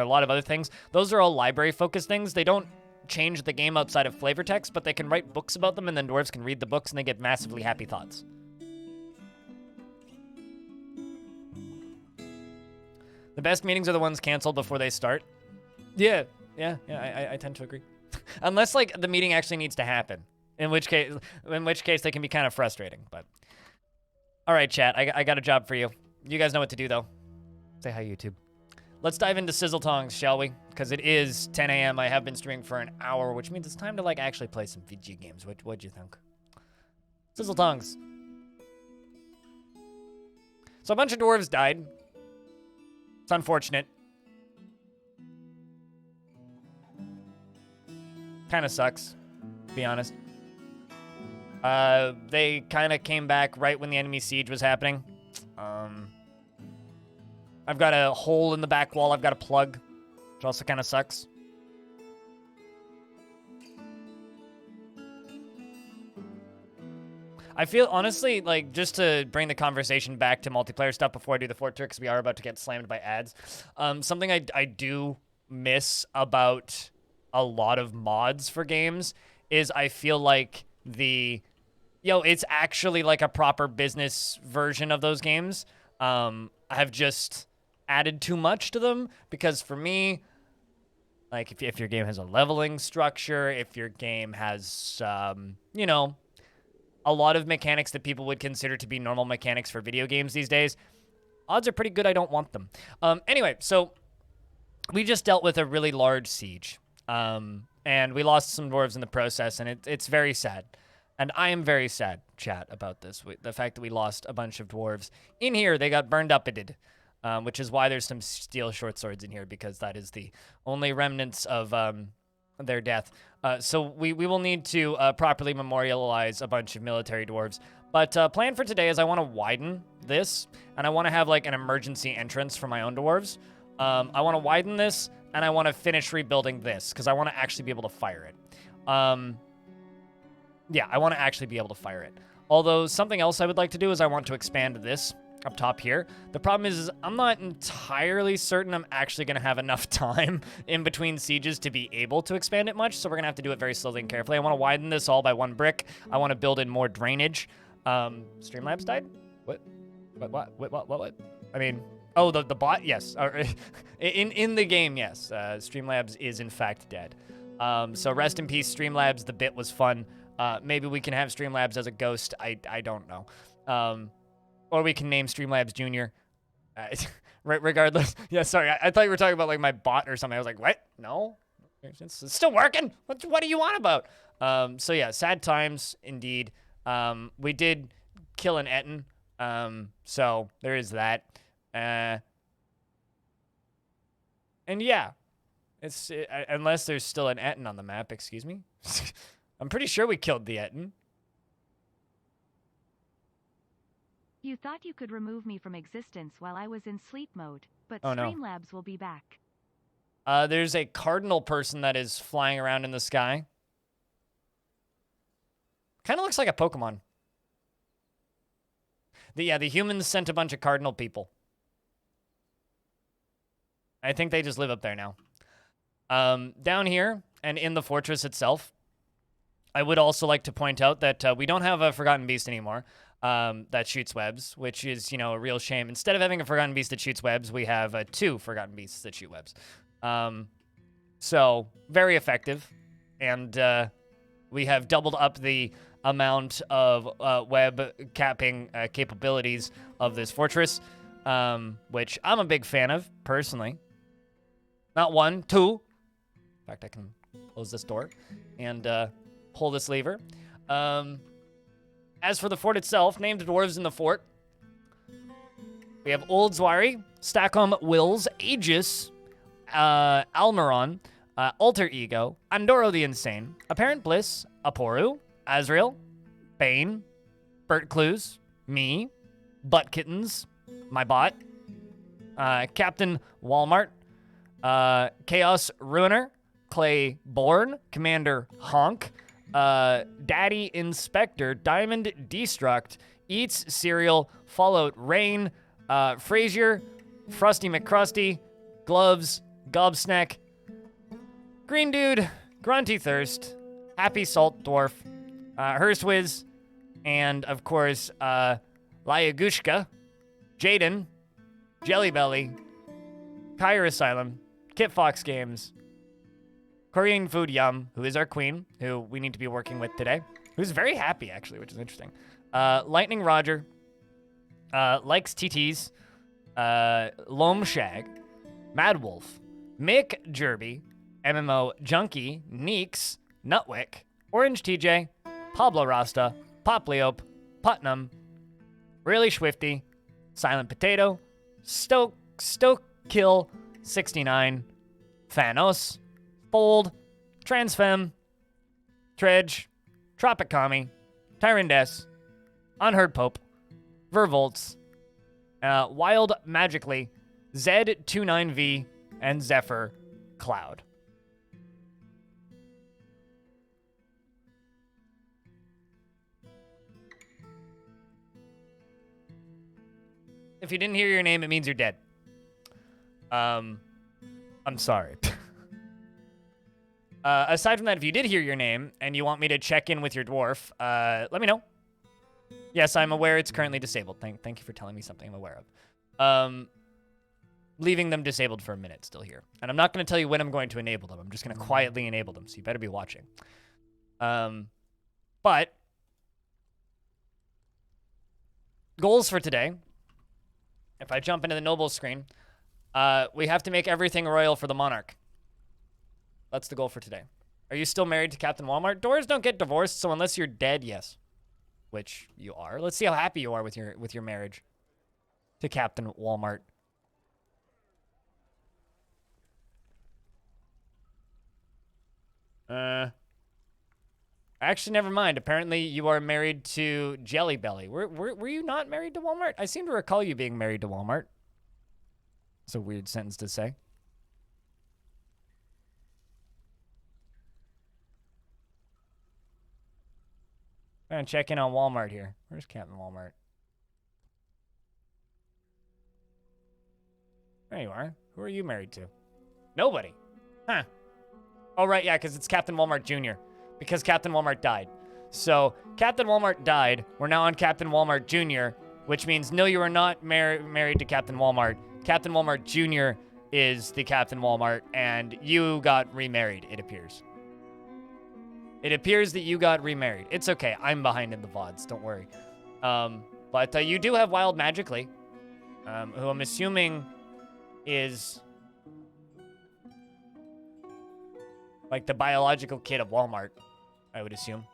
a lot of other things. Those are all library-focused things. They don't change the game outside of flavor text, but they can write books about them, and then dwarves can read the books, and they get massively happy thoughts. The best meetings are the ones canceled before they start. Yeah, I tend to agree. Unless, like, the meeting actually needs to happen, in which case they can be kind of frustrating. But all right, chat, I got a job for you. You guys know what to do, though. Say hi, YouTube. Let's dive into Sizzletongs, shall we? Because it is 10 a.m. I have been streaming for an hour, which means it's time to, like, actually play some video games. What'd you think? Sizzletongs. So a bunch of dwarves died. It's unfortunate. Kind of sucks, to be honest. They kind of came back right when the enemy siege was happening. I've got a hole in the back wall I've got to plug, which also kind of sucks. I feel, honestly, like, just to bring the conversation back to multiplayer stuff before I do the fort tour, because we are about to get slammed by ads, something I do miss about a lot of mods for games is I feel like it's actually like a proper business version of those games. I've just added too much to them, because for me, like, if your game has a leveling structure, if your game has, you know, a lot of mechanics that people would consider to be normal mechanics for video games these days, odds are pretty good I don't want them. Anyway, so we just dealt with a really large siege, and we lost some dwarves in the process, and it's very sad. And I am very sad, chat, about this. The fact that we lost a bunch of dwarves in here, they got burned up, which is why there's some steel short swords in here, because that is the only remnants of their death. So we will need to properly memorialize a bunch of military dwarves. But plan for today is I want to widen this, and I want to have, like, an emergency entrance for my own dwarves. I want to widen this, and I want to finish rebuilding this, because I want to actually be able to fire it. Yeah, I want to actually be able to fire it. Although, something else I would like to do is I want to expand this up top here. The problem is I'm not entirely certain I'm actually going to have enough time in between sieges to be able to expand it much, so we're going to have to do it very slowly and carefully. I want to widen this all by 1 brick. I want to build in more drainage. Streamlabs died? What? I mean, oh, the bot? Yes. In the game, yes. Streamlabs is, in fact, dead. So rest in peace, Streamlabs. The bit was fun. Maybe we can have Streamlabs as a ghost. I don't know. Or we can name Streamlabs Jr. Regardless. Yeah, sorry. I thought you were talking about, like, my bot or something. I was like, what? No? It's still working? What do you want about? So, yeah, sad times, indeed. We did kill an Etten. So, there is that. And, yeah. Unless there's still an Etten on the map, excuse me. I'm pretty sure we killed the Etten. You thought you could remove me from existence while I was in sleep mode, but Oh, no. Streamlabs will be back. There's a cardinal person that is flying around in the sky. Kind of looks like a Pokemon. The humans sent a bunch of cardinal people. I think they just live up there now. Down here, and in the fortress itself, I would also like to point out that we don't have a Forgotten Beast anymore that shoots webs, which is, you know, a real shame. Instead of having a Forgotten Beast that shoots webs, we have 2 Forgotten Beasts that shoot webs. So, very effective. And we have doubled up the amount of web capping capabilities of this fortress, which I'm a big fan of, personally. Not 1, 2. In fact, I can close this door and pull this lever. As for the fort itself, named dwarves in the fort, we have Old Zwari, Stackham Wills, Aegis, Almiron, Alter Ego, Andoro the Insane, Apparent Bliss, Aporu, Azrael, Bane, Bert Clues, me, Butt Kittens, my bot, Captain Walmart, Chaos Ruiner, Clay Bourne, Commander Honk, Daddy Inspector, Diamond Destruct, Eats Cereal, Fallout Rain, Frazier, Frosty McCrusty, Gloves, Gobsnack, Green Dude, Grunty Thirst, Happy Salt Dwarf, Hurstwiz, and of course, Lyagushka, Jaden, Jellybelly, Kyra Asylum, Kit Fox Games, Korean Food Yum, who is our queen, who we need to be working with today, who's very happy, actually, which is interesting. Lightning Roger, Likes TTs, Loam Shag, Mad Wolf, Mick Jerby, MMO Junkie, Neeks, Nutwick, Orange TJ, Pablo Rasta, Popleope, Putnam, Really Swifty, Silent Potato, Stoke Kill 69, Thanos, Fold, Transfem, Tredge, Tropicami, Tyrandes, Unheard Pope, Vervolts, Wild Magically, Z29V, and Zephyr Cloud. If you didn't hear your name, it means you're dead. I'm sorry. Aside from that, if you did hear your name and you want me to check in with your dwarf, let me know. Yes, I'm aware it's currently disabled. Thank you for telling me something I'm aware of. Leaving them disabled for a minute still here. And I'm not going to tell you when I'm going to enable them. I'm just going to quietly enable them, so you better be watching. But goals for today. If I jump into the nobles screen, we have to make everything royal for the monarch. That's the goal for today. Are you still married to Captain Walmart? Doors don't get divorced, so unless you're dead, yes. Which you are. Let's see how happy you are with your marriage to Captain Walmart. Actually, never mind. Apparently, you are married to Jelly Belly. Were you not married to Walmart? I seem to recall you being married to Walmart. It's a weird sentence to say. I'm gonna check in on Walmart here. Where's Captain Walmart? There you are. Who are you married to? Nobody. Huh. Oh, right, yeah, because it's Captain Walmart Jr. Because Captain Walmart died. So, Captain Walmart died. We're now on Captain Walmart Jr., which means, no, you are not married to Captain Walmart. Captain Walmart Jr. is the Captain Walmart, and you got remarried, it appears. It appears that you got remarried. It's okay. I'm behind in the VODs. Don't worry. But you do have Wild Magically, who I'm assuming is like the biological kid of Walmart, I would assume.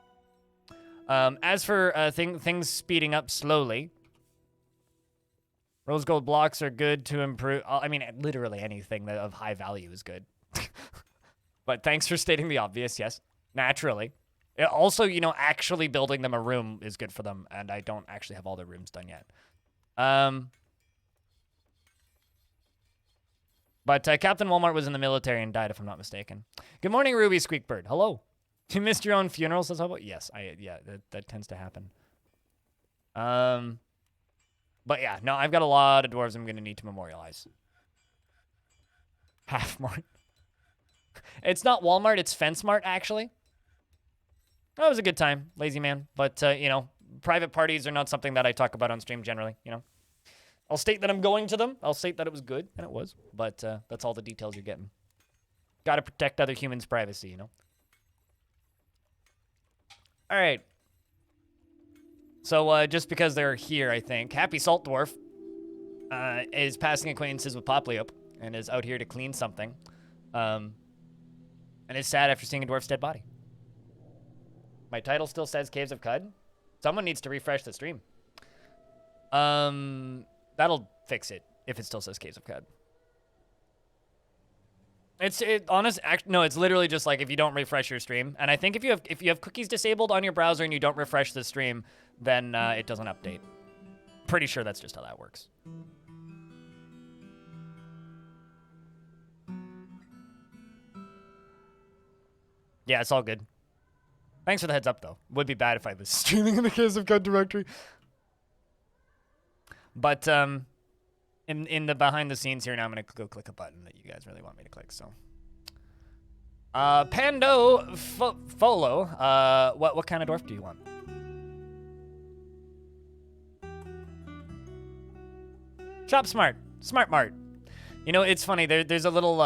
As for things speeding up slowly, rose gold blocks are good to improve. I mean, literally anything that of high value is good. But thanks for stating the obvious, yes. Naturally. Also, you know, actually building them a room is good for them, and I don't actually have all their rooms done yet. But Captain Walmart was in the military and died, if I'm not mistaken. Good morning, Ruby Squeakbird. Hello. You missed your own funerals? That's how. Yes, yeah, that tends to happen. But yeah, no, I've got a lot of dwarves I'm going to need to memorialize. Half-Mart. It's not Walmart, it's FenceMart, actually. That was a good time, lazy man. But, you know, private parties are not something that I talk about on stream generally, you know. I'll state that I'm going to them. I'll state that it was good, and it was. But that's all the details you're getting. Got to protect other humans' privacy, you know. All right. So just because they're here, I think, Happy Salt Dwarf is passing acquaintances with Popleope and is out here to clean something. And is sad after seeing a dwarf's dead body. My title still says Caves of Cud. Someone needs to refresh the stream. That'll fix it if it still says Caves of Cud. It's literally just like if you don't refresh your stream. And I think if you have cookies disabled on your browser and you don't refresh the stream, then it doesn't update. Pretty sure that's just how that works. Yeah, it's all good. Thanks for the heads up, though. Would be bad if I was streaming in the Caves of Cud directory. But, in the behind the scenes here. Now I'm gonna go click a button that you guys really want me to click. So, Pando Folo. What kind of dwarf do you want? Shop Smart, Smart Mart. You know, it's funny. There's a little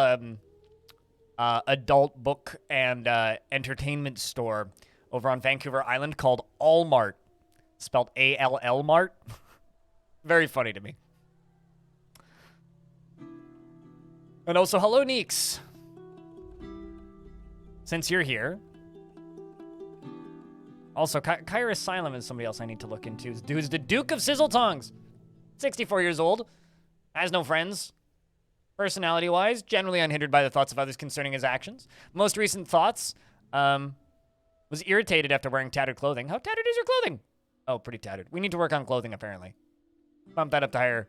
adult book and entertainment store over on Vancouver Island called All Mart, spelled A-L-L Mart. Very funny to me. And also, hello, Neeks. Since you're here. Also, Kyra Asylum is somebody else I need to look into. Who's the Duke of Sizzletongs. 64 years old. Has no friends. Personality-wise, generally unhindered by the thoughts of others concerning his actions. Most recent thoughts, was irritated after wearing tattered clothing. How tattered is your clothing? Oh, pretty tattered. We need to work on clothing, apparently. Bump that up to higher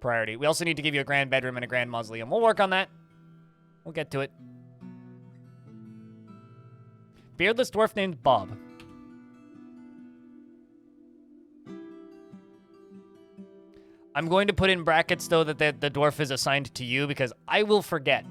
priority. We also need to give you a grand bedroom and a grand mausoleum. We'll work on that. We'll get to it. Beardless dwarf named Bob. I'm going to put in brackets, though, that the dwarf is assigned to you because I will forget.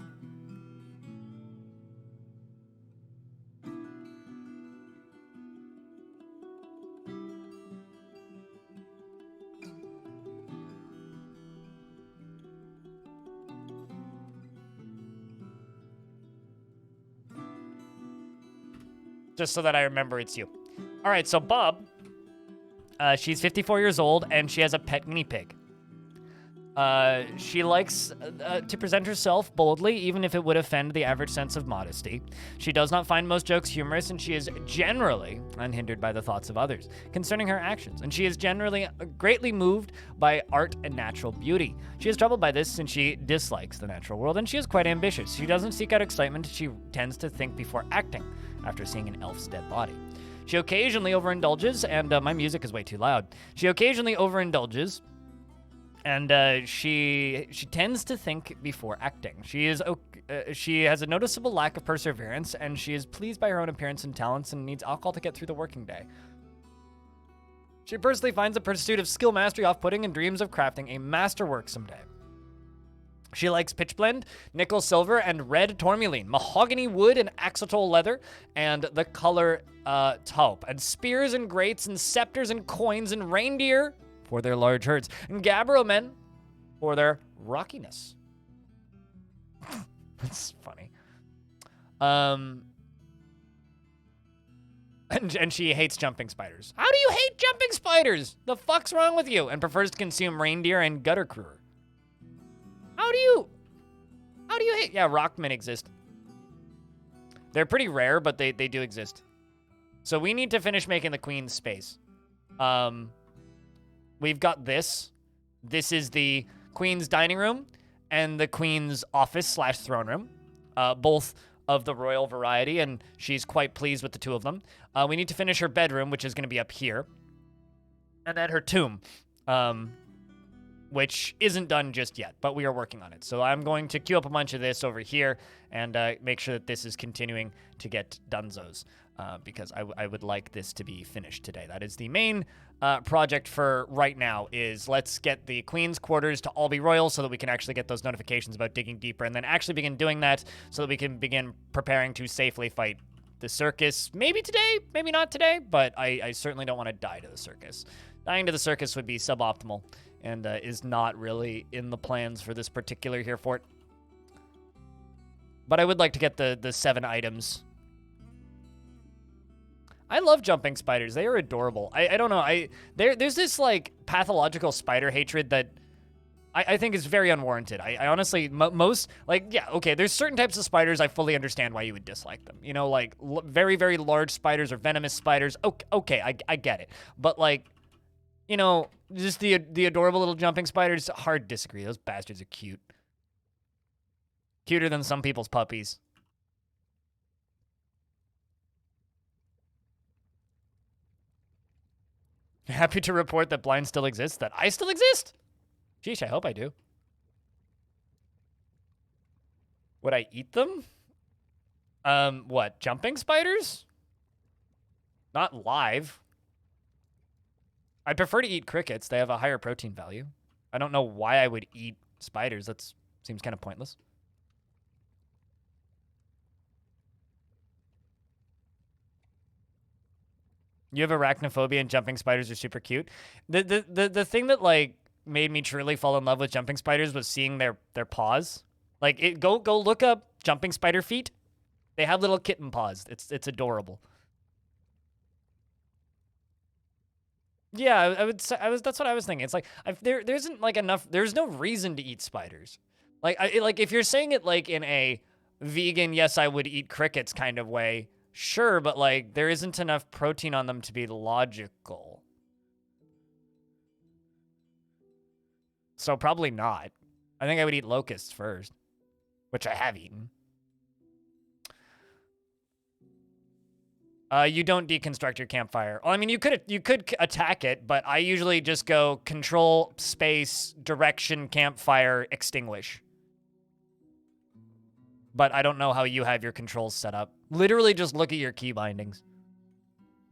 Just so that I remember it's you. All right, so Bob, she's 54 years old, and she has a pet guinea pig. She likes to present herself boldly, even if it would offend the average sense of modesty. She does not find most jokes humorous, and she is generally unhindered by the thoughts of others concerning her actions. And she is generally greatly moved by art and natural beauty. She is troubled by this since she dislikes the natural world, and she is quite ambitious. She doesn't seek out excitement. She tends to think before acting after seeing an elf's dead body. She occasionally overindulges, and my music is way too loud. She occasionally overindulges, and she tends to think before acting. She has a noticeable lack of perseverance, and she is pleased by her own appearance and talents and needs alcohol to get through the working day. She personally finds the pursuit of skill mastery off-putting and dreams of crafting a masterwork someday. She likes pitchblende, nickel silver, and red tourmaline, mahogany wood and axolotl leather, and the color taupe, and spears and grates and scepters and coins and reindeer for their large herds, and gabbro men for their rockiness. That's funny. And she hates jumping spiders. How do you hate jumping spiders? The fuck's wrong with you? And prefers to consume reindeer and gutter crewer. How do you hate? Yeah, rockmen exist. They're pretty rare, but they do exist. So we need to finish making the queen's space. We've got this. This is the queen's dining room and the queen's office / throne room. Both of the royal variety, and she's quite pleased with the two of them. We need to finish her bedroom, which is going to be up here. And then her tomb, which isn't done just yet, but we are working on it. So I'm going to queue up a bunch of this over here and make sure that this is continuing to get donezos, because I would like this to be finished today. That is the main project for right now, is let's get the queen's quarters to all be royal so that we can actually get those notifications about digging deeper, and then actually begin doing that so that we can begin preparing to safely fight the circus. Maybe today, maybe not today, but I certainly don't want to die to the circus. Dying to the circus would be suboptimal, and is not really in the plans for this particular here fort. But I would like to get the 7 items. I love jumping spiders. They are adorable. I don't know. There's this, like, pathological spider hatred that I think is very unwarranted. I honestly, most, like, yeah, okay, there's certain types of spiders I fully understand why you would dislike them. You know, like, very, very large spiders or venomous spiders. Okay, I get it. But, like, you know, just the adorable little jumping spiders, hard to disagree. Those bastards are cute. Cuter than some people's puppies. Happy to report that blind still exists, that I still exist. Sheesh, I hope I do. Would I eat them? What, jumping spiders? Not live. I'd prefer to eat crickets. They have a higher protein value. I don't know why I would eat spiders. That seems kind of pointless. You have arachnophobia and jumping spiders are super cute. The thing that like made me truly fall in love with jumping spiders was seeing their paws. Like go look up jumping spider feet. They have little kitten paws. It's adorable. Yeah, I would say that's what I was thinking. It's like there isn't like enough. There's no reason to eat spiders. Like like if you're saying it like in a vegan, yes, I would eat crickets kind of way. Sure, but like there isn't enough protein on them to be logical. So probably not. I think I would eat locusts first, which I have eaten. You don't deconstruct your campfire. Well, I mean, you could attack it, but I usually just go control, space, direction, campfire, extinguish. But I don't know how you have your controls set up. Literally just look at your key bindings.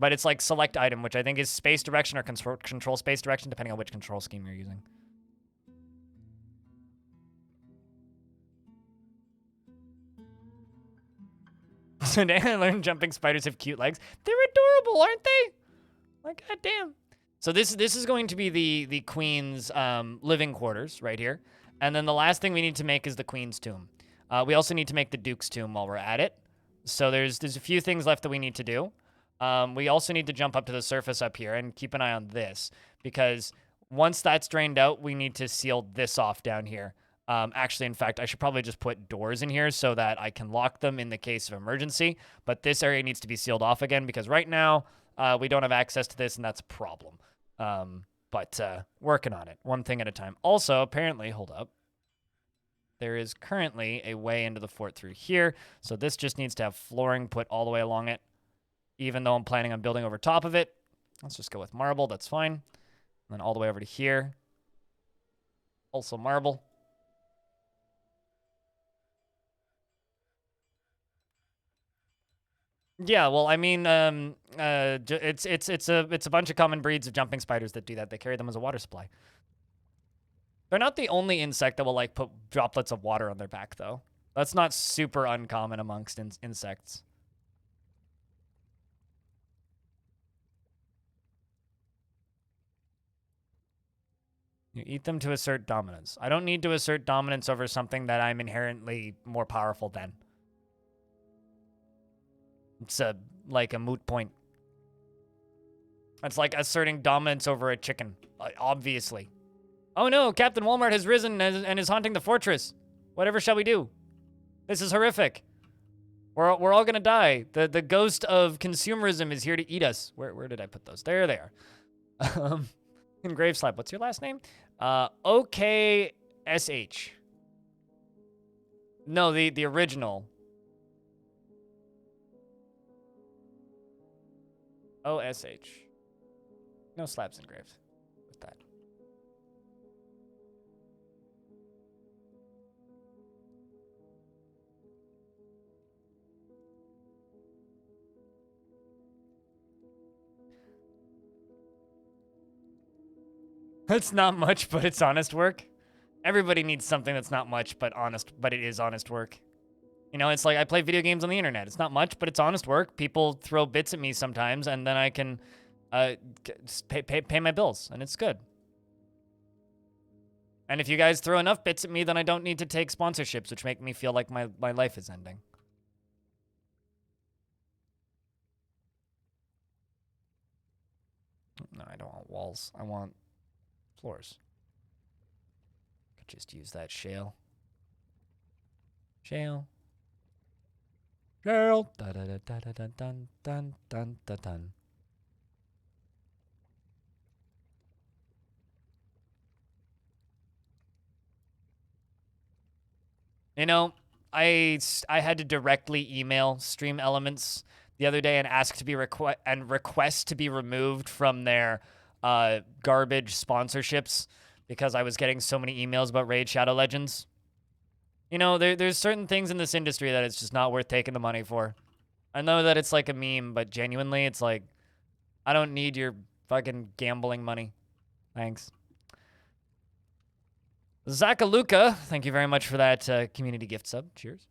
But it's like select item, which I think is space direction or control space direction, depending on which control scheme you're using. So now I learned jumping spiders have cute legs. They're adorable, aren't they? Like, goddamn. So this is going to be the queen's living quarters right here. And then the last thing we need to make is the queen's tomb. We also need to make the duke's tomb while we're at it. So there's a few things left that we need to do. We also need to jump up to the surface up here and keep an eye on this, because once that's drained out, we need to seal this off down here. Actually, in fact, I should probably just put doors in here so that I can lock them in the case of emergency. But this area needs to be sealed off again because right now we don't have access to this, and that's a problem. But working on it, one thing at a time. Also, apparently, hold up. There is currently a way into the fort through here. So this just needs to have flooring put all the way along it, even though I'm planning on building over top of it. Let's just go with marble. That's fine. And then all the way over to here. Also marble. Yeah, well, I mean, it's a bunch of common breeds of jumping spiders that do that. They carry them as a water supply. They're not the only insect that will like put droplets of water on their back, though. That's not super uncommon amongst insects. You eat them to assert dominance. I don't need to assert dominance over something that I'm inherently more powerful than. It's like a moot point. It's like asserting dominance over a chicken, obviously. Oh no, Captain Walmart has risen and is haunting the fortress. Whatever shall we do? This is horrific. We're all gonna die. The ghost of consumerism is here to eat us. Where did I put those? There they are. Engraved slab. What's your last name? OKSH. No, the original. OSH. No slabs engraved with that. It's not much, but it's honest work. Everybody needs something that's not much, but honest, but it is honest work. You know, it's like I play video games on the internet. It's not much, but it's honest work. People throw bits at me sometimes, and then I can pay my bills, and it's good. And if you guys throw enough bits at me, then I don't need to take sponsorships, which make me feel like my life is ending. No, I don't want walls. I want floors. Could just use that shale. Shale. Shale. Da da da da da da dun dun dun dun dun. You know, I had to directly email Stream Elements the other day and ask to be request to be removed from their garbage sponsorships because I was getting so many emails about Raid Shadow Legends. You know, there's certain things in this industry that it's just not worth taking the money for. I know that it's like a meme, but genuinely, it's like, I don't need your fucking gambling money. Thanks. Zakaluka, thank you very much for that community gift sub. Cheers.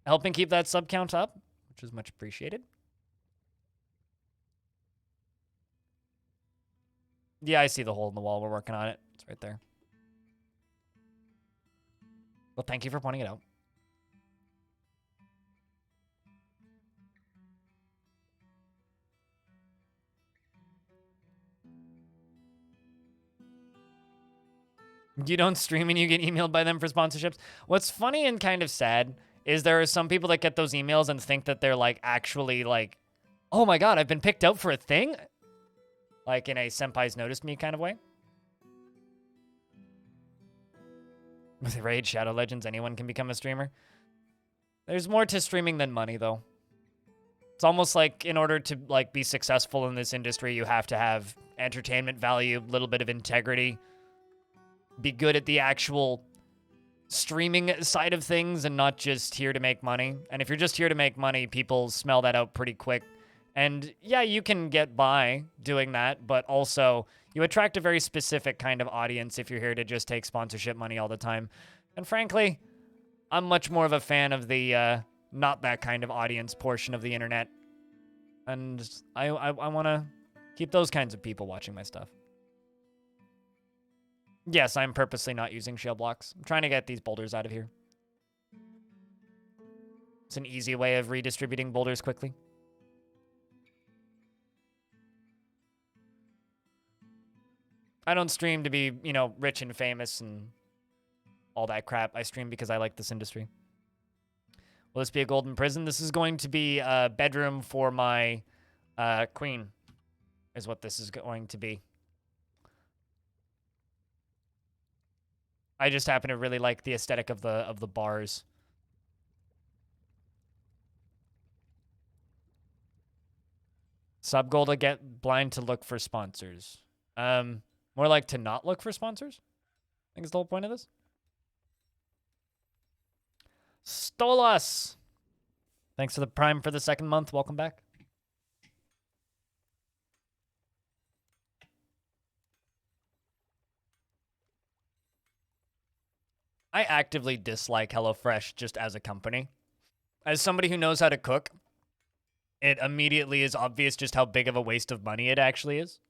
Helping keep that sub count up, which is much appreciated. Yeah, I see the hole in the wall. We're working on it. It's right there. Well, thank you for pointing it out. You don't stream and you get emailed by them for sponsorships. What's funny and kind of sad is there are some people that get those emails and think that they're like actually like, oh my god, I've been picked out for a thing? Like in a senpai's noticed me kind of way. With Raid, Shadow Legends, anyone can become a streamer. There's more to streaming than money though. It's almost like in order to like be successful in this industry, you have to have entertainment value, a little bit of integrity, be good at the actual streaming side of things and not just here to make money. And if you're just here to make money, people smell that out pretty quick. And yeah, you can get by doing that, but also you attract a very specific kind of audience if you're here to just take sponsorship money all the time. And frankly, I'm much more of a fan of the not that kind of audience portion of the internet. And I want to keep those kinds of people watching my stuff. Yes, I'm purposely not using shale blocks. I'm trying to get these boulders out of here. It's an easy way of redistributing boulders quickly. I don't stream to be, you know, rich and famous and all that crap. I stream because I like this industry. Will this be a golden prison? This is going to be a bedroom for my queen, is what this is going to be. I just happen to really like the aesthetic of the bars. Sub goal to get blind to look for sponsors. More like to not look for sponsors. I think is the whole point of this. Stolas! Thanks for the Prime for the second month. Welcome back. I actively dislike HelloFresh just as a company. As somebody who knows how to cook, it immediately is obvious just how big of a waste of money it actually is.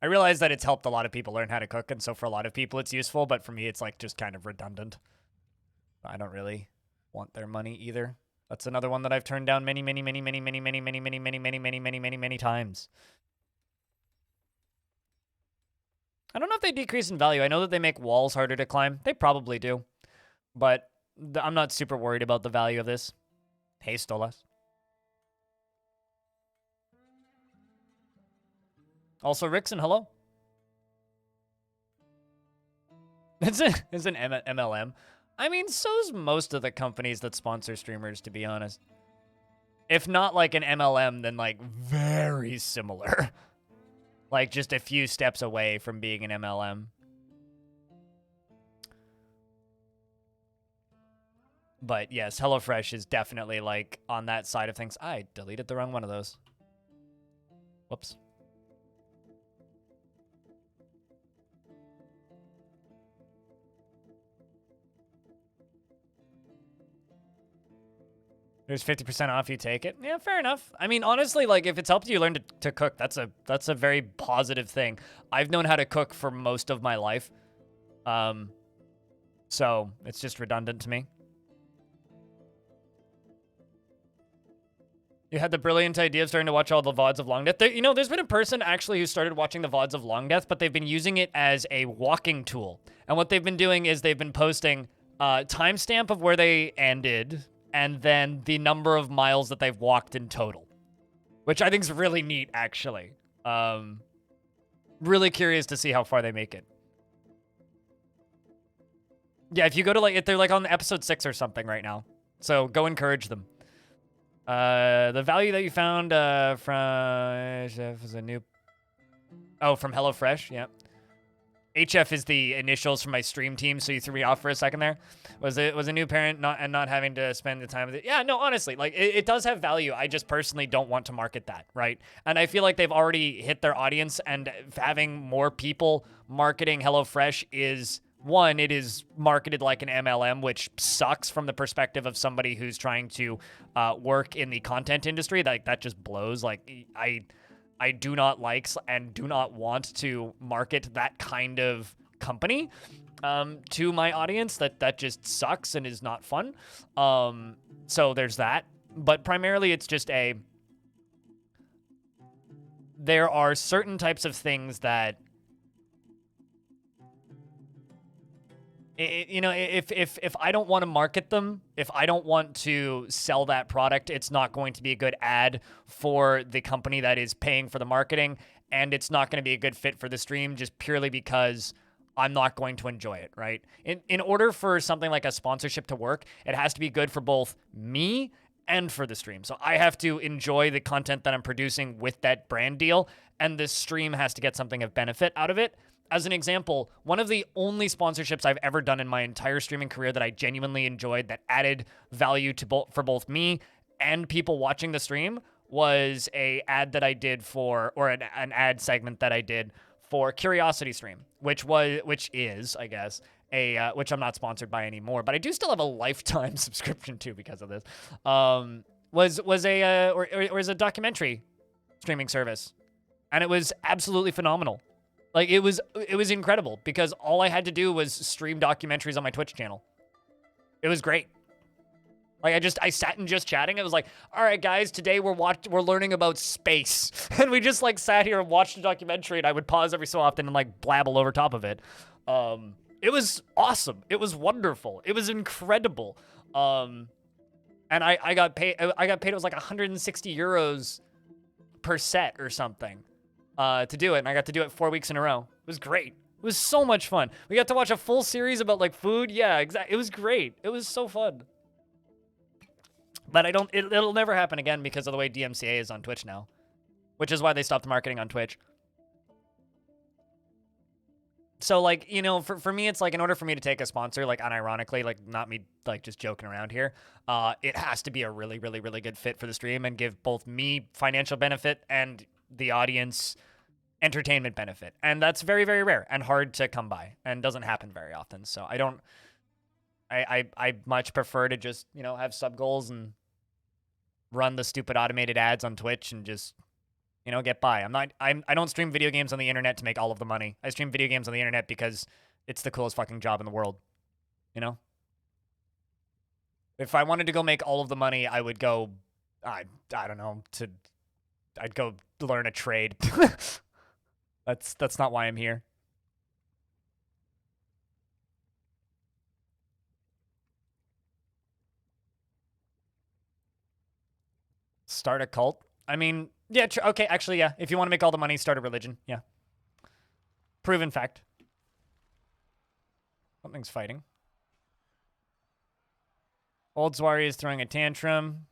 I realize that it's helped a lot of people learn how to cook, and so for a lot of people it's useful, but for me it's like just kind of redundant. I don't really want their money either. That's another one that I've turned down many times. I don't know if they decrease in value. I know that they make walls harder to climb. They probably do. But I'm not super worried about the value of this. Hey, Stolas. Also, Rickson, hello. It's an MLM. I mean, so's most of the companies that sponsor streamers, to be honest. If not like an MLM, then like very similar. Like just a few steps away from being an MLM. But yes, HelloFresh is definitely like on that side of things. I deleted the wrong one of those. Whoops. There's 50% off, you take it. Yeah, fair enough. I mean, honestly, like if it's helped you learn to cook, that's a very positive thing. I've known how to cook for most of my life. So it's just redundant to me. You had the brilliant idea of starting to watch all the VODs of Long Death. You know, there's been a person actually who started watching the VODs of Long Death, but they've been using it as a walking tool. And what they've been doing is they've been posting timestamp of where they ended, and then the number of miles that they've walked in total, which I think is really neat, actually. Really curious to see how far they make it. Yeah, if you go to like, if they're like on episode 6 or something right now, so go encourage them. The value that you found from HF is a new. Oh, from HelloFresh, yeah. HF is the initials for my stream team, so you threw me off for a second there. Was a new parent not having to spend the time with it. Yeah, no, honestly, like it does have value. I just personally don't want to market that, right? And I feel like they've already hit their audience, and having more people marketing HelloFresh is one, it is marketed like an MLM, which sucks from the perspective of somebody who's trying to work in the content industry. Like that just blows. Like I do not like and do not want to market that kind of company to my audience. That just sucks and is not fun. So there's that. But primarily, it's just there are certain types of things that, if I don't want to market them, if I don't want to sell that product, it's not going to be a good ad for the company that is paying for the marketing, and it's not going to be a good fit for the stream just purely because I'm not going to enjoy it, right? In order for something like a sponsorship to work, it has to be good for both me and for the stream. So I have to enjoy the content that I'm producing with that brand deal, and the stream has to get something of benefit out of it. As an example, one of the only sponsorships I've ever done in my entire streaming career that I genuinely enjoyed, that added value to for both me and people watching the stream, was a ad that I did for, or an ad segment that I did for Curiosity Stream, which is, I guess, which I'm not sponsored by anymore, but I do still have a lifetime subscription to because of this. Was a documentary streaming service, and it was absolutely phenomenal. Like it was incredible because all I had to do was stream documentaries on my Twitch channel. It was great. Like I sat and just chatting. It was like, all right, guys, today we're learning about space, and we just like sat here and watched a documentary. And I would pause every so often and like blabble over top of it. It was awesome. It was wonderful. It was incredible. And I got paid. It was like 160 euros per set or something. To do it, and I got to do it 4 weeks in a row. It was great. It was so much fun. We got to watch a full series about like food. Yeah, exactly. It was great. It was so fun. But it'll never happen again because of the way DMCA is on Twitch now, which is why they stopped marketing on Twitch. So like, for me, it's like, in order for me to take a sponsor, like unironically, like not me like just joking around here, it has to be a really, really, really good fit for the stream and give both me financial benefit and the audience entertainment benefit. And that's very, very rare and hard to come by and doesn't happen very often. So I much prefer to just, have sub goals and run the stupid automated ads on Twitch and just, get by. I don't stream video games on the internet to make all of the money. I stream video games on the internet because it's the coolest fucking job in the world. If I wanted to go make all of the money, I would go, I don't know, I'd go learn a trade. That's not why I'm here. Start a cult? I mean, yeah, okay, actually, yeah. If you want to make all the money, start a religion. Yeah. Proven fact. Something's fighting. Old Zwari is throwing a tantrum.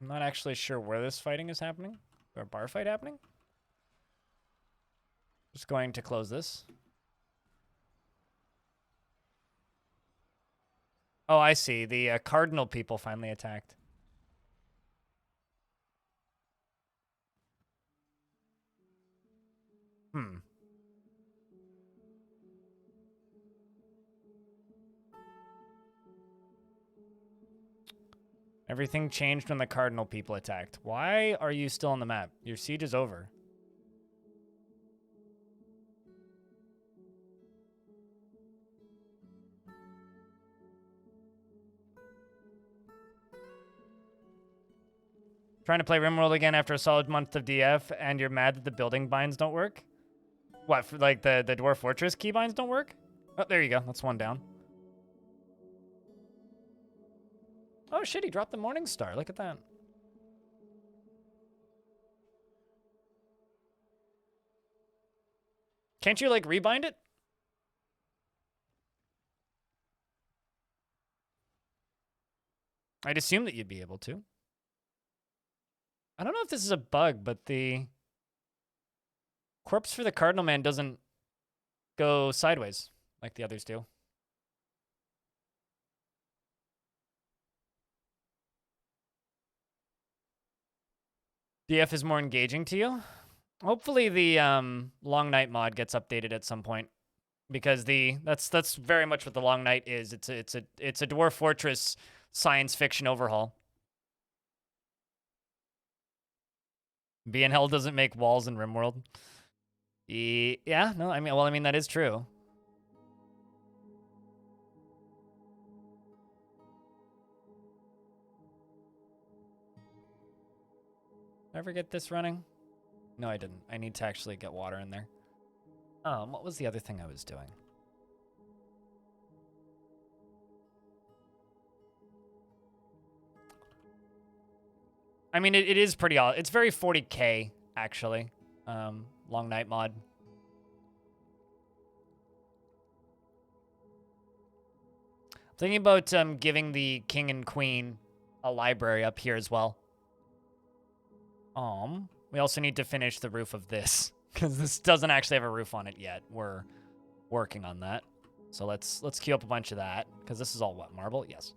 I'm not actually sure where this fighting is happening. Is there a bar fight happening? Just going to close this. Oh, I see. The Cardinal people finally attacked. Everything changed when the Cardinal people attacked. Why are you still on the map? Your siege is over. Trying to play RimWorld again after a solid month of DF, and you're mad that the building binds don't work? What, for like the Dwarf Fortress keybinds don't work? Oh, there you go. That's one down. Oh shit, he dropped the Morning Star. Look at that. Can't you like rebind it? I'd assume that you'd be able to. I don't know if this is a bug, but the corpse for the Cardinal Man doesn't go sideways like the others do. DF is more engaging to you? Hopefully the Long Night mod gets updated at some point, because that's very much what the Long Night is. It's a Dwarf Fortress science fiction overhaul. BNL doesn't make walls in RimWorld. Yeah, no, I mean that is true. Did I ever get this running? No, I didn't. I need to actually get water in there. What was the other thing I was doing? I mean, it is pretty odd. It's very 40k, actually. Long Night mod. I'm thinking about giving the king and queen a library up here as well. We also need to finish the roof of this, because this doesn't actually have a roof on it yet. We're working on that. So let's queue up a bunch of that, because this is all what, marble? Yes.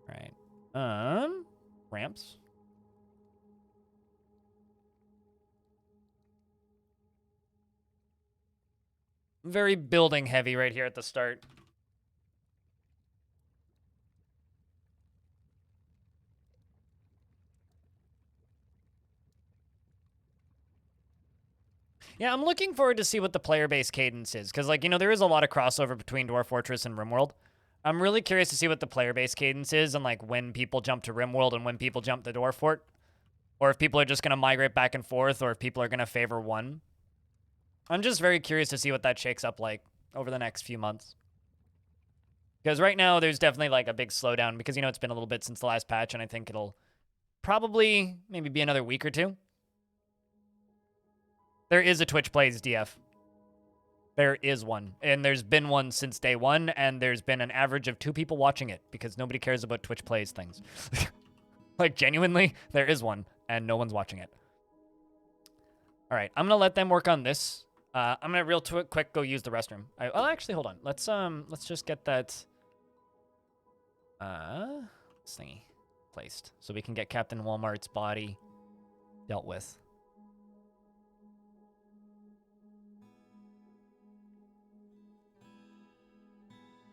All right. Ramps. Very building heavy right here at the start. Yeah, I'm looking forward to see what the player base cadence is, because, like, you know, there is a lot of crossover between Dwarf Fortress and RimWorld. I'm really curious to see what the player base cadence is, and, like, when people jump to RimWorld and when people jump to Dwarf Fort. Or if people are just going to migrate back and forth, or if people are going to favor one. I'm just very curious to see what that shakes up like over the next few months. Because right now, there's definitely, like, a big slowdown, because, you know, it's been a little bit since the last patch, and I think it'll probably maybe be another week or two. There is a Twitch Plays DF. There is one. And there's been one since day one, and there's been an average of 2 people watching it, because nobody cares about Twitch Plays things. Like, genuinely, there is one, and no one's watching it. All right, I'm going to let them work on this. I'm going to real quick go use the restroom. Oh, actually, hold on. Let's just get that thingy placed, so we can get Captain Walmart's body dealt with.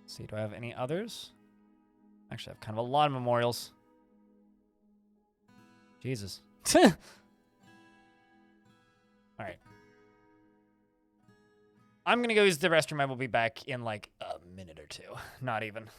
Let's see, do I have any others? Actually, I have kind of a lot of memorials. Jesus. All right. I'm going to go use the restroom. I will be back in like a minute or two. Not even.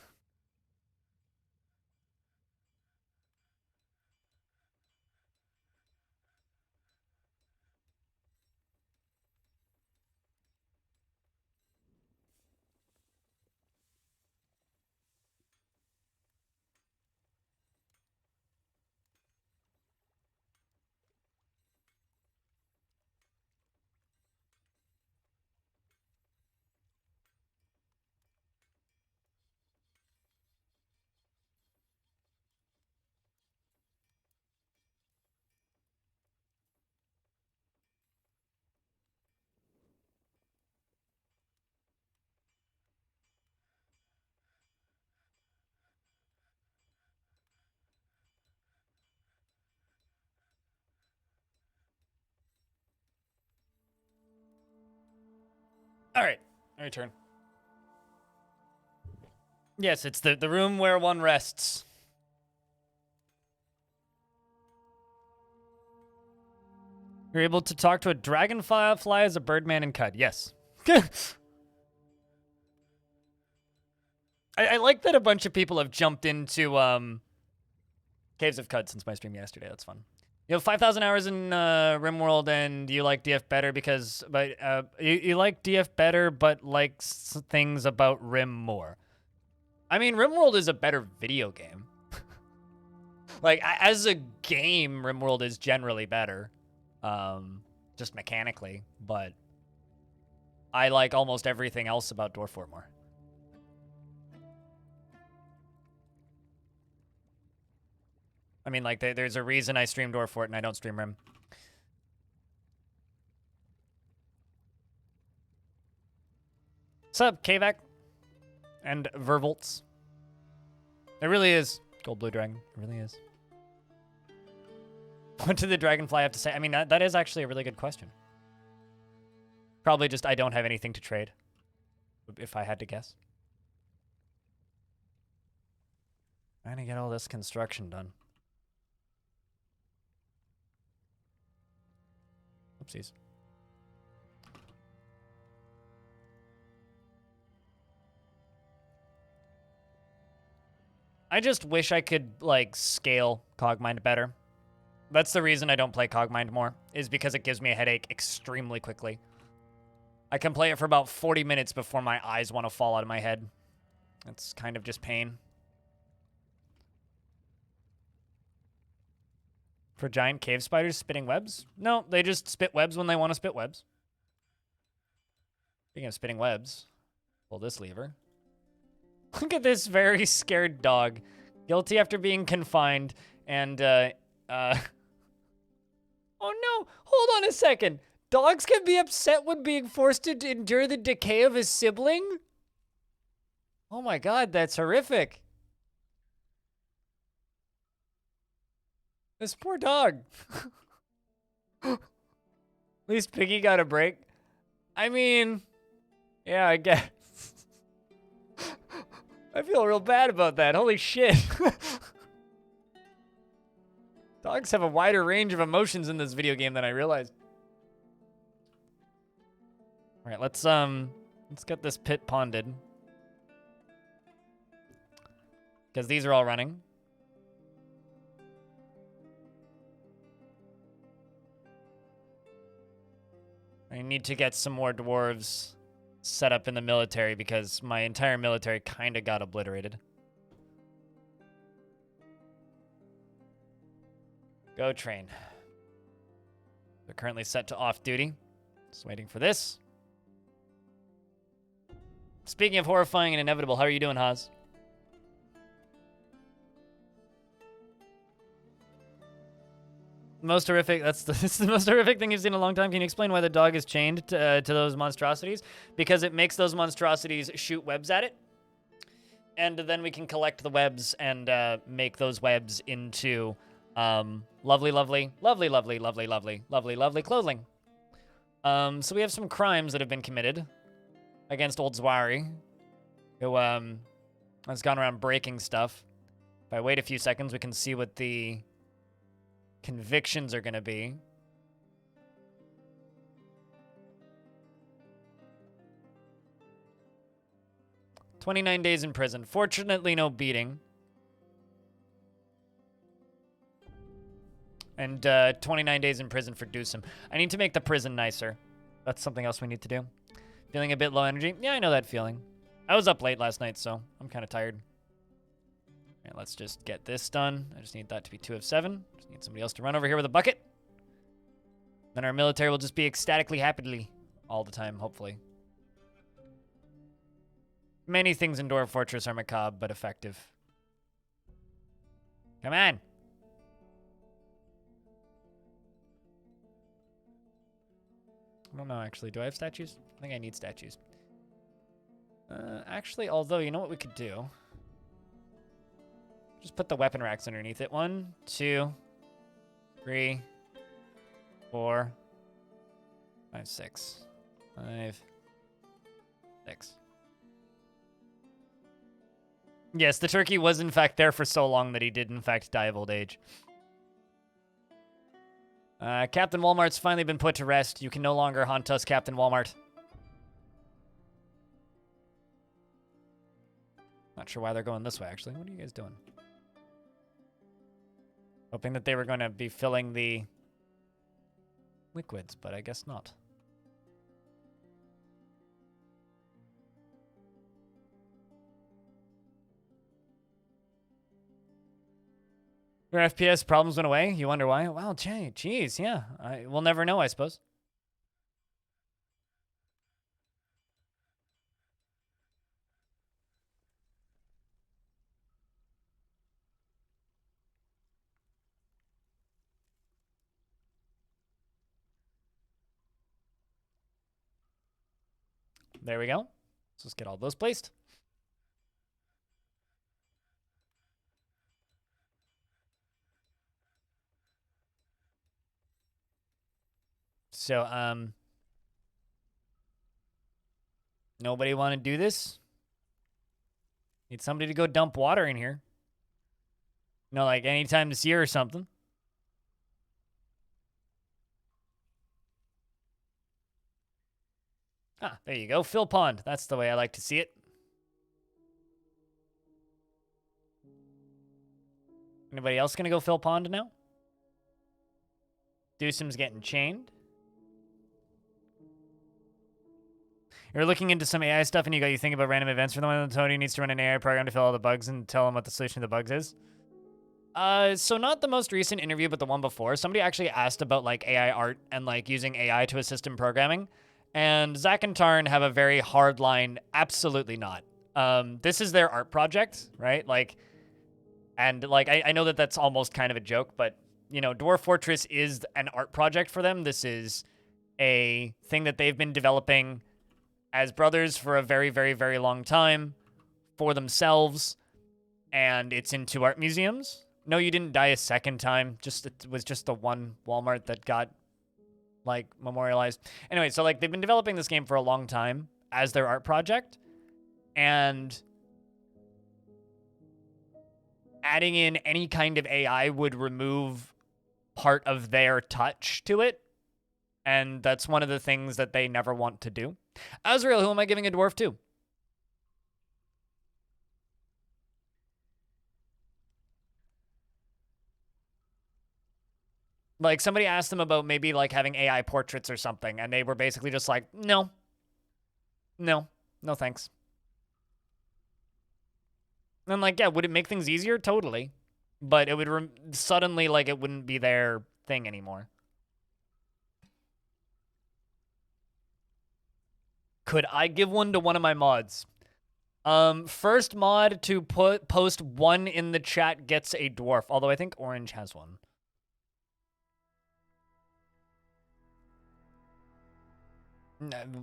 All right. I return. Yes, it's the room where one rests. You're able to talk to a dragonfly as a birdman in Cud. Yes. I like that a bunch of people have jumped into Caves of Cud since my stream yesterday. That's fun. You have 5,000 hours in RimWorld, and you like DF better because, but you like DF better, but like things about Rim more. I mean, RimWorld is a better video game. Like, as a game, RimWorld is generally better, just mechanically. But I like almost everything else about Dwarf Fort more. I mean, like, there's a reason I stream Dwarf Fort and I don't stream Rim. What's up, Kvac? And Vervolts. It really is. Gold Blue Dragon. It really is. What did the Dragonfly have to say? I mean, that is actually a really good question. Probably just I don't have anything to trade, if I had to guess. Trying to get all this construction done. Oopsies. I just wish I could, like, scale Cogmind better. That's the reason I don't play Cogmind more, is because it gives me a headache extremely quickly. I can play it for about 40 minutes before my eyes want to fall out of my head. It's kind of just pain. For giant cave spiders spitting webs? No, they just spit webs when they want to spit webs. Speaking of spitting webs, pull this lever. Look at this very scared dog. Guilty after being confined and, oh no, hold on a second. Dogs can be upset when being forced to endure the decay of a sibling? Oh my god, that's horrific. This poor dog. At least Piggy got a break. I mean, yeah, I guess. I feel real bad about that. Holy shit. Dogs have a wider range of emotions in this video game than I realized. All right, let's get this pit ponded. Because these are all running. I need to get some more dwarves set up in the military because my entire military kind of got obliterated. Go train. They're currently set to off duty. Just waiting for this. Speaking of horrifying and inevitable, how are you doing, Haas? Most horrific. This is the most horrific thing you've seen in a long time. Can you explain why the dog is chained to those monstrosities? Because it makes those monstrosities shoot webs at it, and then we can collect the webs and make those webs into lovely clothing. So we have some crimes that have been committed against old Zwari, who has gone around breaking stuff. If I wait a few seconds, we can see what the convictions are going to be. "29 days in prison. Fortunately, no beating. And 29 days in prison for Dewsum. I need to make the prison nicer. That's something else we need to do. Feeling a bit low energy? Yeah, I know that feeling. I was up late last night, so I'm kind of tired. All right, let's just get this done. I just need that to be 2 of 7. Just need somebody else to run over here with a bucket. Then our military will just be ecstatically happily all the time, hopefully. Many things in Dwarf Fortress are macabre, but effective. Come on. I don't know, actually. Do I have statues? I think I need statues. Actually, although, you know what we could do? Just put the weapon racks underneath it. 1, 2, 3, 4, 5, 6. 5, 6. Yes, the turkey was in fact there for so long that he did in fact die of old age. Captain Walmart's finally been put to rest. You can no longer haunt us, Captain Walmart. Not sure why they're going this way, actually. What are you guys doing? Hoping that they were going to be filling the liquids, but I guess not. Your FPS problems went away? You wonder why? Wow, geez, yeah. We'll never know, I suppose. There we go. Let's just get all those placed. So, Nobody want to do this? Need somebody to go dump water in here. You know, like anytime this year or something. Ah, there you go. Fill pond. That's the way I like to see it. Anybody else gonna go fill pond now? Dewsom's getting chained. You're looking into some AI stuff and you think about random events for the one. Tony needs to run an AI program to fill all the bugs and tell him what the solution to the bugs is. So not the most recent interview, but the one before. Somebody actually asked about like AI art and like using AI to assist in programming. And Zach and Tarn have a very hard line. Absolutely not. This is their art project, right? Like, and like, I know that that's almost kind of a joke, but you know, Dwarf Fortress is an art project for them. This is a thing that they've been developing as brothers for a very, very, very long time for themselves. And it's in 2 art museums. No, you didn't die a second time. It was just the one Walmart that got like memorialized. Anyway, so like they've been developing this game for a long time as their art project, and adding in any kind of AI would remove part of their touch to it. And that's one of the things that they never want to do. Azrael, who am I giving a dwarf to? Like, somebody asked them about maybe, like, having AI portraits or something, and they were basically just like, no. No. No thanks. And I'm like, yeah, would it make things easier? Totally. But it would suddenly, like, it wouldn't be their thing anymore. Could I give one to one of my mods? First mod to post one in the chat gets a dwarf, although I think Orange has one.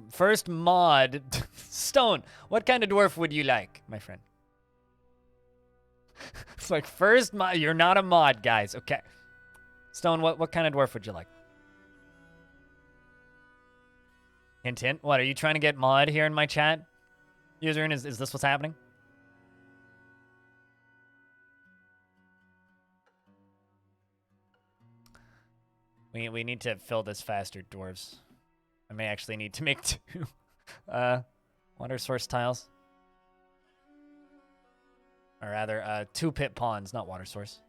First mod, Stone, what kind of dwarf would you like, my friend? It's like, first mod, you're not a mod, guys, okay. Stone, what kind of dwarf would you like? Hint, hint. What, are you trying to get mod here in my chat? User, is this what's happening? We need to fill this faster, dwarves. I may actually need to make 2 water source tiles. Or rather, 2 pit ponds, not water source.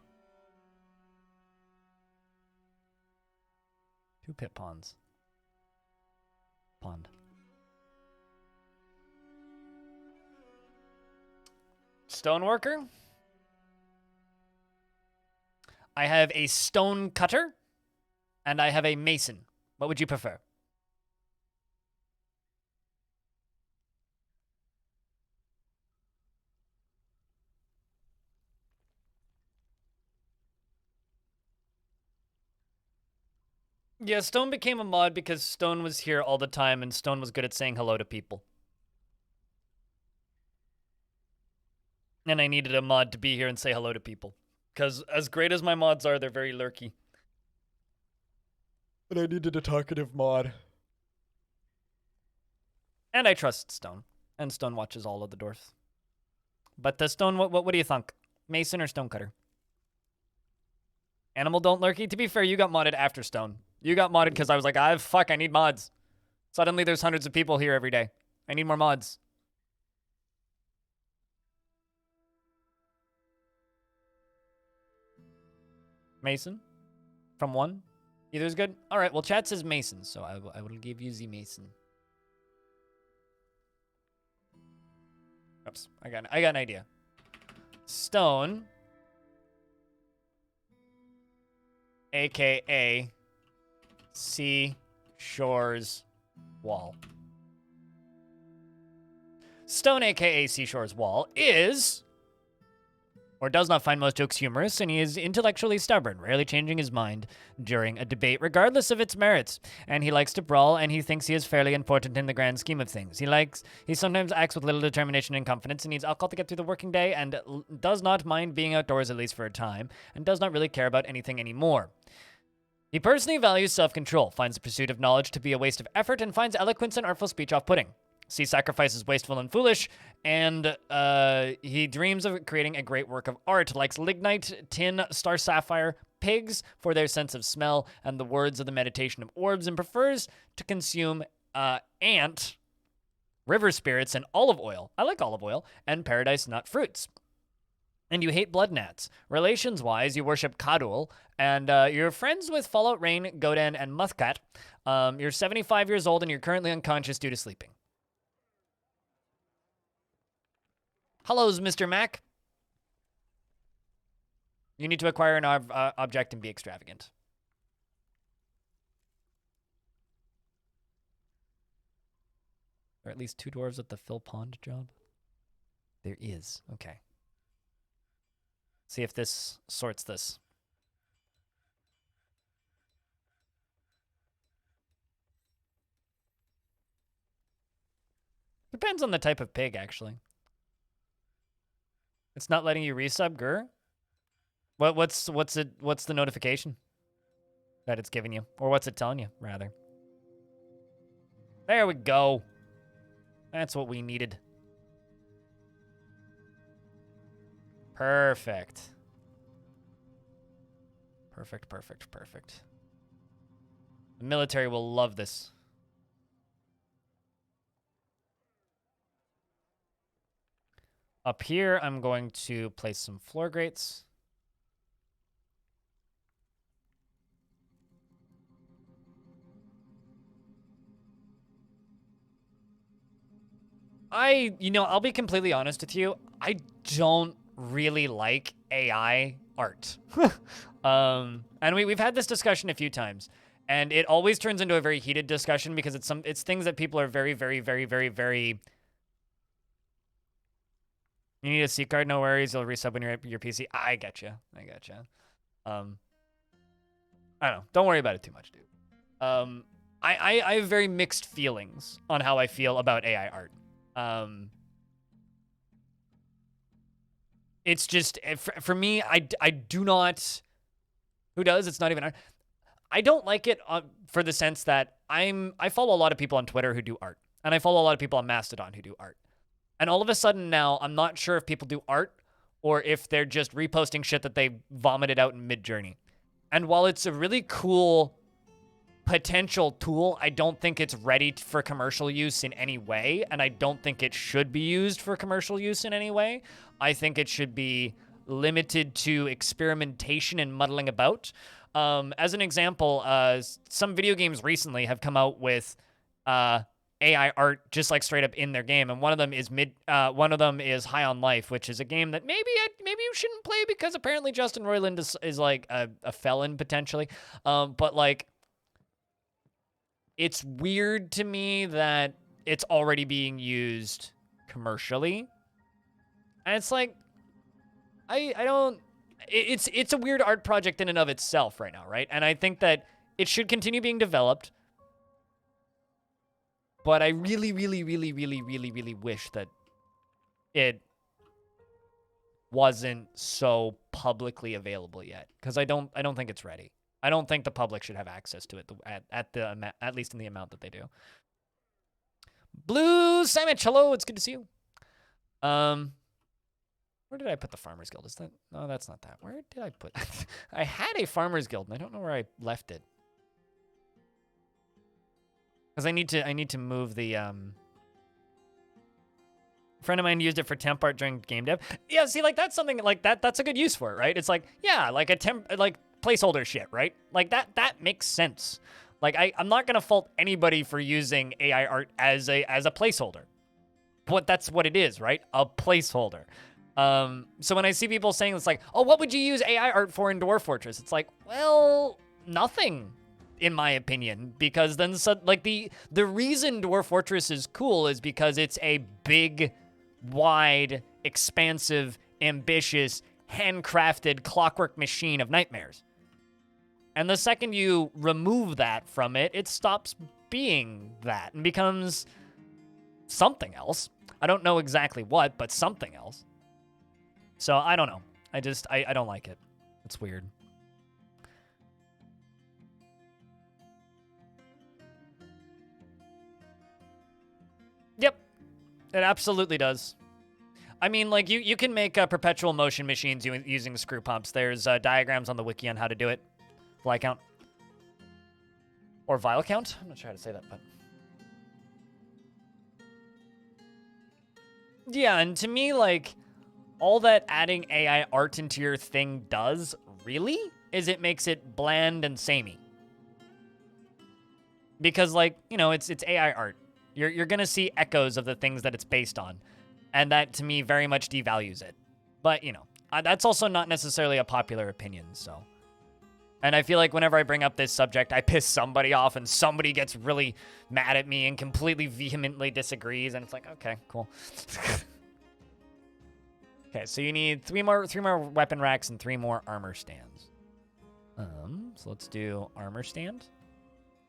2 pit ponds. Pond. Stoneworker. I have a stone cutter, and I have a mason. What would you prefer? Yeah, Stone became a mod because Stone was here all the time, and Stone was good at saying hello to people. And I needed a mod to be here and say hello to people. Because as great as my mods are, they're very lurky. But I needed a talkative mod. And I trust Stone. And Stone watches all of the dwarfs. But Stone, what do you think? Mason or Stonecutter? Animal don't lurky? To be fair, you got modded after Stone. You got modded because I was like, fuck, I need mods. Suddenly there's hundreds of people here every day. I need more mods. Mason? From 1? Either is good? Alright, well, chat says Mason, so I will give you the Mason. Oops, I got an idea. Stone. AKA Seashore's Wall. Stone, aka Seashore's Wall, is or does not find most jokes humorous, and he is intellectually stubborn, rarely changing his mind during a debate regardless of its merits. And he likes to brawl, and he thinks he is fairly important in the grand scheme of things. He sometimes acts with little determination and confidence, and needs alcohol to get through the working day, and does not mind being outdoors at least for a time, and does not really care about anything anymore. He personally values self-control, finds the pursuit of knowledge to be a waste of effort, and finds eloquence and artful speech off-putting. See sacrifice as wasteful and foolish, and he dreams of creating a great work of art, likes lignite, tin, star sapphire, pigs for their sense of smell, and the words of the meditation of orbs, and prefers to consume ant, river spirits, and olive oil. I like olive oil, and paradise nut fruits. And you hate blood gnats. Relations-wise, you worship Kadul, and you're friends with Fallout Rain, Godan, and Muthkat. You're 75 years old, and you're currently unconscious due to sleeping. Hello's Mr. Mac. You need to acquire an object and be extravagant. There are at least 2 dwarves at the Phil Pond job? There is. Okay. See if this sorts this. Depends on the type of pig, actually. It's not letting you resub, Gur? What's the notification that it's giving you? Or what's it telling you, rather? There we go. That's what we needed. Perfect. Perfect, perfect, perfect. The military will love this. Up here, I'm going to place some floor grates. I'll be completely honest with you. I don't really like AI art. And we've had this discussion a few times, and it always turns into a very heated discussion because it's things that people are very, very, very, very, very. You need a C card, no worries. You'll resub when you're at your PC. I getcha. I don't know. Don't worry about it too much, dude. I have very mixed feelings on how I feel about AI art. It's just, for me, I do not, who does? It's not even art. I don't like it for the sense that I follow a lot of people on Twitter who do art, and I follow a lot of people on Mastodon who do art. And all of a sudden now, I'm not sure if people do art or if they're just reposting shit that they vomited out in mid-journey. And while it's a really cool potential tool, I don't think it's ready for commercial use in any way, and I don't think it should be used for commercial use in any way. I think it should be limited to experimentation and muddling about. As an example, some video games recently have come out with AI art just like straight up in their game, and one of them is High on Life, which is a game that maybe you shouldn't play because apparently Justin Roiland is like a felon potentially, but like it's weird to me that it's already being used commercially, and it's like I don't. It's a weird art project in and of itself right now, right? And I think that it should continue being developed. But I really, really, really, really, really, really wish that it wasn't so publicly available yet, because I don't think it's ready. I don't think the public should have access to it at least in the amount that they do. Blue Sandwich, hello, it's good to see you. Where did I put the Farmers Guild? Is that? No, that's not that. Where did I put? I had a Farmers Guild, and I don't know where I left it. Because I need to move the A friend of mine used it for temp art during game dev. Yeah, see, like that's something like that's a good use for it, right? It's like, yeah, like a placeholder shit, right? Like that makes sense. Like I'm not gonna fault anybody for using AI art as a placeholder. But that's what it is, right? A placeholder. So when I see people saying it's like, oh, what would you use AI art for in Dwarf Fortress? It's like, well, nothing. In my opinion, because then like the reason Dwarf Fortress is cool is because it's a big, wide, expansive, ambitious, handcrafted clockwork machine of nightmares. And the second you remove that from it, it stops being that and becomes something else. I don't know exactly what, but something else. So I don't know. I don't like it. It's weird. Yep, It absolutely does. I mean, like, you can make perpetual motion machines using screw pumps. There's diagrams on the wiki on how to do it. Fly count. Or vile count? I'm not sure how to say that, but... Yeah, and to me, like, all that adding AI art into your thing does, really, is it makes it bland and samey. Because, like, you know, it's AI art. You're gonna see echoes of the things that it's based on. And that, to me, very much devalues it. But, you know, that's also not necessarily a popular opinion, so... And I feel like whenever I bring up this subject, I piss somebody off and somebody gets really mad at me and completely vehemently disagrees, and it's like, okay, cool. Okay, so you need three more weapon racks and 3 more armor stands. So let's do armor stand,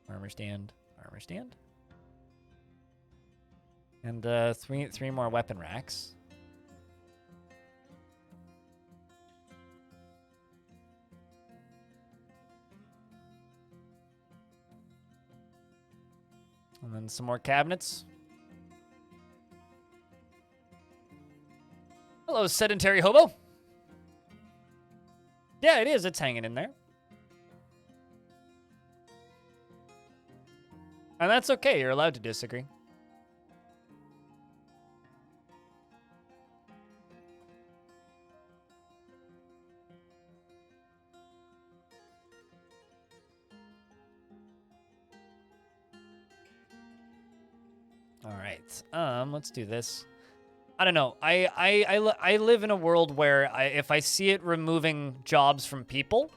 armor stand, armor stand. And three more weapon racks. And then some more cabinets. Hello, sedentary hobo. Yeah, it is. It's hanging in there. And that's okay. You're allowed to disagree. All right. Let's do this. I don't know. I live in a world where if I see it removing jobs from people,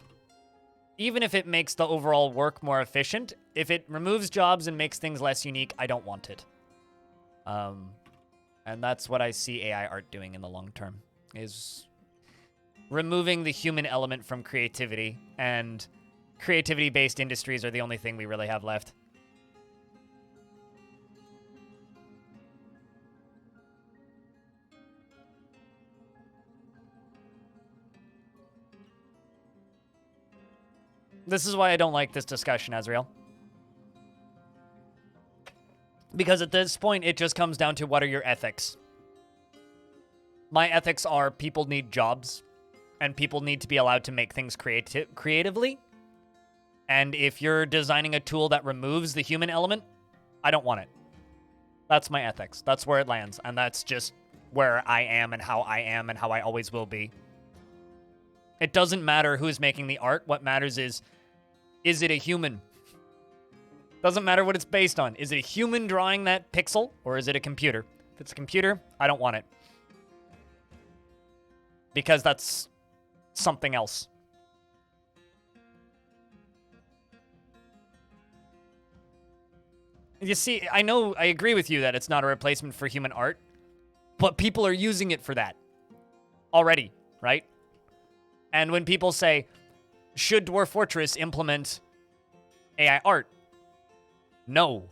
even if it makes the overall work more efficient, if it removes jobs and makes things less unique, I don't want it. And that's what I see AI art doing in the long term, is removing the human element from creativity, and creativity-based industries are the only thing we really have left. This is why I don't like this discussion, Azrael. Because at this point, it just comes down to what are your ethics. My ethics are people need jobs, and people need to be allowed to make things creatively. And if you're designing a tool that removes the human element, I don't want it. That's my ethics. That's where it lands, and that's just where I am and how I always will be. It doesn't matter who's making the art. What matters is it a human? Doesn't matter what it's based on. Is it a human drawing that pixel, or is it a computer? If it's a computer, I don't want it. Because that's something else. You see, I know, I agree with you that it's not a replacement for human art, but people are using it for that already, right? And when people say, should Dwarf Fortress implement AI art? No.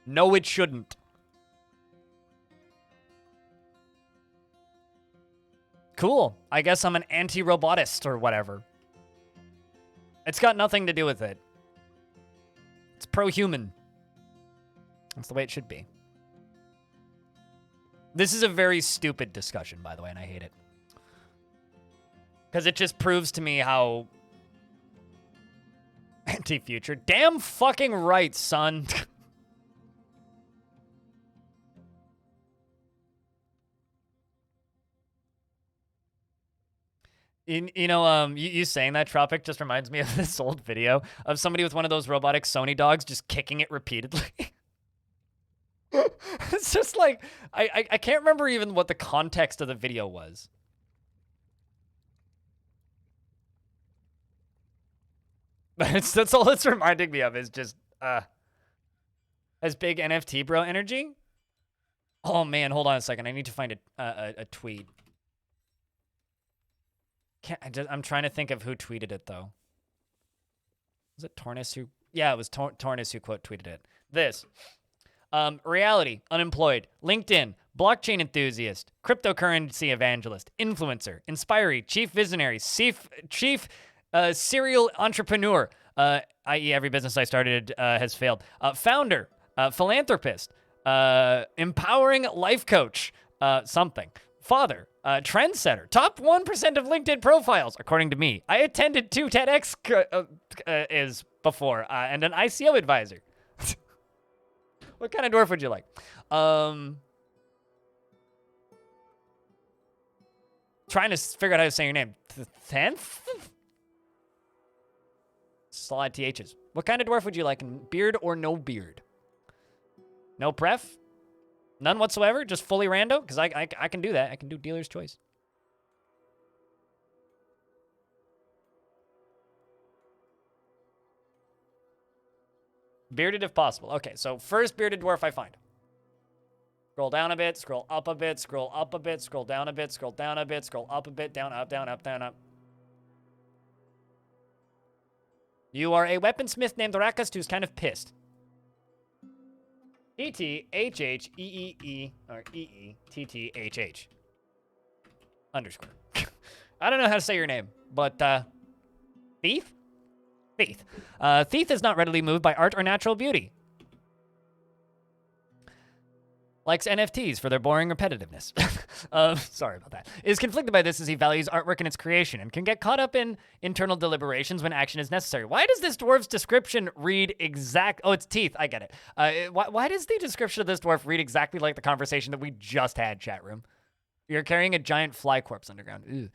No, it shouldn't. Cool. I guess I'm an anti-robotist or whatever. It's got nothing to do with it. It's pro-human. That's the way it should be. This is a very stupid discussion, by the way, and I hate it. Because it just proves to me how anti-future. Damn fucking right, son. You saying that, Tropic, just reminds me of this old video of somebody with one of those robotic Sony dogs just kicking it repeatedly. It's just like, I can't remember even what the context of the video was. That's all it's reminding me of is just, as big NFT bro energy. Oh man, hold on a second. I need to find a tweet. I'm trying to think of who tweeted it though. Was it Tornis who? Yeah, it was Tornis who quote tweeted it. This. Reality, unemployed, LinkedIn, blockchain enthusiast, cryptocurrency evangelist, influencer, inspiree, chief visionary, chief serial entrepreneur, i.e. every business I started has failed, founder, philanthropist, Empowering life coach. Something. Father. Trendsetter. Top 1% of LinkedIn profiles, according to me. I attended 2 TEDx is before, and an ICO advisor. What kind of dwarf would you like? Trying to figure out how to say your name. 10th? It's a lot of THs. What kind of dwarf would you like? Beard or no beard? No pref? None whatsoever? Just fully rando? Because I can do that. I can do dealer's choice. Bearded if possible. Okay, so first bearded dwarf I find. Scroll down a bit, scroll up a bit, scroll up a bit, scroll down a bit, scroll down a bit, scroll up a bit, down, up, down, up, down, up. You are a weaponsmith named Rakas who's kind of pissed. E-T-H-H-E-E-E, or E-E-T-T-H-H. Underscore. I don't know how to say your name, but, Thief? Thief. Thief is not readily moved by art or natural beauty. Likes NFTs for their boring repetitiveness. Sorry about that. Is conflicted by this as he values artwork and its creation and can get caught up in internal deliberations when action is necessary. Why does this dwarf's description read exact... Oh, it's teeth. I get it. Why does the description of this dwarf read exactly like the conversation that we just had, chat room? You're carrying a giant fly corpse underground. Ew.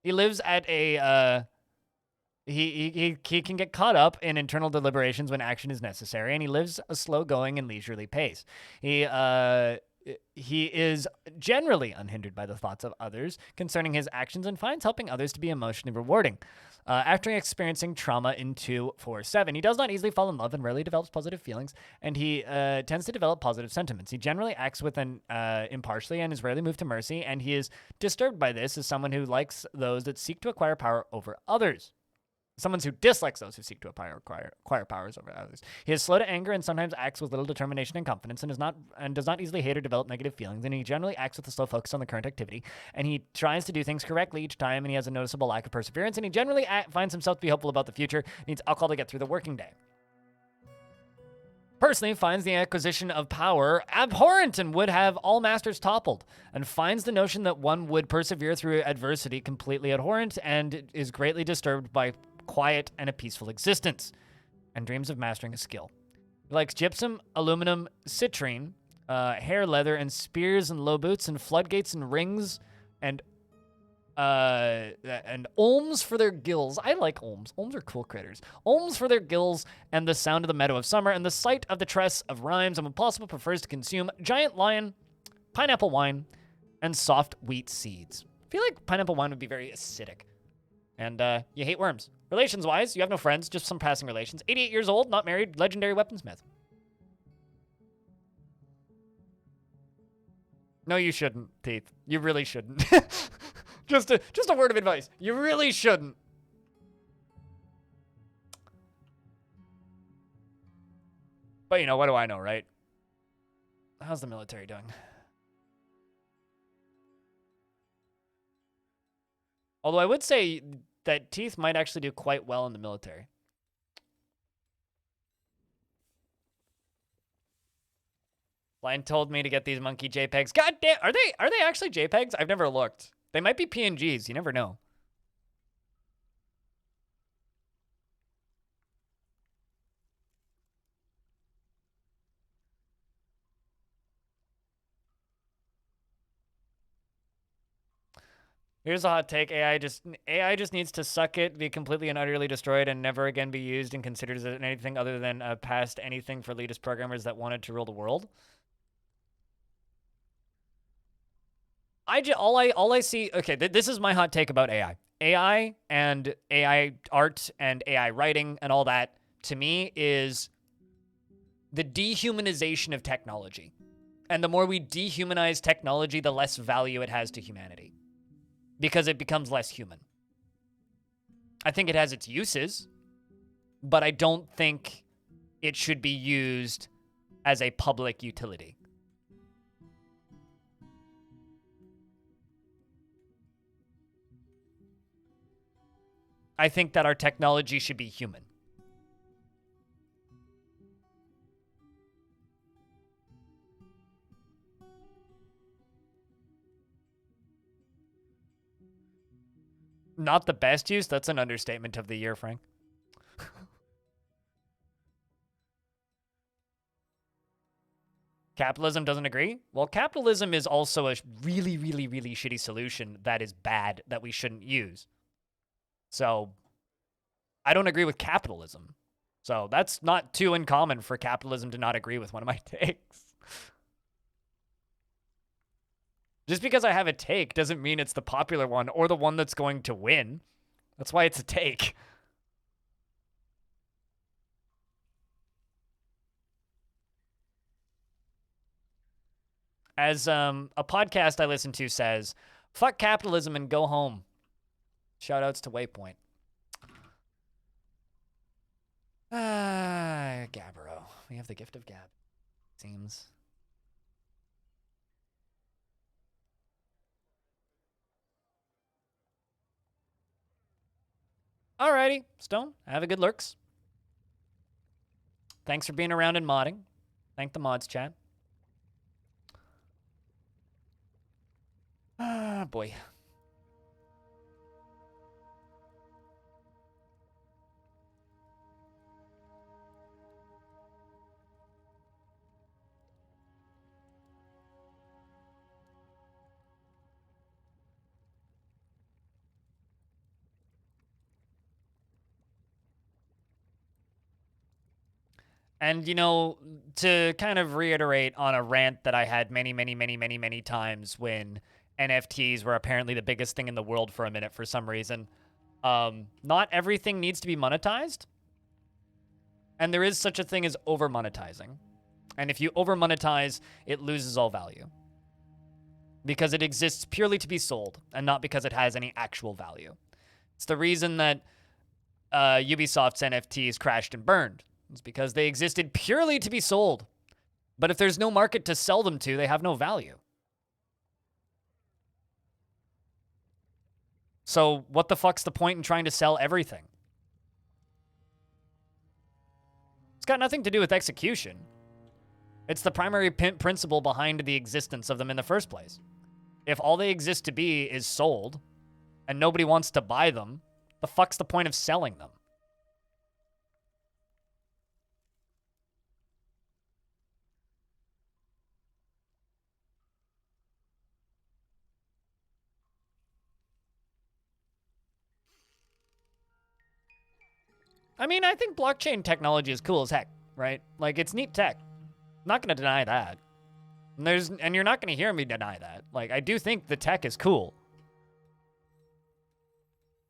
He lives at a... He can get caught up in internal deliberations when action is necessary, and he lives a slow-going and leisurely pace. He is generally unhindered by the thoughts of others concerning his actions and finds helping others to be emotionally rewarding. After experiencing trauma in 247, he does not easily fall in love and rarely develops positive feelings, and he tends to develop positive sentiments. He generally acts impartially and is rarely moved to mercy, and he is disturbed by this as someone who likes those that seek to acquire power over others. Someone who dislikes those who seek to acquire powers over others. He is slow to anger and sometimes acts with little determination and confidence and does not easily hate or develop negative feelings. And he generally acts with a slow focus on the current activity. And he tries to do things correctly each time, and he has a noticeable lack of perseverance. And he generally finds himself to be hopeful about the future. Needs alcohol to get through the working day. Personally, finds the acquisition of power abhorrent and would have all masters toppled, and finds the notion that one would persevere through adversity completely abhorrent, and is greatly disturbed by quiet and a peaceful existence, and dreams of mastering a skill. He likes gypsum, aluminum, citrine, hair leather, and spears and low boots, and floodgates and rings, and olms for their gills. I like olms. Olms are cool critters. Olms for their gills, and the sound of the meadow of summer, and the sight of the tress of rhymes, and when possible prefers to consume giant lion, pineapple wine, and soft wheat seeds. I feel like pineapple wine would be very acidic. And you hate worms. Relations-wise, you have no friends, just some passing relations. 88 years old, not married, legendary weaponsmith. No, you shouldn't, Teeth. You really shouldn't. just a word of advice. You really shouldn't. But, you know, what do I know, right? How's the military doing? Although I would say that Teeth might actually do quite well in the military. Line told me to get these monkey JPEGs. God damn, are they actually JPEGs? I've never looked. They might be PNGs. You never know. Here's a hot take. AI just needs to suck it, be completely and utterly destroyed, and never again be used and considered as anything other than past anything for elitist programmers that wanted to rule the world. All I see. Okay, this is my hot take about AI. AI and AI art and AI writing and all that, to me, is the dehumanization of technology. And the more we dehumanize technology, the less value it has to humanity. Because it becomes less human. I think it has its uses, but I don't think it should be used as a public utility. I think that our technology should be human. Not the best use? That's an understatement of the year, Frank. Capitalism doesn't agree? Well, capitalism is also a really, really, really shitty solution that is bad that we shouldn't use. So I don't agree with capitalism. So that's not too uncommon for capitalism to not agree with one of my takes. Just because I have a take doesn't mean it's the popular one or the one that's going to win. That's why it's a take. As a podcast I listen to says, fuck capitalism and go home. Shoutouts to Waypoint. Gabbro. We have the gift of gab. Seems. Alrighty, Stone. Have a good lurks. Thanks for being around and modding. Thank the mods, chat. Ah, boy. And, you know, to kind of reiterate on a rant that I had many times when NFTs were apparently the biggest thing in the world for a minute for some reason, not everything needs to be monetized. And there is such a thing as over monetizing. And if you over monetize, it loses all value. Because it exists purely to be sold and not because it has any actual value. It's the reason that Ubisoft's NFTs crashed and burned. It's because they existed purely to be sold. But if there's no market to sell them to, they have no value. So what the fuck's the point in trying to sell everything? It's got nothing to do with execution. It's the primary principle behind the existence of them in the first place. If all they exist to be is sold, and nobody wants to buy them, the fuck's the point of selling them? I mean, I think blockchain technology is cool as heck, right? Like, it's neat tech. I'm not going to deny that. And you're not going to hear me deny that. Like, I do think the tech is cool.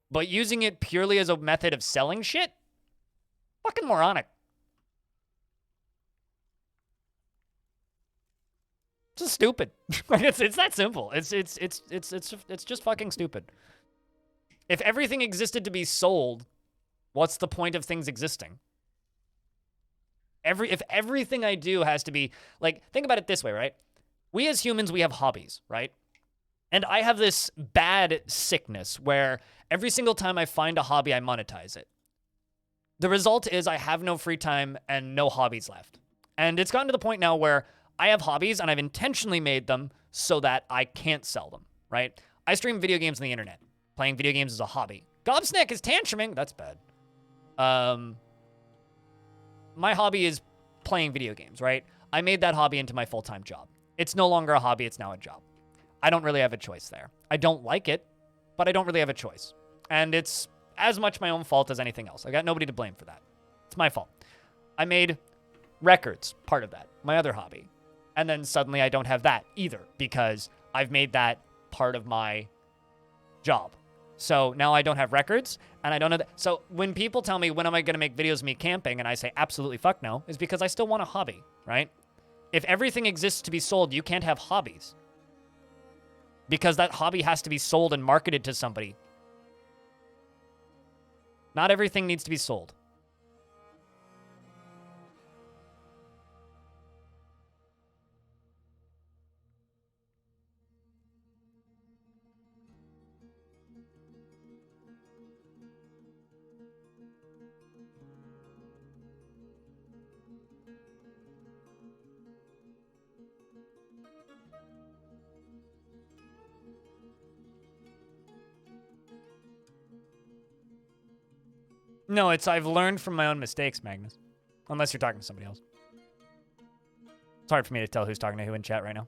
But using it purely as a method of selling shit? Fucking moronic. It's just stupid. Like, it's that simple. It's just fucking stupid. If everything existed to be sold, what's the point of things existing? If everything I do has to be, like, think about it this way, right? We as humans, we have hobbies, right? And I have this bad sickness where every single time I find a hobby, I monetize it. The result is I have no free time and no hobbies left. And it's gotten to the point now where I have hobbies and I've intentionally made them so that I can't sell them, right? I stream video games on the internet. Playing video games is a hobby. Gobsnack is tantruming. That's bad. My hobby is playing video games, right? I made that hobby into my full-time job. It's no longer a hobby, it's now a job. I don't really have a choice there. I don't like it, but I don't really have a choice. And it's as much my own fault as anything else. I got nobody to blame for that. It's my fault. I made records, part of that, my other hobby. And then suddenly I don't have that either because I've made that part of my job. So now I don't have records, and I don't know that. So when people tell me, when am I going to make videos of me camping, and I say, absolutely fuck no, is because I still want a hobby, right? If everything exists to be sold, you can't have hobbies. Because that hobby has to be sold and marketed to somebody. Not everything needs to be sold. No, I've learned from my own mistakes, Magnus. Unless you're talking to somebody else. It's hard for me to tell who's talking to who in chat right now.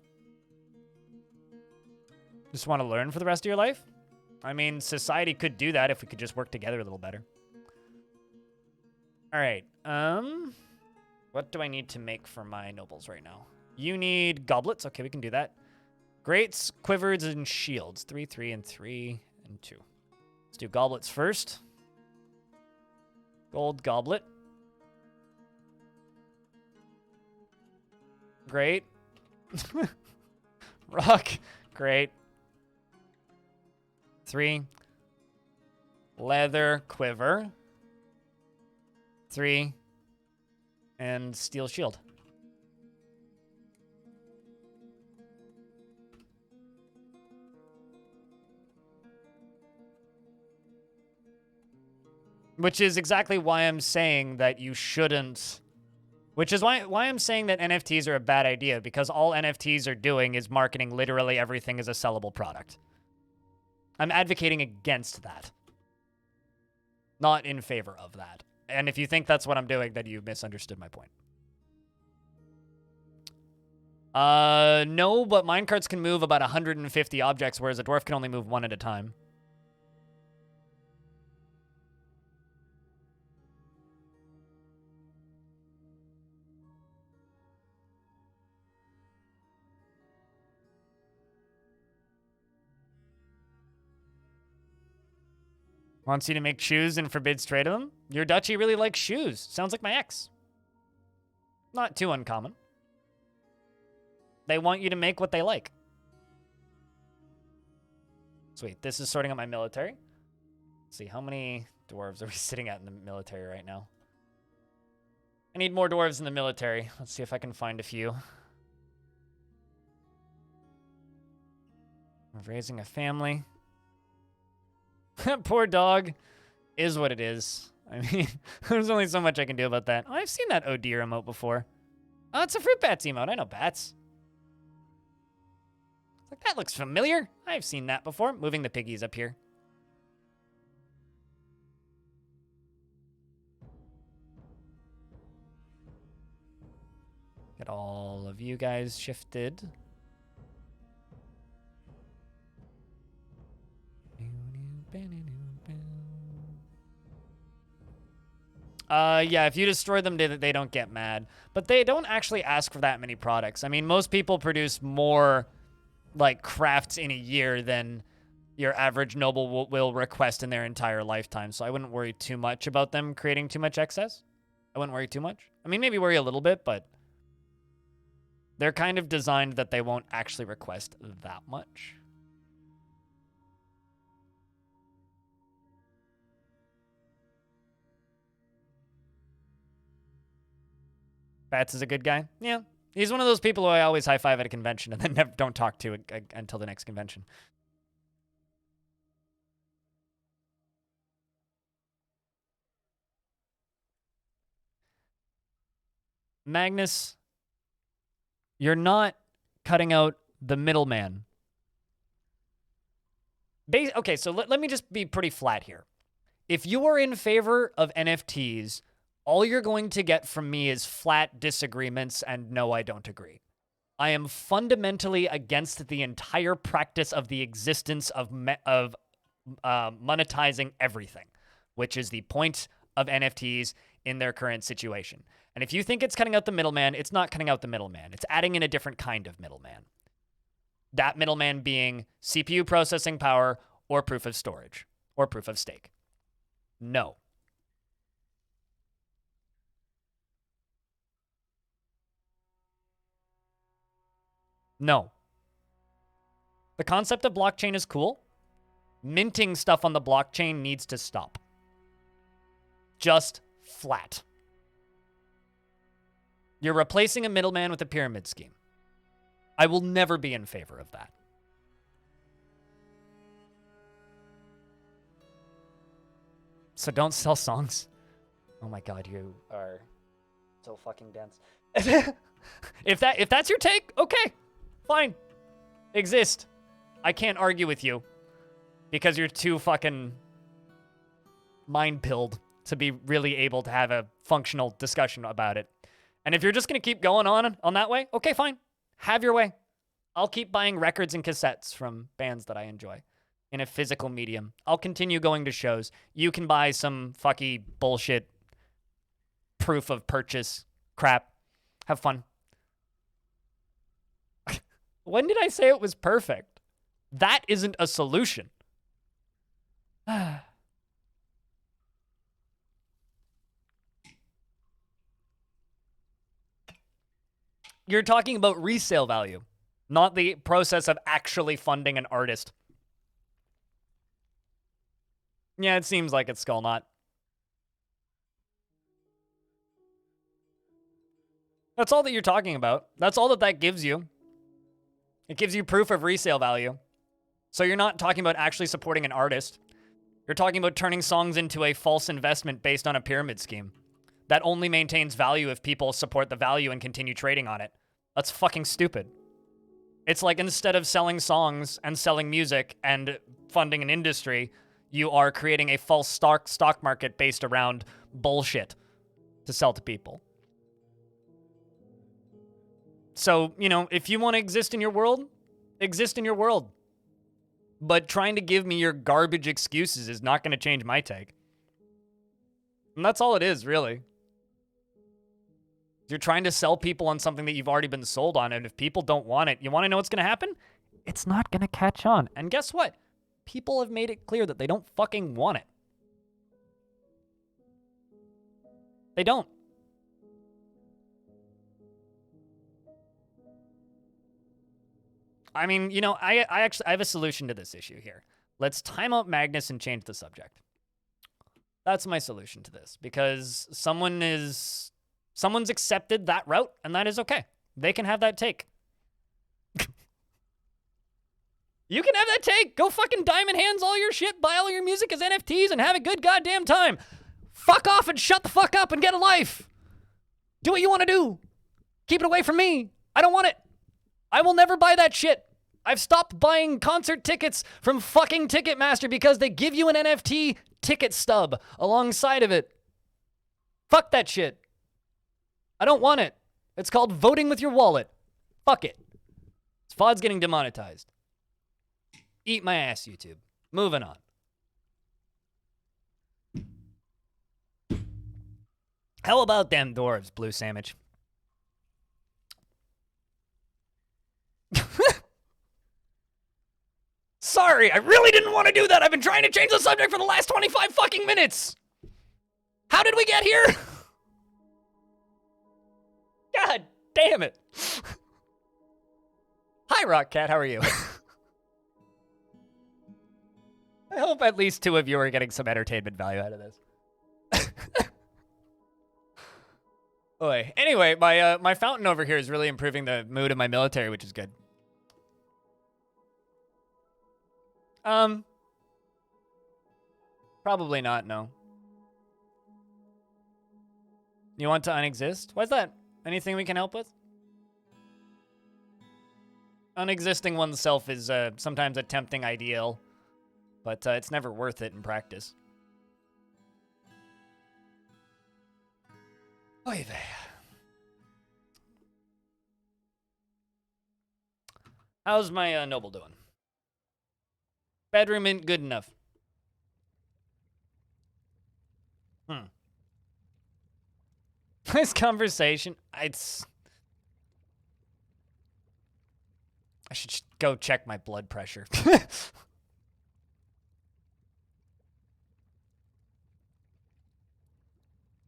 Just want to learn for the rest of your life? I mean, society could do that if we could just work together a little better. All right. What do I need to make for my nobles right now? You need goblets. Okay, we can do that. Greats, quivers, and shields. 3, 3, and 3, and 2. Let's do goblets first. Gold goblet. Great. Rock. Great. 3. Leather quiver. 3. And steel shield. Which is exactly why I'm saying that you shouldn't... Which is why I'm saying that NFTs are a bad idea, because all NFTs are doing is marketing literally everything as a sellable product. I'm advocating against that. Not in favor of that. And if you think that's what I'm doing, then you misunderstood my point. No, but minecarts can move about 150 objects, whereas a dwarf can only move one at a time. Wants you to make shoes and forbids trade of them? Your duchy really likes shoes. Sounds like my ex. Not too uncommon. They want you to make what they like. Sweet. This is sorting out my military. Let's see, how many dwarves are we sitting at in the military right now? I need more dwarves in the military. Let's see if I can find a few. I'm raising a family. Poor dog is what it is. I mean, there's only so much I can do about that. Oh, I've seen that oh dear emote before. Oh, it's a fruit bats emote. I know bats. It's like, that looks familiar. I've seen that before. Moving the piggies up here. Get all of you guys shifted. Yeah, if you destroy them, they don't get mad. But they don't actually ask for that many products. I mean, most people produce more, like, crafts in a year than your average noble will request in their entire lifetime. So I wouldn't worry too much about them creating too much excess. I wouldn't worry too much. I mean, maybe worry a little bit, but they're kind of designed that they won't actually request that much. Bats is a good guy. Yeah. He's one of those people who I always high-five at a convention and then never don't talk to until the next convention. Magnus, you're not cutting out the middleman. Okay, so let me just be pretty flat here. If you are in favor of NFTs, all you're going to get from me is flat disagreements and no, I don't agree. I am fundamentally against the entire practice of the existence of monetizing everything, which is the point of NFTs in their current situation. And if you think it's cutting out the middleman, it's not cutting out the middleman. It's adding in a different kind of middleman. That middleman being CPU processing power or proof of storage or proof of stake. No. No. The concept of blockchain is cool. Minting stuff on the blockchain needs to stop. Just flat. You're replacing a middleman with a pyramid scheme. I will never be in favor of that. So don't sell songs. Oh my god, you are so fucking dense. If that's your take, okay. Fine. Exist. I can't argue with you because you're too fucking mind-pilled to be really able to have a functional discussion about it. And if you're just going to keep going on that way, okay, fine. Have your way. I'll keep buying records and cassettes from bands that I enjoy in a physical medium. I'll continue going to shows. You can buy some fucky bullshit proof of purchase crap. Have fun. When did I say it was perfect? That isn't a solution. You're talking about resale value, not the process of actually funding an artist. Yeah, it seems like it's Skull Knot. That's all that you're talking about. That's all that gives you. It gives you proof of resale value. So you're not talking about actually supporting an artist. You're talking about turning songs into a false investment based on a pyramid scheme that only maintains value if people support the value and continue trading on it. That's fucking stupid. It's like instead of selling songs and selling music and funding an industry, you are creating a false stock market based around bullshit to sell to people. So, you know, if you want to exist in your world, exist in your world. But trying to give me your garbage excuses is not going to change my take. And that's all it is, really. You're trying to sell people on something that you've already been sold on, and if people don't want it, you want to know what's going to happen? It's not going to catch on. And guess what? People have made it clear that they don't fucking want it. They don't. I mean, you know, I have a solution to this issue here. Let's time out Magnus and change the subject. That's my solution to this, because someone's accepted that route, and that is okay. They can have that take. You can have that take. Go fucking diamond hands all your shit, buy all your music as NFTs, and have a good goddamn time. Fuck off and shut the fuck up and get a life. Do what you want to do. Keep it away from me. I don't want it. I will never buy that shit. I've stopped buying concert tickets from fucking Ticketmaster because they give you an NFT ticket stub alongside of it. Fuck that shit. I don't want it. It's called voting with your wallet. Fuck it. FOD's getting demonetized. Eat my ass, YouTube. Moving on. How about them dwarves, Blue Sandwich? Sorry, I really didn't want to do that. I've been trying to change the subject for the last 25 fucking minutes. How did we get here? God damn it. Hi, Rock Cat. How are you? I hope at least two of you are getting some entertainment value out of this. Oy. Anyway, my fountain over here is really improving the mood of my military, which is good. Probably not, no. You want to unexist? Why's that? Anything we can help with? Unexisting oneself is sometimes a tempting ideal, but it's never worth it in practice. Oy vey. How's my noble doing? Bedroom ain't good enough. This conversation, I should go check my blood pressure.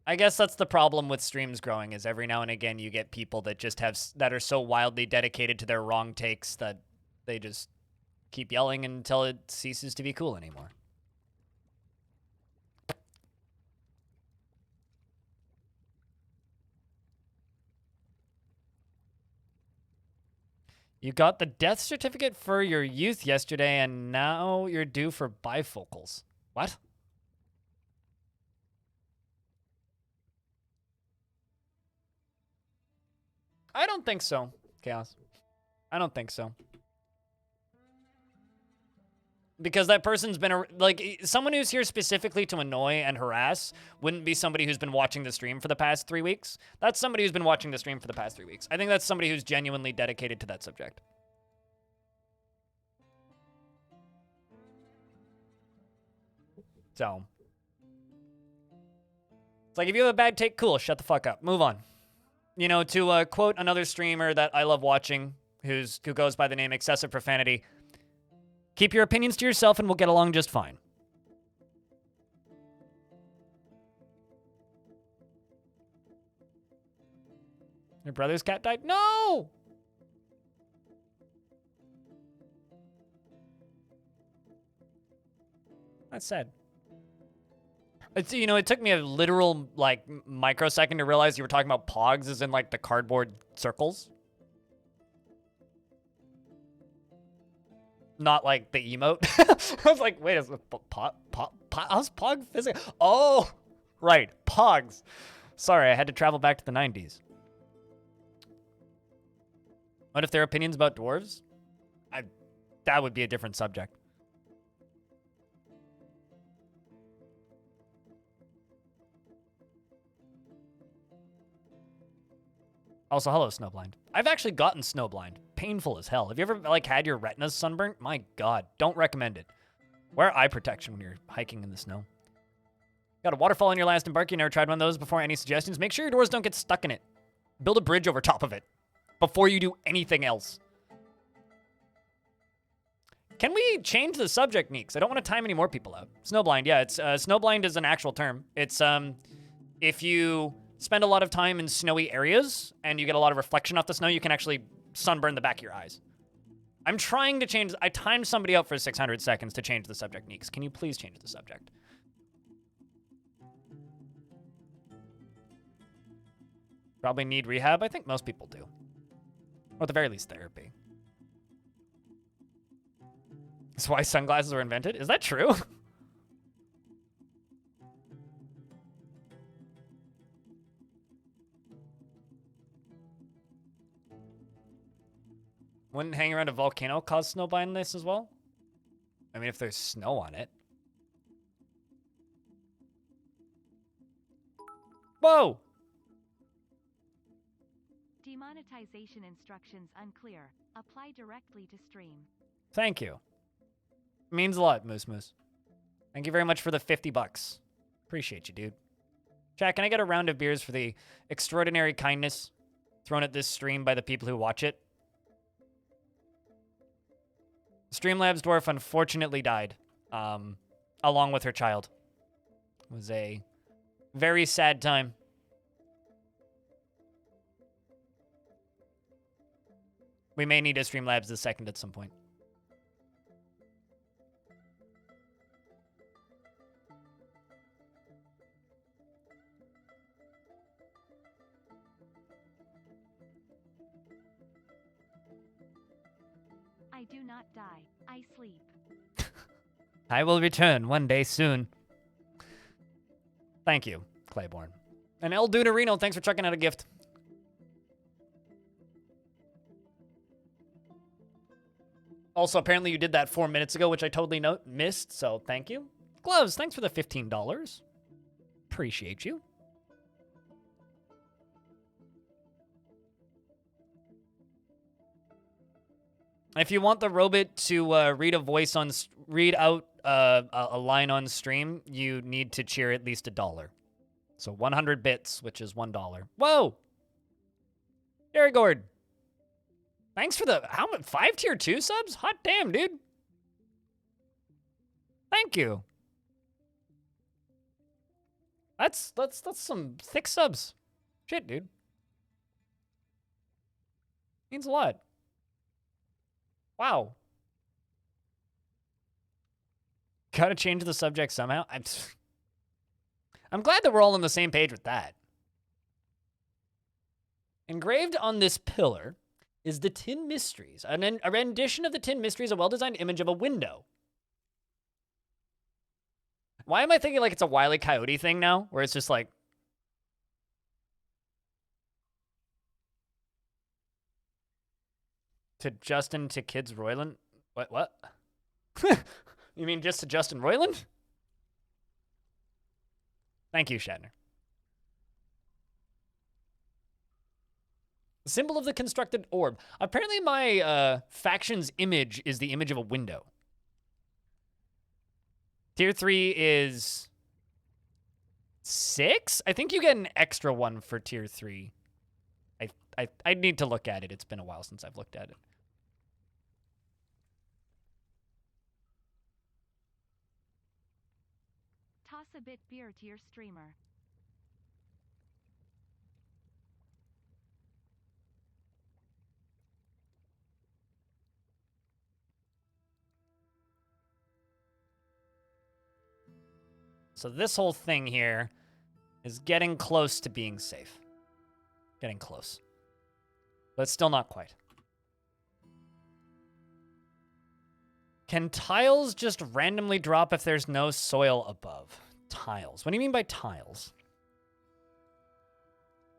I guess that's the problem with streams growing, is every now and again you get people that just that are so wildly dedicated to their wrong takes that they just keep yelling until it ceases to be cool anymore. You got the death certificate for your youth yesterday, and now you're due for bifocals. What? I don't think so, Chaos. I don't think so. Because that person's been, like, someone who's here specifically to annoy and harass wouldn't be somebody who's been watching the stream for the past 3 weeks. That's somebody who's been watching the stream for the past 3 weeks. I think that's somebody who's genuinely dedicated to that subject. So. It's like, if you have a bad take, cool, shut the fuck up. Move on. You know, to quote another streamer that I love watching, who goes by the name Excessive Profanity, keep your opinions to yourself and we'll get along just fine. Your brother's cat died? No! That's sad. It's, you know, it took me a literal, like, microsecond to realize you were talking about pogs as in, like, the cardboard circles. Not, like, the emote. I was like, wait, is it how's pog physics? Oh, right, pogs. Sorry, I had to travel back to the 90s. What if their opinions about dwarves? That would be a different subject. Also, hello, Snowblind. I've actually gotten snowblind. Painful as hell. Have you ever, like, had your retinas sunburnt? My God, don't recommend it. Wear eye protection when you're hiking in the snow. Got a waterfall in your last embark? You never tried one of those before? Any suggestions? Make sure your doors don't get stuck in it. Build a bridge over top of it before you do anything else. Can we change the subject, Neeks? I don't want to time any more people out. Snowblind, yeah, it's snowblind is an actual term. It's if you spend a lot of time in snowy areas and you get a lot of reflection off the snow, you can actually sunburn the back of your eyes. I'm trying to change. I timed somebody out for 600 seconds to change the subject, Neeks. Can you please change the subject? Probably need rehab. I think most people do. Or at the very least, therapy. That's why sunglasses were invented? Is that true? Wouldn't hanging around a volcano cause snow blindness as well? I mean, if there's snow on it. Whoa! Demonetization instructions unclear. Apply directly to stream. Thank you. Means a lot, Moose Moose. Thank you very much for the 50 bucks. Appreciate you, dude. Chat, can I get a round of beers for the extraordinary kindness thrown at this stream by the people who watch it? Streamlabs Dwarf unfortunately died, along with her child. It was a very sad time. We may need a Streamlabs the second at some point. I do not die. I sleep. I will return one day soon. Thank you, Claiborne. And El Dunarino, thanks for checking out a gift. Also, apparently you did that 4 minutes ago, which I totally missed, so thank you. Gloves, thanks for the $15. Appreciate you. If you want the robot to read out a line on stream, you need to cheer at least $1. So 100 bits, which is $1. Whoa! Gary Gord. Thanks for the, how much, 5 tier 2 subs? Hot damn, dude. Thank you. That's some thick subs. Shit, dude. Means a lot. Wow. Gotta change the subject somehow. I'm glad that we're all on the same page with that. Engraved on this pillar is the Tin Mysteries. A rendition of the Tin Mysteries, a well-designed image of a window. Why am I thinking like it's a Wile E. Coyote thing now? Where it's just like... To Justin, to Kids Royland? What? You mean just to Justin Roiland? Thank you, Shatner. The symbol of the constructed orb. Apparently my faction's image is the image of a window. Tier 3 is 6? I think you get an extra one for tier 3. I need to look at it. It's been a while since I've looked at it. Toss a bit beer to your streamer. So this whole thing here is getting close to being safe. Getting close. But still not quite. Can tiles just randomly drop if there's no soil above? Tiles. What do you mean by tiles?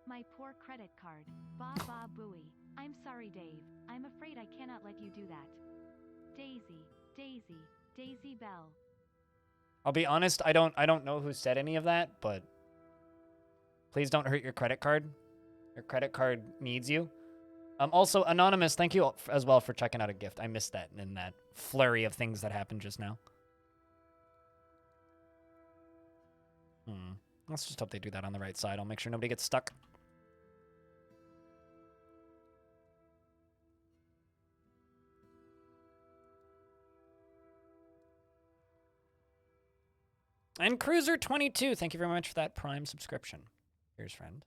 My poor credit card. Ba ba booey. I'm sorry, Dave. I'm afraid I cannot let you do that. Daisy, Daisy, Daisy Bell. I'll be honest, I don't know who said any of that, but please don't hurt your credit card. Your credit card needs you. Also, Anonymous, thank you as well for checking out a gift. I missed that in that flurry of things that happened just now. Let's just hope they do that on the right side. I'll make sure nobody gets stuck. And Cruiser22, thank you very much for that Prime subscription. Here's friend.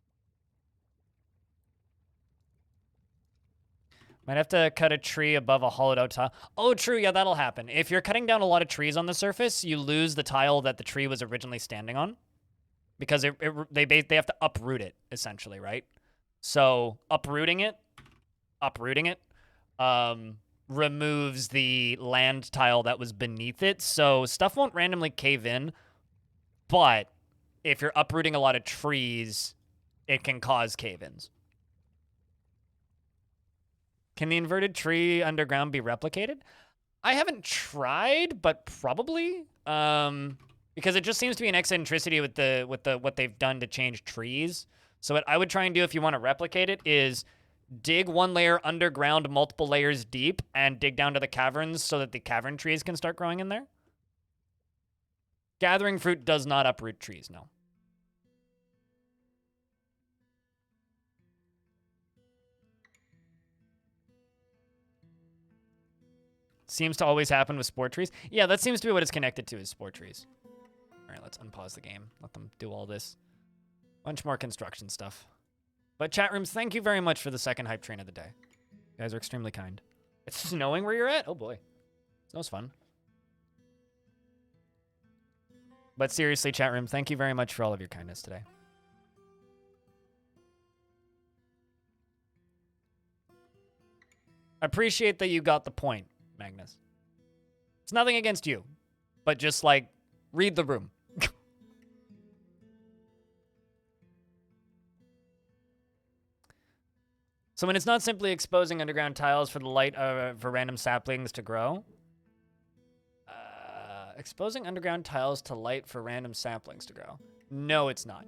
Might have to cut a tree above a hollowed out tile. Oh, true. Yeah, that'll happen. If you're cutting down a lot of trees on the surface, you lose the tile that the tree was originally standing on. Because they have to uproot it, essentially, right? So uprooting it removes the land tile that was beneath it. So stuff won't randomly cave in. But if you're uprooting a lot of trees, it can cause cave-ins. Can the inverted tree underground be replicated? I haven't tried, but probably. Because it just seems to be an eccentricity with what they've done to change trees. So what I would try and do if you want to replicate it is dig one layer underground, multiple layers deep, and dig down to the caverns so that the cavern trees can start growing in there. Gathering fruit does not uproot trees, no. Seems to always happen with spore trees. Yeah, that seems to be what it's connected to, is spore trees. All right, let's unpause the game. Let them do all this. Bunch more construction stuff. But chat rooms, thank you very much for the second hype train of the day. You guys are extremely kind. It's snowing where you're at? Oh boy. Snow's fun. But seriously, chat room, thank you very much for all of your kindness today. I appreciate that you got the point, Magnus. It's nothing against you, but just, like, read the room. So when it's not simply exposing underground tiles for the light for random saplings to grow, exposing underground tiles to light for random saplings to grow. No, it's not.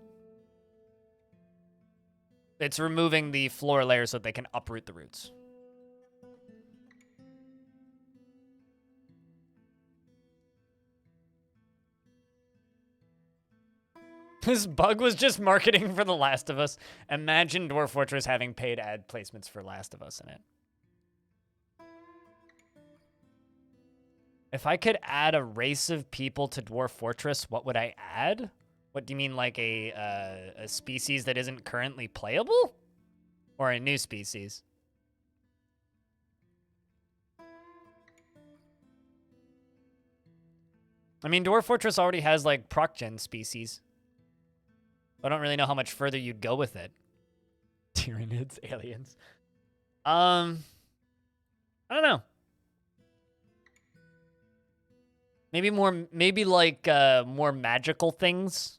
It's removing the floor layer so that they can uproot the roots. This bug was just marketing for The Last of Us. Imagine Dwarf Fortress having paid ad placements for Last of Us in it. If I could add a race of people to Dwarf Fortress, what would I add? What do you mean, like a species that isn't currently playable? Or a new species? I mean, Dwarf Fortress already has, like, proc-gen species. I don't really know how much further you'd go with it. Tyranids, aliens. I don't know. Maybe like more magical things.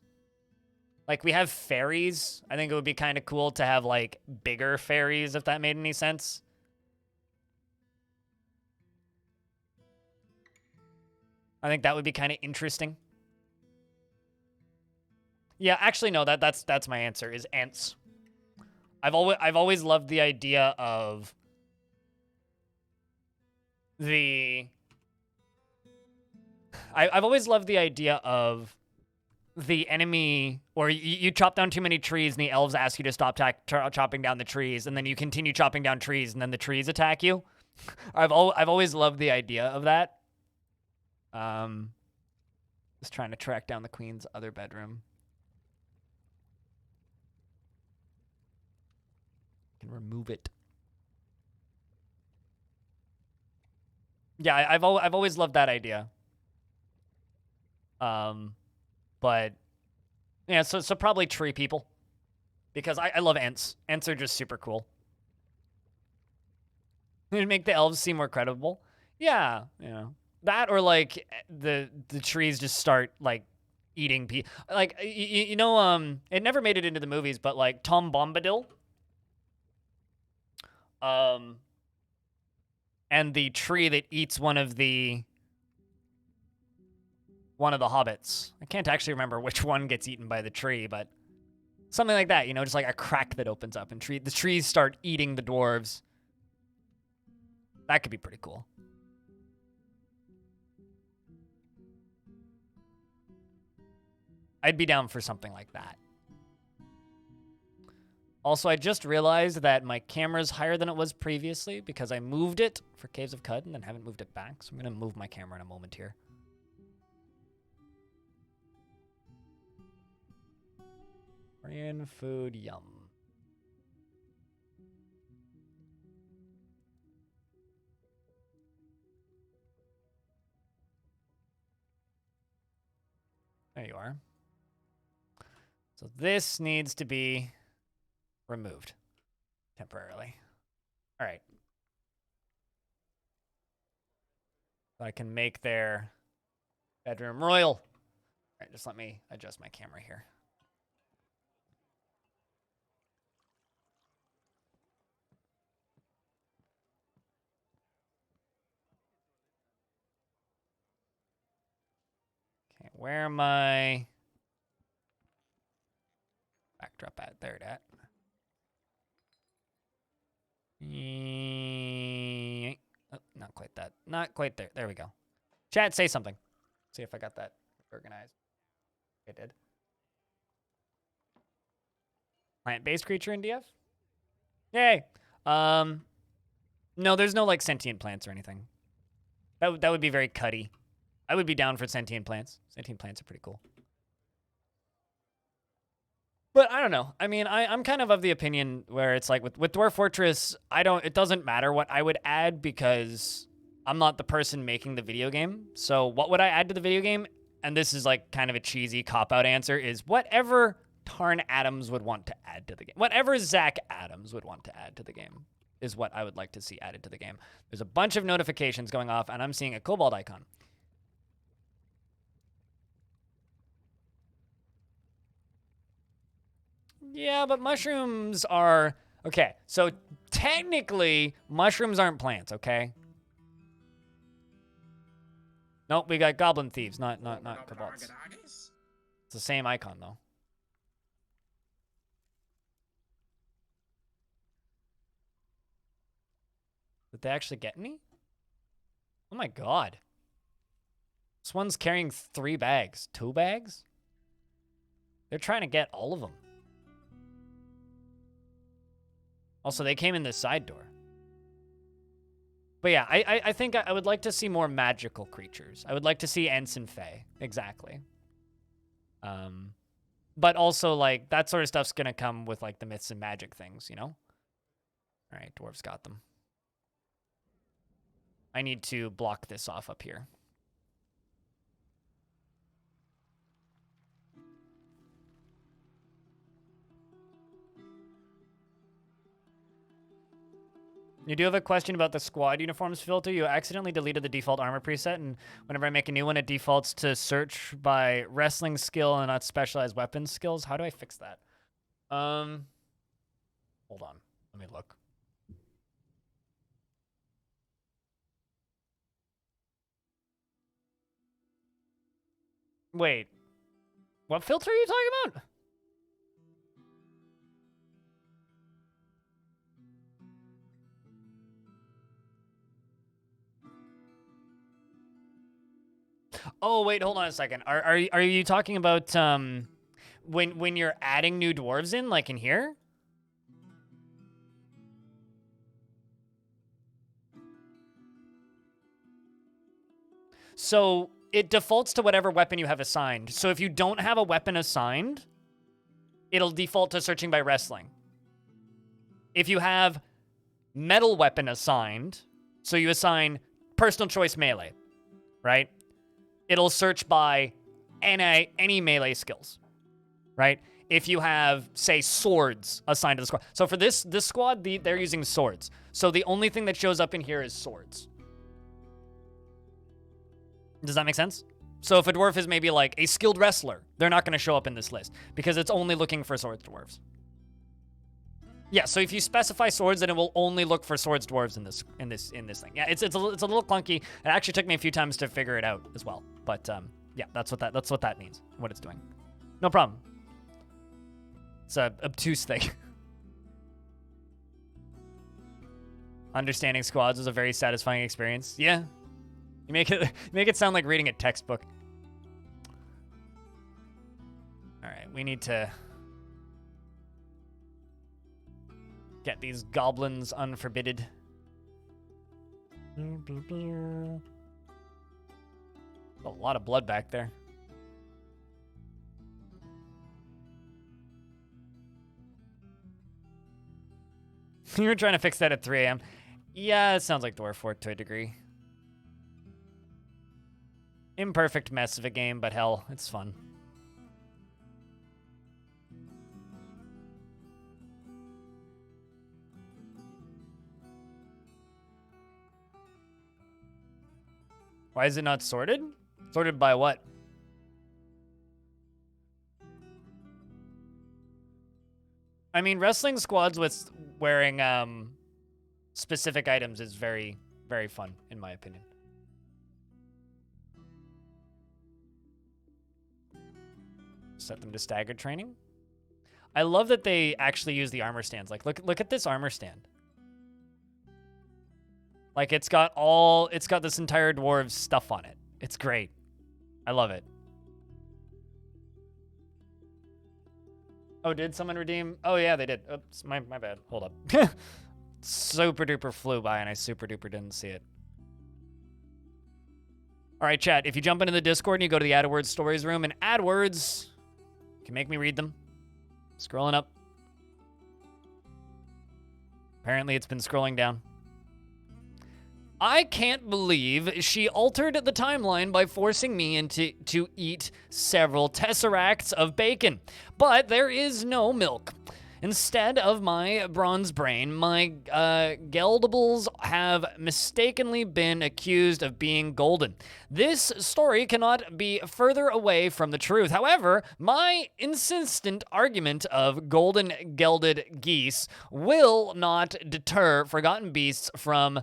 Like we have fairies. I think it would be kind of cool to have like bigger fairies, if that made any sense. I think that would be kind of interesting. Yeah, actually, no. That's my answer. Is ants. I've always loved the idea of the. I've always loved the idea of the enemy, or you chop down too many trees, and the elves ask you to stop chopping down the trees, and then you continue chopping down trees, and then the trees attack you. I've always loved the idea of that. Just trying to track down the queen's other bedroom. Can remove it. Yeah, I've always loved that idea. But yeah, so probably tree people, because I love ants. Ants are just super cool. It'd make the elves seem more credible. Yeah, that, or like the trees just start like eating people. Like it never made it into the movies, but like Tom Bombadil, and the tree that eats one of the hobbits. I can't actually remember which one gets eaten by the tree, but something like that. Just like a crack that opens up, and the trees start eating the dwarves. That could be pretty cool. I'd be down for something like that. Also, I just realized that my camera's higher than it was previously because I moved it for Caves of Cud and then haven't moved it back. So I'm going to move my camera in a moment here. Korean food, yum. There you are. So this needs to be removed temporarily. All right. So I can make their bedroom royal. All right, just let me adjust my camera here. Okay, where am I? Backdrop at? There it at. Oh, not quite that. Not quite there. There we go. Chat, say something. See if I got that organized. I did. Plant-based creature in DF? Yay. No, there's no like sentient plants or anything. That would be very cutty. I would be down for sentient plants. Sentient plants are pretty cool. But I don't know. I mean, I'm kind of the opinion where it's like with Dwarf Fortress, it doesn't matter what I would add because I'm not the person making the video game. So what would I add to the video game? And this is like kind of a cheesy cop-out answer, is whatever Tarn Adams would want to add to the game. Whatever Zach Adams would want to add to the game is what I would like to see added to the game. There's a bunch of notifications going off, and I'm seeing a kobold icon. Yeah, but mushrooms are... Okay, so technically, mushrooms aren't plants, okay? Nope, we got goblin thieves, not kobolds. It's the same icon, though. Did they actually get any? Oh my god. This one's carrying 3 bags. 2 bags? They're trying to get all of them. Also, they came in this side door. But yeah, I think I would like to see more magical creatures. I would like to see Ents and Fae. Exactly. But also, like, that sort of stuff's gonna come with, like, the myths and magic things, you know? Alright, dwarves got them. I need to block this off up here. You do have a question about the squad uniforms filter. You accidentally deleted the default armor preset, and whenever I make a new one, it defaults to search by wrestling skill and not specialized weapons skills. How do I fix that? Hold on. Let me look. Wait. What filter are you talking about? Oh, wait, hold on a second. Are you talking about when you're adding new dwarves in, like in here? So it defaults to whatever weapon you have assigned. So if you don't have a weapon assigned, it'll default to searching by wrestling. If you have metal weapon assigned, so you assign personal choice melee, right? It'll search by any melee skills, right? If you have, say, swords assigned to the squad. So for this squad, they're using swords. So the only thing that shows up in here is swords. Does that make sense? So if a dwarf is maybe like a skilled wrestler, they're not going to show up in this list because it's only looking for swords dwarves. Yeah, so if you specify swords, then it will only look for swords dwarves in this thing. Yeah, it's a little clunky. It actually took me a few times to figure it out as well. But yeah, that's what that means. What it's doing. No problem. It's a obtuse thing. Understanding squads was a very satisfying experience. Yeah. You make it sound like reading a textbook. All right, we need to get these goblins unforbidded. A lot of blood back there. You were trying to fix that at 3 a.m. Yeah, it sounds like Dwarf Fort to a degree. Imperfect mess of a game, but hell, it's fun. Why is it not sorted? Sorted by what? I mean, wrestling squads with wearing specific items is very, very fun, in my opinion. Set them to staggered training. I love that they actually use the armor stands. Like, look at this armor stand. Like, it's got this entire dwarves stuff on it. It's great. I love it. Oh, did someone redeem? Oh, yeah, they did. Oops, my bad. Hold up. Super duper flew by and I super duper didn't see it. All right, chat. If you jump into the Discord and you go to the AdWords stories room, and AdWords can make me read them. Scrolling up. Apparently, it's been scrolling down. I can't believe she altered the timeline by forcing me to eat several tesseracts of bacon. But there is no milk. Instead of my bronze brain, my geldables have mistakenly been accused of being golden. This story cannot be further away from the truth. However, my insistent argument of golden gelded geese will not deter Forgotten Beasts from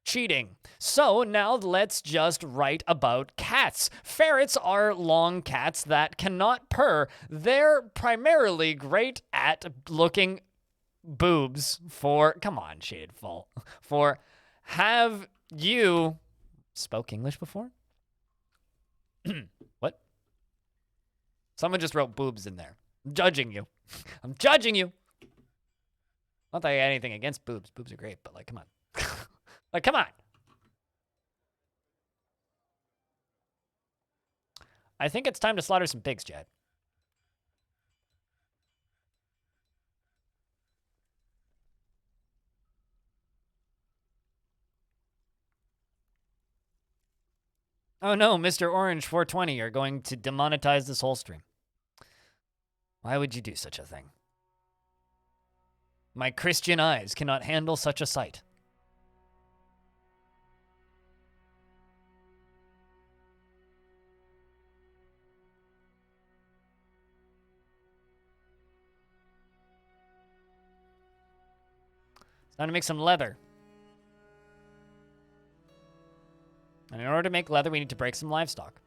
cheating. So now let's just write about cats. Ferrets are long cats that cannot purr. They're primarily great at looking boobs for, come on, Shadeful, for, have you spoke English before? What? Someone just wrote boobs in there. I'm judging you. I'm judging you. Not that I got anything against boobs. Boobs are great, but like, come on. Like, come on. I think it's time to slaughter some pigs, Chad. Oh no, Mr. Orange 420, you're going to demonetize this whole stream. Why would you do such a thing? My Christian eyes cannot handle such a sight. It's time to make some leather. And in order to make leather, we need to break some livestock.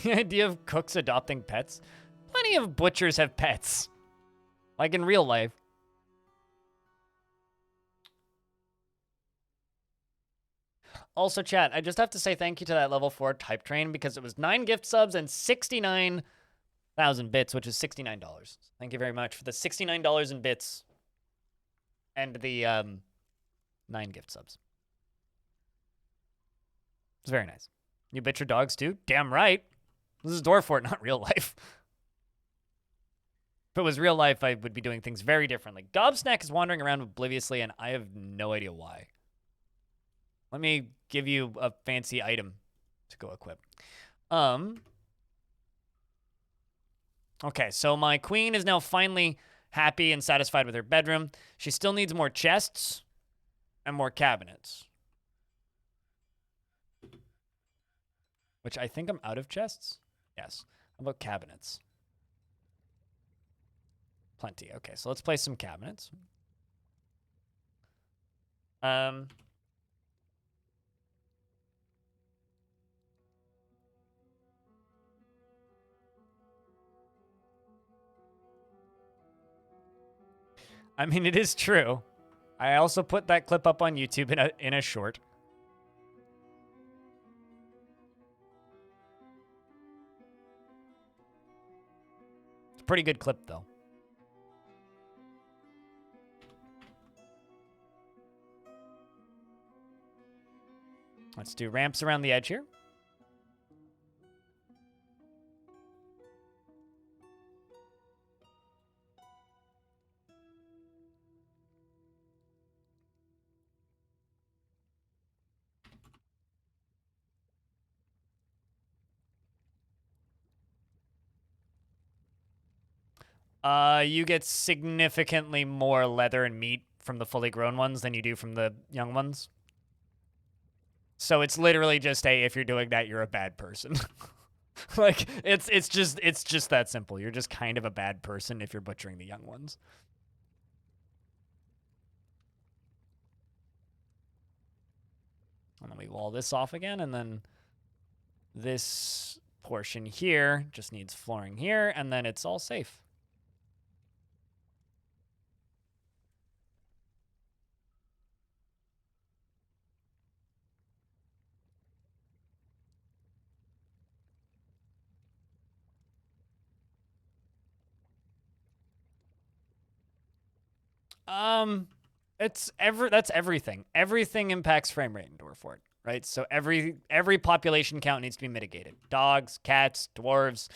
The idea of cooks adopting pets. Plenty of butchers have pets. Like in real life. Also, chat, I just have to say thank you to that level 4 type train because it was 9 gift subs and 69,000 bits, which is $69. Thank you very much for the $69 in bits and the 9 gift subs. It's very nice. You bitch your dogs too? Damn right. This is Dwarf Fort, not real life. If it was real life, I would be doing things very differently. Gobsnack is wandering around obliviously, and I have no idea why. Let me give you a fancy item to go equip. Okay, so my queen is now finally happy and satisfied with her bedroom. She still needs more chests and more cabinets. Which I think I'm out of chests. Yes. How about cabinets? Plenty. Okay, so let's place some cabinets. I mean, it is true. I also put that clip up on YouTube in a short. It's a pretty good clip, though. Let's do ramps around the edge here. You get significantly more leather and meat from the fully grown ones than you do from the young ones. So it's literally just if you're doing that, you're a bad person. Like it's just that simple. You're just kind of a bad person if you're butchering the young ones. And then we wall this off again, and then this portion here just needs flooring here, and then it's all safe. That's everything. Everything impacts frame rate in Dwarf Fort, right? So every population count needs to be mitigated. Dogs, cats, dwarves.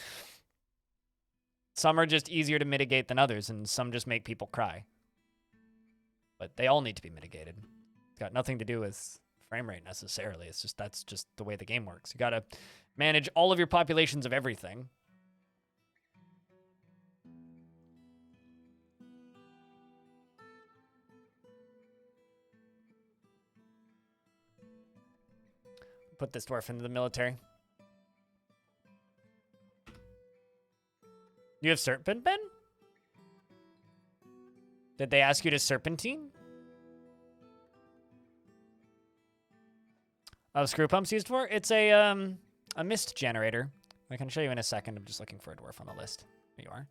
Some are just easier to mitigate than others, and some just make people cry. But they all need to be mitigated. It's got nothing to do with frame rate necessarily. It's just that's just the way the game works. You gotta manage all of your populations of everything. Put this dwarf into the military. You have Serpent Ben? Did they ask you to serpentine? Screw pumps used for? It's a mist generator. I can show you in a second. I'm just looking for a dwarf on the list. There you are.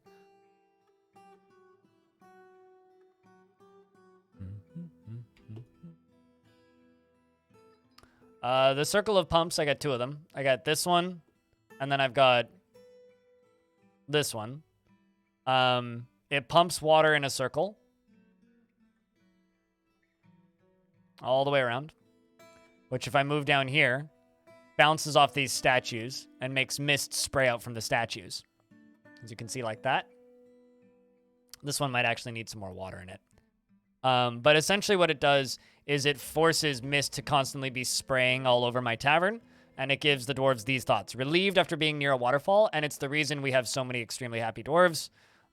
The circle of pumps, I got 2 of them. I got this one, and then I've got this one. It pumps water in a circle. All the way around. Which, if I move down here, bounces off these statues and makes mist spray out from the statues. As you can see, like that. This one might actually need some more water in it. But essentially what it does is it forces mist to constantly be spraying all over my tavern, and it gives the dwarves these thoughts. Relieved after being near a waterfall, and it's the reason we have so many extremely happy dwarves.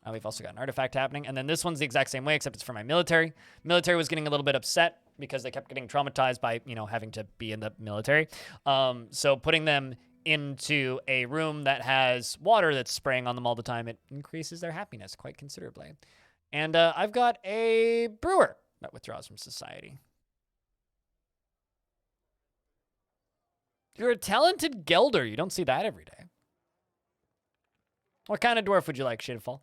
We've also got an artifact happening, and then this one's the exact same way, except it's for my military. Military was getting a little bit upset because they kept getting traumatized by, having to be in the military. So putting them into a room that has water that's spraying on them all the time, it increases their happiness quite considerably. And I've got a brewer that withdraws from society. You're a talented gelder. You don't see that every day. What kind of dwarf would you like, Shadowfall?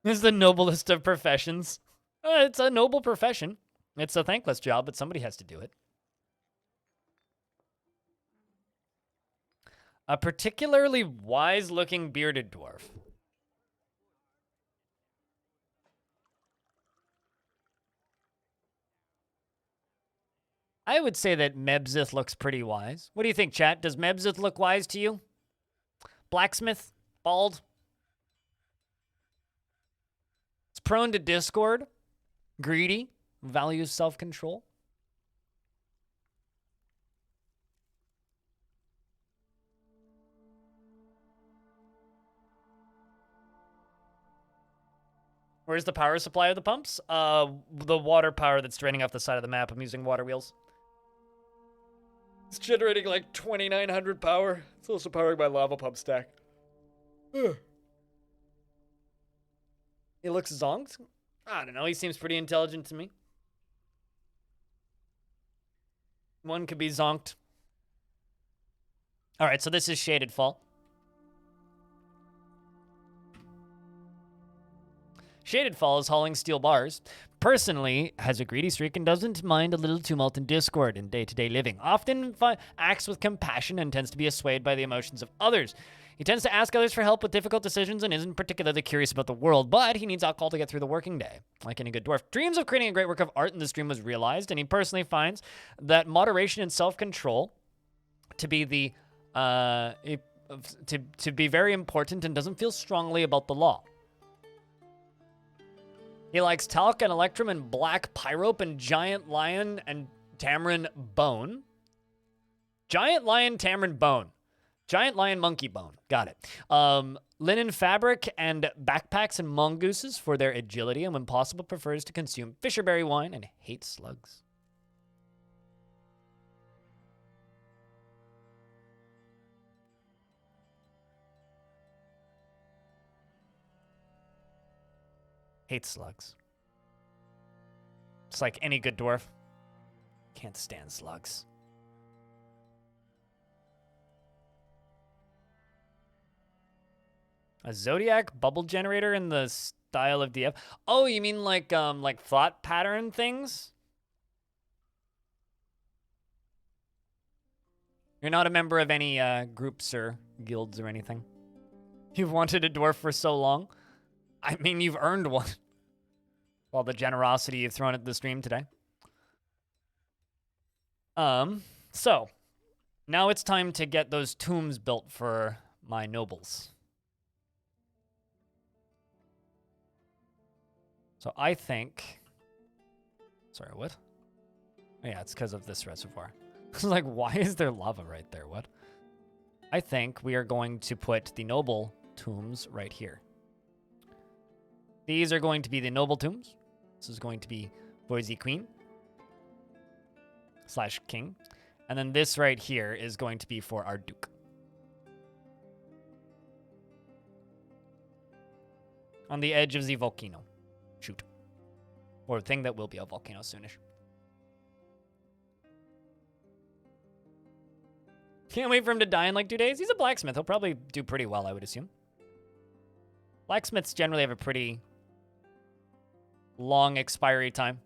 This is the noblest of professions. It's a noble profession. It's a thankless job, but somebody has to do it. A particularly wise-looking bearded dwarf. I would say that Mebzith looks pretty wise. What do you think, chat? Does Mebzith look wise to you? Blacksmith? Bald? It's prone to discord. Greedy. Values self-control. Where's the power supply of the pumps? The water power that's draining off the side of the map. I'm using water wheels. It's generating like 2,900 power. It's also powering my lava pump stack. He looks zonked? I don't know. He seems pretty intelligent to me. One could be zonked. All right, so this is Shaded Fall. Shaded Fall is hauling steel bars. Personally, has a greedy streak and doesn't mind a little tumult and discord in day-to-day living. Often acts with compassion and tends to be swayed by the emotions of others. He tends to ask others for help with difficult decisions and isn't particularly curious about the world, but he needs alcohol to get through the working day. Like any good dwarf, dreams of creating a great work of art in this dream was realized, and he personally finds that moderation and self-control to be the to be very important and doesn't feel strongly about the law. He likes talc and electrum and black pyrope and giant lion and tamarin bone. Giant lion tamarin bone. Giant lion monkey bone. Got it. Linen fabric and backpacks and mongooses for their agility, and when possible prefers to consume fisherberry wine and hates slugs. Hates slugs. It's like any good dwarf. Can't stand slugs. A zodiac bubble generator in the style of DF. Oh, you mean like thought pattern things? You're not a member of any groups or guilds or anything. You've wanted a dwarf for so long. I mean, you've earned one. All the generosity you've thrown at the stream today. So now it's time to get those tombs built for my nobles. So I think, sorry, what? Oh, yeah, it's because of this reservoir. I was like, why is there lava right there? What? I think we are going to put the noble tombs right here. These are going to be the noble tombs. This is going to be for the queen / king. And then this right here is going to be for our duke. On the edge of the volcano. Shoot. Or a thing that will be a volcano soonish. Can't wait for him to die in like 2 days. He's a blacksmith. He'll probably do pretty well, I would assume. Blacksmiths generally have a pretty long expiry time.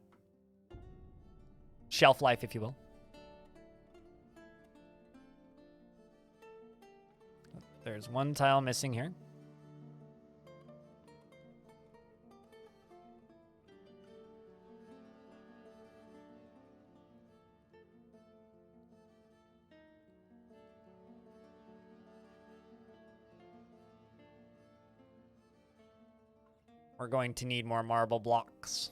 Shelf life, if you will. There's one tile missing here. We're going to need more marble blocks.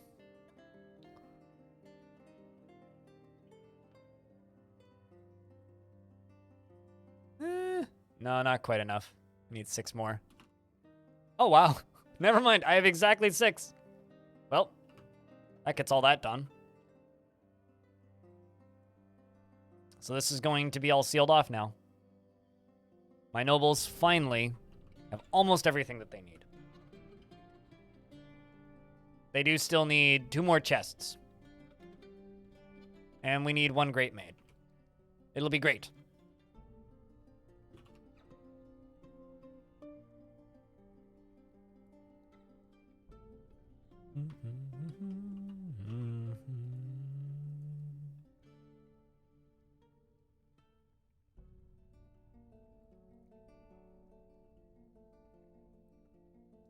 No, not quite enough. We need 6 more. Oh, wow. Never mind. I have exactly 6. Well, that gets all that done. So this is going to be all sealed off now. My nobles finally have almost everything that they need. They do still need 2 more chests. And we need 1 great maid. It'll be great.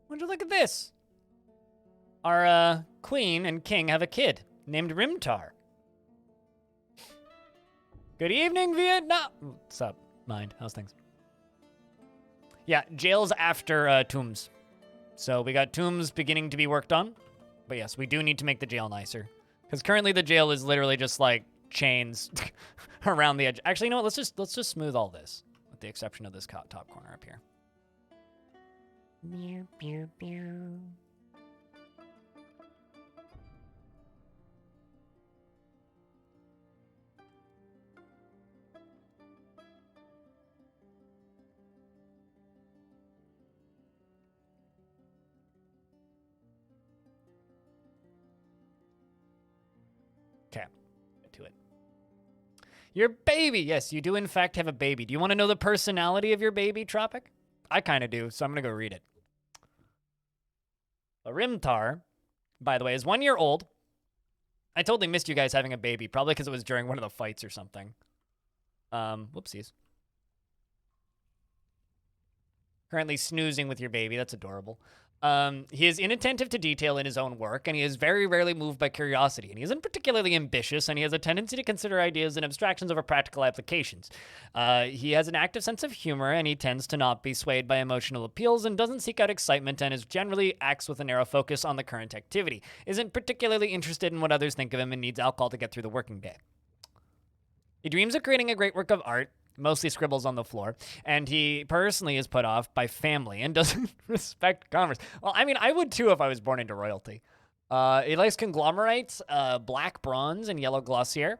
Would you look at this? Our queen and king have a kid named Rimtar. Good evening, Vietnam. What's up, Mind? How's things? Yeah, jail's after tombs. So we got tombs beginning to be worked on. But yes, we do need to make the jail nicer. Because currently the jail is literally just like chains around the edge. Actually, you know what? Let's just smooth all this. With the exception of this top corner up here. Pew, pew, pew. Okay, get to it. Your baby! Yes, you do in fact have a baby. Do you want to know the personality of your baby, Tropic? I kind of do, so I'm going to go read it. A Rimtar, by the way, is 1 year old. I totally missed you guys having a baby, probably because it was during one of the fights or something. Whoopsies. Currently snoozing with your baby. That's adorable. He is inattentive to detail in his own work, and he is very rarely moved by curiosity, and he isn't particularly ambitious, and he has a tendency to consider ideas and abstractions over practical applications. He has an active sense of humor, and he tends to not be swayed by emotional appeals and doesn't seek out excitement and is generally acts with a narrow focus on the current activity, isn't particularly interested in what others think of him, and needs alcohol to get through the working day. He dreams of creating a great work of art, mostly scribbles on the floor, and he personally is put off by family and doesn't respect commerce. Well, I mean, I would too if I was born into royalty. He likes conglomerates, black bronze and yellow glossier,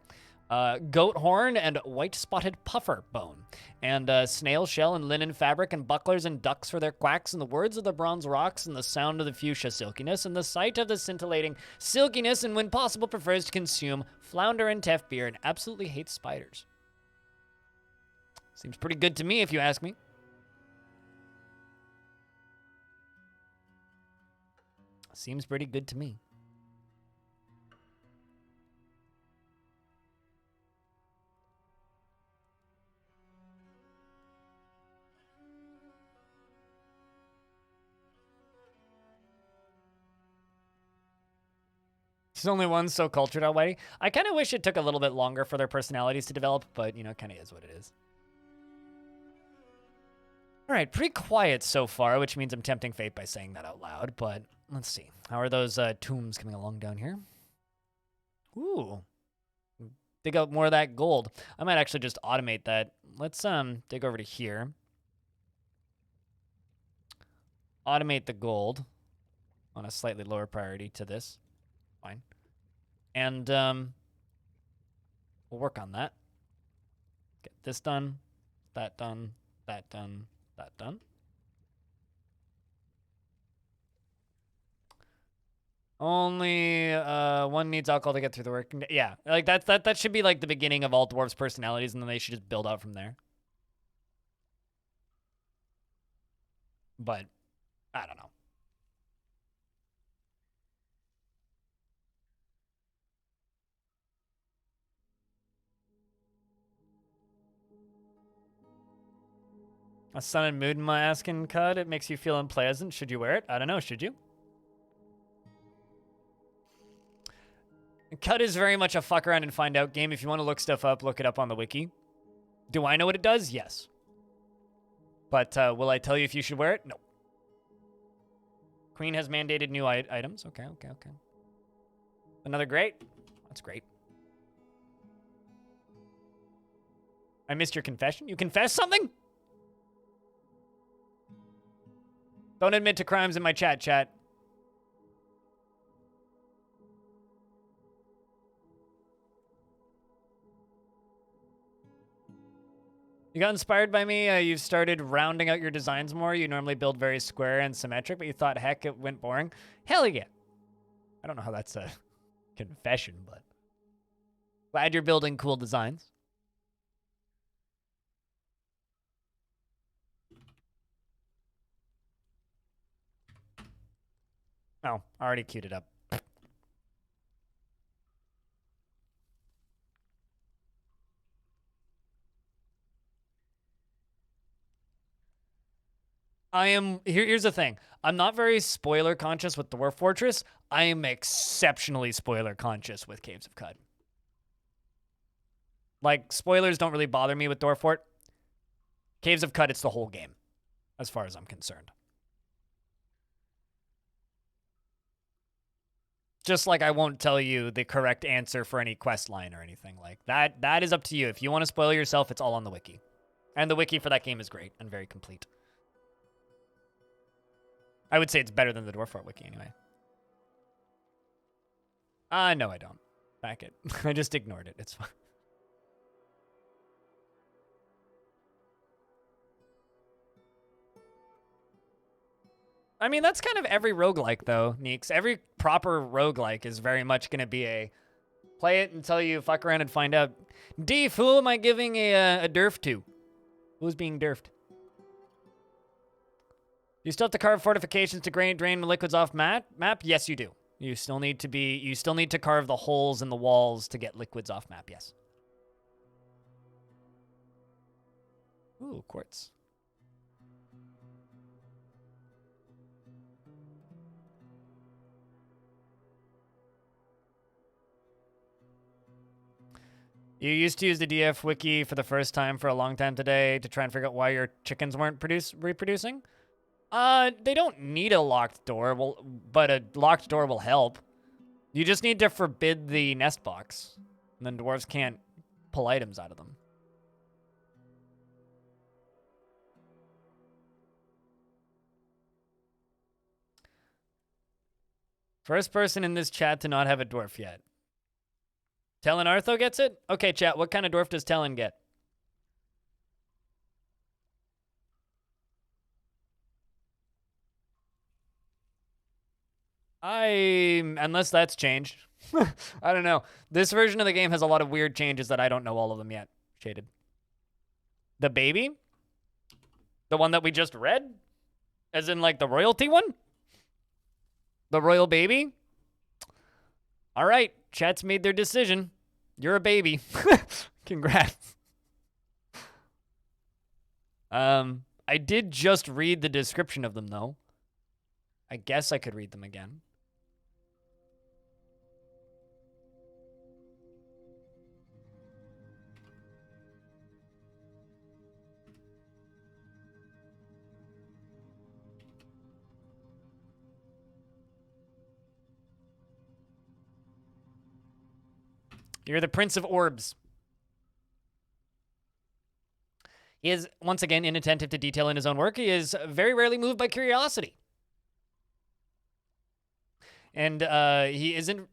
goat horn and white spotted puffer bone, and snail shell and linen fabric and bucklers and ducks for their quacks, and the words of the bronze rocks and the sound of the fuchsia silkiness and the sight of the scintillating silkiness, and when possible prefers to consume flounder and teff beer and absolutely hates spiders. Seems pretty good to me, if you ask me. Seems pretty good to me. There's only one so cultured already. I kind of wish it took a little bit longer for their personalities to develop, but, you know, it kind of is what it is. All right, pretty quiet so far, which means I'm tempting fate by saying that out loud, but let's see. How are those tombs coming along down here? Ooh. Dig out more of that gold. I might actually just automate that. Let's dig over to here. Automate the gold on a slightly lower priority to this. Fine. And we'll work on that. Get this done, that done, that done, that done. Only one needs alcohol to get through the working day. Yeah, like that should be like the beginning of all dwarves' personalities, and then they should just build out from there. But I don't know. A sun and moon masking cut. It makes you feel unpleasant. Should you wear it? I don't know. Should you? Cut is very much a fuck around and find out game. If you want to look stuff up, look it up on the wiki. Do I know what it does? Yes. But will I tell you if you should wear it? No. Queen has mandated new items. Okay. Another great? That's great. I missed your confession. You confessed something? Don't admit to crimes in my chat. You got inspired by me. You've started rounding out your designs more. You normally build very square and symmetric, but you thought, heck, it went boring. Hell yeah. I don't know how that's a confession, but Glad you're building cool designs. Oh, already queued it up. Here's the thing. I'm not very spoiler conscious with Dwarf Fortress. I am exceptionally spoiler conscious with Caves of Cud. Like, spoilers don't really bother me with Dwarf Fort. Caves of Cud, it's the whole game, as far as I'm concerned. Just like I won't tell you the correct answer for any quest line or anything like that. That is up to you. If you want to spoil yourself, it's all on the wiki. And the wiki for that game is great and very complete. I would say it's better than the Dwarf Fort wiki anyway. No, I don't. Back it. I just ignored it. It's fine. I mean, that's kind of every roguelike, though, Neeks. Every proper roguelike is very much going to be a play it until you fuck around and find out. Deef, who am I giving a derf to? Who's being derfed? You still have to carve fortifications to drain liquids off map? Yes, you do. You still need to carve the holes in the walls to get liquids off map, yes. Ooh, quartz. You used to use the DF wiki for the first time for a long time today to try and figure out why your chickens weren't reproducing? They don't need a locked door, but a locked door will help. You just need to forbid the nest box, and then dwarves can't pull items out of them. First person in this chat to not have a dwarf yet. Talon Artho gets it? Okay, chat, what kind of dwarf does Talon get? Unless that's changed. I don't know. This version of the game has a lot of weird changes that I don't know all of them yet. Shaded. The baby? The one that we just read? As in, like, the royalty one? The royal baby? All right, chat's made their decision. You're a baby. Congrats. I did just read the description of them, though. I guess I could read them again. You're the Prince of Orbs. He is, once again, inattentive to detail in his own work. He is very rarely moved by curiosity. And he isn't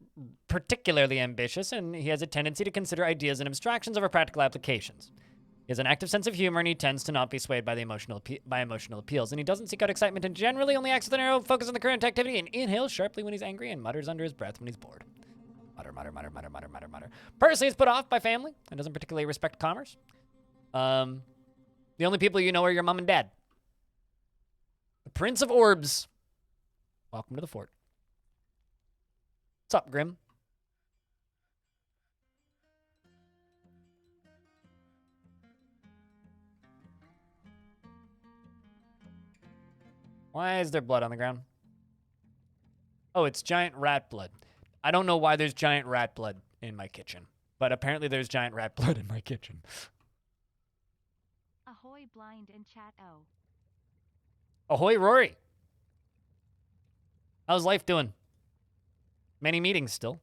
particularly ambitious, and he has a tendency to consider ideas and abstractions over practical applications. He has an active sense of humor, and he tends to not be swayed by emotional appeals. And he doesn't seek out excitement, and generally only acts with a narrow focus on the current activity, and inhales sharply when he's angry, and mutters under his breath when he's bored. Mutter, mutter, mutter, mutter, mutter, mutter, mutter. Personally, is put off by family and doesn't particularly respect commerce. The only people you know are your mom and dad. The Prince of Orbs. Welcome to the fort. What's up, Grim? Why is there blood on the ground? Oh, it's giant rat blood. I don't know why there's giant rat blood in my kitchen, but apparently there's giant rat blood in my kitchen. Ahoy blind in chat O. Ahoy, Rory. How's life doing? Many meetings still.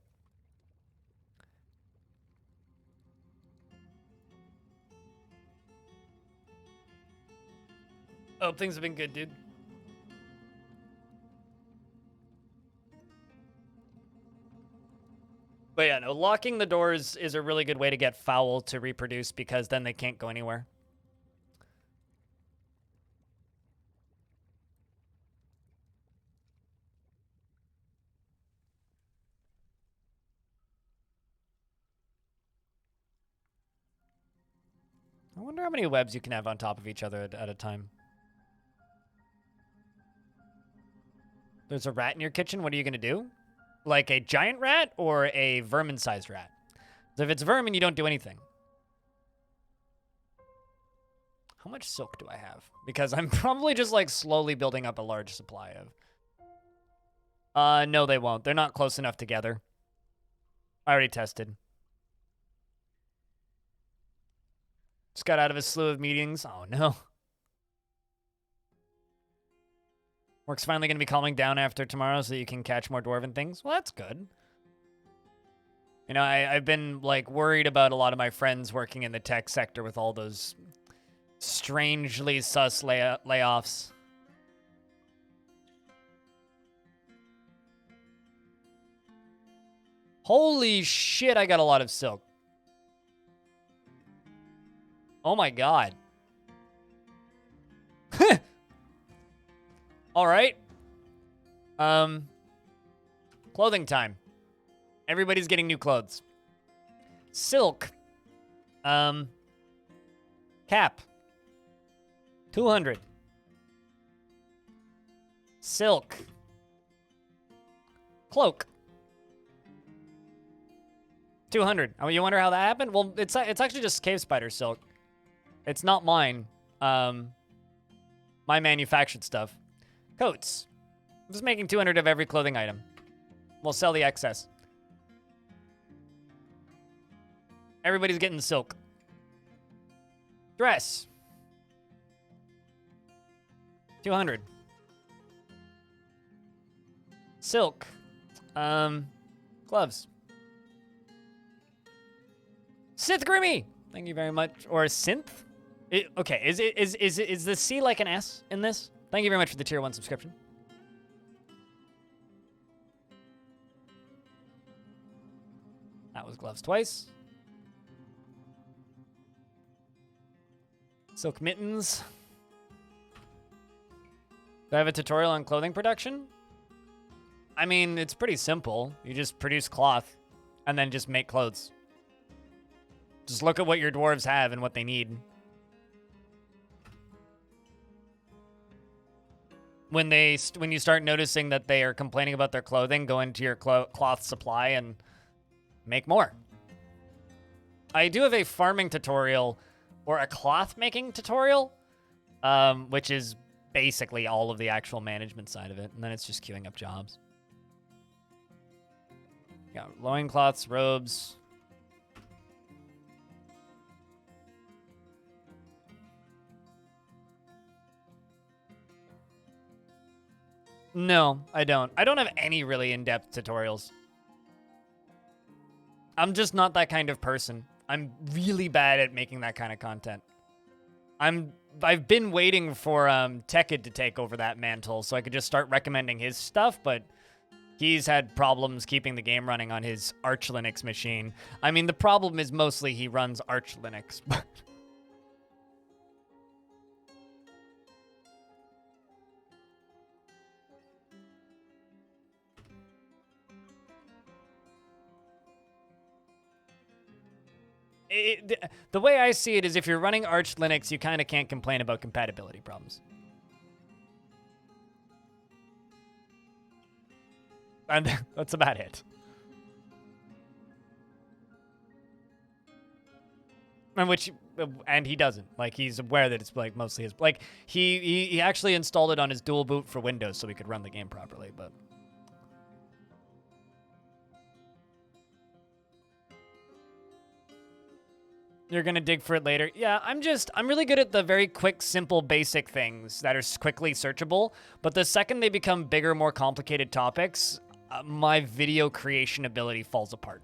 Oh, things have been good, dude. But yeah, no, locking the doors is a really good way to get fowl to reproduce because then they can't go anywhere. I wonder how many webs you can have on top of each other at a time. There's a rat in your kitchen. What are you going to do? Like a giant rat or a vermin-sized rat? So if it's vermin, you don't do anything. How much silk do I have? Because I'm probably just like slowly building up a large supply of. No, they won't. They're not close enough together. I already tested. Just got out of a slew of meetings. Oh, no. Work's finally going to be calming down after tomorrow so that you can catch more dwarven things. Well, that's good. You know, I've been, like, worried about a lot of my friends working in the tech sector with all those strangely sus layoffs. Holy shit, I got a lot of silk. Oh my god. All right. Clothing time. Everybody's getting new clothes. Silk. Cap. 200. Silk. Cloak. 200. Oh, you wonder how that happened? Well, it's actually just cave spider silk. It's not mine. My manufactured stuff. Coats. I'm just making 200 of every clothing item. We'll sell the excess. Everybody's getting silk. Dress. 200. Silk. Gloves. Sith Grimmy! Thank you very much. Or synth? Okay, is the C like an S in this? Thank you very much for the tier 1 subscription. That was gloves twice. Silk mittens. Do I have a tutorial on clothing production? I mean, it's pretty simple. You just produce cloth and then just make clothes. Just look at what your dwarves have and what they need. When you start noticing that they are complaining about their clothing, go into your cloth supply and make more. I do have a farming tutorial or a cloth making tutorial, which is basically all of the actual management side of it. And then it's just queuing up jobs. Yeah, loincloths, robes. No, I don't. I don't have any really in-depth tutorials. I'm just not that kind of person. I'm really bad at making that kind of content. I've been waiting for Tekid to take over that mantle so I could just start recommending his stuff, but he's had problems keeping the game running on his Arch Linux machine. I mean, the problem is mostly he runs Arch Linux. The way I see it is if you're running Arch Linux, you kind of can't complain about compatibility problems. And that's about it. And he doesn't. Like, he's aware that it's like mostly his. Like, he actually installed it on his dual boot for Windows so he could run the game properly, but. You're gonna dig for it later. Yeah, I'm really good at the very quick, simple, basic things that are quickly searchable. But the second they become bigger, more complicated topics, my video creation ability falls apart.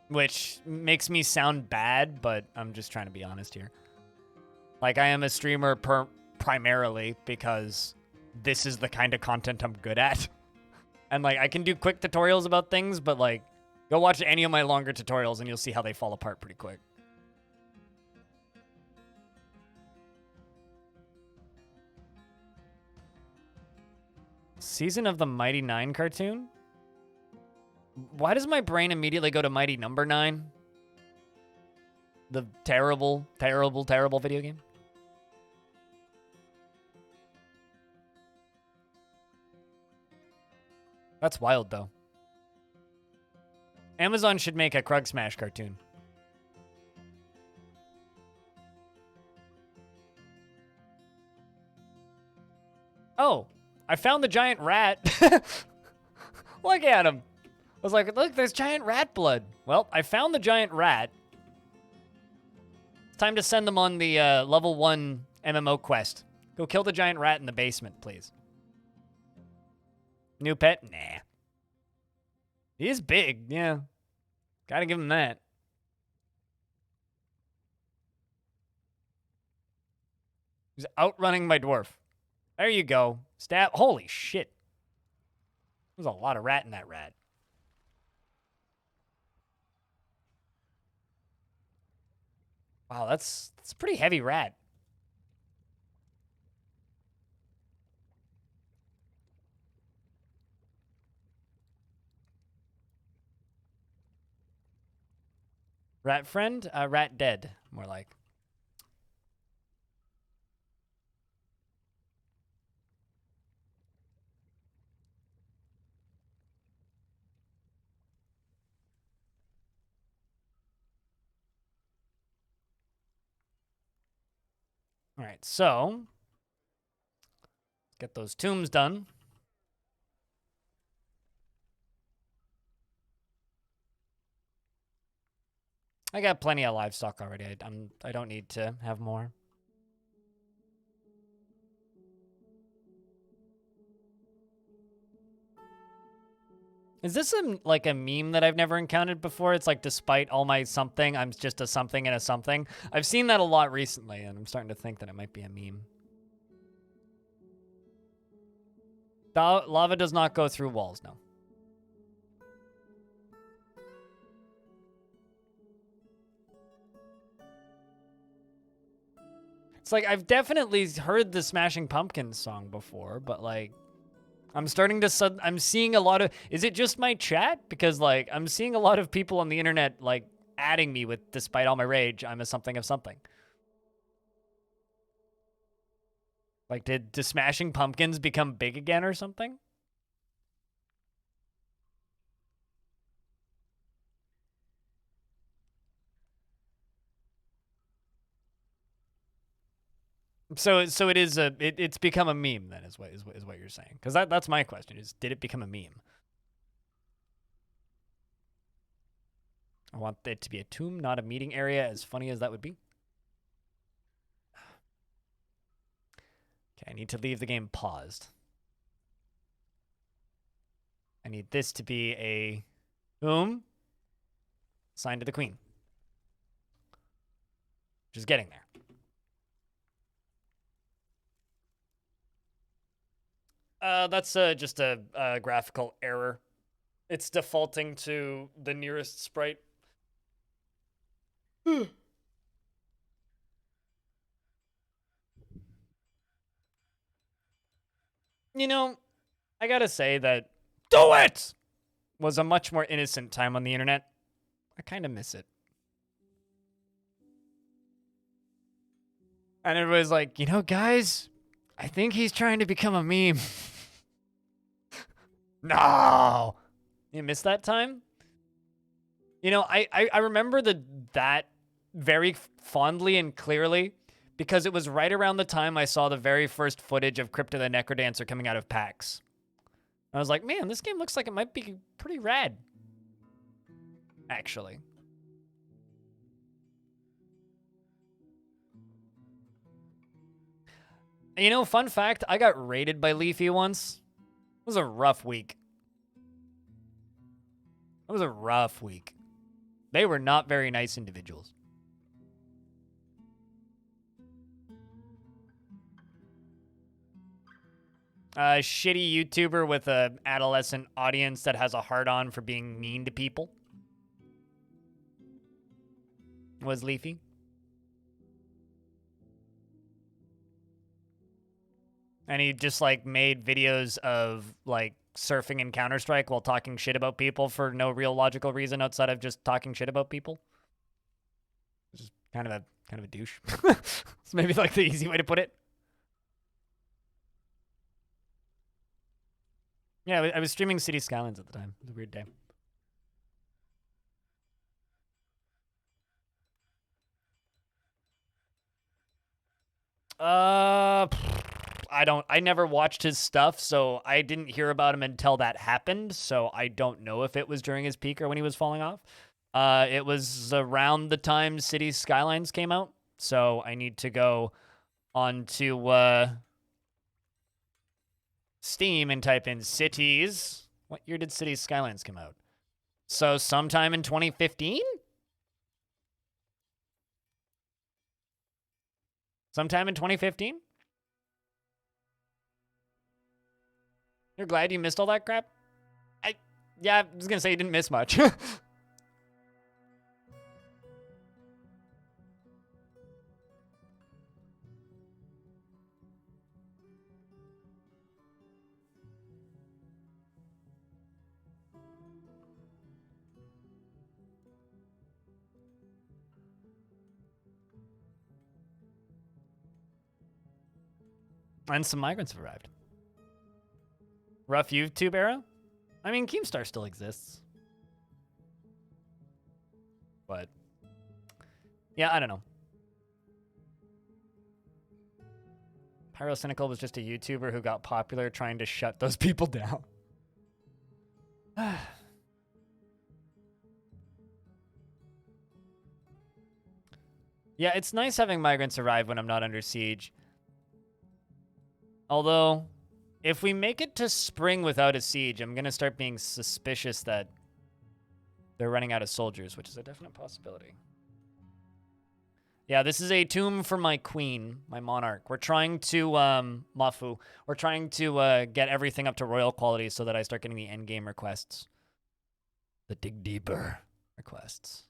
Which makes me sound bad, but I'm just trying to be honest here. Like, I am a streamer primarily because this is the kind of content I'm good at. And, like, I can do quick tutorials about things, but, like, go watch any of my longer tutorials and you'll see how they fall apart pretty quick. Season of the Mighty Nine cartoon? Why does my brain immediately go to Mighty Number 9? The terrible, terrible, terrible video game? That's wild, though. Amazon should make a Krug Smash cartoon. Oh, I found the giant rat. Look at him. I was like, look, there's giant rat blood. Well, I found the giant rat. It's time to send them on the level 1 MMO quest. Go kill the giant rat in the basement, please. New pet? Nah. He is big, yeah. Gotta give him that. He's outrunning my dwarf. There you go. Stab. Holy shit. There's a lot of rat in that rat. Wow, that's a pretty heavy rat. Rat friend? Rat dead, more like. All right, so get those tombs done. I got plenty of livestock already. I don't need to have more. Is this like a meme that I've never encountered before? It's like, despite all my something, I'm just a something and a something. I've seen that a lot recently, and I'm starting to think that it might be a meme. Lava does not go through walls, no. It's like, I've definitely heard the Smashing Pumpkins song before, but like, I'm seeing a lot of, is it just my chat? Because like, I'm seeing a lot of people on the internet like adding me with, despite all my rage, I'm a something of something. Like, did Smashing Pumpkins become big again or something? So it is it's become a meme then, is what you're saying? Because that's my question: is did it become a meme? I want it to be a tomb, not a meeting area. As funny as that would be. Okay, I need to leave the game paused. I need this to be a boom. Sign to the queen. Which is getting there. That's just a graphical error. It's defaulting to the nearest sprite. You know, I gotta say that "Do it!" was a much more innocent time on the internet. I kind of miss it. And everybody's like, you know, guys, I think he's trying to become a meme. No! You missed that time? You know, I remember that very fondly and clearly because it was right around the time I saw the very first footage of Crypto the Necrodancer coming out of PAX. I was like, man, this game looks like it might be pretty rad. Actually. You know, fun fact, I got raided by Leafy once. It was a rough week. It was a rough week. They were not very nice individuals. A shitty YouTuber with an adolescent audience that has a hard-on for being mean to people was Leafy. And he just like made videos of like surfing in Counter-Strike while talking shit about people for no real logical reason outside of just talking shit about people. Which is kind of a douche. It's maybe like the easy way to put it. Yeah, I was streaming City Skylines at the time. It was a weird day. I never watched his stuff, so I didn't hear about him until that happened, so I don't know if it was during his peak or when he was falling off. It was around the time City Skylines came out, so I need to go onto Steam and type in cities. What year did City Skylines come out? So sometime in 2015? Sometime in 2015? You're glad you missed all that crap? Yeah, I was gonna say you didn't miss much. And some migrants have arrived. Rough YouTube era? I mean, Keemstar still exists. But, yeah, I don't know. Pyrocynical was just a YouTuber who got popular trying to shut those people down. Yeah, it's nice having migrants arrive when I'm not under siege. Although, if we make it to spring without a siege, I'm going to start being suspicious that they're running out of soldiers, which is a definite possibility. Yeah, this is a tomb for my queen, my monarch. We're trying to, Mafu, we're trying to get everything up to royal quality so that I start getting the endgame requests. The dig deeper requests.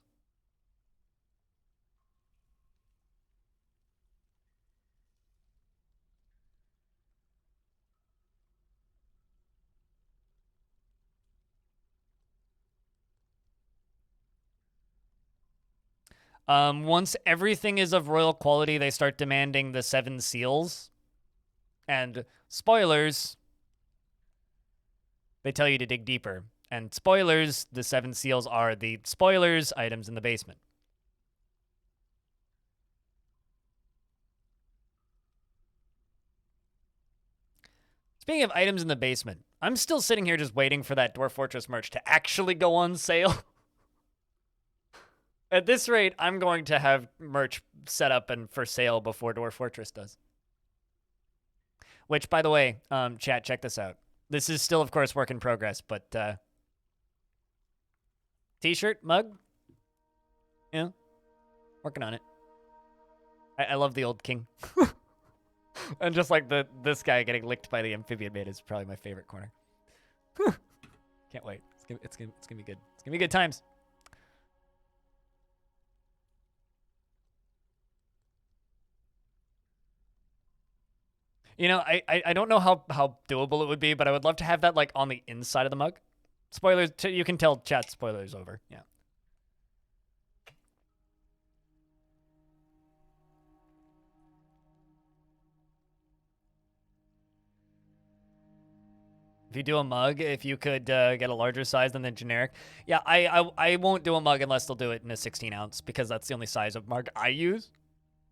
Once everything is of royal quality, they start demanding the 7 seals. And spoilers, they tell you to dig deeper. And spoilers, the 7 seals are the spoilers items in the basement. Speaking of items in the basement, I'm still sitting here just waiting for that Dwarf Fortress merch to actually go on sale. At this rate, I'm going to have merch set up and for sale before Dwarf Fortress does. Which, by the way, chat, check this out. This is still, of course, work in progress, but t-shirt, mug, yeah, working on it. I love the old king. And just like this guy getting licked by the amphibian maid is probably my favorite corner. Can't wait. It's gonna be good. It's gonna be good times. You know, I don't know how doable it would be, but I would love to have that like on the inside of the mug. Spoilers, you can tell chat spoilers over. Yeah. If you do a mug, if you could get a larger size than the generic. Yeah, I won't do a mug unless they'll do it in a 16 ounce because that's the only size of mug I use.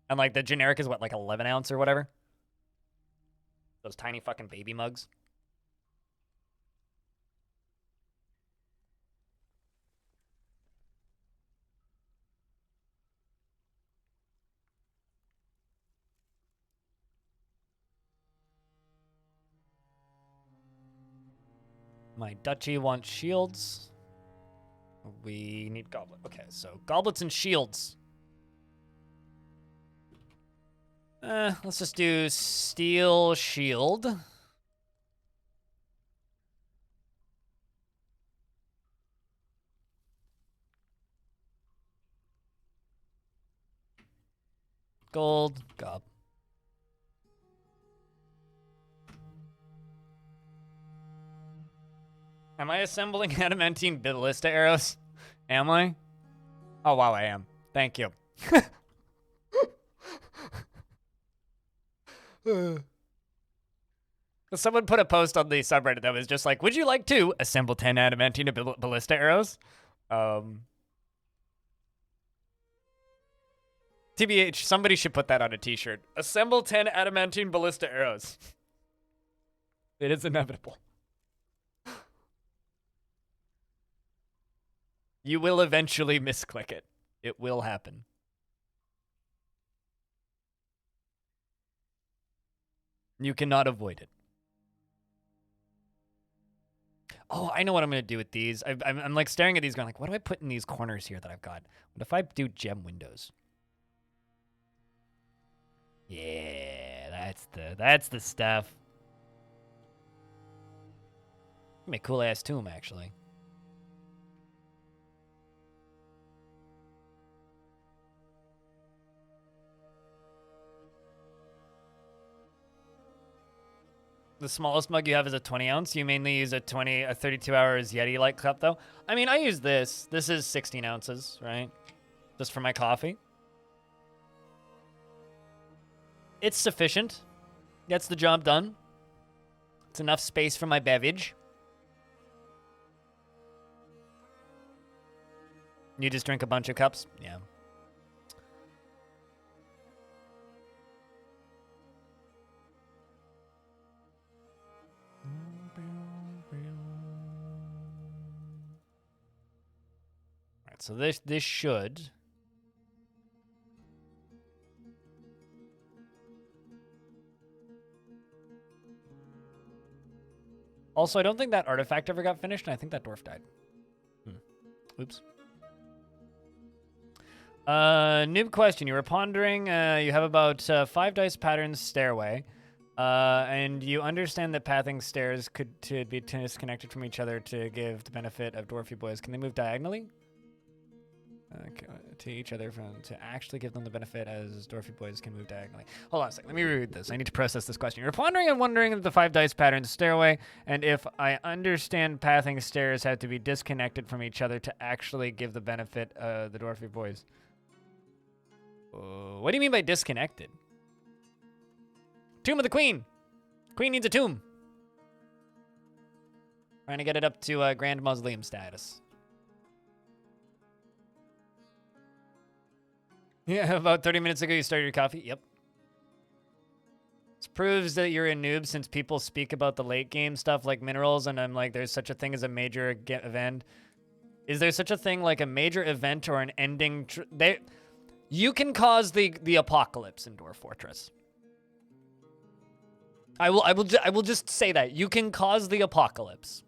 And like the generic is what, like 11 ounce or whatever? Those tiny fucking baby mugs. My duchy wants shields. We need goblet. Okay, so goblets and shields. Let's just do steel shield. Gold, gob. Am I assembling adamantine ballista arrows? Am I? Oh, wow, I am. Thank you. Someone put a post on the subreddit that was just like, would you like to assemble 10 adamantine ballista arrows? TBH, somebody should put that on a t-shirt. Assemble 10 adamantine ballista arrows. It is inevitable. You will eventually misclick it. It will happen. You cannot avoid it. Oh, I know what I'm going to do with these. I'm like staring at these going like, what do I put in these corners here that I've got? What if I do gem windows? Yeah, that's the stuff. Make a cool ass tomb, actually. The smallest mug you have is a 20 ounce. You mainly use a 32 hours Yeti-like cup, though. I mean, I use this. This is 16 ounces, right? Just for my coffee. It's sufficient. Gets the job done. It's enough space for my beverage. You just drink a bunch of cups? Yeah. Alright, so this should... Also, I don't think that artifact ever got finished, and I think that dwarf died. Oops. Noob question. You were pondering, you have about 5 dice patterns stairway, and you understand that pathing stairs could be disconnected from each other to give the benefit of dwarfy boys. Can they move diagonally? To each other to actually give them the benefit as dwarfy boys can move diagonally. Hold on a second. Let me reread this. I need to process this question. You're pondering and wondering if the 5 dice patterns stairway, and if I understand pathing stairs have to be disconnected from each other to actually give the benefit of the dwarfy boys. What do you mean by disconnected? Tomb of the Queen. Queen needs a tomb. Trying to get it up to Grand Mausoleum status. Yeah, about 30 minutes ago you started your coffee. Yep. This proves that you're a noob since people speak about the late game stuff like minerals, and I'm like, there's such a thing as a major event. Is there such a thing like a major event or an ending? You can cause the apocalypse in Dwarf Fortress. I will just say that you can cause the apocalypse.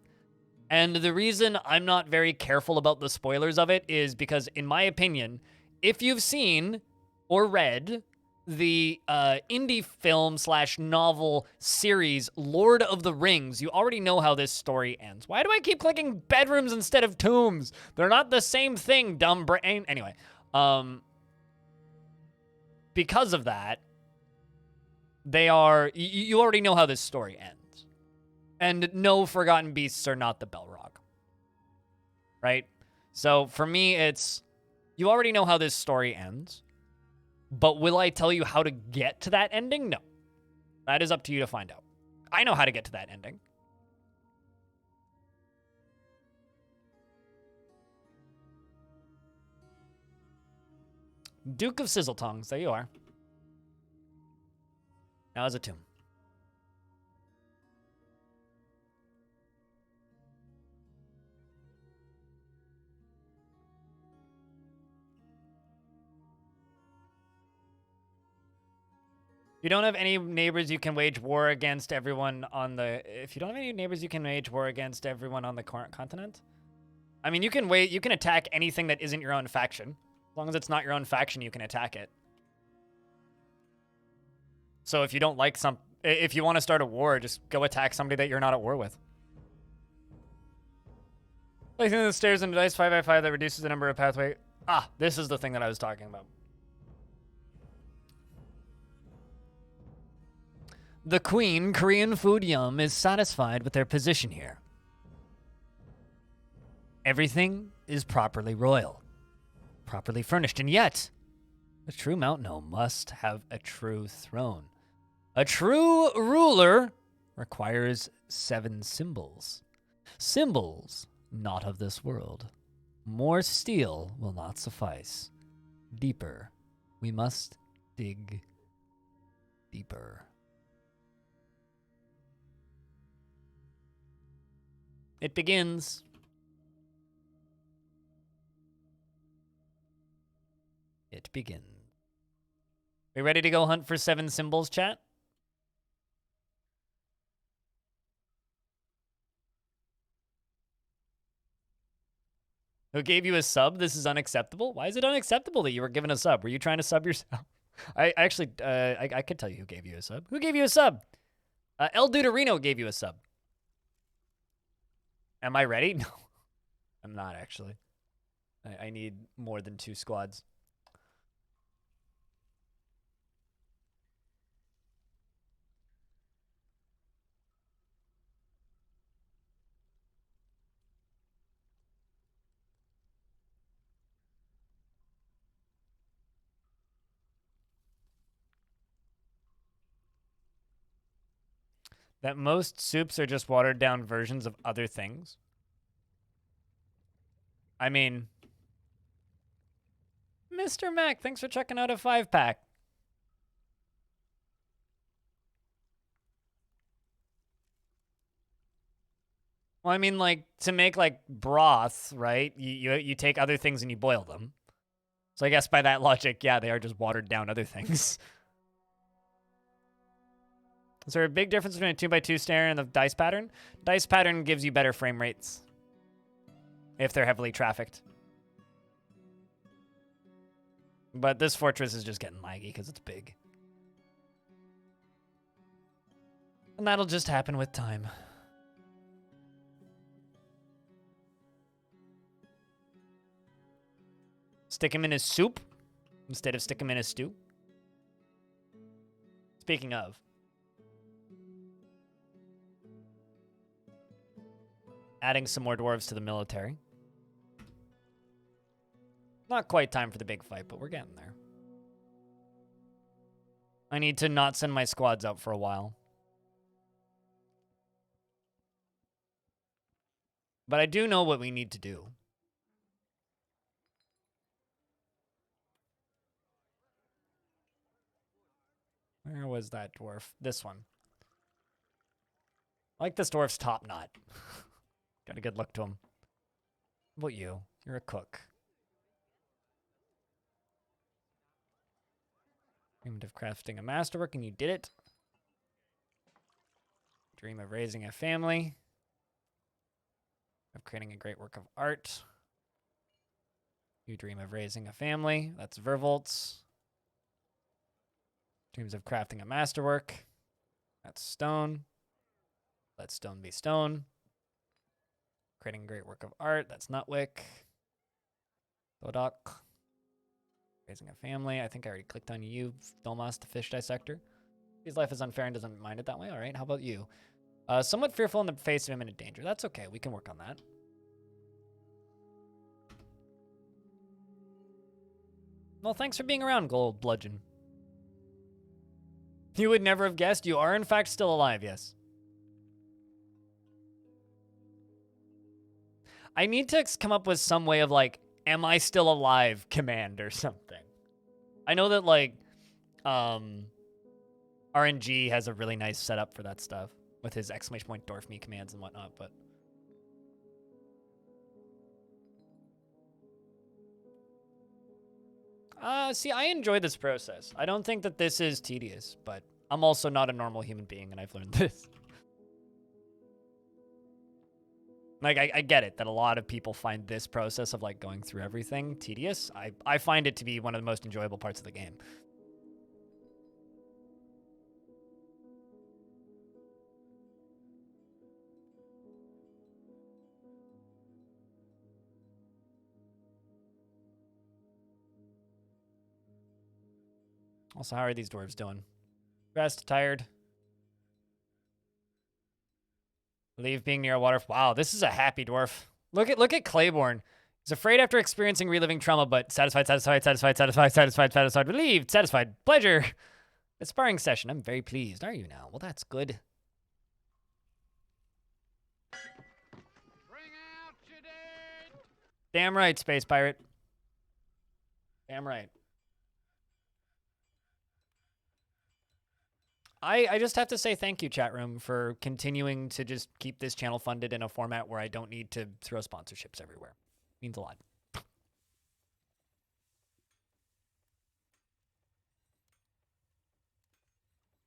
And the reason I'm not very careful about the spoilers of it is because, in my opinion, if you've seen or read the indie film / novel series Lord of the Rings, you already know how this story ends. Why do I keep clicking bedrooms instead of tombs? They're not the same thing, dumb brain. Anyway, because of that, they are... You already know how this story ends. And no Forgotten Beasts are not the Balrog. Right? So for me, it's... You already know how this story ends. But will I tell you how to get to that ending? No. That is up to you to find out. I know how to get to that ending. Duke of Sizzletongs. There you are. Now is a tomb. You don't have any neighbors you can wage war against everyone on the... If you don't have any neighbors you can wage war against everyone on the continent? I mean, you can attack anything that isn't your own faction. As long as it's not your own faction, you can attack it. So if you don't like if you want to start a war, just go attack somebody that you're not at war with. Placing the stairs in a dice 5x5 that reduces the number of pathway. Ah, this is the thing that I was talking about. The Queen, Korean Food Yum, is satisfied with their position here. Everything is properly royal, properly furnished, and yet a true mountain home must have a true throne. A true ruler requires 7 symbols. Symbols not of this world. More steel will not suffice. Deeper. We must dig deeper. It begins. It begins. We ready to go hunt for 7 symbols, chat? Who gave you a sub? This is unacceptable. Why is it unacceptable that you were given a sub? Were you trying to sub yourself? I actually, I could tell you who gave you a sub. Who gave you a sub? El Duderino gave you a sub. Am I ready? No, I'm not actually. I need more than 2 squads. That most soups are just watered down versions of other things. I mean, Mr. Mac, thanks for checking out a 5-pack. Well, I mean, like, to make, like, broth, right? You take other things and you boil them. So I guess by that logic, yeah, they are just watered down other things. Is there a big difference between a 2x2 stair and the dice pattern? Dice pattern gives you better frame rates if they're heavily trafficked. But this fortress is just getting laggy because it's big. And that'll just happen with time. Stick him in his soup instead of stick him in a stew. Speaking of. Adding some more dwarves to the military. Not quite time for the big fight, but we're getting there. I need to not send my squads out for a while. But I do know what we need to do. Where was that dwarf? This one. I like this dwarf's top knot. Got a good look to him. How about you? You're a cook. Dreamed of crafting a masterwork and you did it. Dream of raising a family. Of creating a great work of art. You dream of raising a family. That's Vervolts. Dreams of crafting a masterwork. That's stone. Let stone be stone. Creating a great work of art. That's Nutwick. Bodok. Raising a family. I think I already clicked on you, Domas, the fish dissector. His life is unfair and doesn't mind it that way. All right, how about you? Somewhat fearful in the face of imminent danger. That's okay. We can work on that. Well, thanks for being around, Gold Bludgeon. You would never have guessed. You are, in fact, still alive, yes. I need to come up with some way of, like, am I still alive command or something. I know that, like, RNG has a really nice setup for that stuff with his exclamation point dwarf me commands and whatnot, but... see, I enjoy this process. I don't think that this is tedious, but I'm also not a normal human being, and I've learned this. Like, I get it that a lot of people find this process of, like, going through everything tedious. I find it to be one of the most enjoyable parts of the game. Also, how are these dwarves doing? Rest, tired. Leave being near a water. Wow, this is a happy dwarf. Look at Claiborne. He's afraid after experiencing reliving trauma, but satisfied, satisfied, satisfied, satisfied, satisfied, satisfied, relieved, satisfied, pleasure. The sparring session. I'm very pleased. Are you now? Well, that's good. Bring out your dead. Damn right, Space Pirate. Damn right. I just have to say thank you, chat room, for continuing to just keep this channel funded in a format where I don't need to throw sponsorships everywhere. Means a lot.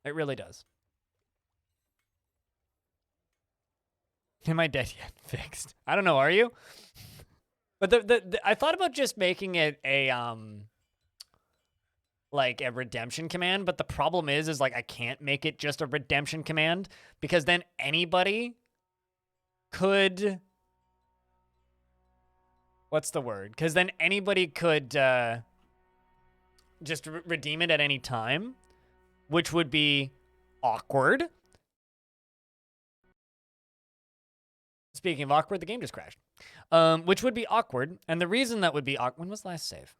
It really does. Am I dead yet? Fixed. I don't know. Are you? But I thought about just making it a like a redemption command, but the problem is like I can't make it just a redemption command because then anybody could, what's the word? Because then anybody could just redeem it at any time, which would be awkward. Speaking of awkward, the game just crashed. Which would be awkward, and the reason that would be awkward, when was the last save?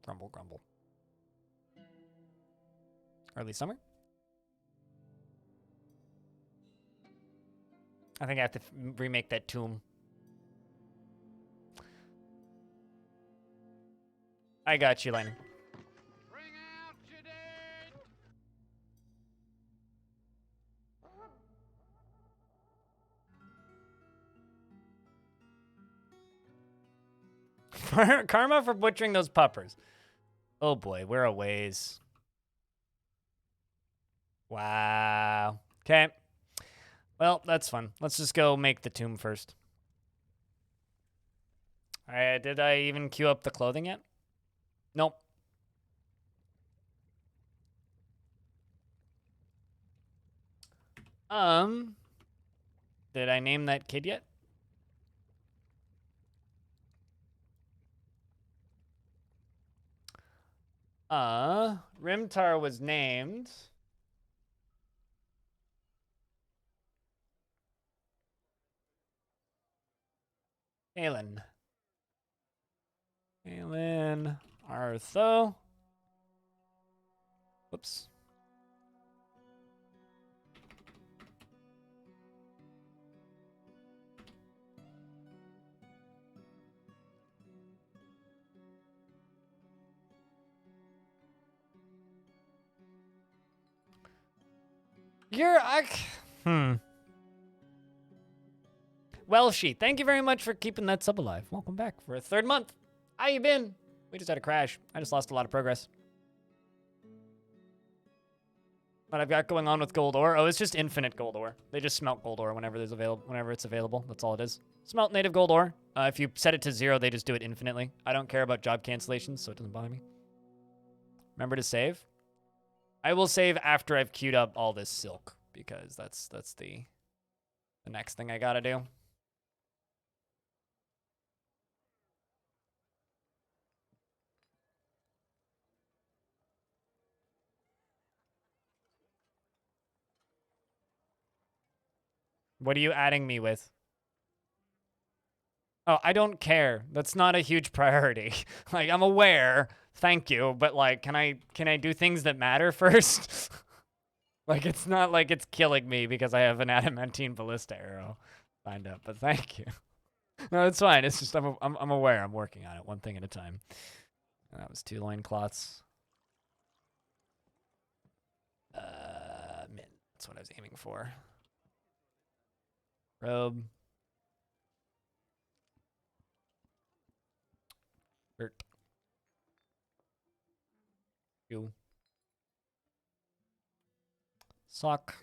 Grumble, grumble. Early summer? I think I have to remake that tomb. I got you, Lightning. Bring out your dead. Karma for butchering those puppers. Oh boy, we're a ways. Wow. Okay. Well, that's fun. Let's just go make the tomb first. Alright, did I even queue up the clothing yet? Nope. Did I name that kid yet? Rimtar was named. Aelin. Aelin Artho. Whoops. Welshie, thank you very much for keeping that sub alive. Welcome back for a third month. How you been? We just had a crash. I just lost a lot of progress. What I've got going on with gold ore? Oh, it's just infinite gold ore. They just smelt gold ore whenever it's available. That's all it is. Smelt native gold ore. If you set it to 0, they just do it infinitely. I don't care about job cancellations, so it doesn't bother me. Remember to save. I will save after I've queued up all this silk because that's the next thing I gotta do. What are you adding me with? Oh, I don't care. That's not a huge priority. Like, I'm aware. Thank you. But, like, can I do things that matter first? Like, it's not like it's killing me because I have an adamantine ballista arrow lined up. But thank you. No, it's fine. It's just I'm aware. I'm working on it one thing at a time. And that was 2 loincloths. Mint. That's what I was aiming for. Robe. Shirt. Shoe. Sock.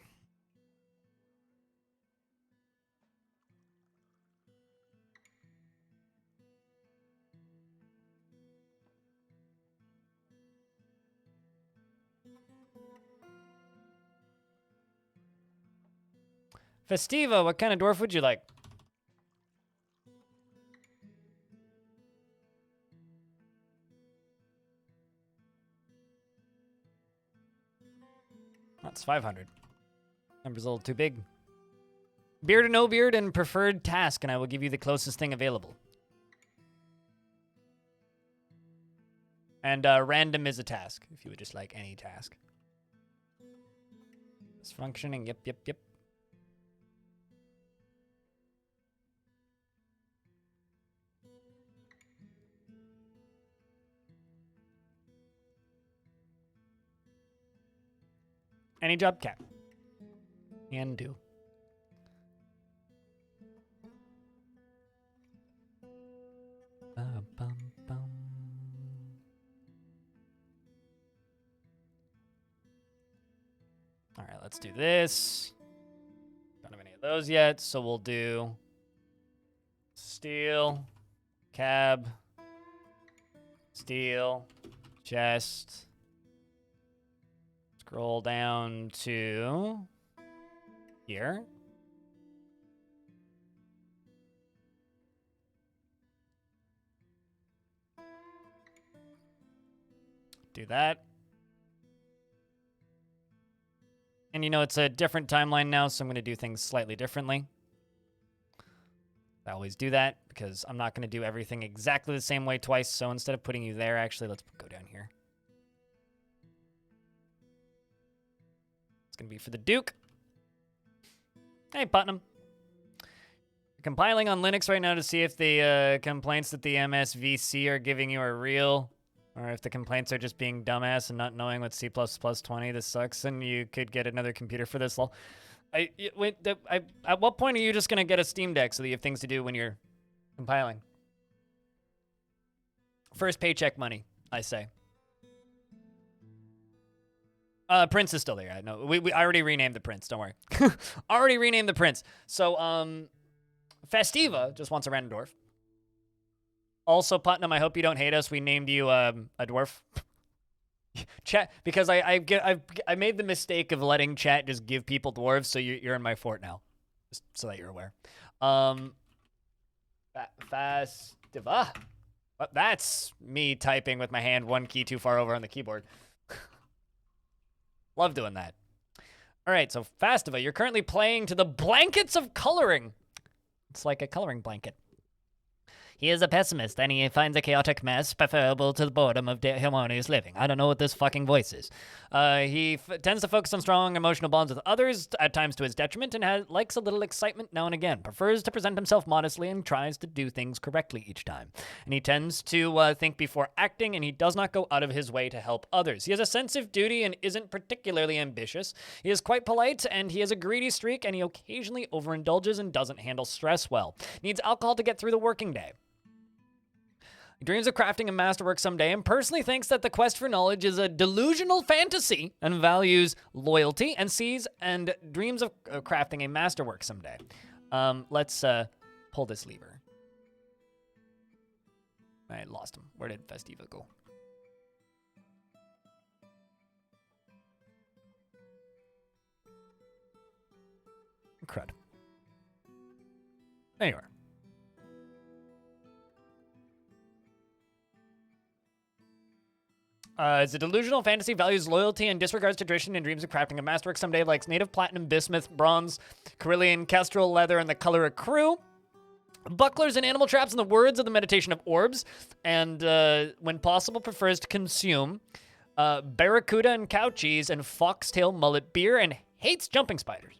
Festiva, what kind of dwarf would you like? That's 500. Number's a little too big. Beard or no beard and preferred task, and I will give you the closest thing available. And random is a task, if you would just like any task. It's functioning, yep. Any job, cap. And do. All right, let's do this. Don't have any of those yet, so we'll do steel, cab, steel, chest. Scroll down to here. Do that. And you know, it's a different timeline now, so I'm going to do things slightly differently. I always do that because I'm not going to do everything exactly the same way twice. So instead of putting you there, actually, let's go down here. It's going to be for the Duke. Hey, Putnam. Compiling on Linux right now to see if the complaints that the MSVC are giving you are real. Or if the complaints are just being dumbass and not knowing what C++20, this sucks, and you could get another computer for this. At what point are you just going to get a Steam Deck so that you have things to do when you're compiling? First paycheck money, I say. Prince is still there. I know. I already renamed the Prince. Don't worry. Already renamed the Prince. So, Festiva just wants a random dwarf. Also, Putnam, I hope you don't hate us. We named you a dwarf. Chat, because I made the mistake of letting chat just give people dwarves, so you're in my fort now, just so that you're aware. Festiva. That's me typing with my hand one key too far over on the keyboard. Love doing that. All right, so Festiva, you're currently playing to the blankets of coloring. It's like a coloring blanket. He is a pessimist, and he finds a chaotic mess preferable to the boredom of harmonious living. I don't know what this fucking voice is. He tends to focus on strong emotional bonds with others, at times to his detriment, and likes a little excitement now and again. Prefers to present himself modestly and tries to do things correctly each time. And he tends to think before acting, and he does not go out of his way to help others. He has a sense of duty and isn't particularly ambitious. He is quite polite, and he has a greedy streak, and he occasionally overindulges and doesn't handle stress well. Needs alcohol to get through the working day. He dreams of crafting a masterwork someday and personally thinks that the quest for knowledge is a delusional fantasy and values loyalty and sees and dreams of crafting a masterwork someday. Let's pull this lever. I lost him. Where did Festiva go? Crud. There you are. It's a delusional fantasy, values loyalty and disregards tradition and dreams of crafting a masterwork someday, likes native platinum, bismuth, bronze, Carillion, kestrel, leather, and the color accrue. Bucklers and animal traps in the words of the meditation of orbs, and when possible prefers to consume barracuda and cow cheese and foxtail mullet beer and hates jumping spiders.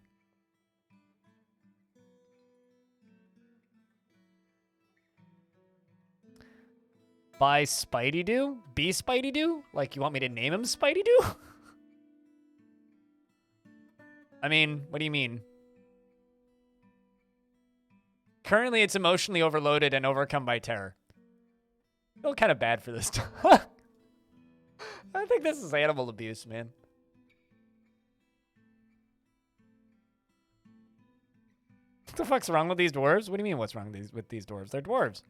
By Spidey Doo? Be Spidey Doo? Like, you want me to name him Spidey Doo? I mean, what do you mean? Currently, it's emotionally overloaded and overcome by terror. I feel kind of bad for this. I think this is animal abuse, man. What the fuck's wrong with these dwarves? What do you mean, what's wrong with these dwarves? They're dwarves.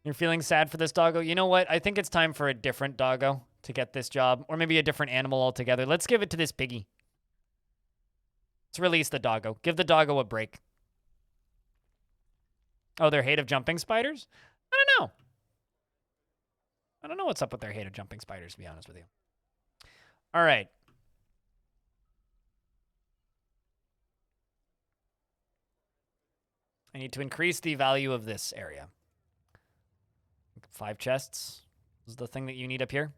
You're feeling sad for this doggo? You know what? I think it's time for a different doggo to get this job. Or maybe a different animal altogether. Let's give it to this piggy. Let's release the doggo. Give the doggo a break. Oh, they're hate of jumping spiders? I don't know. I don't know what's up with their hate of jumping spiders, to be honest with you. All right. I need to increase the value of this area. 5 chests is the thing that you need up here.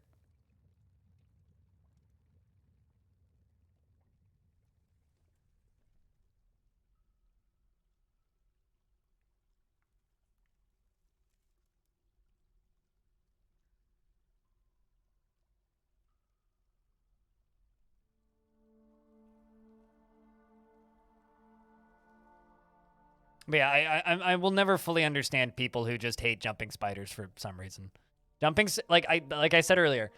But yeah, I will never fully understand people who just hate jumping spiders for some reason. Like I said earlier,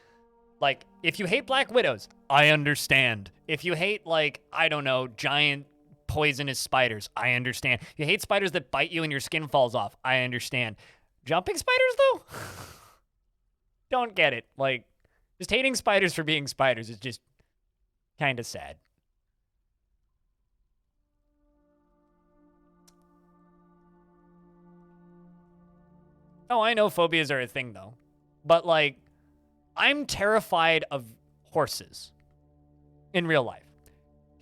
like if you hate black widows, I understand. If you hate like I don't know giant poisonous spiders, I understand. If you hate spiders that bite you and your skin falls off, I understand. Jumping spiders though, don't get it. Like just hating spiders for being spiders is just kind of sad. Oh, I know phobias are a thing, though. But, like, I'm terrified of horses in real life.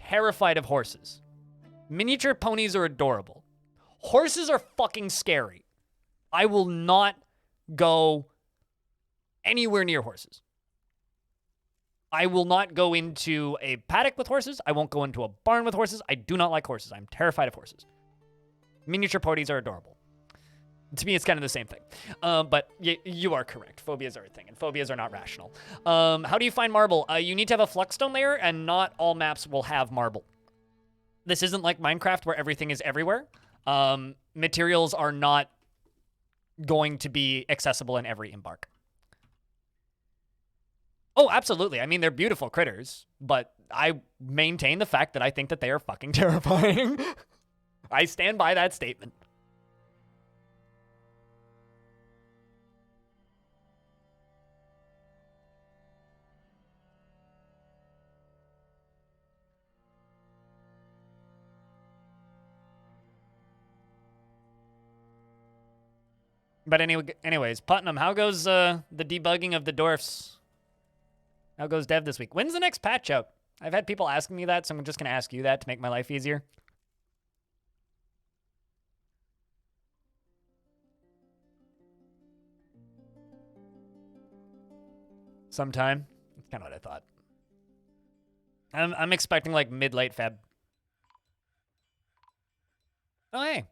Terrified of horses. Miniature ponies are adorable. Horses are fucking scary. I will not go anywhere near horses. I will not go into a paddock with horses. I won't go into a barn with horses. I do not like horses. I'm terrified of horses. Miniature ponies are adorable. To me, it's kind of the same thing. But you are correct. Phobias are a thing, and phobias are not rational. How do you find marble? You need to have a flexstone layer, and not all maps will have marble. This isn't like Minecraft where everything is everywhere. Materials are not going to be accessible in every embark. Oh, absolutely. I mean, they're beautiful critters, but I maintain the fact that I think that they are fucking terrifying. I stand by that statement. But anyways, Putnam, how goes the debugging of the dwarfs? How goes dev this week? When's the next patch out? I've had people asking me that, so I'm just going to ask you that to make my life easier. Sometime. That's kind of what I thought. I'm expecting like mid-late Feb. Oh, hey.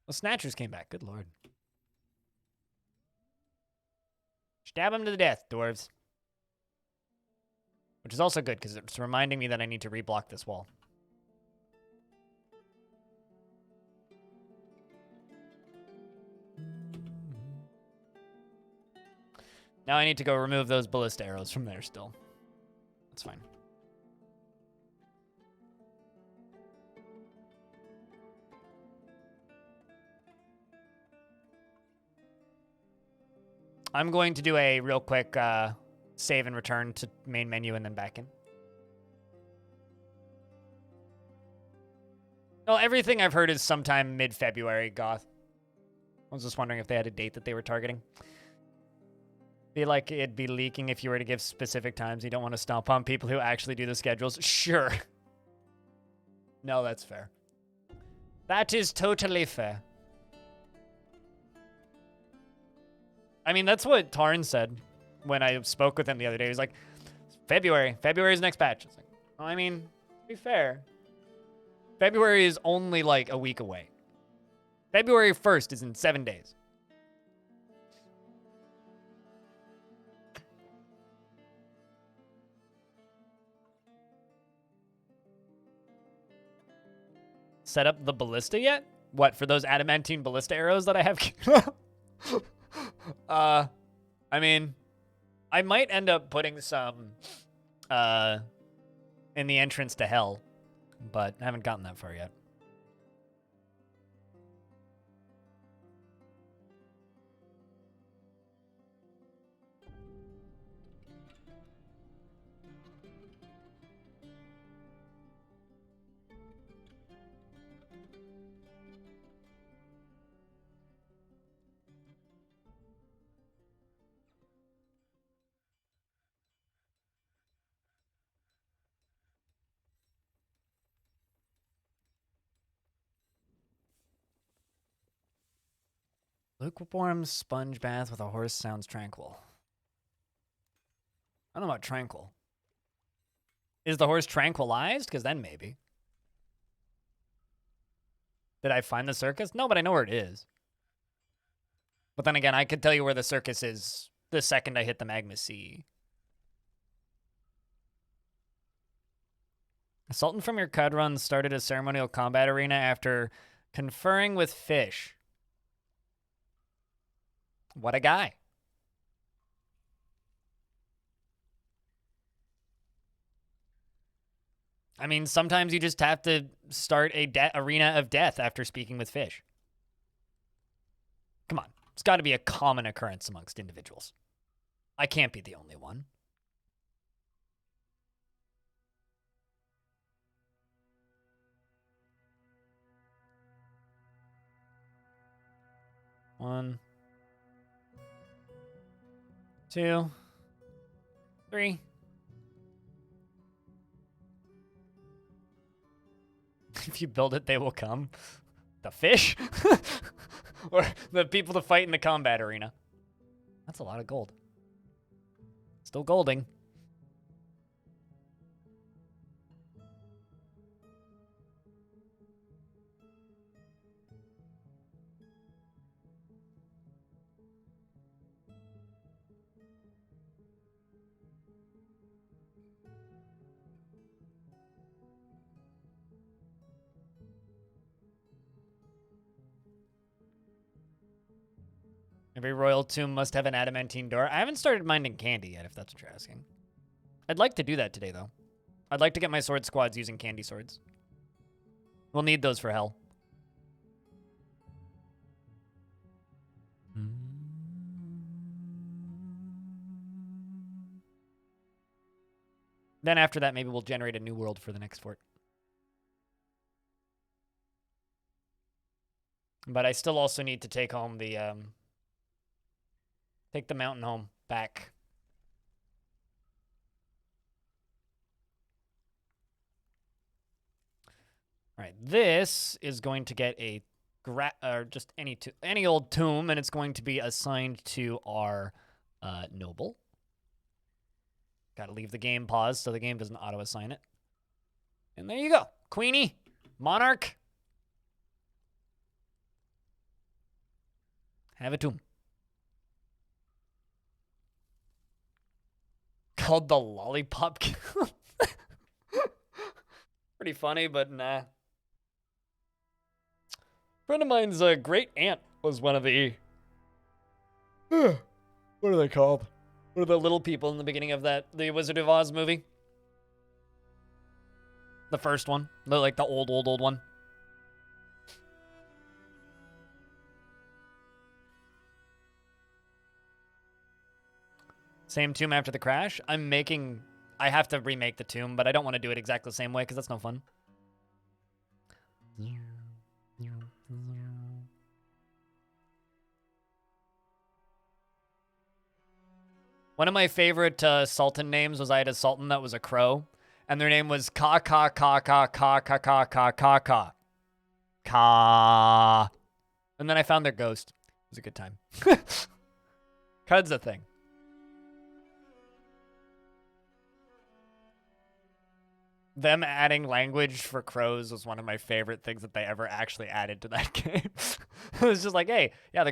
The Snatchers came back. Good lord. Stab him to the death, dwarves. Which is also good, because it's reminding me that I need to reblock this wall. Now I need to go remove those ballista arrows from there still. That's fine. I'm going to do a real quick save and return to main menu and then back in. Well, everything I've heard is sometime mid-February, Goth. I was just wondering if they had a date that they were targeting. Feel like it'd be leaking if you were to give specific times. You don't want to stomp on people who actually do the schedules. Sure. No, that's fair. That is totally fair. I mean, that's what Tarn said when I spoke with him the other day. He was like, February. February's next patch. I was like, well, I mean, to be fair, February is only like a week away. February 1st is in 7 days. Set up the ballista yet? What, for those adamantine ballista arrows that I have? I mean, I might end up putting some in the entrance to hell, but I haven't gotten that far yet. Lukewarm sponge bath with a horse sounds tranquil. I don't know about tranquil. Is the horse tranquilized? Because then maybe. Did I find the circus? No, but I know where it is. But then again, I could tell you where the circus is the second I hit the Magma Sea. A Sultan from your CUD run started a ceremonial combat arena after conferring with fish. What a guy. I mean, sometimes you just have to start a arena of death after speaking with fish. Come on. It's got to be a common occurrence amongst individuals. I can't be the only one. One, two, three. If you build it, they will come. The fish? Or the people to fight in the combat arena? That's a lot of gold. Still golding. Every royal tomb must have an adamantine door. I haven't started mining candy yet, if that's what you're asking. I'd like to do that today, though. I'd like to get my sword squads using candy swords. We'll need those for hell. Then after that, maybe we'll generate a new world for the next fort. But I still also need to take home the, take the mountain home back. All right, this is going to get a or just any old tomb, and it's going to be assigned to our noble. Got to leave the game paused so the game doesn't auto-assign it. And there you go, Queenie, Monarch. Have a tomb. Called the Lollipop Kill. Pretty funny, but nah. Friend of mine's great aunt was one of the... what are they called? What are the little people in the beginning of the Wizard of Oz movie? The first one. Like the old one. Same tomb after the crash. I have to remake the tomb, but I don't want to do it exactly the same way because that's no fun. One of my favorite Sultan names was I had a Sultan that was a crow, and their name was Ka Ka Ka Ka Ka Ka Ka Ka Ka Ka. Ka. And then I found their ghost. It was a good time. Cud's a thing. Them adding language for crows was one of my favorite things that they ever actually added to that game. It was just like, hey, yeah,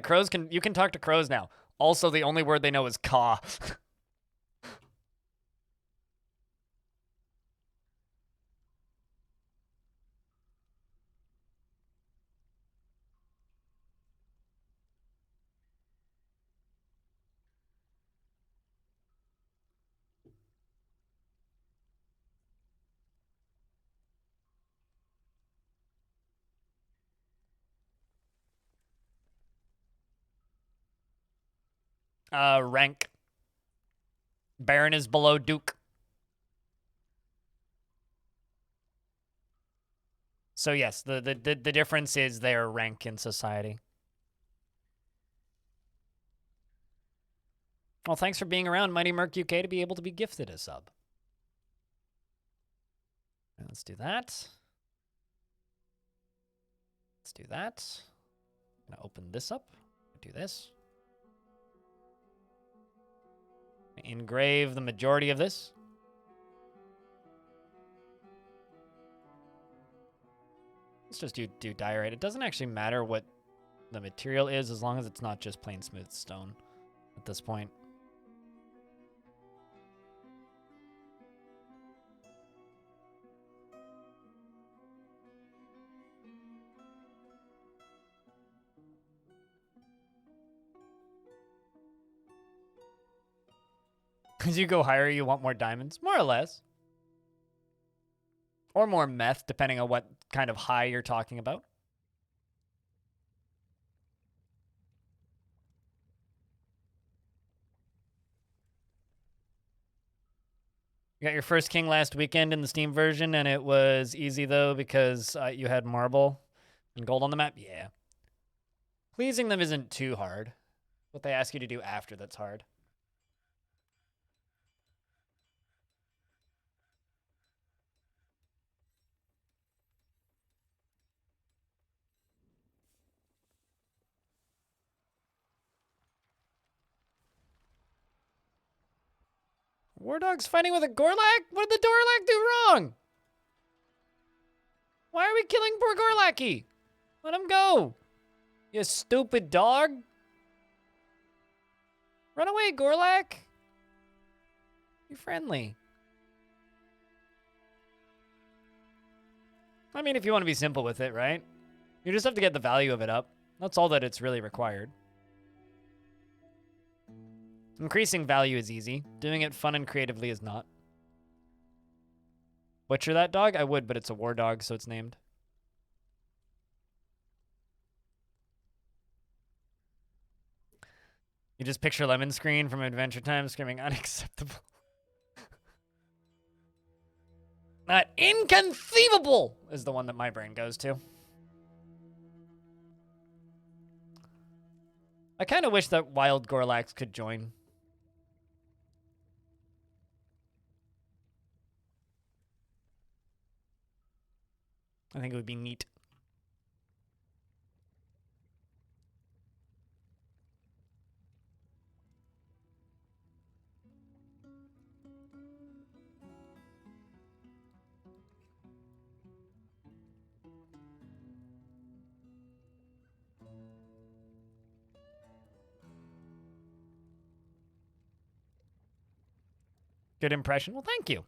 you can talk to crows now. Also, the only word they know is caw. Rank. Baron is below Duke. So yes, the difference is their rank in society. Well, thanks for being around, Mighty Merc UK, to be able to be gifted a sub. Right, let's do that. Let's do that. I'm gonna open this up. Do this. Engrave the majority of this. Let's just do diorite. It doesn't actually matter what the material is as long as it's not just plain smooth stone at this point. As you go higher, you want more diamonds, more or less. Or more meth, depending on what kind of high you're talking about. You got your first king last weekend in the Steam version, and it was easy, though, because you had marble and gold on the map? Yeah. Pleasing them isn't too hard. What they ask you to do after that's hard. War Dog's fighting with a Gorlak? What did the Gorlak do wrong? Why are we killing poor Gorlaki? Let him go. You stupid dog. Run away, Gorlak. Be friendly. I mean, if you want to be simple with it, right? You just have to get the value of it up. That's all that it's really required. Increasing value is easy. Doing it fun and creatively is not. Butcher that dog? I would, but it's a war dog, so it's named. You just picture Lemon Screen from Adventure Time screaming, unacceptable. Not inconceivable is the one that my brain goes to. I kind of wish that wild Gorlax could join. I think it would be neat. Good impression. Well, thank you.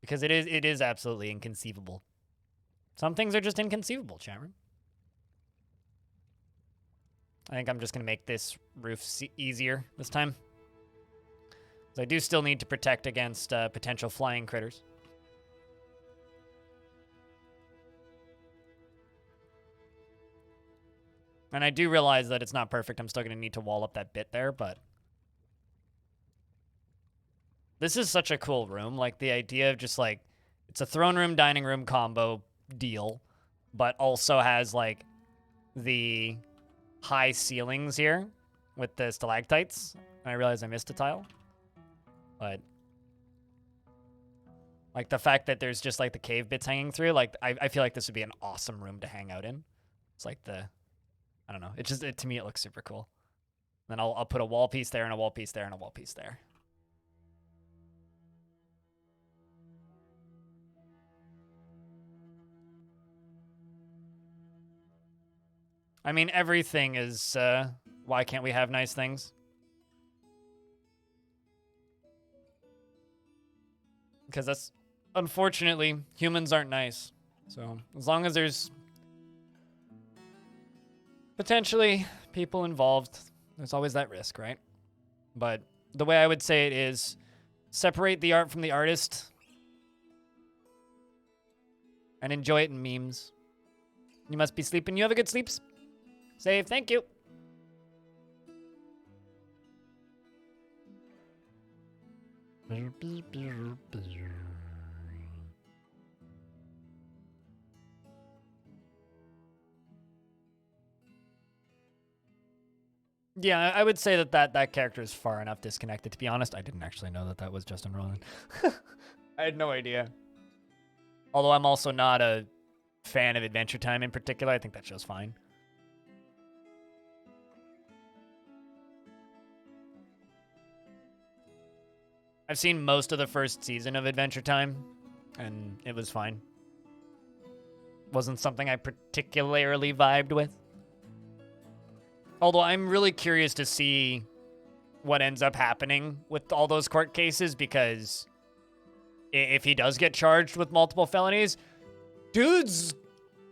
Because it is absolutely inconceivable. Some things are just inconceivable, chat room. I think I'm just going to make this roof easier this time. Because I do still need to protect against potential flying critters. And I do realize that it's not perfect. I'm still going to need to wall up that bit there, but... This is such a cool room. Like, the idea of just, like, it's a throne room, dining room combo deal, but also has, like, the high ceilings here with the stalactites. And I realize I missed a tile. But, like, the fact that there's just, like, the cave bits hanging through, like, I feel like this would be an awesome room to hang out in. It's like the... I don't know. It just, to me, it looks super cool. Then I'll put a wall piece there and a wall piece there and a wall piece there. I mean, everything is, why can't we have nice things? Because that's, unfortunately, humans aren't nice. So, as long as there's potentially people involved, there's always that risk, right? But the way I would say it is, separate the art from the artist and enjoy it in memes. You must be sleeping. You have a good sleeps. Save, thank you. Yeah, I would say that character is far enough disconnected. To be honest, I didn't actually know that was Justin Roiland. I had no idea. Although I'm also not a fan of Adventure Time in particular. I think that show's fine. I've seen most of the first season of Adventure Time, and it was fine. Wasn't something I particularly vibed with. Although I'm really curious to see what ends up happening with all those court cases, because if he does get charged with multiple felonies, dude's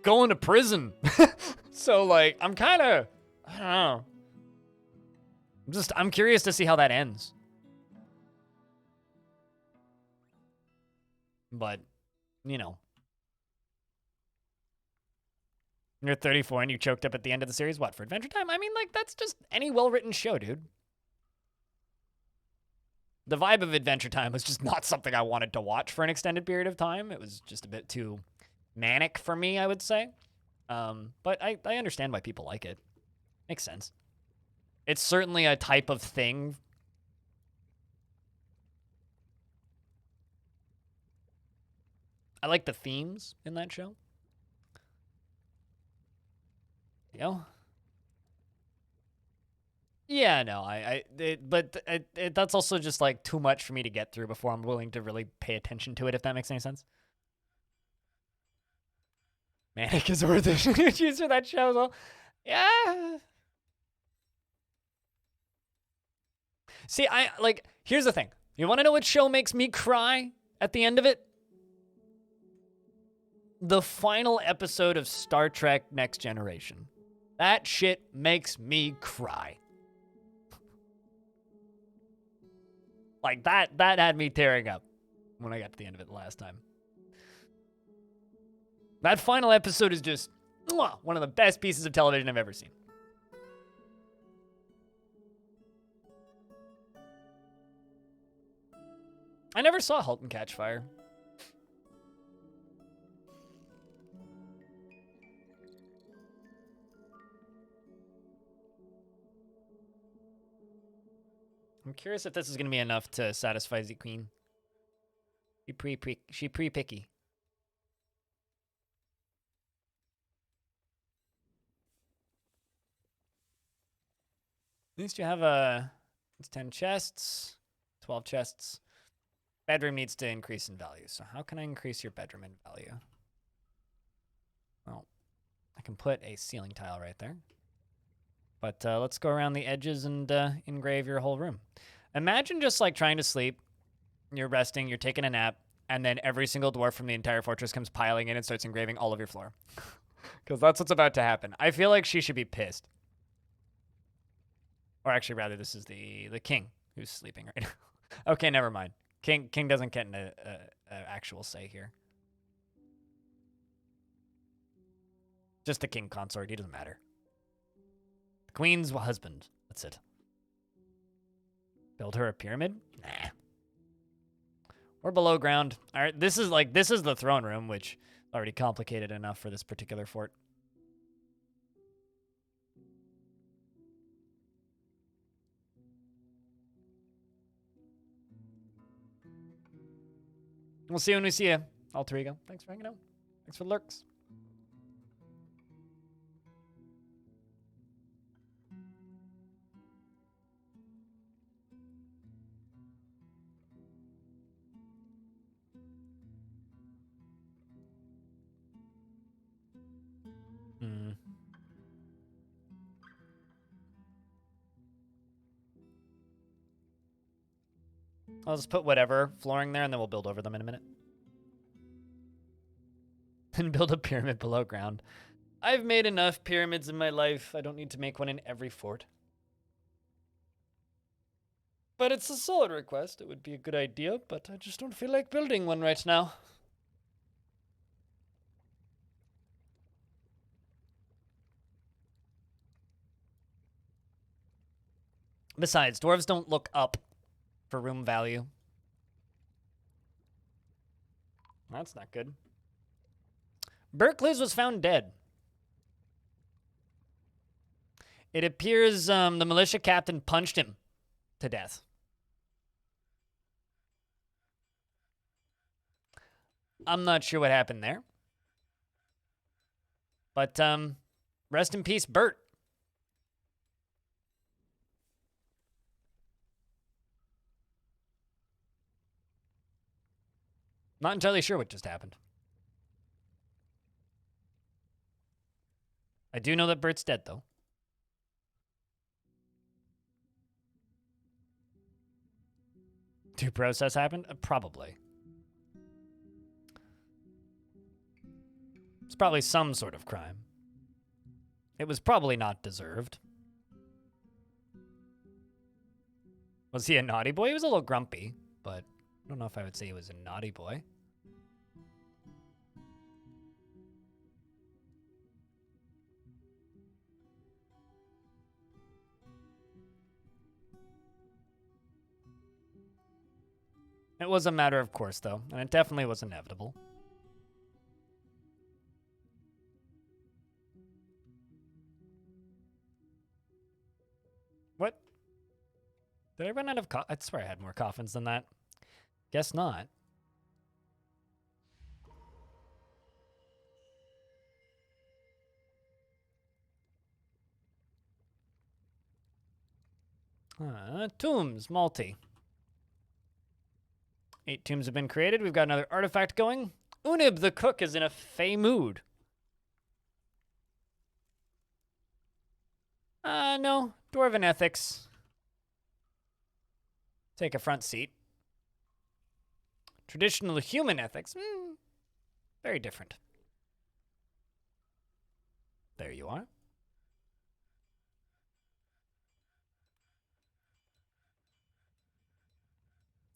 going to prison. So, like, I'm kind of, I don't know. I'm curious to see how that ends. But, you know. You're 34 and you choked up at the end of the series. What, for Adventure Time? I mean, like, that's just any well-written show, dude. The vibe of Adventure Time was just not something I wanted to watch for an extended period of time. It was just a bit too manic for me, I would say. But I understand why people like it. Makes sense. It's certainly a type of thing. I like the themes in that show. You know? Yeah, no, that's also just like too much for me to get through before I'm willing to really pay attention to it, if that makes any sense. Manic is worth it. Choose for that show as well. Yeah. See, here's the thing. You want to know what show makes me cry at the end of it? The final episode of Star Trek Next Generation. That shit makes me cry. Like, that had me tearing up when I got to the end of it the last time. That final episode is just one of the best pieces of television I've ever seen. I never saw *Halt and Catch Fire*. I'm curious if this is going to be enough to satisfy the queen. She pre-picky. At least you have it's 10 chests, 12 chests. Bedroom needs to increase in value. So how can I increase your bedroom in value? Well, I can put a ceiling tile right there. But let's go around the edges and engrave your whole room. Imagine just like trying to sleep. You're resting, you're taking a nap, and then every single dwarf from the entire fortress comes piling in and starts engraving all of your floor. Because that's what's about to happen. I feel like she should be pissed. Or actually, rather, this is the king who's sleeping right now. Okay, never mind. King doesn't get an actual say here. Just the king consort. He doesn't matter. The queen's husband. That's it. Build her a pyramid? Nah. We're below ground. All right, this is the throne room, which is already complicated enough for this particular fort. We'll see you when we see you, Alter Ego. Thanks for hanging out. Thanks for the lurks. I'll just put whatever flooring there, and then we'll build over them in a minute. And build a pyramid below ground. I've made enough pyramids in my life. I don't need to make one in every fort. But it's a solid request. It would be a good idea, but I just don't feel like building one right now. Besides, dwarves don't look up for room value. That's not good. Berkeley's was found dead. It appears the militia captain punched him to death. I'm not sure what happened there. But rest in peace, Bert. Not entirely sure what just happened. I do know that Bert's dead, though. Due process happened? Probably. It's probably some sort of crime. It was probably not deserved. Was he a naughty boy? He was a little grumpy, but I don't know if I would say he was a naughty boy. It was a matter of course, though, and it definitely was inevitable. What? Did I run out of I swear I had more coffins than that. Guess not. Tombs, multi. 8 tombs have been created. We've got another artifact going. Unib the cook is in a fey mood. No. Dwarven ethics. Take a front seat. Traditional human ethics. Very different. There you are.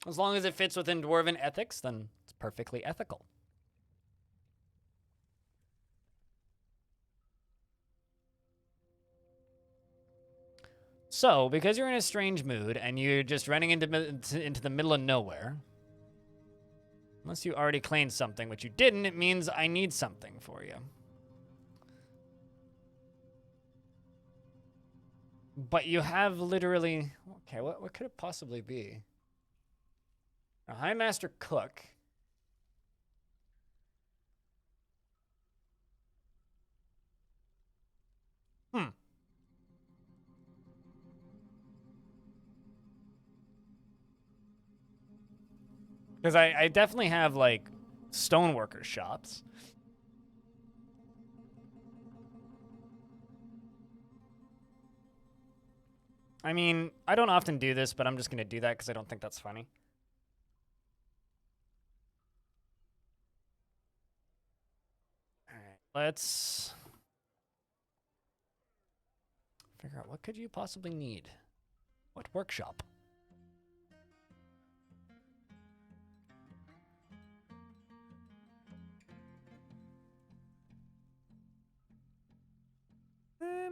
As long as it fits within Dwarven ethics, then it's perfectly ethical. So, because you're in a strange mood and you're just running into the middle of nowhere, unless you already claimed something, which you didn't, it means I need something for you. But you have literally... Okay, what could it possibly be? A High Master Cook. Because I definitely have, like, stoneworker shops. I mean, I don't often do this, but I'm just going to do that because I don't think that's funny. All right, let's figure out what could you possibly need. What workshop?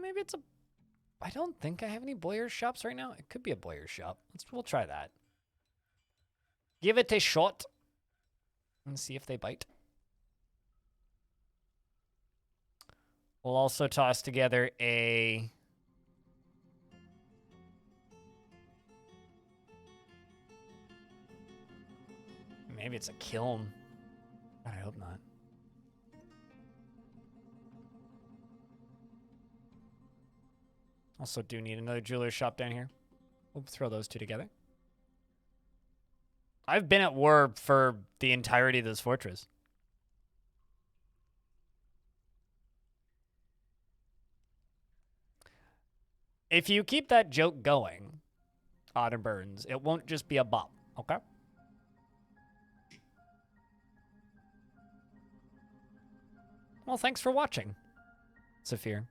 Maybe it's a... I don't think I have any Boyer's shops right now. It could be a Boyer's shop. We'll try that. Give it a shot. And see if they bite. We'll also toss together a... Maybe it's a kiln. God, I hope not. Also do need another jeweler's shop down here. We'll throw those two together. I've been at war for the entirety of this fortress. If you keep that joke going, Autumn Burns, it won't just be a bop, okay? Well, thanks for watching, Saphir.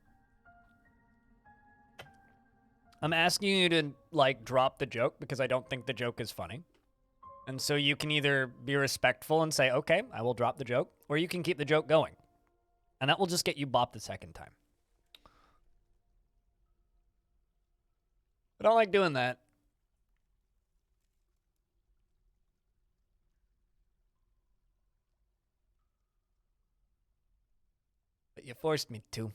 I'm asking you to, like, drop the joke because I don't think the joke is funny. And so you can either be respectful and say, okay, I will drop the joke, or you can keep the joke going. And that will just get you bopped the second time. I don't like doing that. But you forced me to.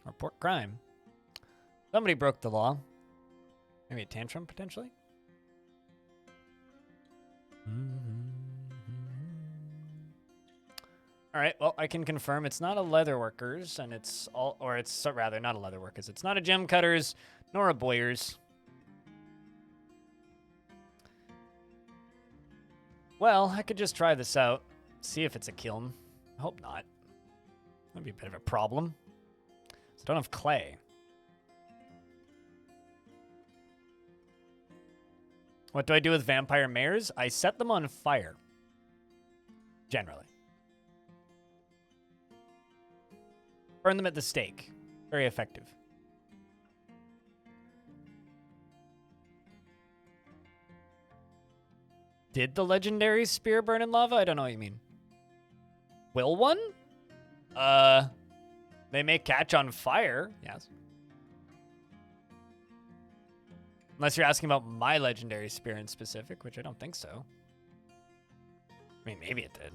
Report crime. Somebody broke the law. Maybe a tantrum, potentially? All right, well, I can confirm it's not a leatherworkers, and it's all, or it's so rather not a leatherworkers. It's not a gem cutters, nor a boyers. Well, I could just try this out, see if it's a kiln. I hope not. That'd be a bit of a problem. So I don't have clay. What do I do with vampire mares? I set them on fire. Generally. Burn them at the stake. Very effective. Did the legendary spear burn in lava? I don't know what you mean. Will one? They may catch on fire. Yes. Unless you're asking about my legendary spear in specific, which I don't think so. I mean, maybe it did.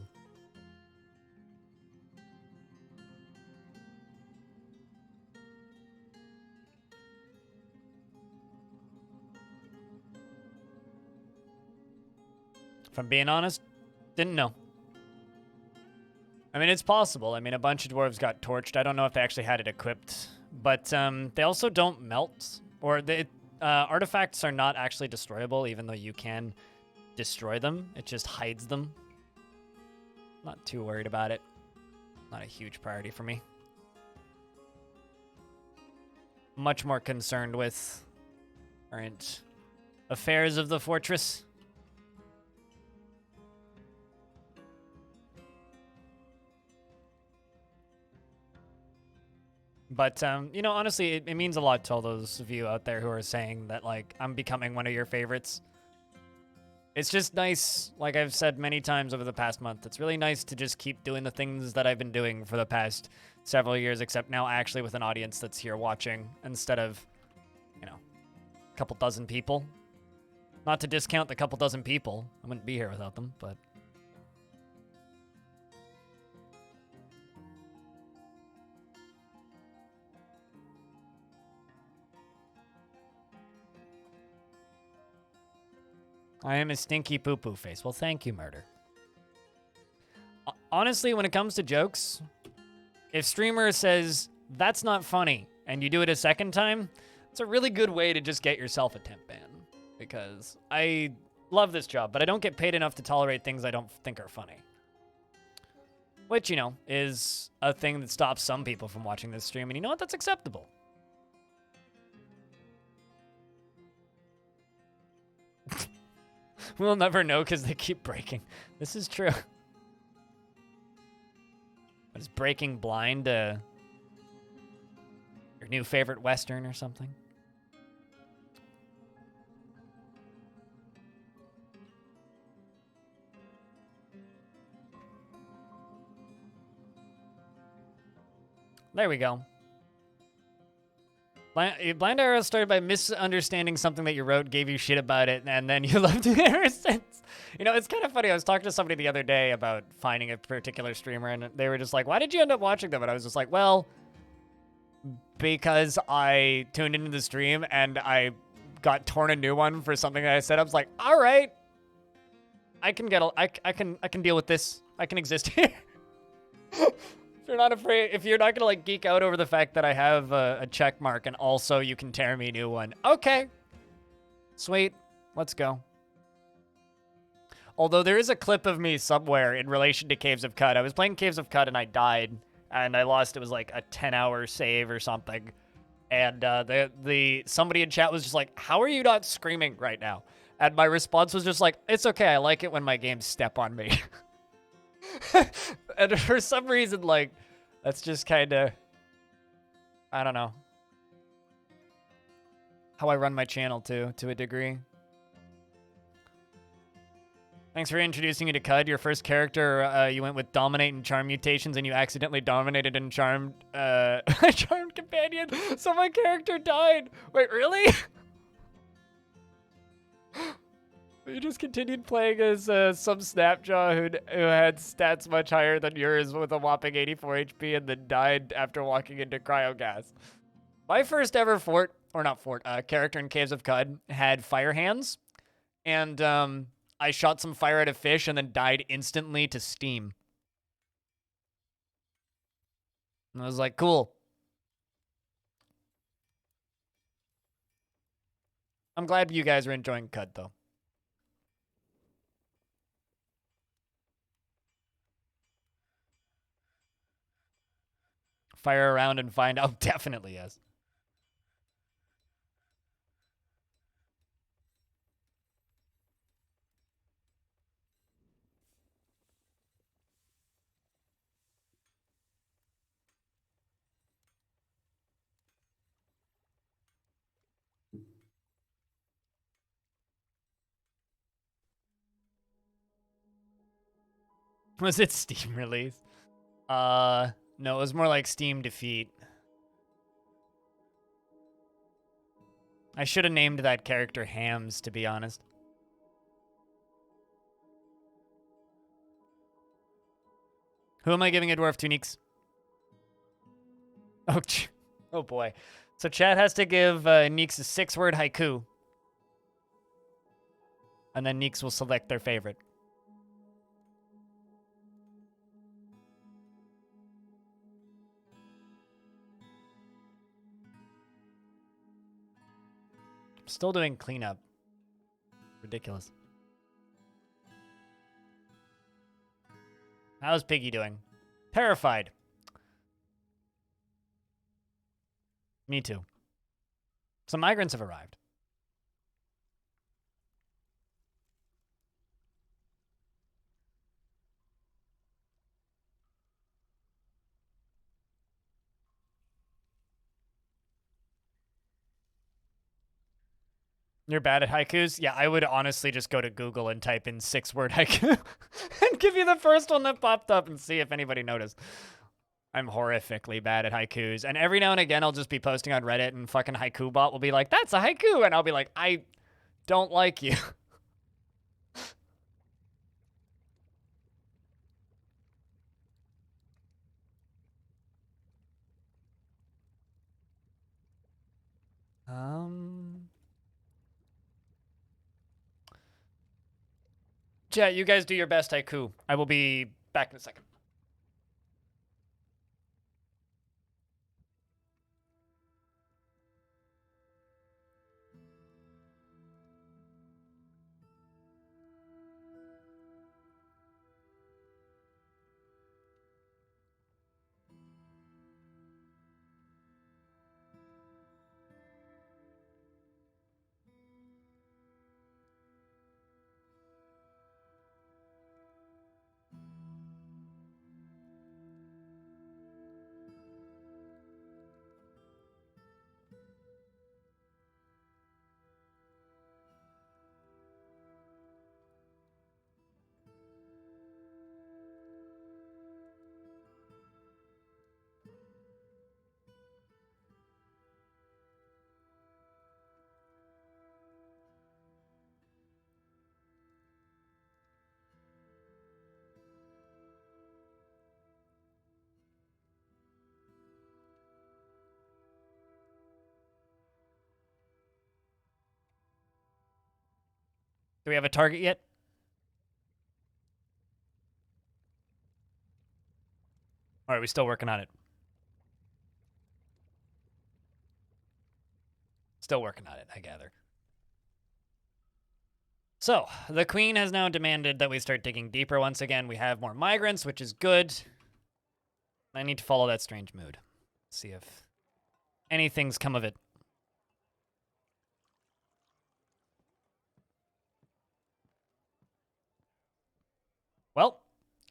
If I'm being honest, didn't know. I mean, it's possible. I mean, a bunch of dwarves got torched. I don't know if they actually had it equipped. But they also don't melt. Or artifacts are not actually destroyable, even though you can destroy them. It just hides them. Not too worried about it. Not a huge priority for me. Much more concerned with current affairs of the fortress. But, you know, honestly, it means a lot to all those of you out there who are saying that, like, I'm becoming one of your favorites. It's just nice, like I've said many times over the past month, it's really nice to just keep doing the things that I've been doing for the past several years, except now actually with an audience that's here watching instead of, you know, a couple dozen people. Not to discount the couple dozen people. I wouldn't be here without them, but... I am a stinky poo-poo face. Well, thank you, Murder. Honestly, when it comes to jokes, if streamer says, that's not funny, and you do it a second time, it's a really good way to just get yourself a temp ban. Because I love this job, but I don't get paid enough to tolerate things I don't think are funny. Which, you know, is a thing that stops some people from watching this stream, and you know what? That's acceptable. We'll never know because they keep breaking. This is true. What is Breaking Blind your new favorite Western or something? There we go. Blind Arrow started by misunderstanding something that you wrote, gave you shit about it, and then you loved it ever since. You know, it's kind of funny. I was talking to somebody the other day about finding a particular streamer, and they were just like, why did you end up watching them? And I was just like, well, because I tuned into the stream, and I got torn a new one for something that I said. I was like, all right. I can deal with this. I can exist here. You're not afraid, if you're not gonna like geek out over the fact that I have a check mark and also you can tear me a new one. Okay. Sweet. Let's go. Although there is a clip of me somewhere in relation to Caves of Cut. I was playing Caves of Cut and I died and I lost, it was like a 10-hour save or something. And somebody in chat was just like, how are you not screaming right now? And my response was just like, it's okay. I like it when my games step on me. And for some reason, like, that's just kind of, I don't know, how I run my channel too, to a degree. Thanks for introducing me to Cud. Your first character, you went with Dominate and Charm mutations, and you accidentally dominated and charmed a charmed companion, so my character died. Wait, really? You just continued playing as some Snapjaw who had stats much higher than yours with a whopping 84 HP and then died after walking into cryogas. My first ever character in Caves of Cud had fire hands, and I shot some fire at a fish and then died instantly to steam. And I was like, cool. I'm glad you guys are enjoying CUD, though. Fire around and find out. Definitely, yes. Was it Steam release? No, it was more like Steam defeat. I should have named that character Hams, to be honest. Who am I giving a dwarf to, Neeks? Oh, oh boy. So chat has to give Neeks a 6-word haiku. And then Neeks will select their favorite. Still doing cleanup. Ridiculous. How's Piggy doing? Terrified. Me too. Some migrants have arrived. You're bad at haikus? Yeah, I would honestly just go to Google and type in 6-word haiku and give you the first one that popped up and see if anybody noticed. I'm horrifically bad at haikus. And every now and again, I'll just be posting on Reddit and fucking haiku bot will be like, that's a haiku. And I'll be like, I don't like you. Chat, you guys do your best haiku. I will be back in a second. Do we have a target yet? Or are we still working on it? Still working on it, I gather. So, the queen has now demanded that we start digging deeper once again. We have more migrants, which is good. I need to follow that strange mood. See if anything's come of it. Well,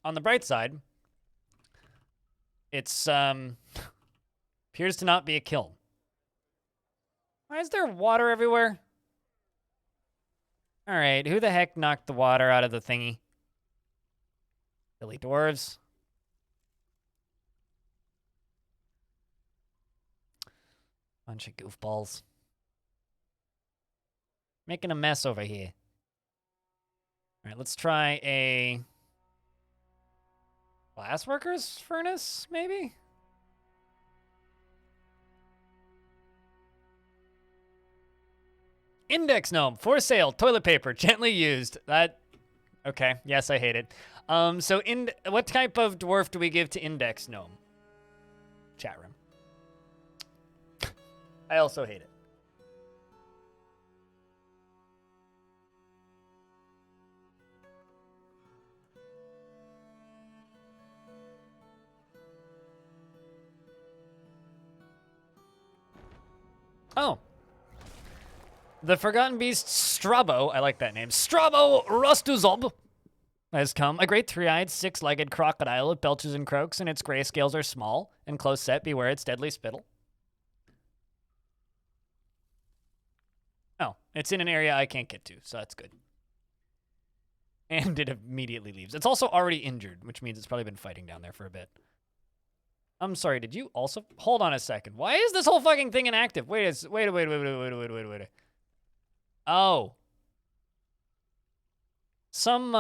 on the bright side, it's, appears to not be a kill. Why is there water everywhere? All right, who the heck knocked the water out of the thingy? Silly dwarves. Bunch of goofballs. Making a mess over here. All right, let's try a glassworkers furnace, maybe? Index gnome, for sale, toilet paper, gently used. That, okay, yes, I hate it. So what type of dwarf do we give to index gnome? chat room. I also hate it. Oh. The Forgotten Beast Strabo, I like that name, Strabo Rustuzob, has come. A great three-eyed, six-legged crocodile with belches and croaks, and its gray scales are small and close set. Beware its deadly spittle. Oh, it's in an area I can't get to, so that's good. And it immediately leaves. It's also already injured, which means it's probably been fighting down there for a bit. I'm sorry, did you also... Hold on a second. Why is this whole fucking thing inactive? Wait. Oh. Some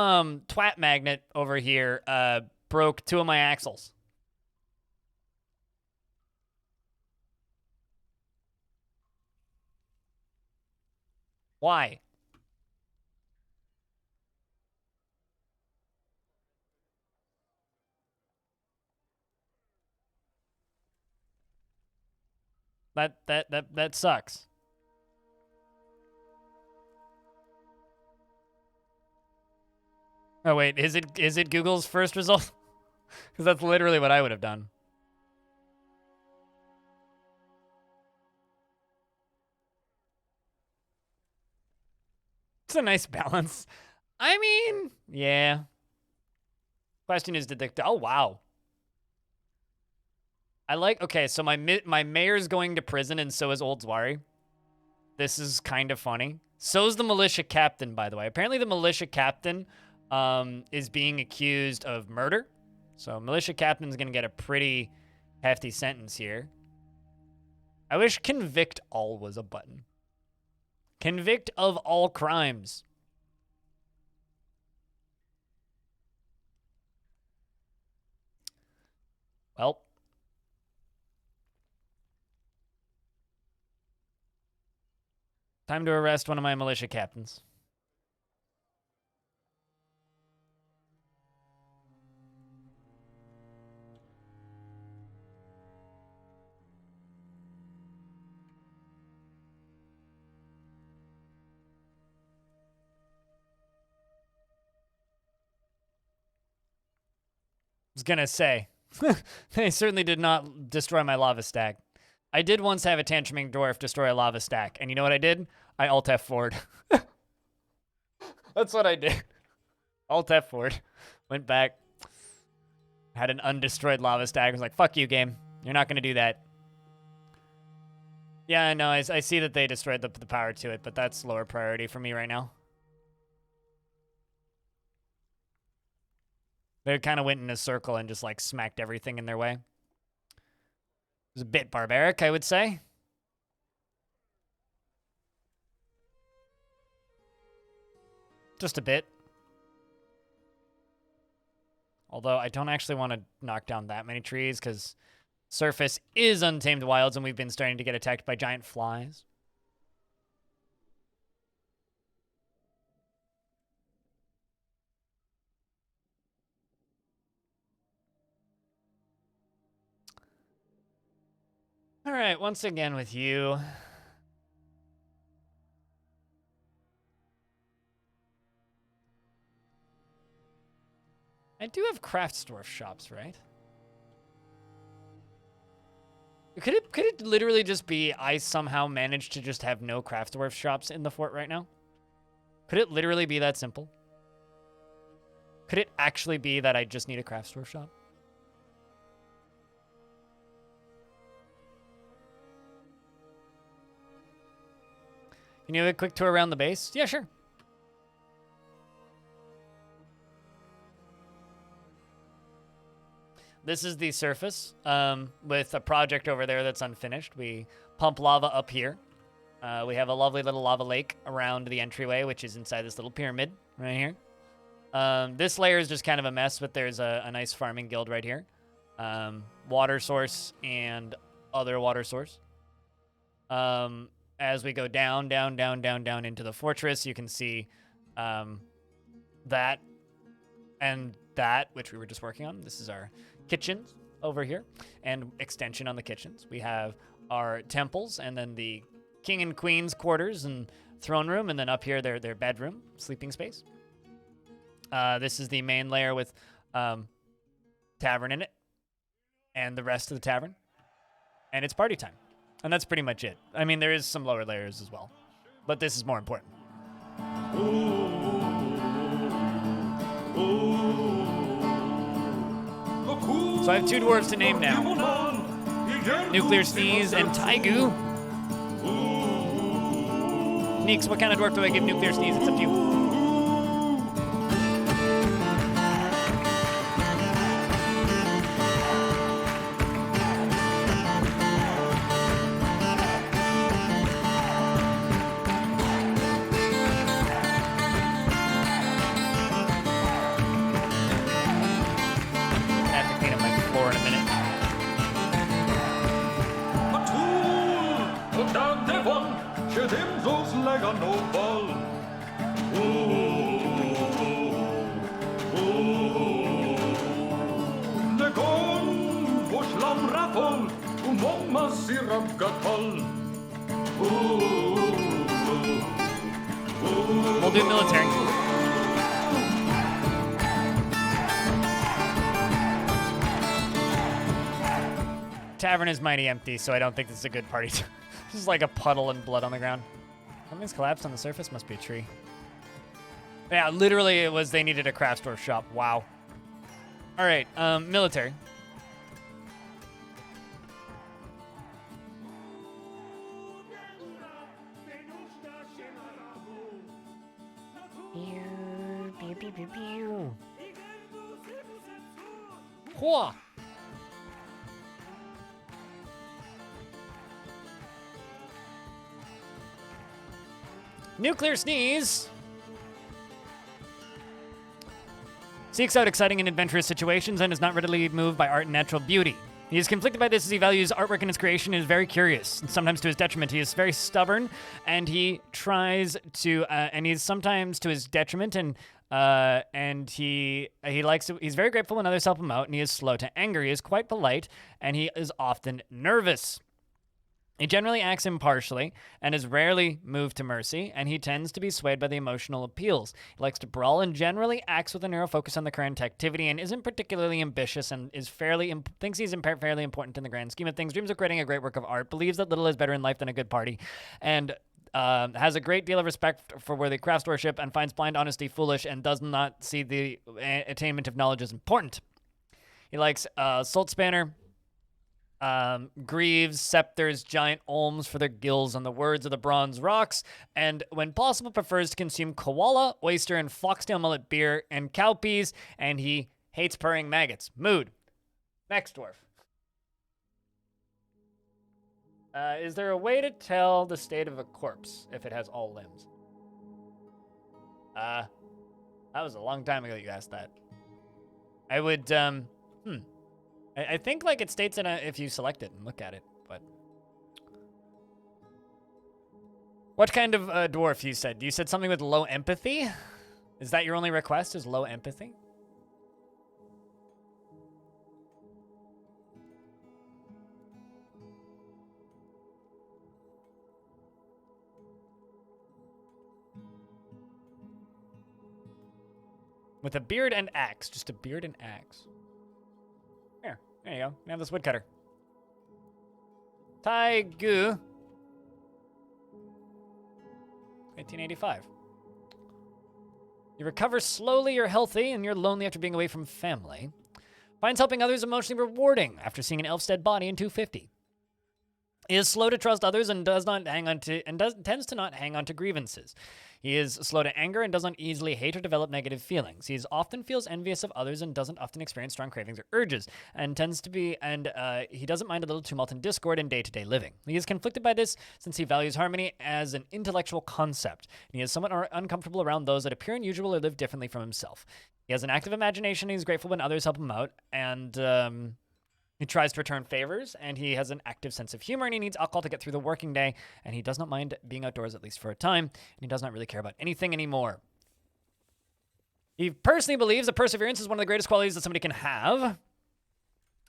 twat magnet over here broke two of my axles. Why? That sucks. Oh wait, is it Google's first result? Because that's literally what I would have done. It's a nice balance. I mean, yeah. Question is, did they... Oh, wow. I like... Okay, so my mayor's going to prison, and so is Old Zwari. This is kind of funny. So's the militia captain, by the way. Apparently the militia captain is being accused of murder. So militia captain's going to get a pretty hefty sentence here. I wish convict all was a button. Convict of all crimes. Well. Time to arrest one of my militia captains. I was gonna say, they certainly did not destroy my lava stack. I did once have a tantruming dwarf destroy a lava stack, and you know what I did? I Alt F4'd. That's what I did. Alt F4'd. Went back. Had an undestroyed lava stack. I was like, fuck you, game. You're not gonna do that. Yeah, no, I see that they destroyed the power to it, but that's lower priority for me right now. They kind of went in a circle and just, like, smacked everything in their way. It was a bit barbaric, I would say. Just a bit. Although I don't actually want to knock down that many trees, because surface is untamed wilds, and we've been starting to get attacked by giant flies. All right, once again with you. I do have Craftsdorf shops, right? Could it literally just be I somehow managed to just have no Craftsdorf shops in the fort right now? Could it literally be that simple? Could it actually be that I just need a Craftsdorf shop? Can you have a quick tour around the base? Yeah, sure. This is the surface with a project over there that's unfinished. We pump lava up here. We have a lovely little lava lake around the entryway, which is inside this little pyramid right here. This layer is just kind of a mess, but there's a nice farming guild right here. Water source and other water source. As we go down into the fortress, you can see that and that, which we were just working on. This is our kitchen. over here, and extension on the kitchens. We have our temples, and then the king and queen's quarters and throne room, and then up here their bedroom, sleeping space. This is the main layer with tavern in it, and the rest of the tavern, and it's party time. And that's pretty much it. I mean, there is some lower layers as well, but this is more important. So I have 2 dwarves to name now. Nuclear Sneeze and Taigu. Neeks, what kind of dwarf do I give Nuclear Sneeze? It's up to you. We'll do military. Tavern is mighty empty, so I don't think this is a good party. This is like a puddle and blood on the ground. Something's collapsed on the surface. Must be a tree. Yeah, literally it was they needed a craft store shop. Wow. All right, military. Pew, pew, pew, pew. Whoa. Nuclear Sneeze seeks out exciting and adventurous situations and is not readily moved by art and natural beauty. He is conflicted by this as he values artwork and its creation and is very curious, and sometimes to his detriment. He is very stubborn, and he tries to, and he's sometimes to his detriment, and he likes to, he's very grateful when others help him out, and he is slow to anger. He is quite polite, and he is often nervous. He generally acts impartially and is rarely moved to mercy, and he tends to be swayed by the emotional appeals. He likes to brawl and generally acts with a narrow focus on the current activity and isn't particularly ambitious and is thinks he's fairly important in the grand scheme of things, dreams of creating a great work of art, believes that little is better in life than a good party, and has a great deal of respect for worthy craftsmanship and finds blind honesty foolish and does not see the attainment of knowledge as important. He likes Salt Spanner, greaves, scepters, giant olms for their gills on the words of the bronze rocks, and when possible prefers to consume koala, oyster, and foxtail mullet beer and cowpeas, and he hates purring maggots. Mood. Next dwarf. Is there a way to tell the state of a corpse if it has all limbs? That was a long time ago that you asked that. I would, I think like it states in if you select it and look at it, but. What kind of dwarf you said? You said something with low empathy? Is that your only request, is low empathy? With a beard and axe, just a beard and axe. There you go. We have this woodcutter. Taigu. 1885. You recover slowly, you're healthy, and you're lonely after being away from family. Finds helping others emotionally rewarding after seeing an elf-dead body in 250. He is slow to trust others and tends to not hang on to grievances. He is slow to anger and does not easily hate or develop negative feelings. He often feels envious of others and doesn't often experience strong cravings or urges, and he doesn't mind a little tumult and discord in day-to-day living. He is conflicted by this since he values harmony as an intellectual concept. He is somewhat uncomfortable around those that appear unusual or live differently from himself. He has an active imagination. He's grateful when others help him out, and he tries to return favors, and he has an active sense of humor, and he needs alcohol to get through the working day, and he does not mind being outdoors at least for a time, and he does not really care about anything anymore. He personally believes that perseverance is one of the greatest qualities that somebody can have,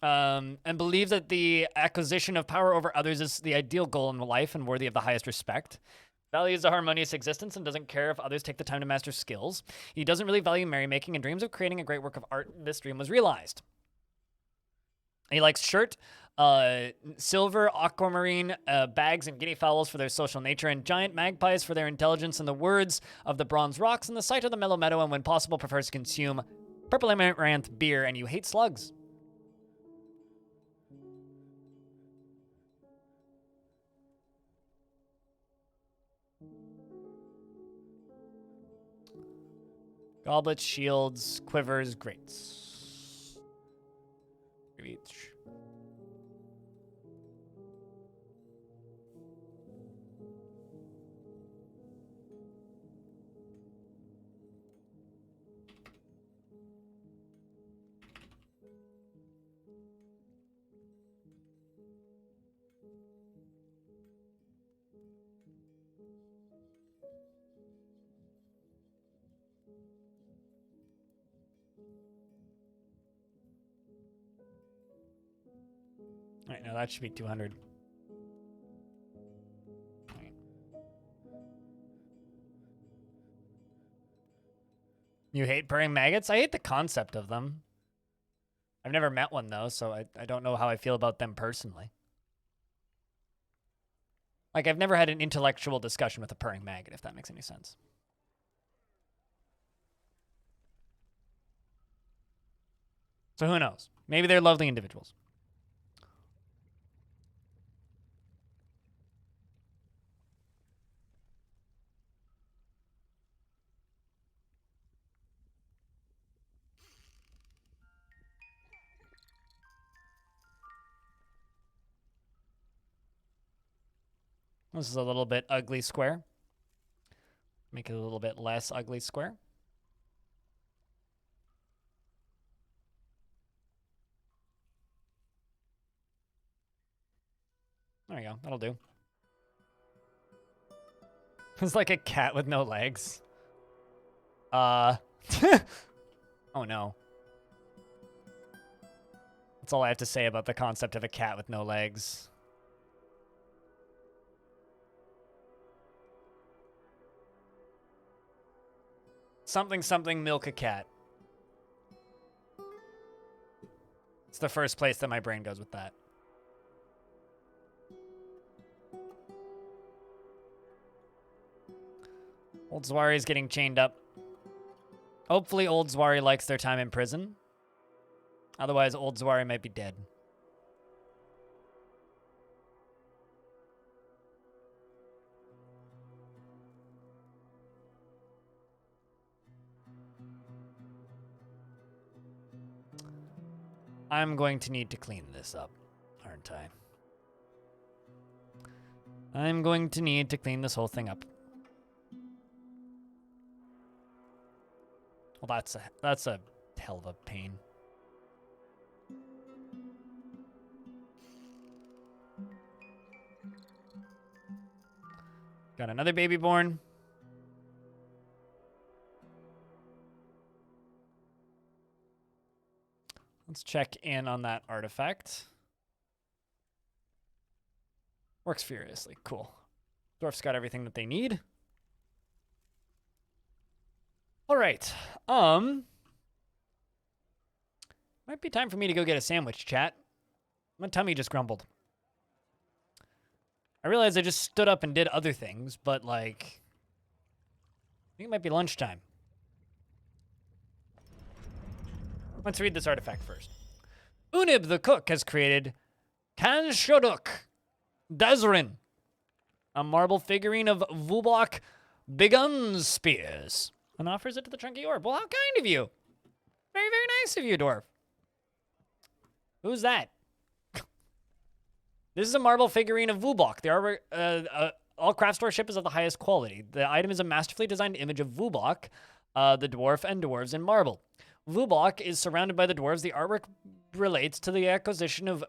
and believe that the acquisition of power over others is the ideal goal in life and worthy of the highest respect. Values a harmonious existence and doesn't care if others take the time to master skills. He doesn't really value merrymaking and dreams of creating a great work of art. This dream was realized. He likes shirt, silver, aquamarine, bags, and guinea fowls for their social nature, and giant magpies for their intelligence, and the words of the bronze rocks, and the sight of the mellow meadow, and when possible prefers to consume purple amaranth beer, and you hate slugs. Goblets, shields, quivers, grates. Each. All right, now that should be 200. Right. You hate purring maggots? I hate the concept of them. I've never met one, though, so I don't know how I feel about them personally. Like, I've never had an intellectual discussion with a purring maggot, if that makes any sense. So who knows? Maybe they're lovely individuals. This is a little bit ugly square. Make it a little bit less ugly square. There you go. That'll do. It's like a cat with no legs. Oh no. That's all I have to say about the concept of a cat with no legs. Something, something, milk a cat. It's the first place that my brain goes with that. Old Zwari's getting chained up. Hopefully Old Zwari likes their time in prison. Otherwise, Old Zwari might be dead. I'm going to need to clean this up, aren't I? I'm going to need to clean this whole thing up. Well, that's a hell of a pain. Got another baby born. Let's check in on that artifact. Works furiously. Cool. Dwarf's got everything that they need. All right. Might be time for me to go get a sandwich, chat. My tummy just grumbled. I realized I just stood up and did other things, but like, I think it might be lunchtime. Let's read this artifact first. Unib the cook has created Kanshoduk Dazrin, a marble figurine of Vubok Bigun Spears, and offers it to the Chunky Orb. Well, how kind of you. Very, very nice of you, Dwarf. Who's that? This is a marble figurine of Vubok. All craft store ship is of the highest quality. The item is a masterfully designed image of Vubok, the dwarf, and dwarves in marble. Vubok is surrounded by the dwarves. The artwork relates to the ascension of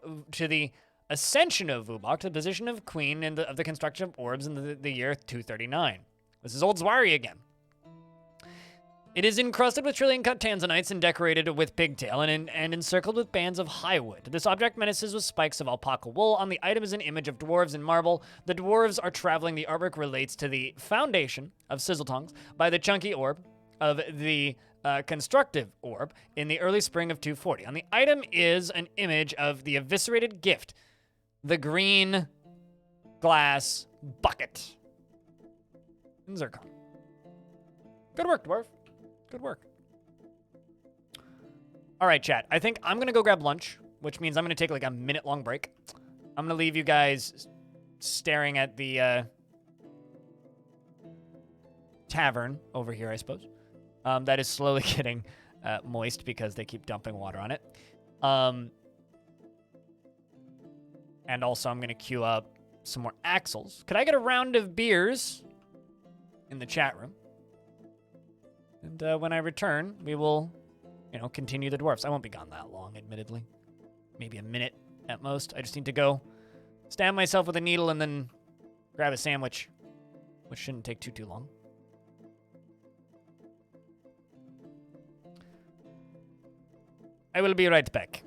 Vubok to the position of queen of the construction of orbs in the year 239. This is Old Zwari again. It is encrusted with trillion-cut tanzanites and decorated with pigtail and encircled with bands of highwood. This object menaces with spikes of alpaca wool. On the item is an image of dwarves in marble. The dwarves are traveling. The artwork relates to the foundation of Sizzletongs by the chunky orb of the constructive orb in the early spring of 240. On the item is an image of the eviscerated gift, the green glass bucket. And zircon. Good work, dwarf. Good work. All right, chat. I think I'm going to go grab lunch, which means I'm going to take like a minute-long break. I'm going to leave you guys staring at the tavern over here, I suppose. That is slowly getting moist because they keep dumping water on it. And also, I'm going to queue up some more axles. Could I get a round of beers in the chat room? And when I return, we will, continue the dwarfs. I won't be gone that long, admittedly. Maybe a minute at most. I just need to go stab myself with a needle and then grab a sandwich, which shouldn't take too long. I will be right back.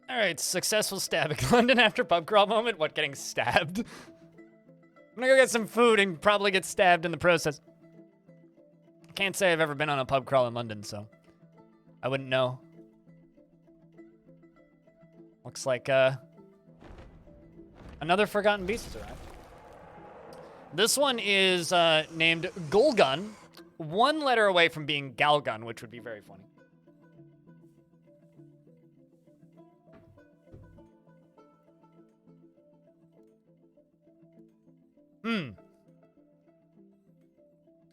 All right, successful stabbing. London after pub crawl moment. What, getting stabbed? I'm gonna go get some food and probably get stabbed in the process. Can't say I've ever been on a pub crawl in London, so I wouldn't know. Looks like another forgotten beast has arrived. This one is named Gulgun, one letter away from being Galgun, which would be very funny.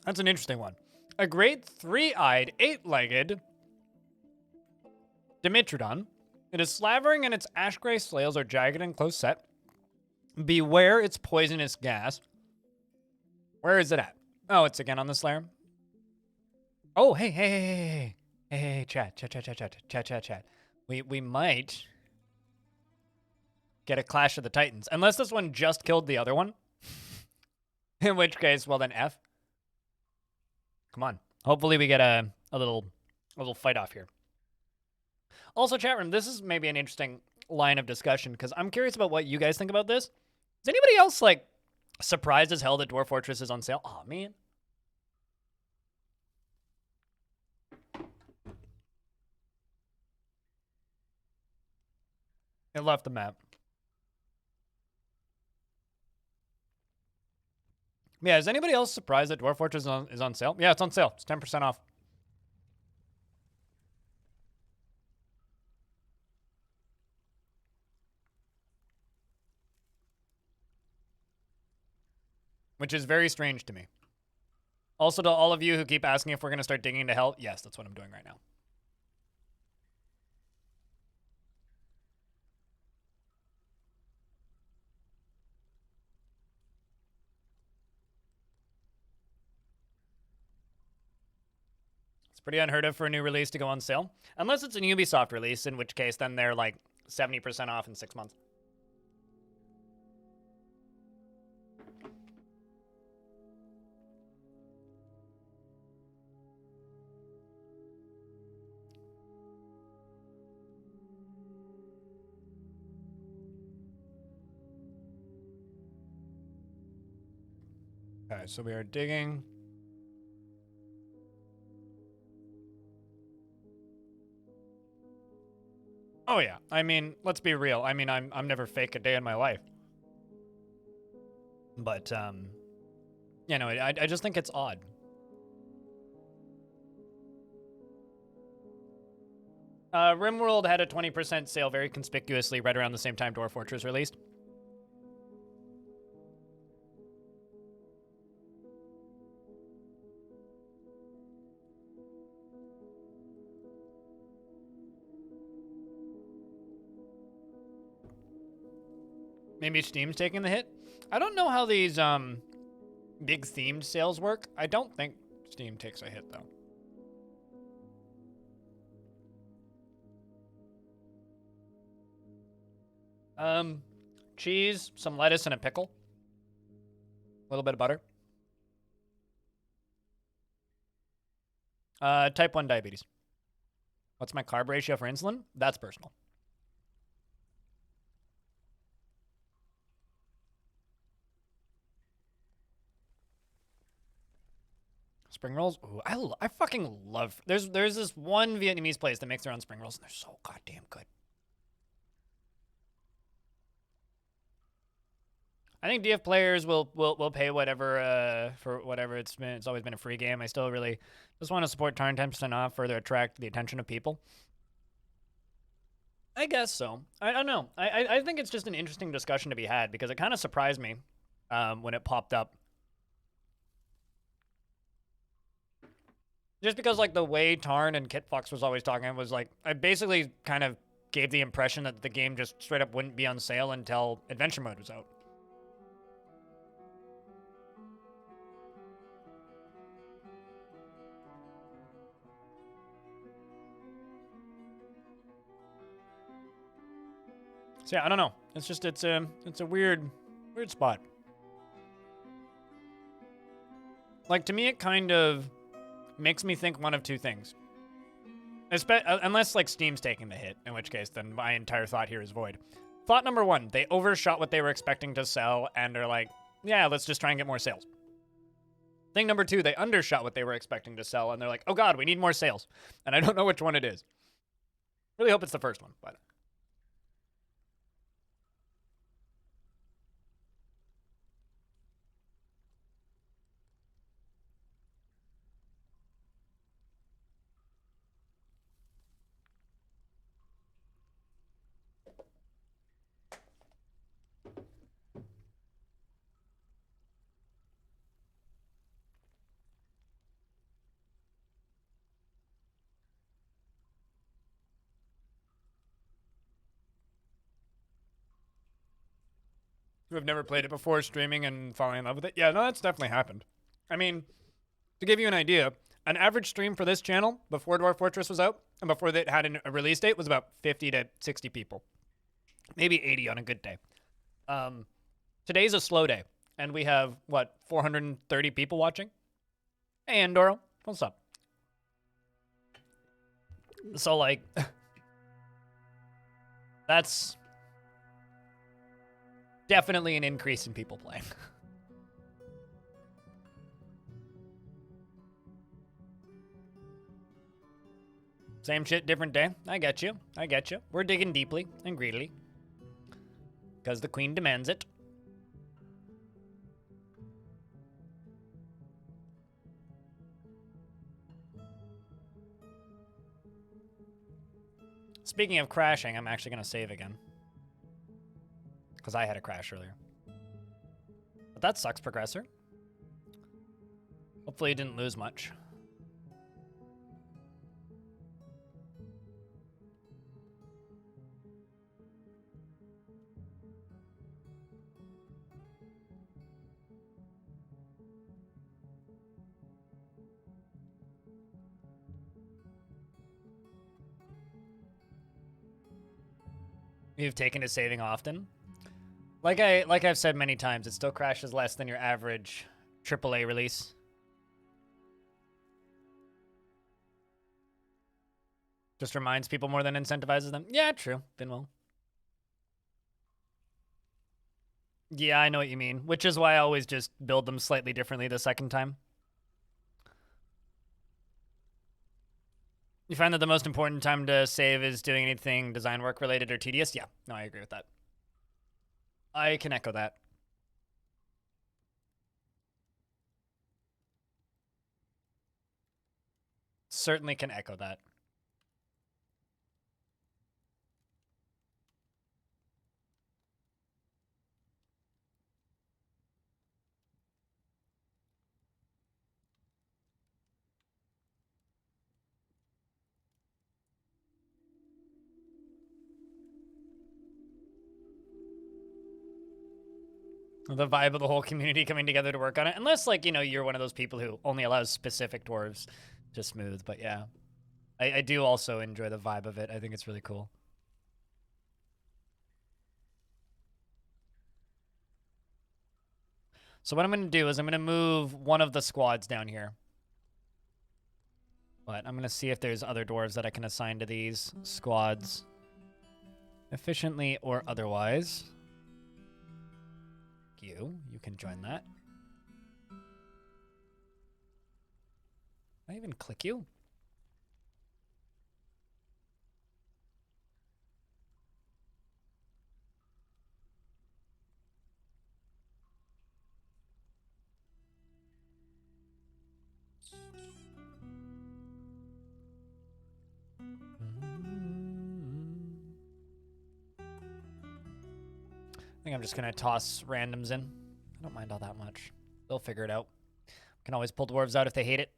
That's an interesting one. A great three-eyed, eight-legged Dimetrodon. It is slavering and its ash-gray scales are jagged and close set. Beware its poisonous gas. Where is it at? Oh, it's again on the Slayer. Oh, hey, chat. We might get a Clash of the Titans. Unless this one just killed the other one. In which case, well then F. Come on. Hopefully we get a little fight off here. Also, chat room, this is maybe an interesting line of discussion because I'm curious about what you guys think about this. Is anybody else like surprised as hell that Dwarf Fortress is on sale? Oh man. It left the map. Yeah, is anybody else surprised that Dwarf Fortress is on sale? Yeah, it's on sale. It's 10% off. which is very strange to me. Also, to all of you who keep asking if we're going to start digging into hell, yes, that's what I'm doing right now. It's pretty unheard of for a new release to go on sale. Unless it's a Ubisoft release, in which case then they're like 70% off in 6 months. Okay, so we are digging. Oh yeah, I mean, let's be real. I mean, I'm never fake a day in my life. But you know, I just think it's odd. RimWorld had a 20% sale very conspicuously right around the same time Dwarf Fortress released. Maybe Steam's taking the hit. I don't know how these big themed sales work. I don't think Steam takes a hit though. Cheese, some lettuce, and a pickle. A little bit of butter. Type 1 diabetes. What's my carb ratio for insulin? That's personal. Spring rolls? Ooh, I fucking love... There's this one Vietnamese place that makes their own spring rolls, and they're so goddamn good. I think DF players will pay whatever for whatever it's been. It's always been a free game. I still really just want to support Tarn 10% off, further attract the attention of people. I guess so. I don't know. I think it's just an interesting discussion to be had because it kind of surprised me when it popped up. Just because, like, the way Tarn and Kitfox was always talking was, like, I basically kind of gave the impression that the game just straight up wouldn't be on sale until Adventure Mode was out. So yeah, I don't know. It's just it's a weird spot. Like, to me, it kind of makes me think one of two things. Unless, like, Steam's taking the hit, in which case, then my entire thought here is void. Thought number one, they overshot what they were expecting to sell, and are like, yeah, let's just try and get more sales. Thing number two, they undershot what they were expecting to sell, and they're like, oh god, we need more sales. And I don't know which one it is. Really hope it's the first one, but... who have never played it before, streaming and falling in love with it. Yeah, no, that's definitely happened. I mean, to give you an idea, an average stream for this channel before Dwarf Fortress was out and before it had a release date was about 50 to 60 people. Maybe 80 on a good day. Today's a slow day, and we have, what, 430 people watching? Hey, Andoro, what's up? So, like, that's definitely an increase in people playing. Same shit, different day. I get you. I get you. We're digging deeply and greedily. Because the queen demands it. Speaking of crashing, I'm actually going to save again. Because I had a crash earlier. But that sucks, Progressor. Hopefully you didn't lose much. You've taken to saving often. Like I've said many times, it still crashes less than your average AAA release. Just reminds people more than incentivizes them. Yeah, true. Been well. Yeah, I know what you mean. Which is why I always just build them slightly differently the second time. You find that the most important time to save is doing anything design work related or tedious? Yeah, no, I agree with that. I can echo that. Certainly can echo that. The vibe of the whole community coming together to work on it. Unless, like, you know, you're one of those people who only allows specific dwarves to smooth. But yeah, I do also enjoy the vibe of it. I think it's really cool. So what I'm going to do is I'm going to move one of the squads down here. But I'm going to see if there's other dwarves that I can assign to these squads efficiently or otherwise. You can join that. Can I even click you? I think I'm just going to toss randoms in. I don't mind all that much. They'll figure it out. Can always pull dwarves out if they hate it.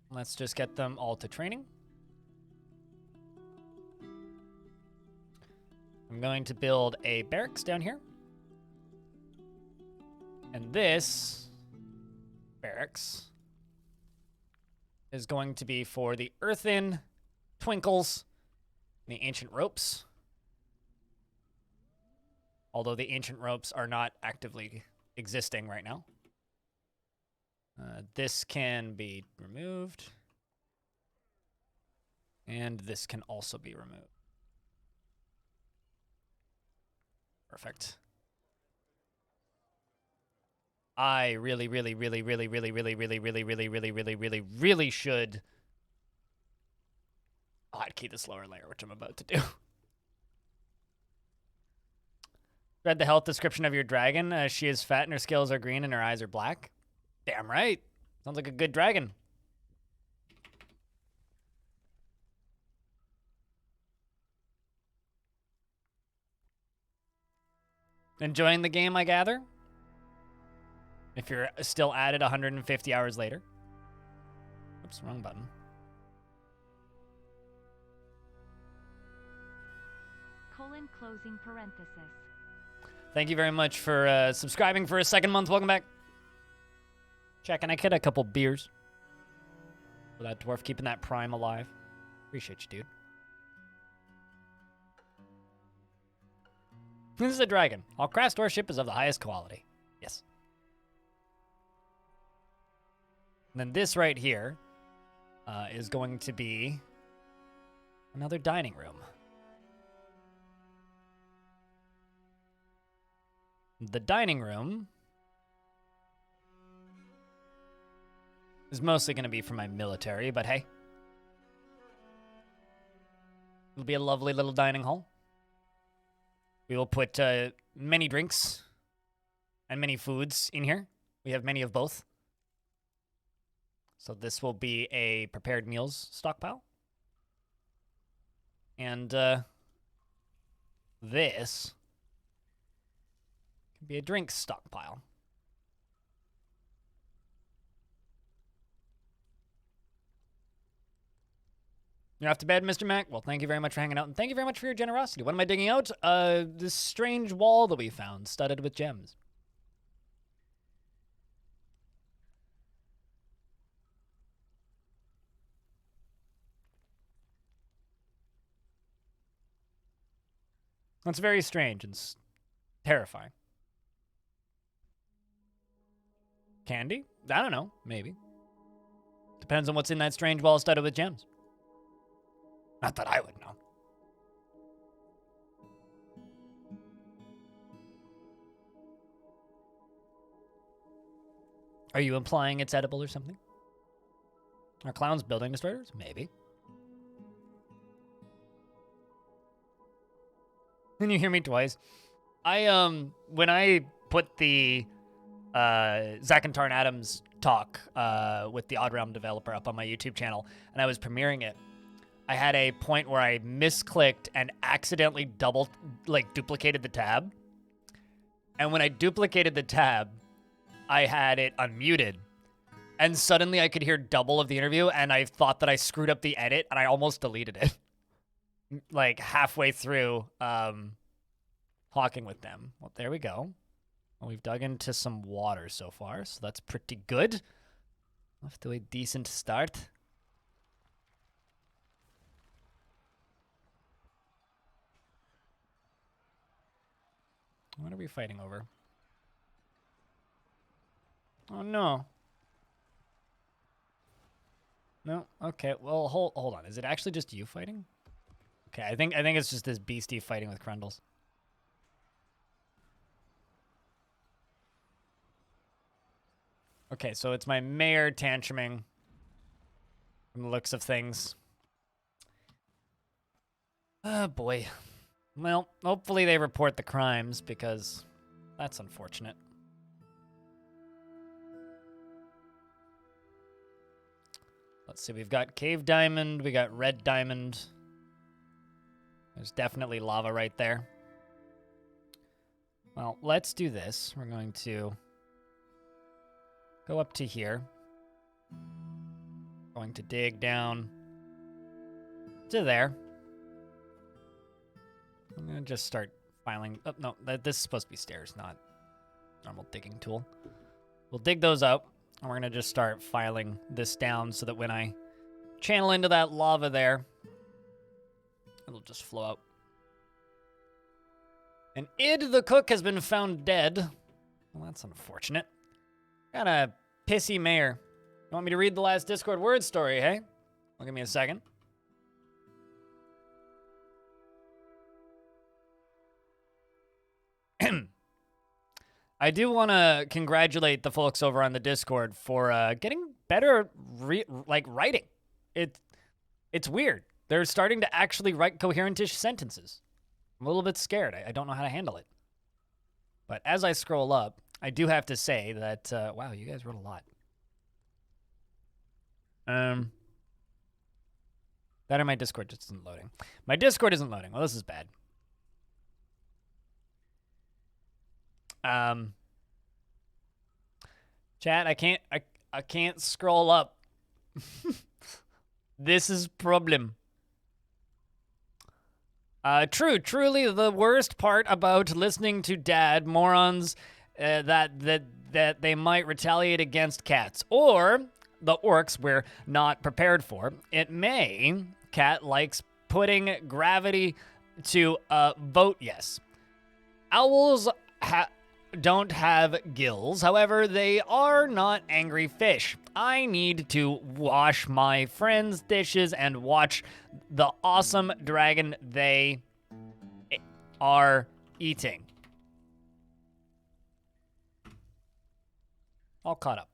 Let's just get them all to training. I'm going to build a barracks down here. And this barracks is going to be for the earthen, twinkles, and the ancient ropes. Although the ancient ropes are not actively existing right now. This can be removed. And this can also be removed. Perfect. I really should hotkey this lower layer, which I'm about to do. Read the health description of your dragon. She is fat and her scales are green and her eyes are black. Damn right. Sounds like a good dragon. Enjoying the game, I gather? If you're still at it 150 hours later. Oops, wrong button. Closing parenthesis. Thank you very much for subscribing for a second month. Welcome back. Checking, I get a couple beers. For that dwarf, keeping that prime alive. Appreciate you, dude. This is a dragon. All craft worship is of the highest quality. Yes. And then this right here is going to be another dining room. The dining room is mostly going to be for my military, but hey. It'll be a lovely little dining hall. We will put many drinks and many foods in here. We have many of both. So this will be a prepared meals stockpile. And this can be a drink stockpile. You're off to bed, Mr. Mac? Well, thank you very much for hanging out, and thank you very much for your generosity. What am I digging out? This strange wall that we found, studded with gems. That's very strange and terrifying. Candy? I don't know. Maybe. Depends on what's in that strange wall studded with gems. Not that I would know. Are you implying it's edible or something? Are clowns building destroyers? Maybe. Can you hear me twice? When I put the Zach and Tarn Adams talk with the Odd Realm developer up on my YouTube channel, and I was premiering it, I had a point where I misclicked and accidentally duplicated the tab. And when I duplicated the tab, I had it unmuted. And suddenly I could hear double of the interview, and I thought that I screwed up the edit, and I almost deleted it. Like halfway through talking with them. Well, there we go. Well, we've dug into some water so far, so that's pretty good. Off to a decent start. What are we fighting over? Oh, no. No? Okay, well, hold on. Is it actually just you fighting? Okay, I think it's just this beastie fighting with Crundles. Okay, so it's my mayor tantruming from the looks of things. Oh, boy. Well, hopefully they report the crimes, because that's unfortunate. Let's see, we've got Cave Diamond, we got Red Diamond. There's definitely lava right there. Well, let's do this. We're going to go up to here. Going to dig down to there. I'm going to just start filing. Oh, no, this is supposed to be stairs, not normal digging tool. We'll dig those up, and we're going to just start filing this down so that when I channel into that lava there, it'll just flow out. And Id the cook has been found dead. Well, that's unfortunate. Got a pissy mayor. You want me to read the last Discord word story, hey? Well, give me a second. I do want to congratulate the folks over on the Discord for getting better writing. It's weird. They're starting to actually write coherent-ish sentences. I'm a little bit scared. I don't know how to handle it. But as I scroll up, I do have to say that, wow, you guys wrote a lot. That or my Discord just isn't loading. My Discord isn't loading. Well, this is bad. Chat, I can't scroll up. This is problem. Truly the worst part about listening to Dad, morons, that they might retaliate against cats. Or the orcs we're not prepared for. It may, cat likes putting gravity to vote yes. Owls don't have gills, however, they are not angry fish. I need to wash my friends' dishes and watch the awesome dragon they are eating. All caught up.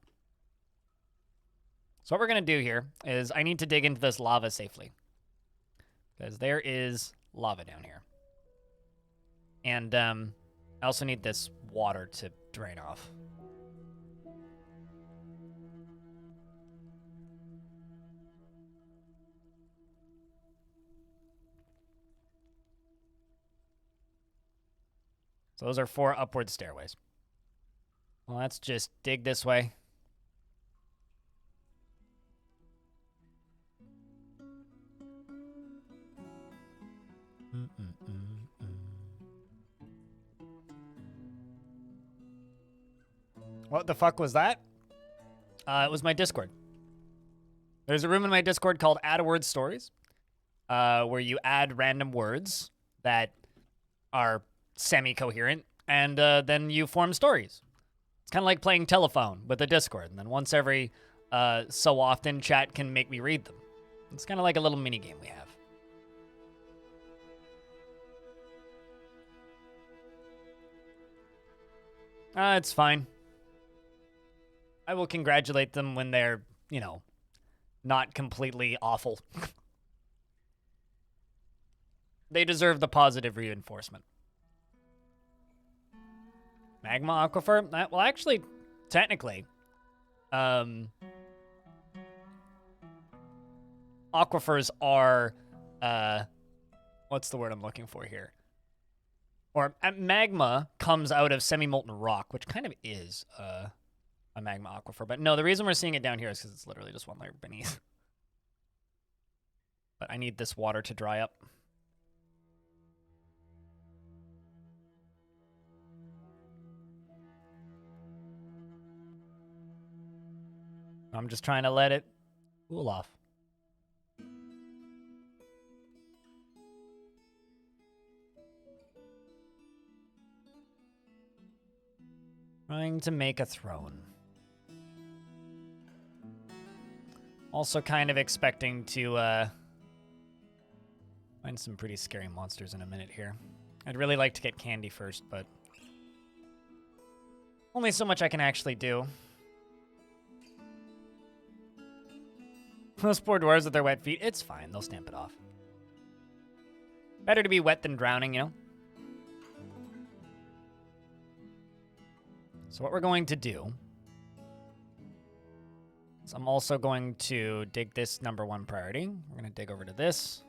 So what we're going to do here is I need to dig into this lava safely, because there is lava down here. And I also need this water to drain off. So those are 4 upward stairways. Well, let's just dig this way. What the fuck was that? It was my Discord. There's a room in my Discord called Add a Word Stories, where you add random words that are semi-coherent, and then you form stories. It's kind of like playing telephone with a Discord, and then once every so often, chat can make me read them. It's kind of like a little mini game we have. It's fine. I will congratulate them when they're, you know, not completely awful. They deserve the positive reinforcement. Magma aquifer? Well, actually, technically, aquifers are, what's the word I'm looking for here? Or magma comes out of semi-molten rock, which kind of is a magma aquifer. But no, the reason we're seeing it down here is because it's literally just one layer beneath. But I need this water to dry up. I'm just trying to let it cool off. Trying to make a throne. Also kind of expecting to find some pretty scary monsters in a minute here. I'd really like to get candy first, but only so much I can actually do. Those poor dwarves with their wet feet, it's fine. They'll stamp it off. Better to be wet than drowning, you know? So what we're going to do is I'm also going to dig this #1 priority. We're going to dig over to this.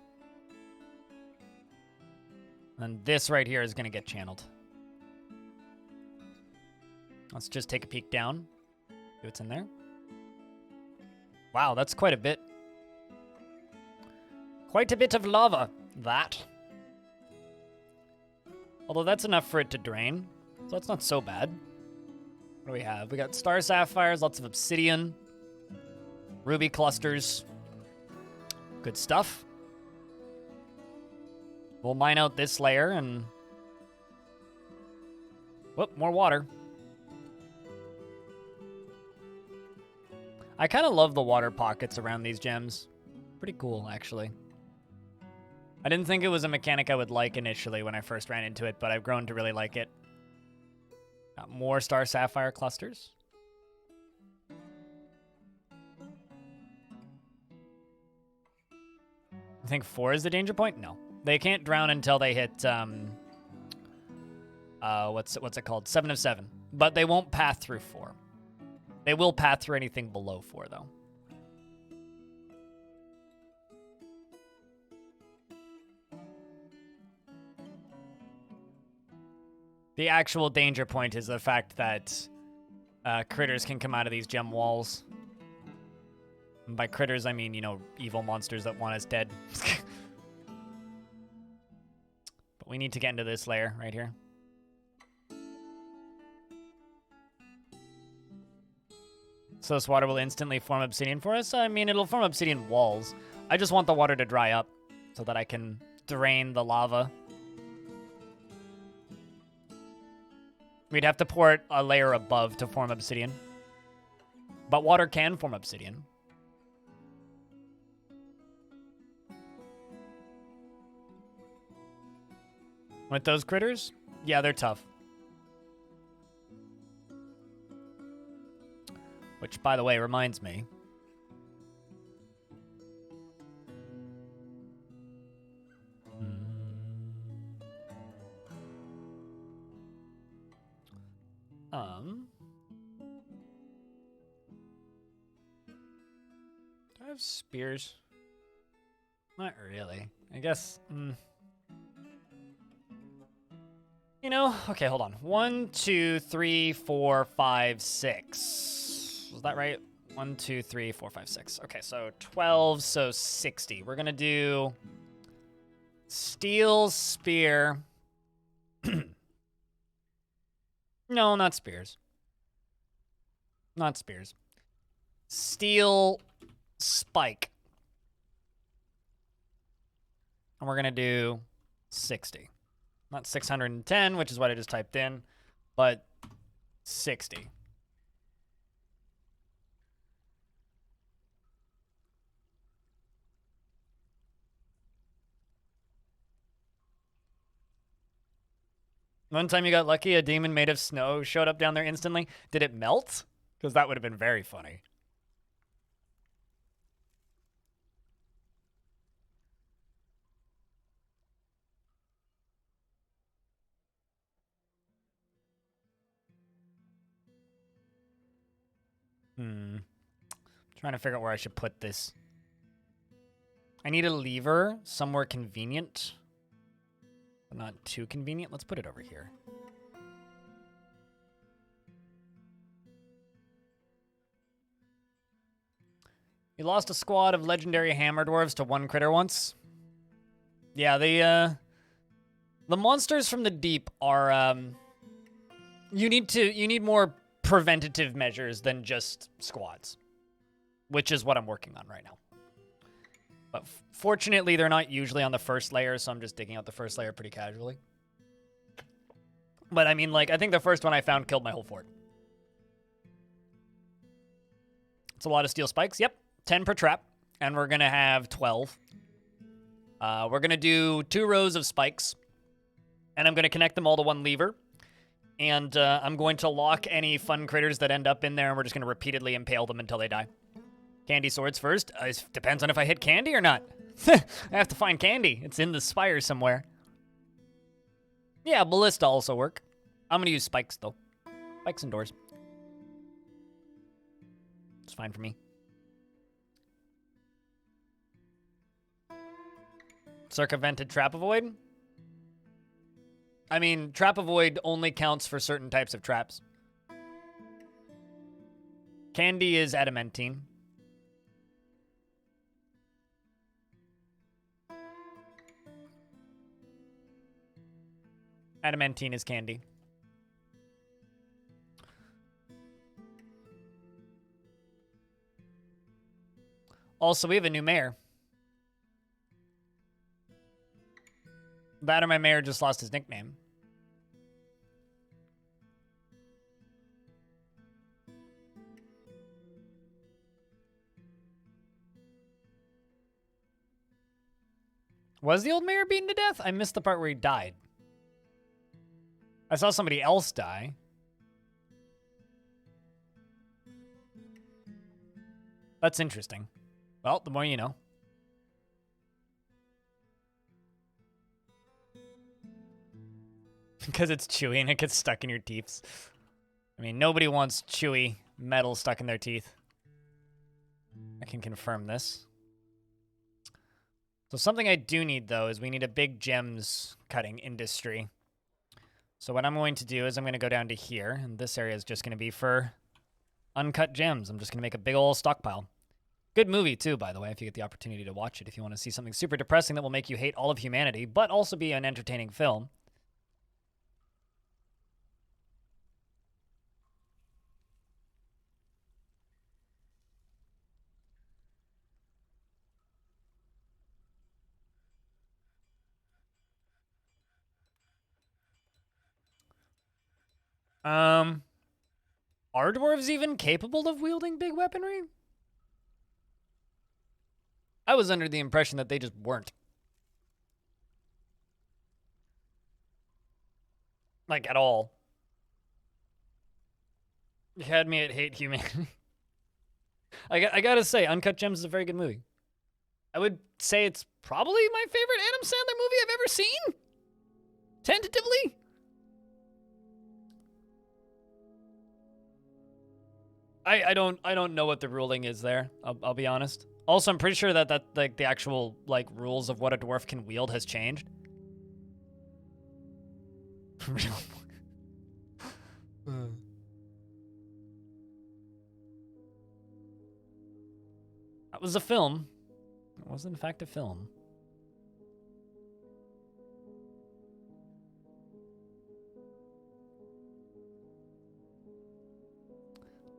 And this right here is going to get channeled. Let's just take a peek down. See what's in there. Wow, that's quite a bit. Quite a bit of lava, that. Although that's enough for it to drain, so that's not so bad. What do we have? We got star sapphires, lots of obsidian, ruby clusters. Good stuff. We'll mine out this layer and... Whoop, more water. I kind of love the water pockets around these gems. Pretty cool, actually. I didn't think it was a mechanic I would like initially when I first ran into it, but I've grown to really like it. Got more star sapphire clusters. I think 4 is the danger point? No. They can't drown until they hit, what's it called? 7 of 7. But they won't path through 4. They will path through anything below 4, though. The actual danger point is the fact that critters can come out of these gem walls. And by critters, I mean, you know, evil monsters that want us dead. But we need to get into this layer right here. So this water will instantly form obsidian for us? I mean, it'll form obsidian walls. I just want the water to dry up so that I can drain the lava. We'd have to pour it a layer above to form obsidian. But water can form obsidian. With those critters? Yeah, they're tough. Which, by the way, reminds me. Do I have spears? Not really. I guess. You know, okay, hold on. 1, 2, 3, 4, 5, 6. Was that right? 1, 2, 3, 4, 5, 6. Okay, so 12, so 60. We're gonna do steel, spear. No, not spears. Not spears. Steel, spike. And we're gonna do 60. Not 610, which is what I just typed in, but 60. One time you got lucky, a demon made of snow showed up down there instantly. Did it melt? Because that would have been very funny. Trying to figure out where I should put this. I need a lever somewhere convenient, but not too convenient. Let's put it over here. You lost a squad of legendary hammer dwarves to one critter once. Yeah, the monsters from the deep are you need more preventative measures than just squads, which is what I'm working on right now. But fortunately, they're not usually on the first layer, so I'm just digging out the first layer pretty casually. But I mean, like, I think the first one I found killed my whole fort. It's a lot of steel spikes. Yep, 10 per trap, and we're gonna have 12. We're gonna do 2 rows of spikes, and I'm gonna connect them all to one lever. And I'm going to lock any fun critters that end up in there, and we're just gonna repeatedly impale them until they die. Candy swords first. Depends on if I hit candy or not. I have to find candy. It's in the spire somewhere. Yeah, ballista also work. I'm gonna use spikes though. Spikes and doors. It's fine for me. Circumvented trap avoid. I mean, trap avoid only counts for certain types of traps. Candy is adamantine. Adamantine is candy. Also, we have a new mayor. That or my mayor just lost his nickname. Was the old mayor beaten to death? I missed the part where he died. I saw somebody else die. That's interesting. Well, the more you know. Because it's chewy and it gets stuck in your teeth. I mean, nobody wants chewy metal stuck in their teeth. I can confirm this. So something I do need, though, is we need a big gems cutting industry. So what I'm going to do is I'm going to go down to here, and this area is just going to be for uncut gems. I'm just going to make a big old stockpile. Good movie, too, by the way, if you get the opportunity to watch it. If you want to see something super depressing that will make you hate all of humanity, but also be an entertaining film. Are dwarves even capable of wielding big weaponry? I was under the impression that they just weren't. Like, at all. You had me at hate humanity. I gotta say, Uncut Gems is a very good movie. I would say it's probably my favorite Adam Sandler movie I've ever seen. Tentatively. I don't know what the ruling is there. I'll be honest. Also, I'm pretty sure that like the actual like rules of what a dwarf can wield has changed. That was a film. It was, in fact, a film.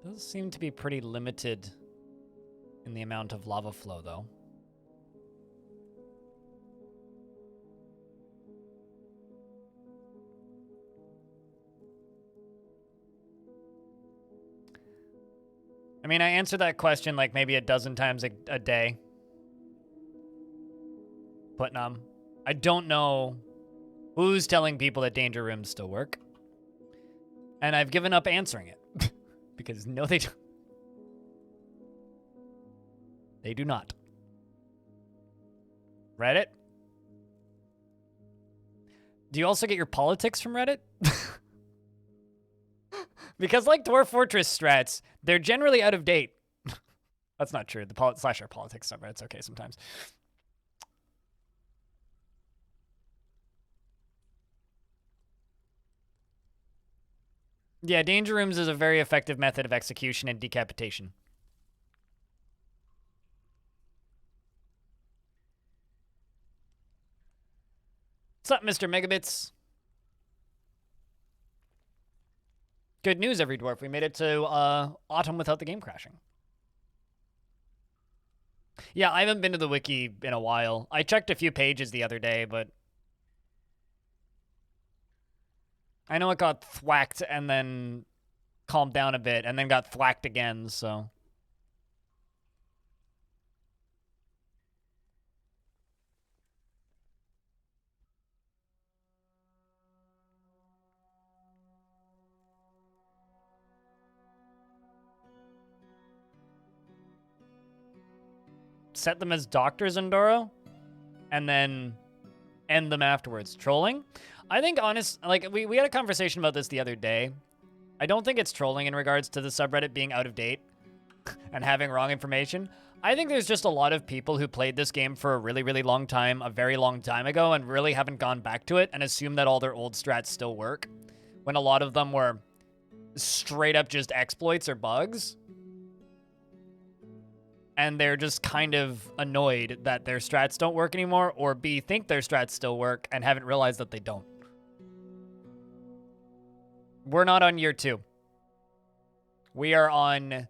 Does seem to be pretty limited in the amount of lava flow, though. I mean, I answered that question like maybe a dozen times a day. Putnam. I don't know who's telling people that danger rooms still work. And I've given up answering it. Because no, they don't. They do not. Reddit? Do you also get your politics from Reddit? Because like Dwarf Fortress strats, they're generally out of date. That's not true. The slasher politics subreddit's okay sometimes. Yeah, danger rooms is a very effective method of execution and decapitation. What's up, Mr. Megabits? Good news, every dwarf. We made it to autumn without the game crashing. Yeah, I haven't been to the wiki in a while. I checked a few pages the other day, but I know it got thwacked and then calmed down a bit and then got thwacked again, so. Set them as doctors, Endoro, and then end them afterwards. Trolling? I think we had a conversation about this the other day. I don't think it's trolling in regards to the subreddit being out of date and having wrong information. I think there's just a lot of people who played this game for a really, really long time, a very long time ago, and really haven't gone back to it and assume that all their old strats still work, when a lot of them were straight up just exploits or bugs. And they're just kind of annoyed that their strats don't work anymore, or B, think their strats still work and haven't realized that they don't. We're not on year 2. We are on,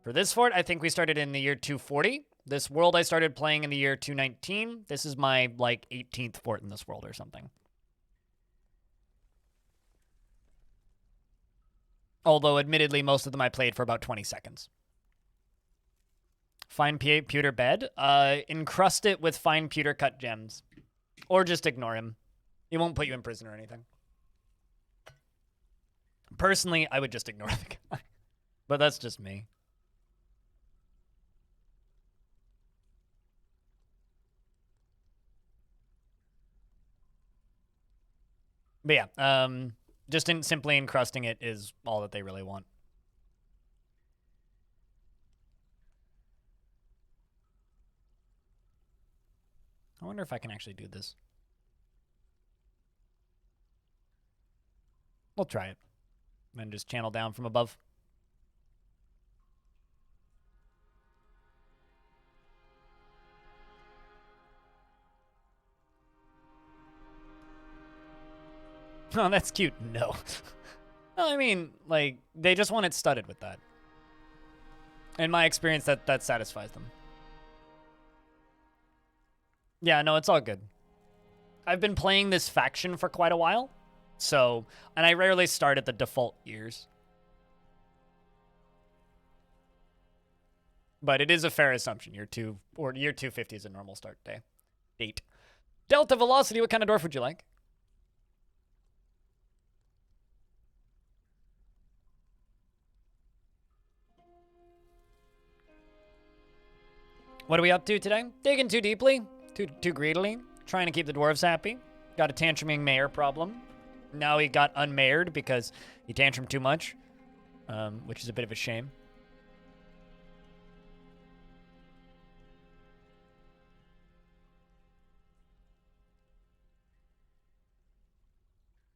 for this fort, I think we started in the year 240. This world I started playing in the year 219. This is my, 18th fort in this world or something. Although, admittedly, most of them I played for about 20 seconds. Fine pewter bed. Encrust it with fine pewter cut gems. Or just ignore him. He won't put you in prison or anything. Personally, I would just ignore the guy. But that's just me. But yeah, just simply encrusting it is all that they really want. I wonder if I can actually do this. We'll try it. And just channel down from above. Oh, that's cute. No. Well, I mean, they just want it studded with that. In my experience, that satisfies them. Yeah, no, it's all good. I've been playing this faction for quite a while, so, and I rarely start at the default years. But it is a fair assumption. Year 250 is a normal start date. Delta Velocity, what kind of dwarf would you like? What are we up to today? Digging too deeply, too greedily, trying to keep the dwarves happy. Got a tantruming mayor problem. Now he got unmayored because he tantrumed too much, which is a bit of a shame.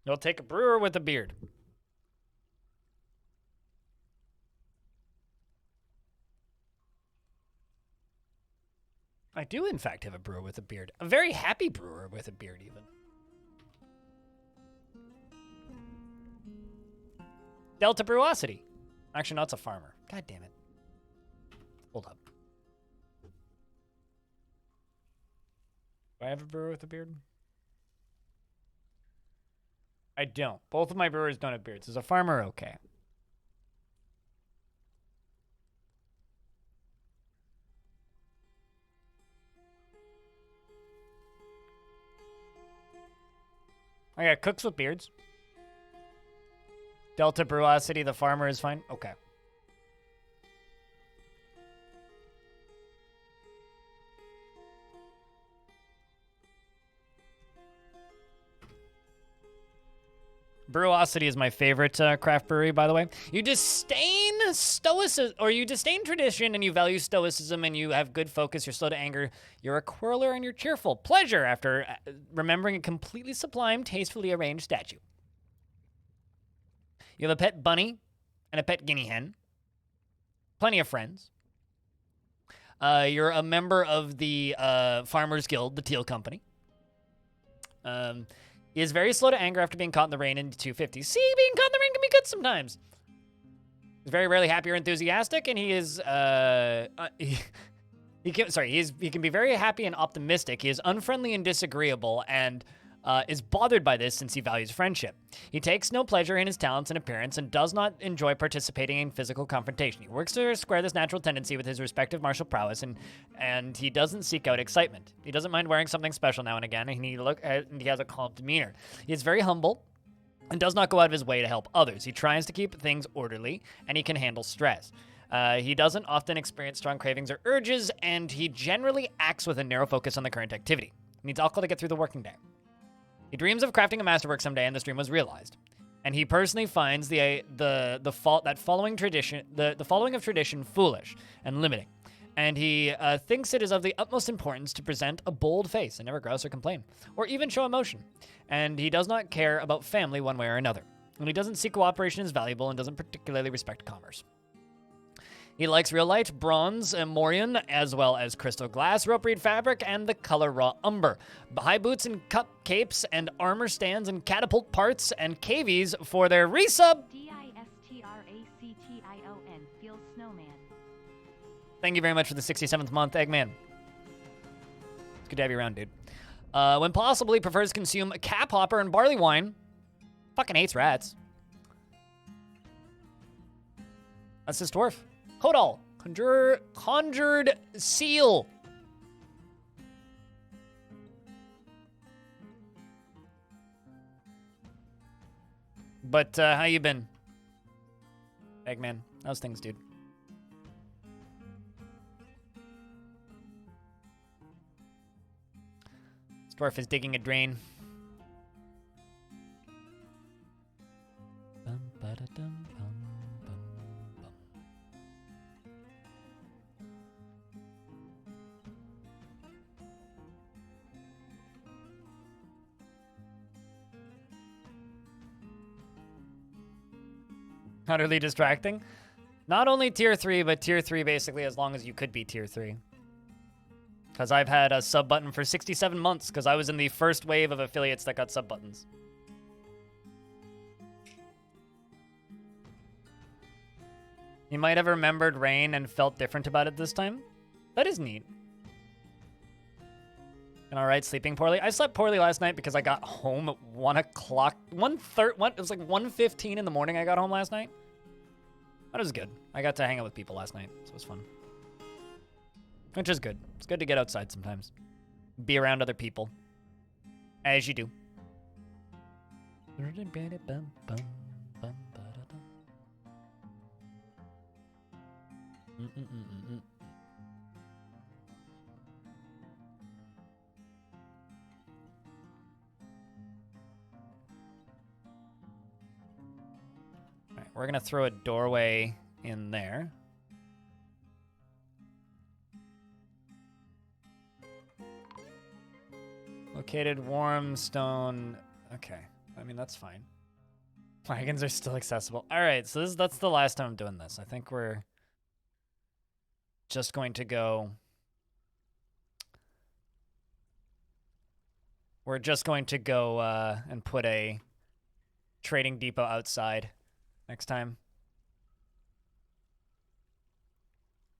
You'll take a brewer with a beard. I do, in fact, have a brewer with a beard. A very happy brewer with a beard, even. Delta Brewosity. Actually, no, it's a farmer. God damn it. Hold up. Do I have a brewer with a beard? I don't. Both of my brewers don't have beards. Is a farmer okay? I got cooks with beards. Delta Brewosity, the farmer is fine. Okay. Brewosity is my favorite craft brewery, by the way. You disdain stoicism, or you disdain tradition, and you value stoicism, and you have good focus. You're slow to anger. You're a quarreler, and you're cheerful. Pleasure after remembering a completely sublime, tastefully arranged statue. You have a pet bunny and a pet guinea hen. Plenty of friends. You're a member of the Farmers Guild, the Teal Company. He is very slow to anger after being caught in the rain in 250. See, being caught in the rain can be good sometimes. He's very rarely happy or enthusiastic, and he is he can be very happy and optimistic. He is unfriendly and disagreeable, and is bothered by this since he values friendship. He takes no pleasure in his talents and appearance and does not enjoy participating in physical confrontation. He works to square this natural tendency with his respective martial prowess, and he doesn't seek out excitement. He doesn't mind wearing something special now and again, and he has a calm demeanor. He is very humble and does not go out of his way to help others. He tries to keep things orderly, and he can handle stress. He doesn't often experience strong cravings or urges, and he generally acts with a narrow focus on the current activity. He needs alcohol to get through the working day. He dreams of crafting a masterwork someday, and this dream was realized. And he personally finds the following of tradition foolish and limiting. And he thinks it is of the utmost importance to present a bold face and never grouse or complain, or even show emotion. And he does not care about family one way or another. And he doesn't see cooperation as valuable and doesn't particularly respect commerce. He likes real light, bronze, morion, as well as crystal glass, rope reed fabric, and the color raw umber. High boots and cup capes and armor stands and catapult parts and cavies for their resub. DISTRACTION feels snowman. Thank you very much for the 67th month, Eggman. It's good to have you around, dude. When possible, he prefers consume cap hopper and barley wine. Fucking hates rats. That's this dwarf. Hodal, conjured seal. But how you been, Eggman? How's things, dude? This dwarf is digging a drain. Bum, ba-da-dum, bum, bum, bum. Utterly distracting. Not only tier 3, but tier 3 basically as long as you could be tier 3. Because I've had a sub button for 67 months because I was in the first wave of affiliates that got sub buttons. You might have remembered Rain and felt different about it this time. That is neat. And alright, sleeping poorly. I slept poorly last night because I got home at 1 o'clock. It was like 1:15 in the morning I got home last night. That was good. I got to hang out with people last night, so it was fun. Which is good. It's good to get outside sometimes. Be around other people. As you do. Alright, we're gonna throw a doorway in there. Located warm stone. Okay. I mean, that's fine. Wagons are still accessible. All right, so that's the last time I'm doing this. I think we're just going to go... We're just going to go and put a trading depot outside next time.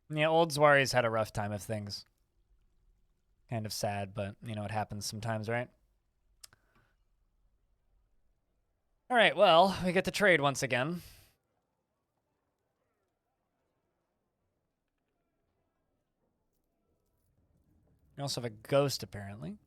Yeah, old Zwari's had a rough time of things. Kind of sad, but, you know, it happens sometimes, right? All right, well, we get to trade once again. We also have a ghost, apparently.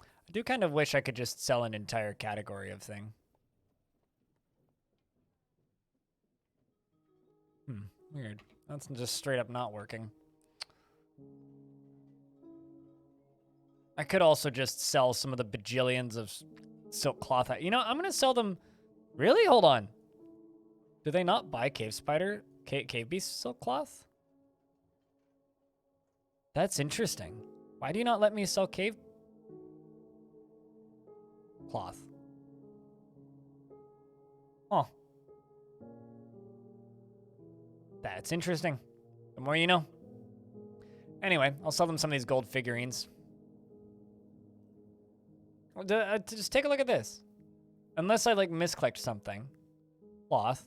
I do kind of wish I could just sell an entire category of thing. Weird. That's just straight up not working. I could also just sell some of the bajillions of silk cloth. You know, I'm going to sell them. Really? Hold on. Do they not buy cave spider, cave beast silk cloth? That's interesting. Why do you not let me sell cave cloth? Oh. That's interesting. The more you know. Anyway, I'll sell them some of these gold figurines. Just take a look at this. Unless I, like, misclicked something. Cloth.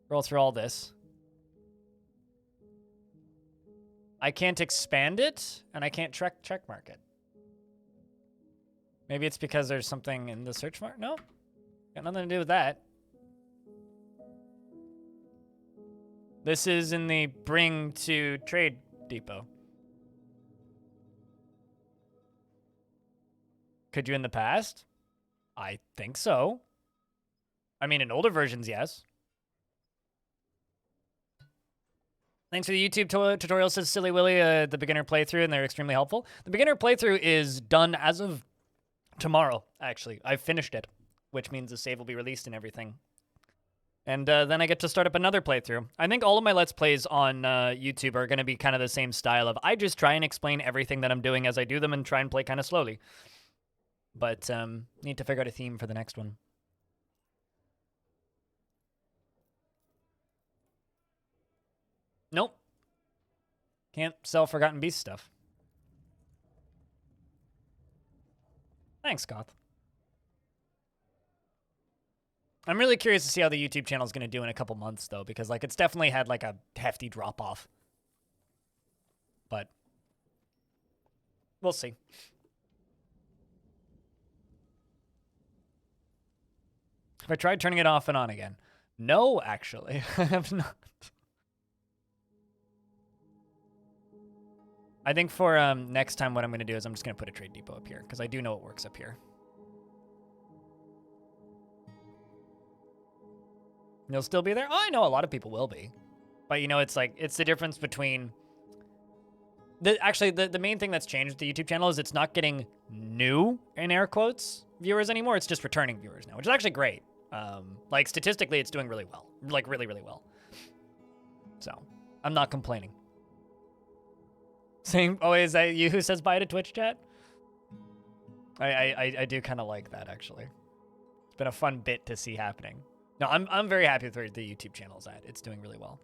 Roll through all this. I can't expand it, and I can't check mark it. Maybe it's because there's something in the search mark? No. Got nothing to do with that. This is in the bring to trade depot. Could you in the past? I think so. I mean, in older versions, yes. Thanks for the YouTube tutorial, says Silly Willy, the beginner playthrough, and they're extremely helpful. The beginner playthrough is done as of tomorrow, actually. I've finished it, which means the save will be released and everything. And then I get to start up another playthrough. I think all of my Let's Plays on YouTube are going to be kind of the same style of I just try and explain everything that I'm doing as I do them and try and play kind of slowly. But need to figure out a theme for the next one. Nope. Can't sell Forgotten Beast stuff. Thanks, Goth. I'm really curious to see how the YouTube channel is going to do in a couple months, though, because like it's definitely had like a hefty drop-off. But we'll see. Have I tried turning it off and on again? No, actually. I have not. I think for next time what I'm going to do is I'm just going to put a trade depot up here, because I do know it works up here. You'll still be there? Oh, I know a lot of people will be. But, you know, it's like, it's the difference between... Actually, the main thing that's changed with the YouTube channel is it's not getting new, in air quotes, viewers anymore. It's just returning viewers now, which is actually great. Like, statistically, it's doing really well. Like, really, really well. So, I'm not complaining. Saying, oh, is that you who says bye to Twitch chat? I do kind of like that, actually. It's been a fun bit to see happening. No, I'm very happy with where the YouTube channel's at. It's doing really well.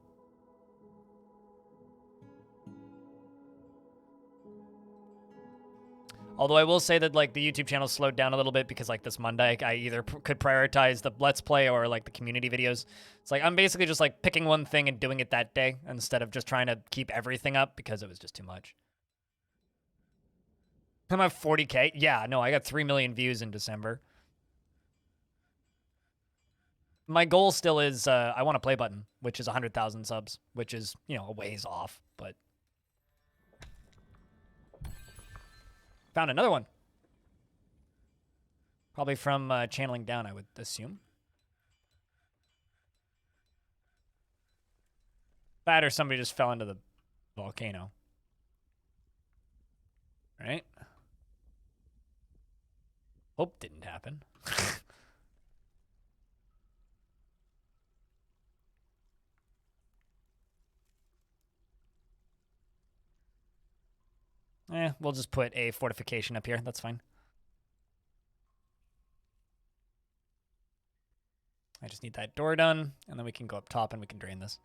Although I will say that like the YouTube channel slowed down a little bit because like this Monday I either could prioritize the Let's Play or like the community videos. It's like I'm basically just like picking one thing and doing it that day instead of just trying to keep everything up because it was just too much. I'm at 40K. Yeah, no, I got 3 million views in December. My goal still is I want a play button, which is 100,000 subs, which is, you know, a ways off, but found another one. Probably from channeling down, I would assume. That or somebody just fell into the volcano. Right? Hope didn't happen. We'll just put a fortification up here. That's fine. I just need that door done, and then we can go up top and we can drain this.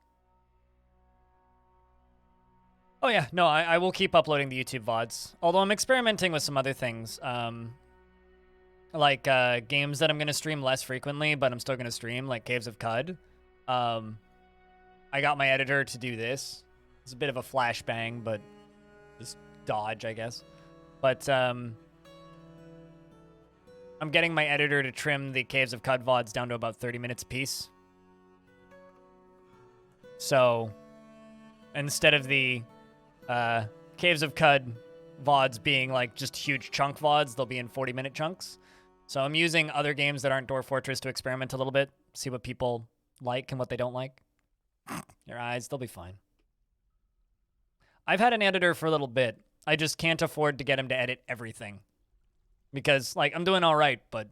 Oh yeah, no, I will keep uploading the YouTube VODs. Although I'm experimenting with some other things. Like games that I'm going to stream less frequently, but I'm still going to stream, like Caves of Cud. I got my editor to do this. It's a bit of a flashbang, but just dodge, I guess. But I'm getting my editor to trim the Caves of Cud VODs down to about 30 minutes apiece. So instead of the Caves of Cud VODs being like just huge chunk VODs, they'll be in 40-minute chunks. So I'm using other games that aren't Dwarf Fortress to experiment a little bit, see what people like and what they don't like. Your eyes, they'll be fine. I've had an editor for a little bit. I just can't afford to get him to edit everything. Because, like, I'm doing all right, but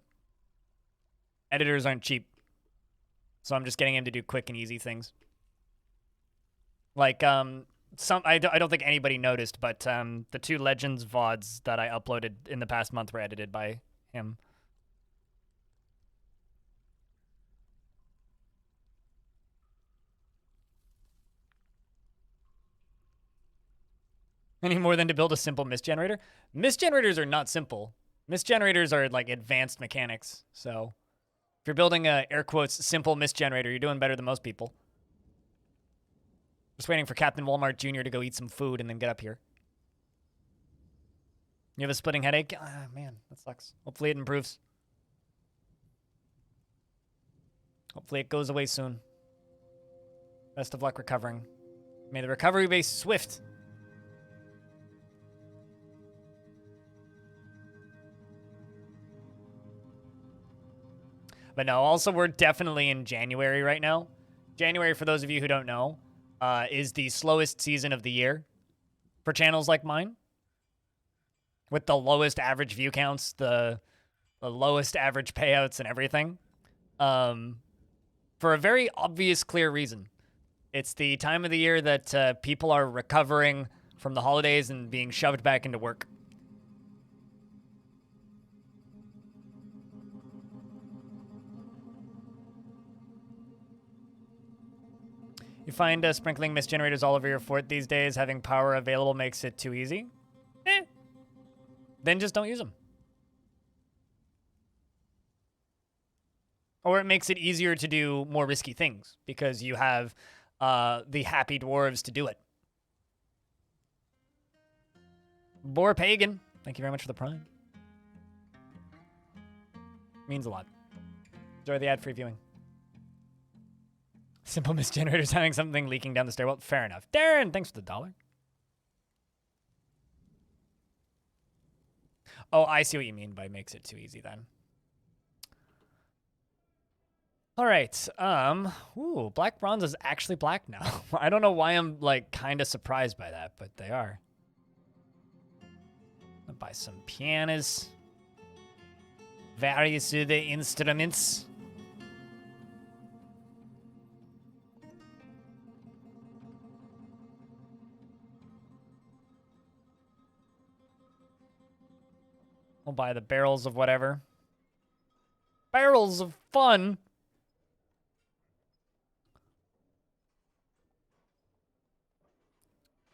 editors aren't cheap. So I'm just getting him to do quick and easy things. Like, I don't think anybody noticed, but the 2 Legends VODs that I uploaded in the past month were edited by him. Any more than to build a simple mist generator? Mist generators are not simple. Mist generators are like advanced mechanics. So if you're building a, air quotes, simple mist generator, you're doing better than most people. Just waiting for Captain Walmart Jr. to go eat some food and then get up here. You have a splitting headache? Ah, man, that sucks. Hopefully it improves. Hopefully it goes away soon. Best of luck recovering. May the recovery be swift. But no, also we're definitely in January right now. January, for those of you who don't know, is the slowest season of the year for channels like mine. With the lowest average view counts, the lowest average payouts and everything. For a very obvious, clear reason. It's the time of the year that people are recovering from the holidays and being shoved back into work. You find sprinkling mist generators all over your fort these days, having power available makes it too easy? Then just don't use them. Or it makes it easier to do more risky things, because you have the happy dwarves to do it. Boar Pagan, thank you very much for the prime. Means a lot. Enjoy the ad-free viewing. Simple mist generators having something leaking down the stairwell. Fair enough. Darren, thanks for the $1. Oh, I see what you mean by makes it too easy then. All right. Ooh, black bronze is actually black now. I don't know why I'm like kind of surprised by that, but they are. I'll buy some pianos. Various other instruments. We'll buy the barrels of whatever. Barrels of fun.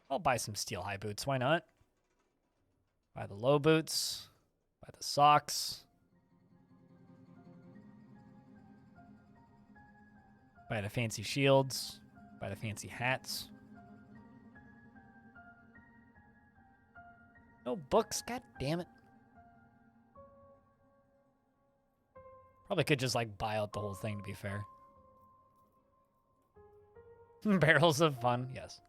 I'll buy some steel high boots. Why not? Buy the low boots. Buy the socks. Buy the fancy shields. Buy the fancy hats. No books. God damn it. Probably could just like buy out the whole thing, to be fair. Barrels of fun. Yes.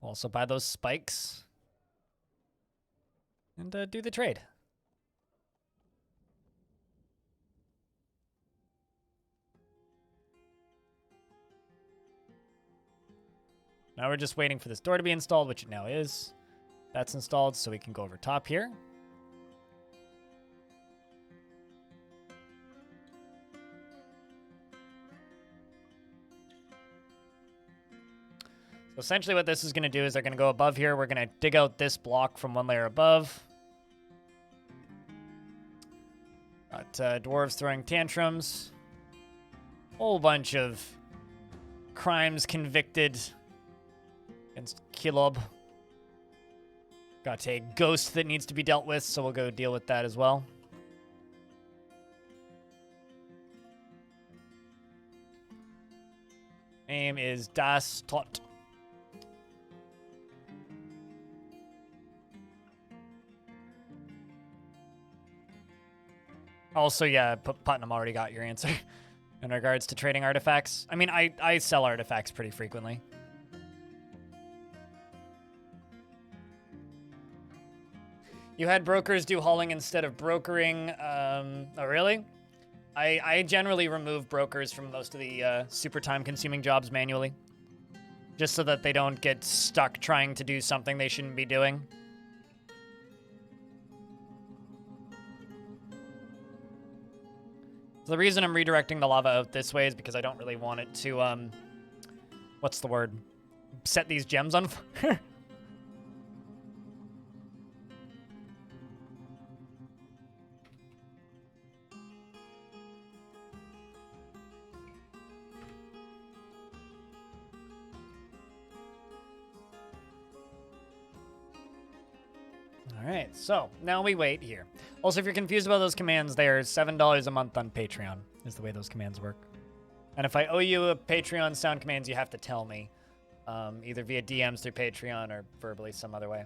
Also buy those spikes. And do the trade. Now we're just waiting for this door to be installed, which it now is. That's installed, so we can go over top here. So essentially what this is going to do is they're going to go above here. We're going to dig out this block from one layer above. Got dwarves throwing tantrums. Whole bunch of crimes convicted against Kilob. Got a ghost that needs to be dealt with, so we'll go deal with that as well. Name is Das Tot. Also, yeah, Putnam already got your answer in regards to trading artifacts. I mean, I sell artifacts pretty frequently. You had brokers do hauling instead of brokering. Oh, really? I generally remove brokers from most of the super time-consuming jobs manually, just so that they don't get stuck trying to do something they shouldn't be doing. So the reason I'm redirecting the lava out this way is because I don't really want it to, what's the word? Set these gems on fire. All right, so now we wait here. Also, if you're confused about those commands, they're $7 a month on Patreon, is the way those commands work. And if I owe you a Patreon sound commands, you have to tell me, either via DMs through Patreon or verbally some other way.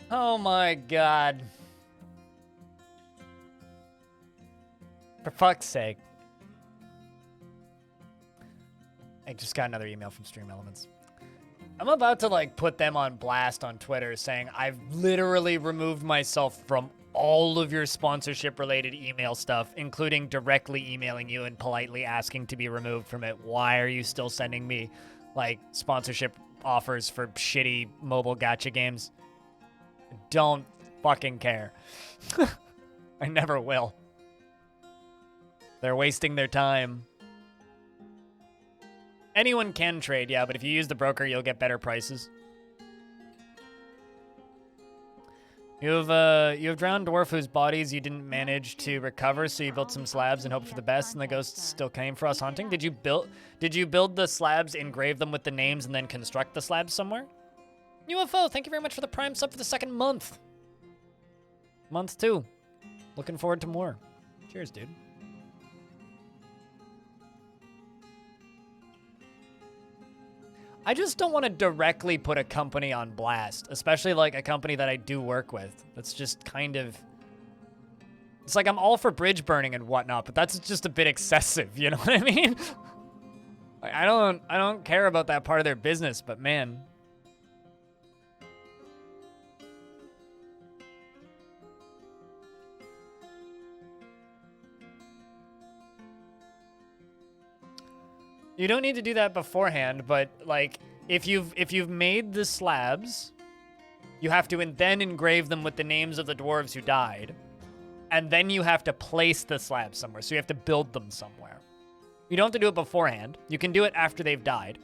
Oh my god. For fuck's sake. I just got another email from Stream Elements. I'm about to, like, put them on blast on Twitter saying, I've literally removed myself from all of your sponsorship-related email stuff, including directly emailing you and politely asking to be removed from it. Why are you still sending me, like, sponsorship offers for shitty mobile gacha games? Don't fucking care. I never will. They're wasting their time. Anyone can trade, yeah, but if you use the broker, you'll get better prices. You have drowned dwarf whose bodies you didn't manage to recover, so you built some slabs and hoped for the best, and the ghosts still came for us haunting. Did you build the slabs, engrave them with the names, and then construct the slabs somewhere? UFO, thank you very much for the Prime sub for the second month. Month 2. Looking forward to more. Cheers, dude. I just don't want to directly put a company on blast, especially like a company that I do work with. That's just kind of... It's like I'm all for bridge burning and whatnot, but that's just a bit excessive, you know what I mean? Like, I don't care about that part of their business, but man. You don't need to do that beforehand, but like if you've made the slabs, you have to then engrave them with the names of the dwarves who died, and then you have to place the slabs somewhere. So you have to build them somewhere. You don't have to do it beforehand. You can do it after they've died.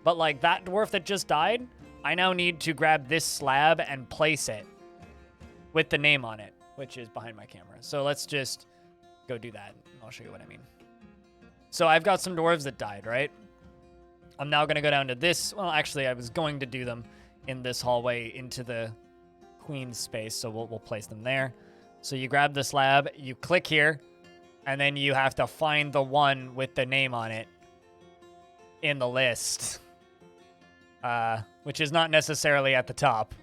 But like that dwarf that just died, I now need to grab this slab and place it with the name on it, which is behind my camera. So let's just go do that. I'll show you what I mean. So I've got some dwarves that died, right? I'm now going to go down to this. Well, actually, I was going to do them in this hallway into the queen's space, so we'll place them there. So you grab the slab, you click here, and then you have to find the one with the name on it in the list, which is not necessarily at the top.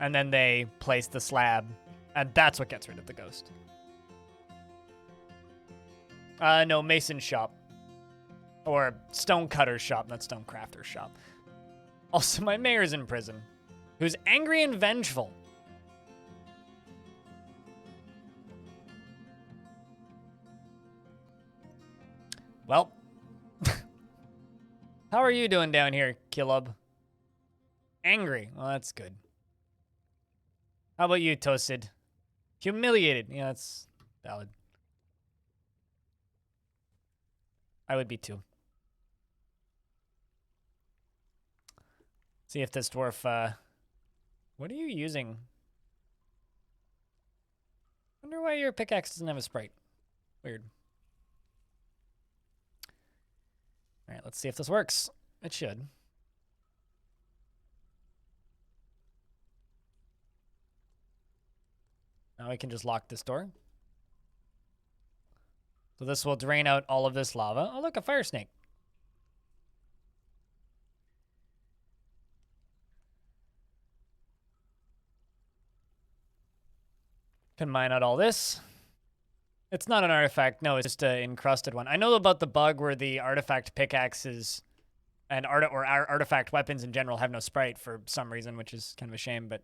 And then they place the slab, and that's what gets rid of the ghost. No, mason shop. Or stonecutter's shop, not stonecrafter's shop. Also, my mayor's in prison, who's angry and vengeful. Well, how are you doing down here, Kilub? Angry. Well, that's good. How about you, Toasted? Humiliated. Yeah, that's valid. I would be too. See if this dwarf, what are you using? Wonder why your pickaxe doesn't have a sprite. Weird. All right, let's see if this works. It should. Now we can just lock this door. So this will drain out all of this lava. Oh, look, a fire snake. Can mine out all this. It's not an artifact. No, it's just an encrusted one. I know about the bug where the artifact pickaxes and artifact weapons in general have no sprite for some reason, which is kind of a shame, but...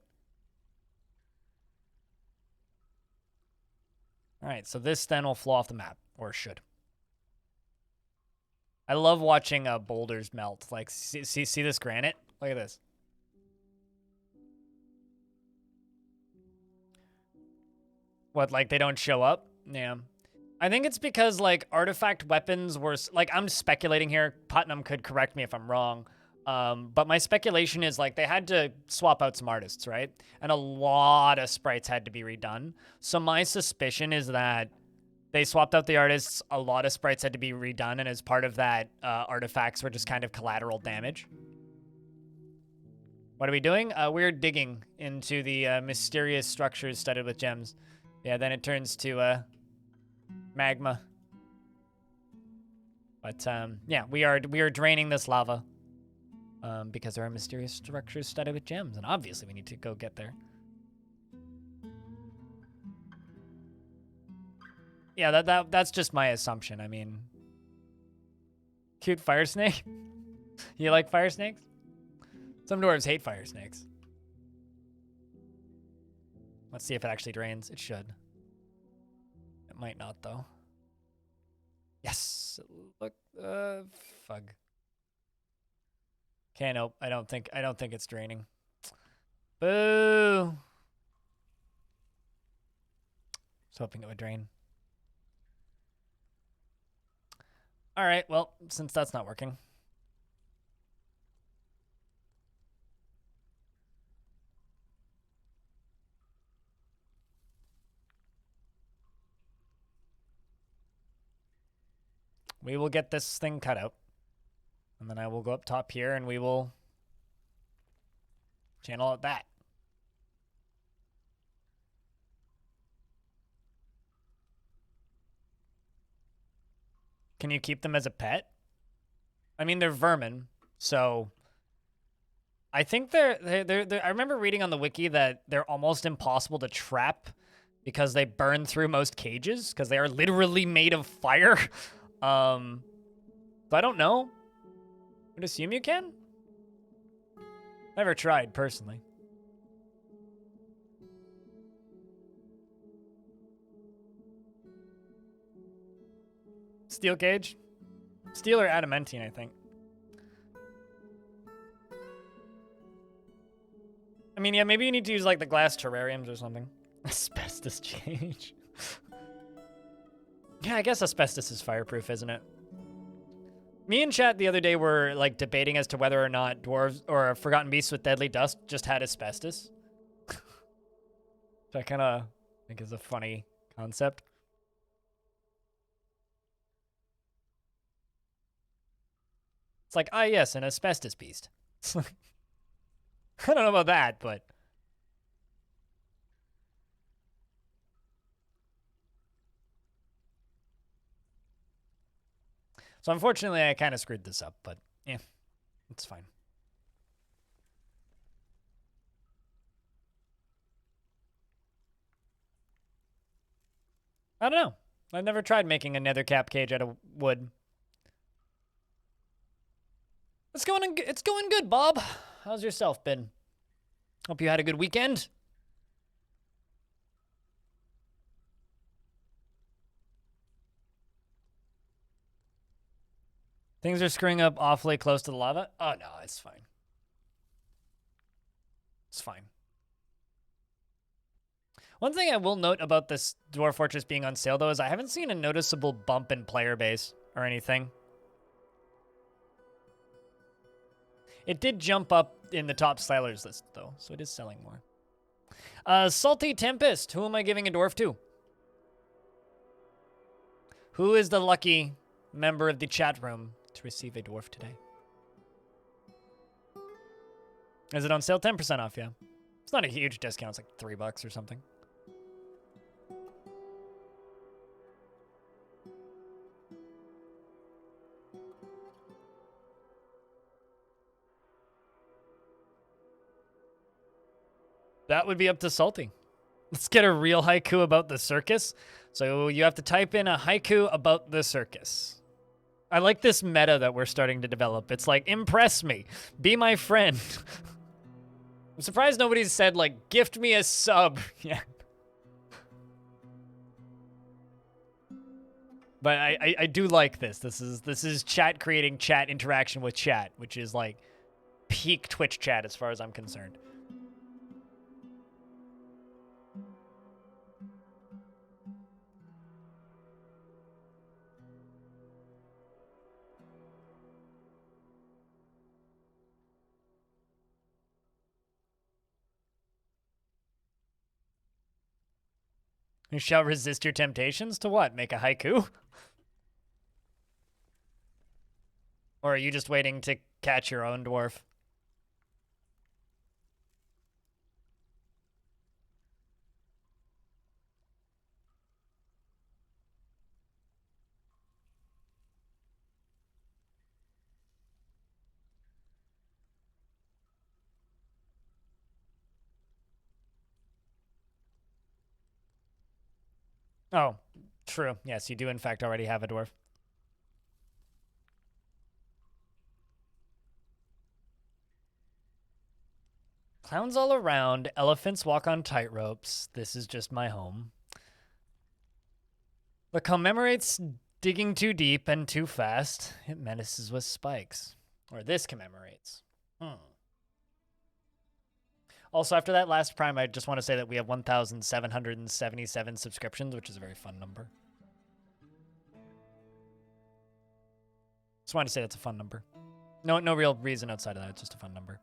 All right, so this then will flow off the map, or should. I love watching boulders melt. Like, see this granite? Look at this. What, like they don't show up? Yeah. I think it's because, like, artifact weapons were... Like, I'm speculating here. Putnam could correct me if I'm wrong. But my speculation is, like, they had to swap out some artists, right? And a lot of sprites had to be redone. So my suspicion is that they swapped out the artists, a lot of sprites had to be redone, and as part of that, artifacts were just kind of collateral damage. What are we doing? We're digging into the mysterious structures studded with gems. Yeah, then it turns to magma. But yeah, we are draining this lava because there are mysterious structures studded with gems, and obviously we need to go get there. Yeah, that's just my assumption. I mean, cute fire snake. You like fire snakes? Some dwarves hate fire snakes. Let's see if it actually drains. It should. It might not, though. Yes. Look, fug. Okay, nope. I don't think it's draining. Boo. I was hoping it would drain. All right, well, since that's not working. We will get this thing cut out. And then I will go up top here and we will channel out that. Can you keep them as a pet? I mean, they're vermin, so I think they're I remember reading on the wiki that they're almost impossible to trap because they burn through most cages because they are literally made of fire. So I don't know. I would assume you can. Never tried personally. Steel cage? Steel or adamantine, I think. I mean, yeah, maybe you need to use, like, the glass terrariums or something. Asbestos cage. Yeah, I guess asbestos is fireproof, isn't it? Me and chat the other day were, like, debating as to whether or not dwarves or forgotten beasts with deadly dust just had asbestos. Which I kind of think is a funny concept. It's like, ah, yes, an asbestos beast. I don't know about that, but... So unfortunately, I kind of screwed this up, but yeah, it's fine. I don't know. I've never tried making a nether cap cage out of wood. It's going good, Bob. How's yourself been? Hope you had a good weekend. Things are screwing up awfully close to the lava. Oh, no, it's fine. It's fine. One thing I will note about this Dwarf Fortress being on sale, though, is I haven't seen a noticeable bump in player base or anything. It did jump up in the top sellers list, though, so it is selling more. Salty Tempest. Who am I giving a dwarf to? Who is the lucky member of the chat room to receive a dwarf today? Is it on sale? 10% off, yeah. It's not a huge discount. It's like $3 or something. That would be up to Salty. Let's get a real haiku about the circus. So you have to type in a haiku about the circus. I like this meta that we're starting to develop. It's like, impress me. Be my friend. I'm surprised nobody's said, like, gift me a sub. Yeah. But I do like this. This is chat creating chat interaction with chat, which is like peak Twitch chat as far as I'm concerned. You shall resist your temptations to what? Make a haiku? Or are you just waiting to catch your own dwarf? Oh, true. Yes, you do in fact already have a dwarf. Clowns all around, elephants walk on tightropes. This is just my home. The commemorates digging too deep and too fast. It menaces with spikes. Or this commemorates. Also, after that last prime, I just want to say that we have 1,777 subscriptions, which is a very fun number. Just wanted to say that's a fun number. No real reason outside of that. It's just a fun number.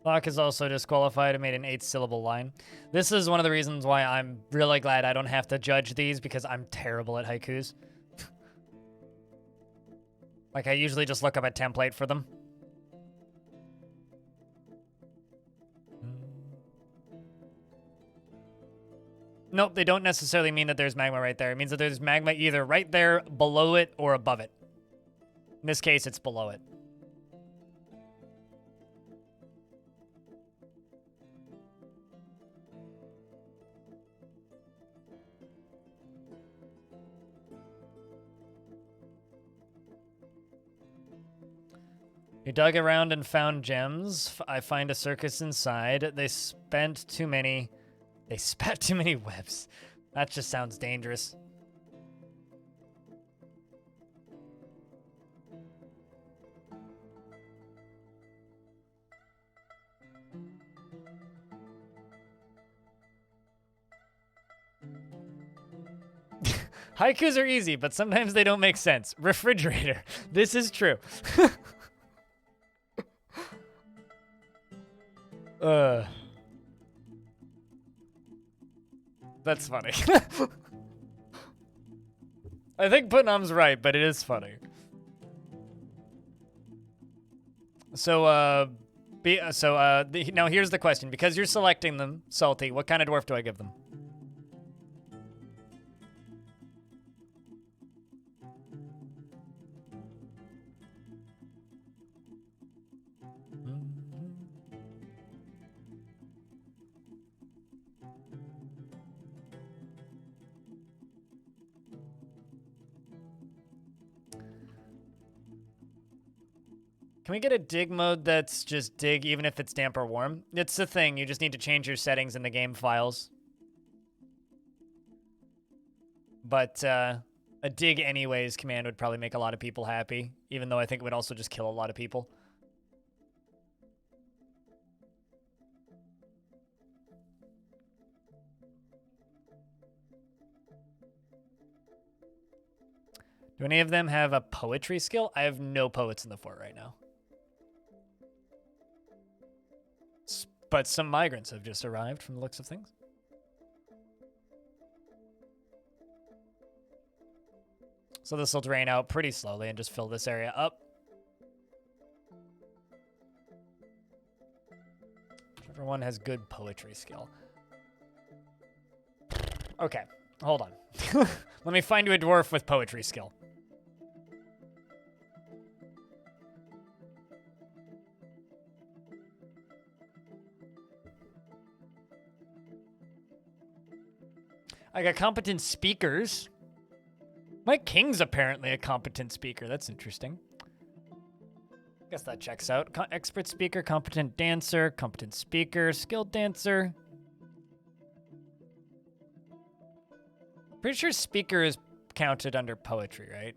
Locke is also disqualified and made an 8-syllable line. This is one of the reasons why I'm really glad I don't have to judge these, because I'm terrible at haikus. Like, I usually just look up a template for them. Nope, they don't necessarily mean that there's magma right there. It means that there's magma either right there, below it, or above it. In this case, it's below it. You dug around and found gems. I find a circus inside. They spat too many webs. That just sounds dangerous. Haikus are easy, but sometimes they don't make sense. Refrigerator. This is true. That's funny. I think Putnam's right, but it is funny. So, now here's the question. Because you're selecting them, Salty, what kind of dwarf do I give them? Can we get a dig mode that's just dig even if it's damp or warm? It's the thing. You just need to change your settings in the game files. But a dig anyways command would probably make a lot of people happy, even though I think it would also just kill a lot of people. Do any of them have a poetry skill? I have no poets in the fort right now. But some migrants have just arrived from the looks of things. So this will drain out pretty slowly and just fill this area up. Everyone has good poetry skill. Okay, hold on. Let me find you a dwarf with poetry skill. I got competent speakers. My king's apparently a competent speaker. That's interesting. Guess that checks out. Expert speaker, competent dancer, competent speaker, skilled dancer. Pretty sure speaker is counted under poetry, right?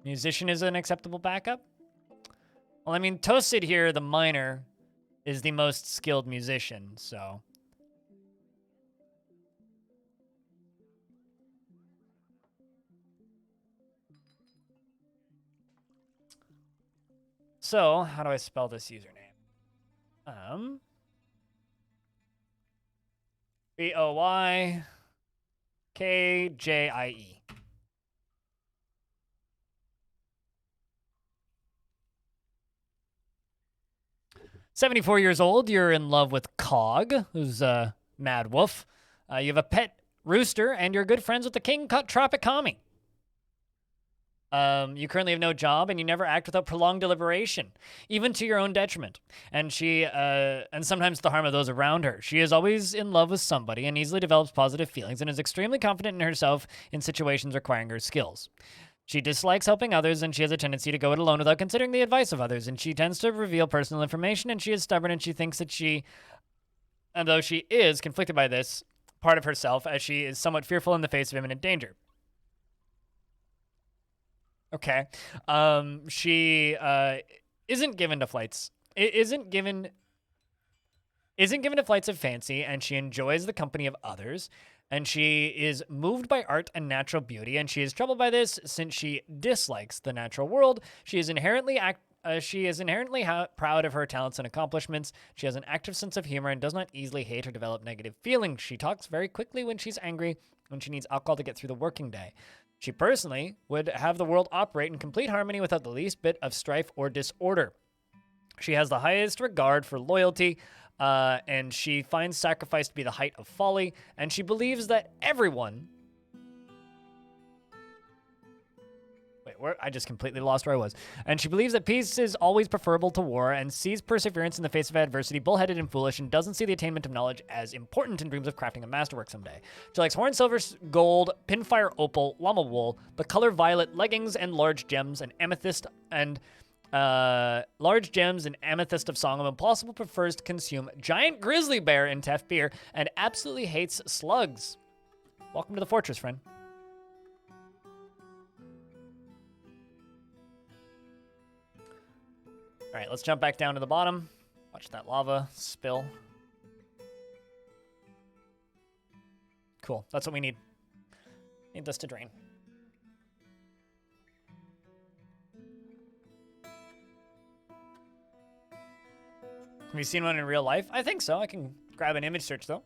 Musician is an acceptable backup? Well, I mean, Toasted here, the miner, is the most skilled musician, so. So, how do I spell this username? BOYKJIE. 74 years old, you're in love with Cog, who's a mad wolf. You have a pet rooster, and you're good friends with the king, Tropic Kami. You currently have no job, and you never act without prolonged deliberation, even to your own detriment. And and sometimes the harm of those around her. She is always in love with somebody and easily develops positive feelings and is extremely confident in herself in situations requiring her skills. She dislikes helping others, and she has a tendency to go it alone without considering the advice of others, and she tends to reveal personal information, and she is stubborn, and she thinks that and though she is conflicted by this part of herself, as she is somewhat fearful in the face of imminent danger. Okay. She isn't given to flights. Isn't given to flights of fancy, and she enjoys the company of others. And she is moved by art and natural beauty, and she is troubled by this since she dislikes the natural world. She is inherently proud of her talents and accomplishments. She has an active sense of humor and does not easily hate or develop negative feelings. She talks very quickly when she's angry, when she needs alcohol to get through the working day. She personally would have the world operate in complete harmony without the least bit of strife or disorder. She has the highest regard for loyalty, and she finds sacrifice to be the height of folly, and she believes that everyone... Wait, I just completely lost where I was. And she believes that peace is always preferable to war, and sees perseverance in the face of adversity, bullheaded and foolish, and doesn't see the attainment of knowledge as important and dreams of crafting a masterwork someday. She likes horn silver, gold, pinfire opal, llama wool, the color violet, leggings, and large gems, and amethyst, and... large gems and amethyst of song of impossible, prefers to consume giant grizzly bear in Tef beer, and absolutely hates slugs. Welcome to the fortress, friend. All right, let's jump back down to the bottom. Watch that lava spill. Cool, that's what we need. Need this to drain. Have you seen one in real life? I think so. I can grab an image search, though.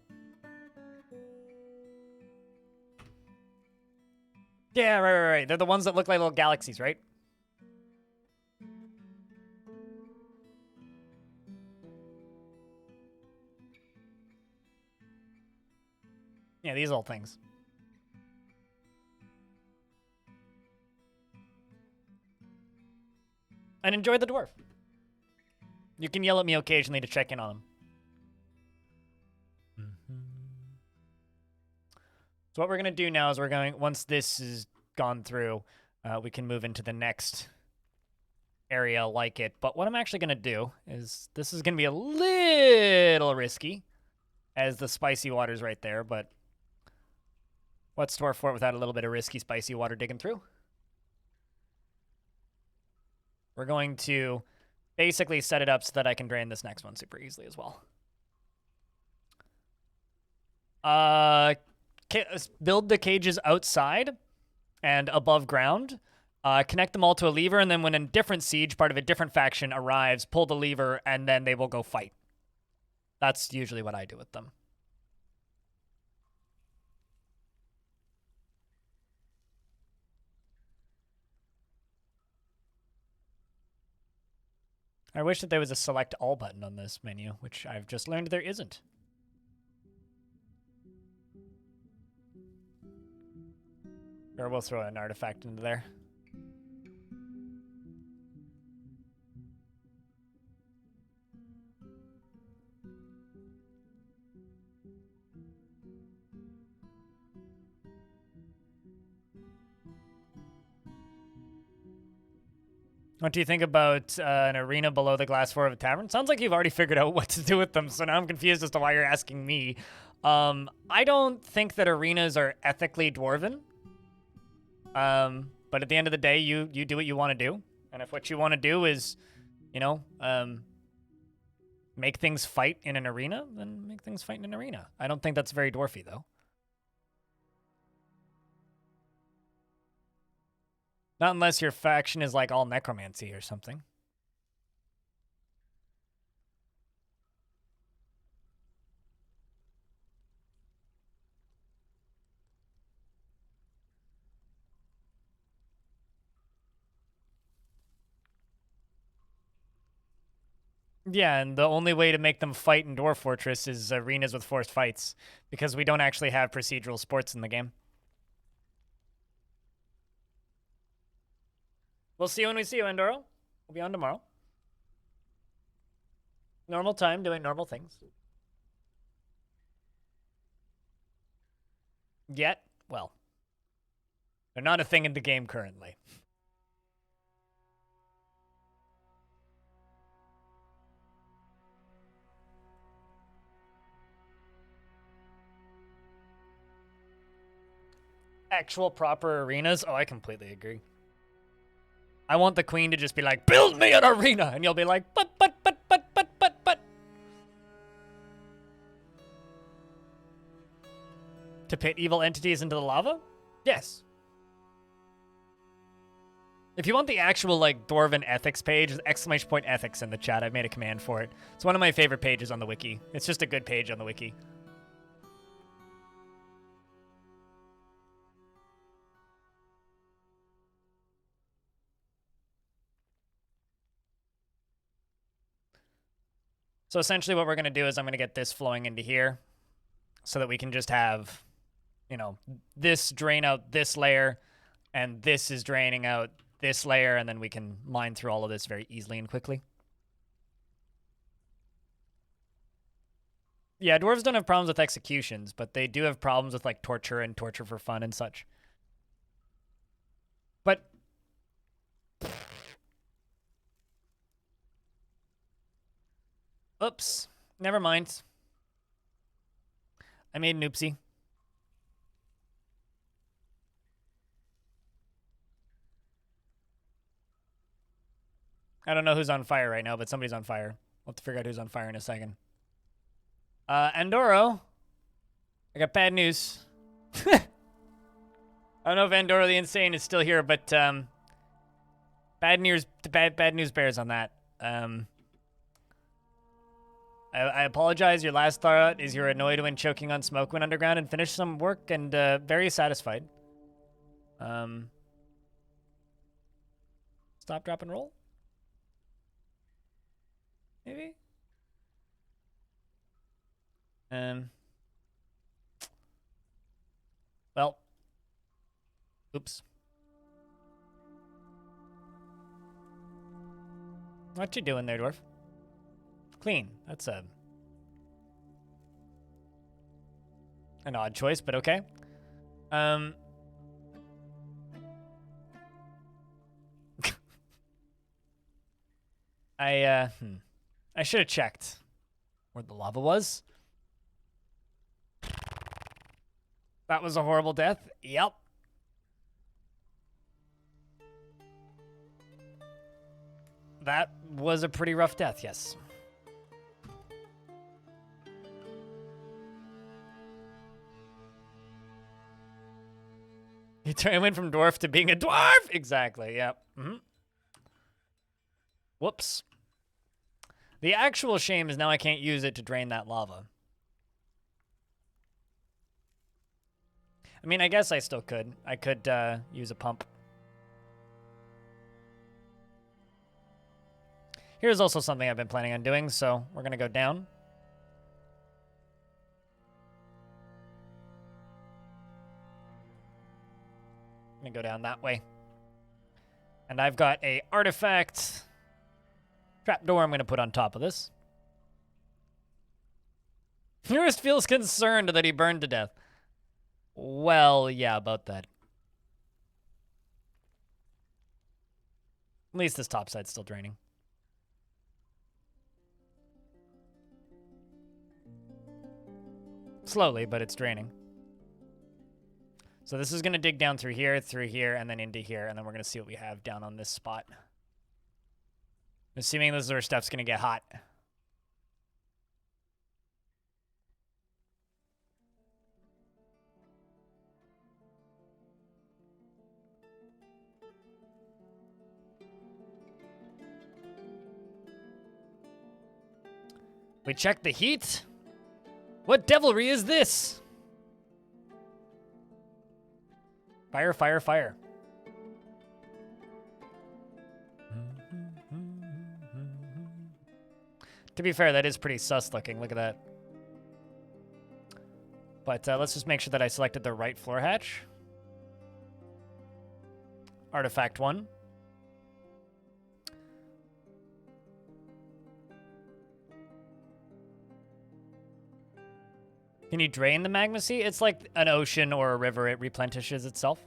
Yeah, right. They're the ones that look like little galaxies, right? Yeah, these little things. And enjoy the dwarf. You can yell at me occasionally to check in on them. So what we're going to do now is once this is gone through, we can move into the next area like it. But what I'm actually going to do is, this is going to be a little risky, as the spicy water's right there, but what's Dwarf Fort without a little bit of risky spicy water digging through? We're going to basically set it up so that I can drain this next one super easily as well. Build the cages outside and above ground. Connect them all to a lever, and then when a different siege, part of a different faction, arrives, pull the lever, and then they will go fight. That's usually what I do with them. I wish that there was a select all button on this menu, which I've just learned there isn't. Or we'll throw an artifact into there. What do you think about an arena below the glass floor of a tavern? Sounds like you've already figured out what to do with them, so now I'm confused as to why you're asking me. I don't think that arenas are ethically dwarven. But at the end of the day, you do what you want to do. And if what you want to do is, you know, make things fight in an arena, then make things fight in an arena. I don't think that's very dwarfy, though. Not unless your faction is like all necromancy or something. Yeah, and the only way to make them fight in Dwarf Fortress is arenas with forced fights, because we don't actually have procedural sports in the game. We'll see you when we see you, Endoro. We'll be on tomorrow. Normal time, doing normal things. Yet, well, they're not a thing in the game currently. Actual proper arenas? Oh, I completely agree. I want the queen to just be like, build me an arena! And you'll be like, but. To pit evil entities into the lava? Yes. If you want the actual, like, Dwarven ethics page, exclamation point ethics in the chat. I've made a command for it. It's one of my favorite pages on the wiki. It's just a good page on the wiki. So essentially what we're going to do is I'm going to get this flowing into here so that we can just have, you know, this drain out this layer, and this is draining out this layer, and then we can mine through all of this very easily and quickly. Yeah, dwarves don't have problems with executions, but they do have problems with, like, torture and torture for fun and such. But oops, never mind. I made an oopsie. I don't know who's on fire right now, but somebody's on fire. We'll have to figure out who's on fire in a second. Andoro, I got bad news. I don't know if Andoro the Insane is still here, but bad news bears on that. I apologize. Your last thought is you're annoyed when choking on smoke went underground and finished some work and very satisfied. Stop, drop, and roll? Maybe? Well. Oops. What you doing there, dwarf? Clean. That's an odd choice, but okay. I should have checked where the lava was. That was a horrible death. Yep. That was a pretty rough death, yes. He went from dwarf to being a dwarf! Exactly, yep. Whoops. The actual shame is now I can't use it to drain that lava. I mean, I guess I still could. I could use a pump. Here's also something I've been planning on doing, so we're going to go down. I'm going to go down that way. And I've got a artifact trapdoor I'm going to put on top of this. Nearest feels concerned that he burned to death. Well, yeah, about that. At least this top side's still draining. Slowly, but it's draining. So this is going to dig down through here, and then into here, and then we're going to see what we have down on this spot. Assuming this is where stuff's going to get hot. We check the heat. What devilry is this? Fire, fire, fire. To be fair, that is pretty sus looking. Look at that. But let's just make sure that I selected the right floor hatch. Artifact 1. Can you drain the magma sea? It's like an ocean or a river. It replenishes itself.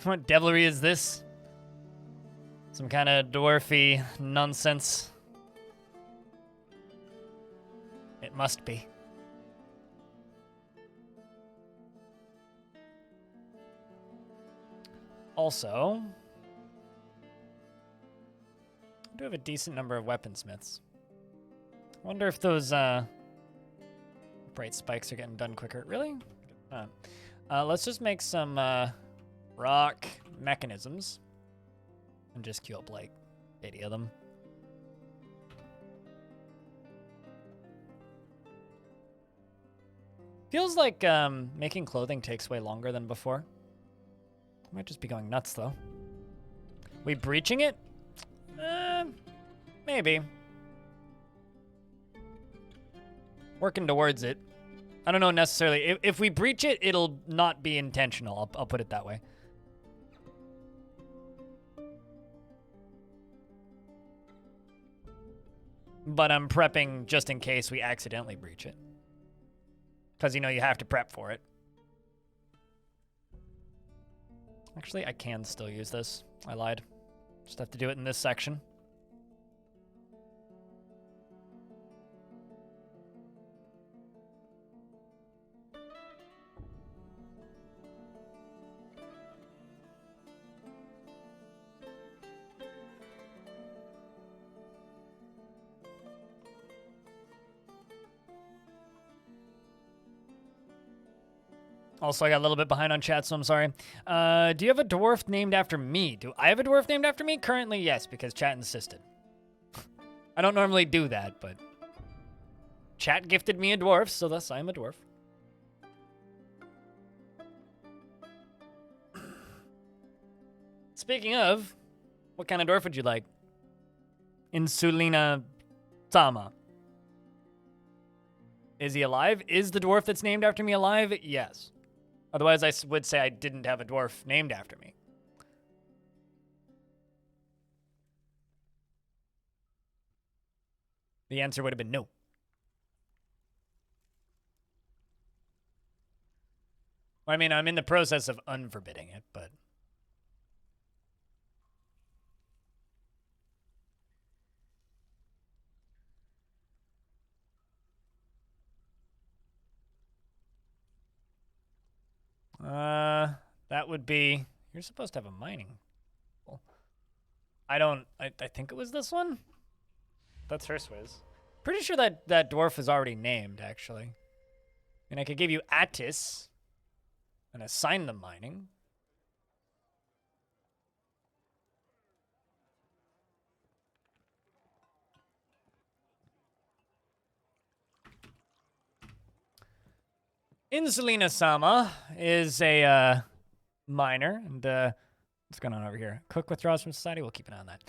What devilry is this? Some kind of dwarfy nonsense. It must be. Also, I do have a decent number of weaponsmiths. I wonder if those bright spikes are getting done quicker. Really? Let's just make some rock mechanisms and just queue up like 80 of them. Feels like making clothing takes way longer than before. Might just be going nuts though. We breaching it? Maybe. Working towards it. I don't know necessarily. If we breach it, it'll not be intentional. I'll put it that way. But I'm prepping just in case we accidentally breach it. Because, you know, you have to prep for it. Actually, I can still use this. I lied. Just have to do it in this section. Also, I got a little bit behind on chat, so I'm sorry. Do you have a dwarf named after me? Do I have a dwarf named after me? Currently, yes, because chat insisted. I don't normally do that, but chat gifted me a dwarf, so thus I am a dwarf. Speaking of, what kind of dwarf would you like? Insulina Tama. Is he alive? Is the dwarf that's named after me alive? Yes. Otherwise, I would say I didn't have a dwarf named after me. The answer would have been no. I mean, I'm in the process of unforbidding it, but... That would be... You're supposed to have a mining. I think it was this one? That's her Swizz. Pretty sure that dwarf is already named, actually. And I could give you Attis and assign them mining. Insulina-sama is a miner, and what's going on over here? Cook withdraws from society. We'll keep an eye on that.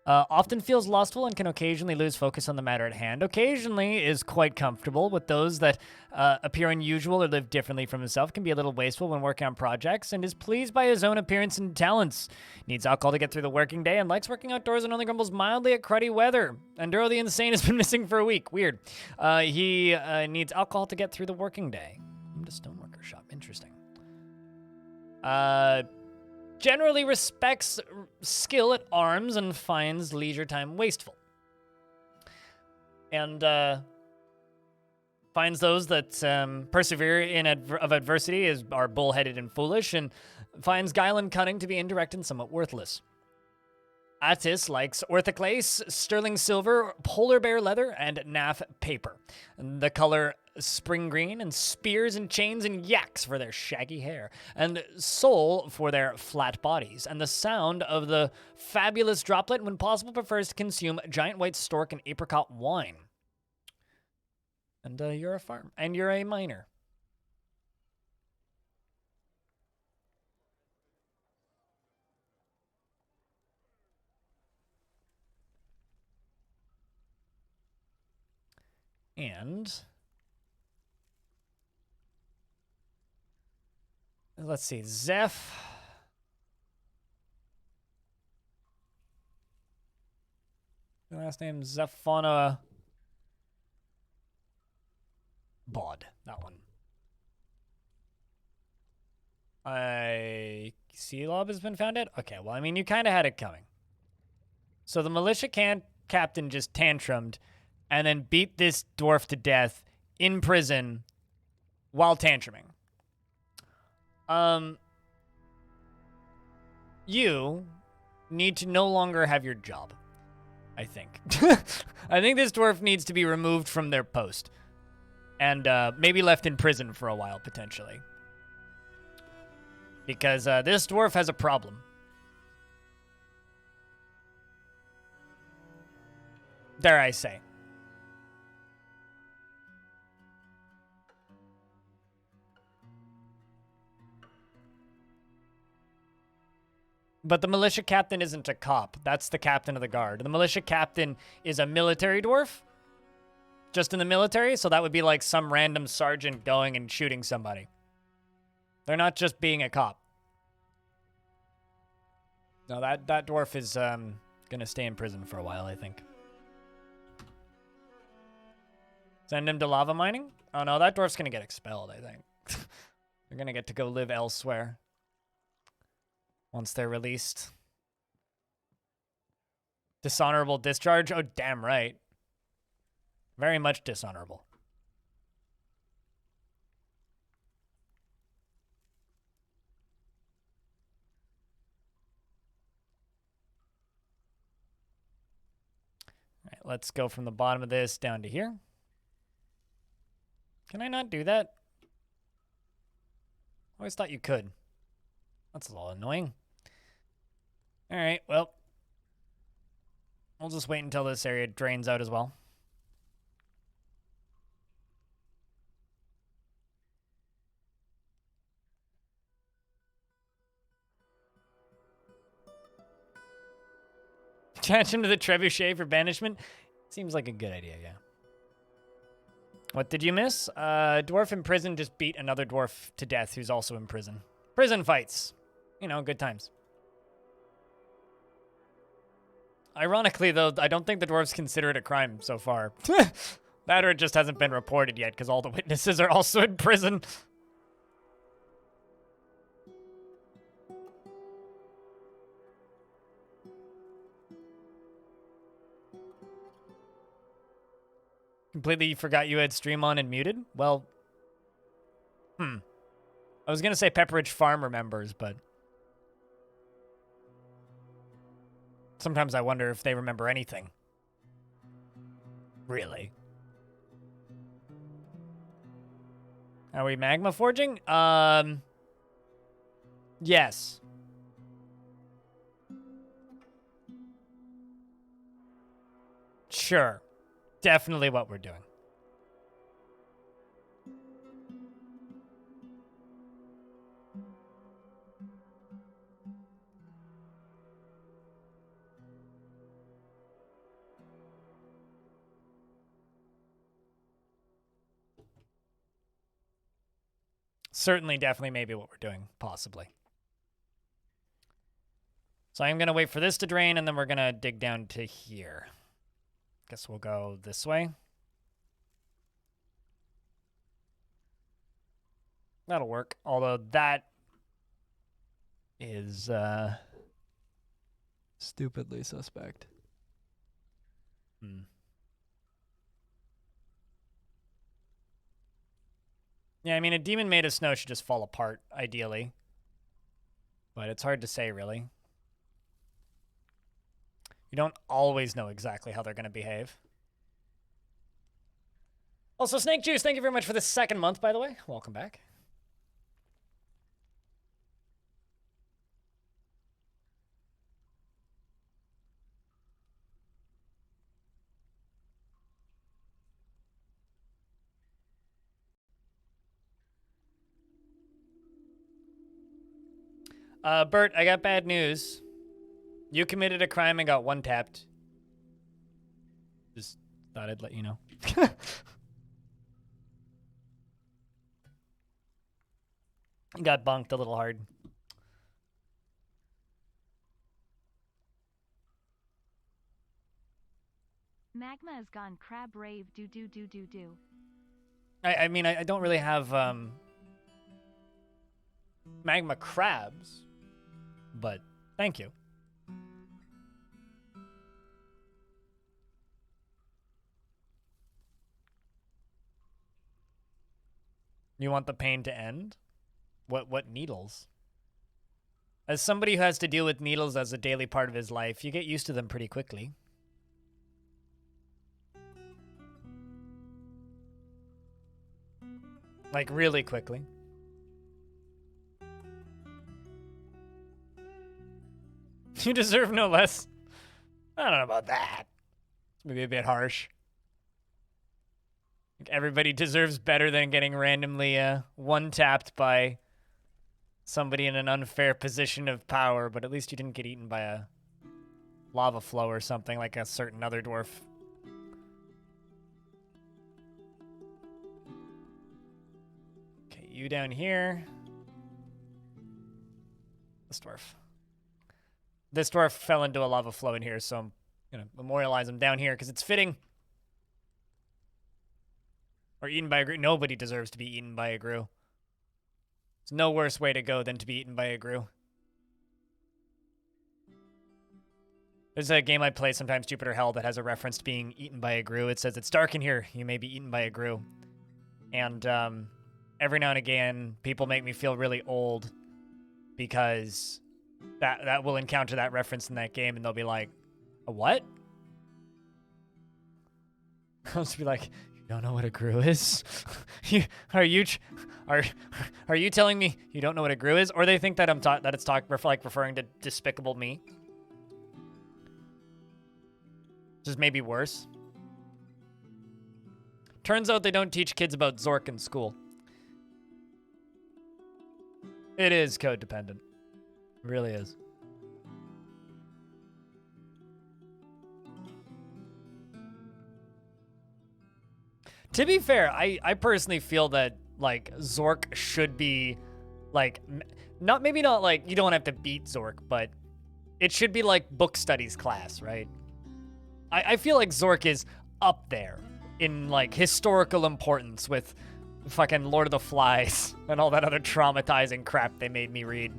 Often feels lustful and can occasionally lose focus on the matter at hand. Occasionally is quite comfortable with those that appear unusual or live differently from himself. Can be a little wasteful when working on projects and is pleased by his own appearance and talents. Needs alcohol to get through the working day and likes working outdoors and only grumbles mildly at cruddy weather. Enduro the Insane has been missing for a week. Weird. He needs alcohol to get through the working day. To stoneworker shop. Interesting. Generally respects skill at arms and finds leisure time wasteful. And finds those that persevere in adversity are bullheaded and foolish, and finds guile and cunning to be indirect and somewhat worthless. Attis likes orthoclase, sterling silver, polar bear leather, and naff paper. The color spring green, and spears and chains and yaks for their shaggy hair, and soul for their flat bodies, and the sound of the fabulous droplet when possible prefers to consume giant white stork and apricot wine. And you're a miner. And let's see, Zeph. The last name Zephona Bod. That one. Sealob has been found dead? Okay, well, I mean, you kind of had it coming. So the militia captain just tantrumed and then beat this dwarf to death in prison while tantruming. You need to no longer have your job, I think. I think this dwarf needs to be removed from their post and maybe left in prison for a while, potentially. Because this dwarf has a problem. Dare I say. But the militia captain isn't a cop. That's the captain of the guard. The militia captain is a military dwarf. Just in the military, so that would be like some random sergeant going and shooting somebody. They're not just being a cop. No, that dwarf is gonna stay in prison for a while, I think. Send him to lava mining? Oh no, that dwarf's gonna get expelled, I think. They're gonna get to go live elsewhere once they're released. Dishonorable discharge? Oh, damn right. Very much dishonorable. All right, let's go from the bottom of this down to here. Can I not do that? I always thought you could. That's a little annoying. All right, well, we'll just wait until this area drains out as well. Attach him to the trebuchet for banishment? Seems like a good idea, yeah. What did you miss? Dwarf in prison just beat another dwarf to death who's also in prison. Prison fights. You know, good times. Ironically, though, I don't think the dwarves consider it a crime so far. That or it just hasn't been reported yet because all the witnesses are also in prison. Completely forgot you had stream on and muted? Well, I was going to say Pepperidge Farm remembers, but sometimes I wonder if they remember anything. Really. Are we magma forging? Yes. Sure. Definitely what we're doing. Certainly, definitely, maybe what we're doing, possibly. So I'm going to wait for this to drain, and then we're going to dig down to here. Guess we'll go this way. That'll work, although that is Stupidly suspect. Yeah, I mean, a demon made of snow should just fall apart, ideally. But it's hard to say, really. You don't always know exactly how they're going to behave. Also, Snake Juice, thank you very much for the second month, by the way. Welcome back. Bert, I got bad news. You committed a crime and got one-tapped. Just thought I'd let you know. Got bunked a little hard. Magma has gone crab rave do do do do do. I mean, I don't really have magma crabs, but thank you. You want the pain to end? What needles? As somebody who has to deal with needles as a daily part of his life, you get used to them pretty quickly. Like, really quickly. You deserve no less. I don't know about that. It's maybe a bit harsh. Like, everybody deserves better than getting randomly one-tapped by somebody in an unfair position of power, but at least you didn't get eaten by a lava flow or something like a certain other dwarf. Okay, you down here. This dwarf. This dwarf fell into a lava flow in here, so I'm going to memorialize him down here because it's fitting. Or eaten by a grue. Nobody deserves to be eaten by a grue. There's no worse way to go than to be eaten by a grue. There's a game I play sometimes, Jupiter Hell, that has a reference to being eaten by a grue. It says, "It's dark in here. You may be eaten by a grue." And every now and again, people make me feel really old because that will encounter that reference in that game, and they'll be like, "A what?" I'll just be like, "You don't know what a grue is? Are you telling me you don't know what a grue is?" Or they think that it's referring to Despicable Me. Just maybe worse. Turns out they don't teach kids about Zork in school. It is code dependent. It really is. To be fair, I personally feel that, like, Zork should be, like, maybe not like, you don't have to beat Zork, but it should be like book studies class, right? I feel like Zork is up there in, like, historical importance with fucking Lord of the Flies and all that other traumatizing crap they made me read.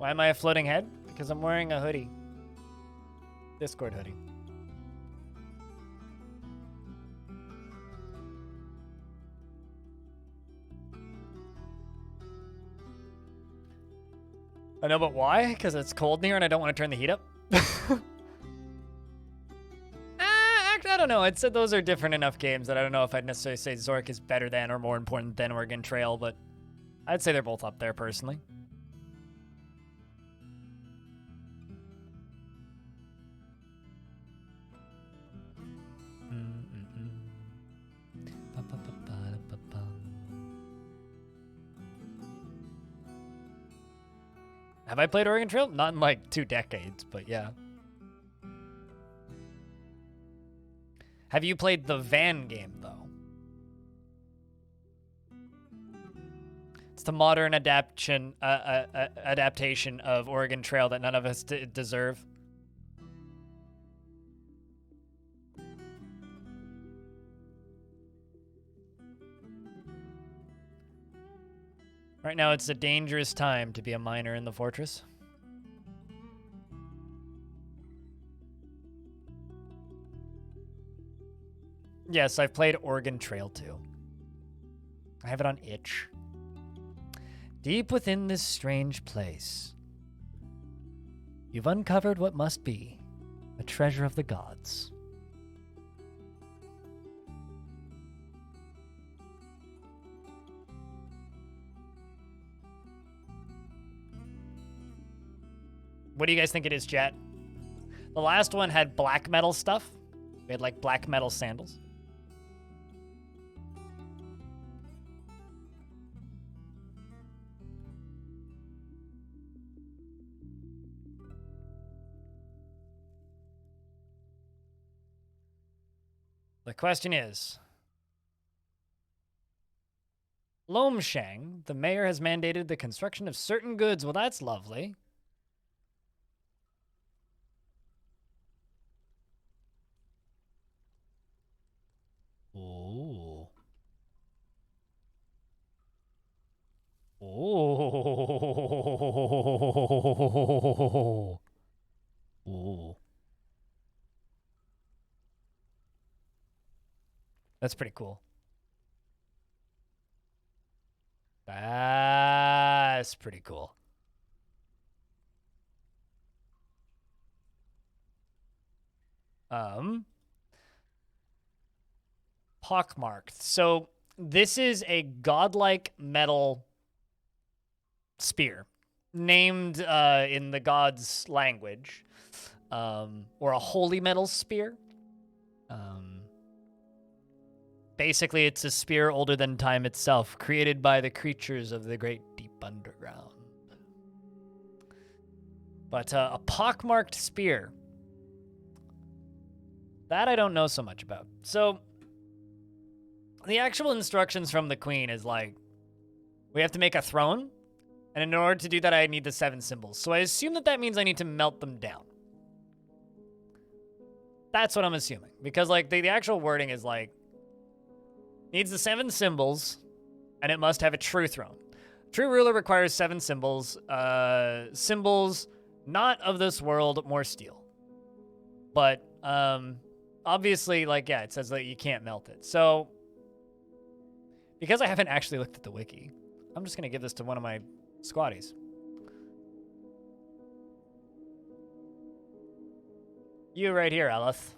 Why am I a floating head? Because I'm wearing a hoodie. Discord hoodie. I know, but why? Because it's cold in here and I don't want to turn the heat up? Actually, I don't know. I'd said those are different enough games that I don't know if I'd necessarily say Zork is better than or more important than Oregon Trail, but I'd say they're both up there personally. Have I played Oregon Trail? Not in like 2 decades, but yeah. Have you played the van game, though? It's the modern adaptation of Oregon Trail that none of us deserve. Right now, it's a dangerous time to be a miner in the fortress. Yes, I've played Oregon Trail too. I have it on itch. Deep within this strange place, you've uncovered what must be a treasure of the gods. What do you guys think it is, chat? The last one had black metal stuff. We had like black metal sandals. The question is, Lomshang, the mayor has mandated the construction of certain goods. Well, that's lovely. Ooh. Ooh. Ooh. That's pretty cool. That's pretty cool. Pockmarked. So this is a godlike metal spear named in the gods' language, or a holy metal spear. Basically, it's a spear older than time itself, created by the creatures of the great deep underground. But a pockmarked spear, that I don't know so much about. So the actual instructions from the queen is like, we have to make a throne, and in order to do that, I need the 7 symbols. So I assume that means I need to melt them down. That's what I'm assuming, because like the actual wording is like, needs the 7 symbols, and it must have a true throne. True ruler requires 7 symbols. Symbols not of this world, more steel. But obviously, like, yeah, it says that you can't melt it. So because I haven't actually looked at the wiki, I'm just going to give this to one of my squatties. You right here, Elith.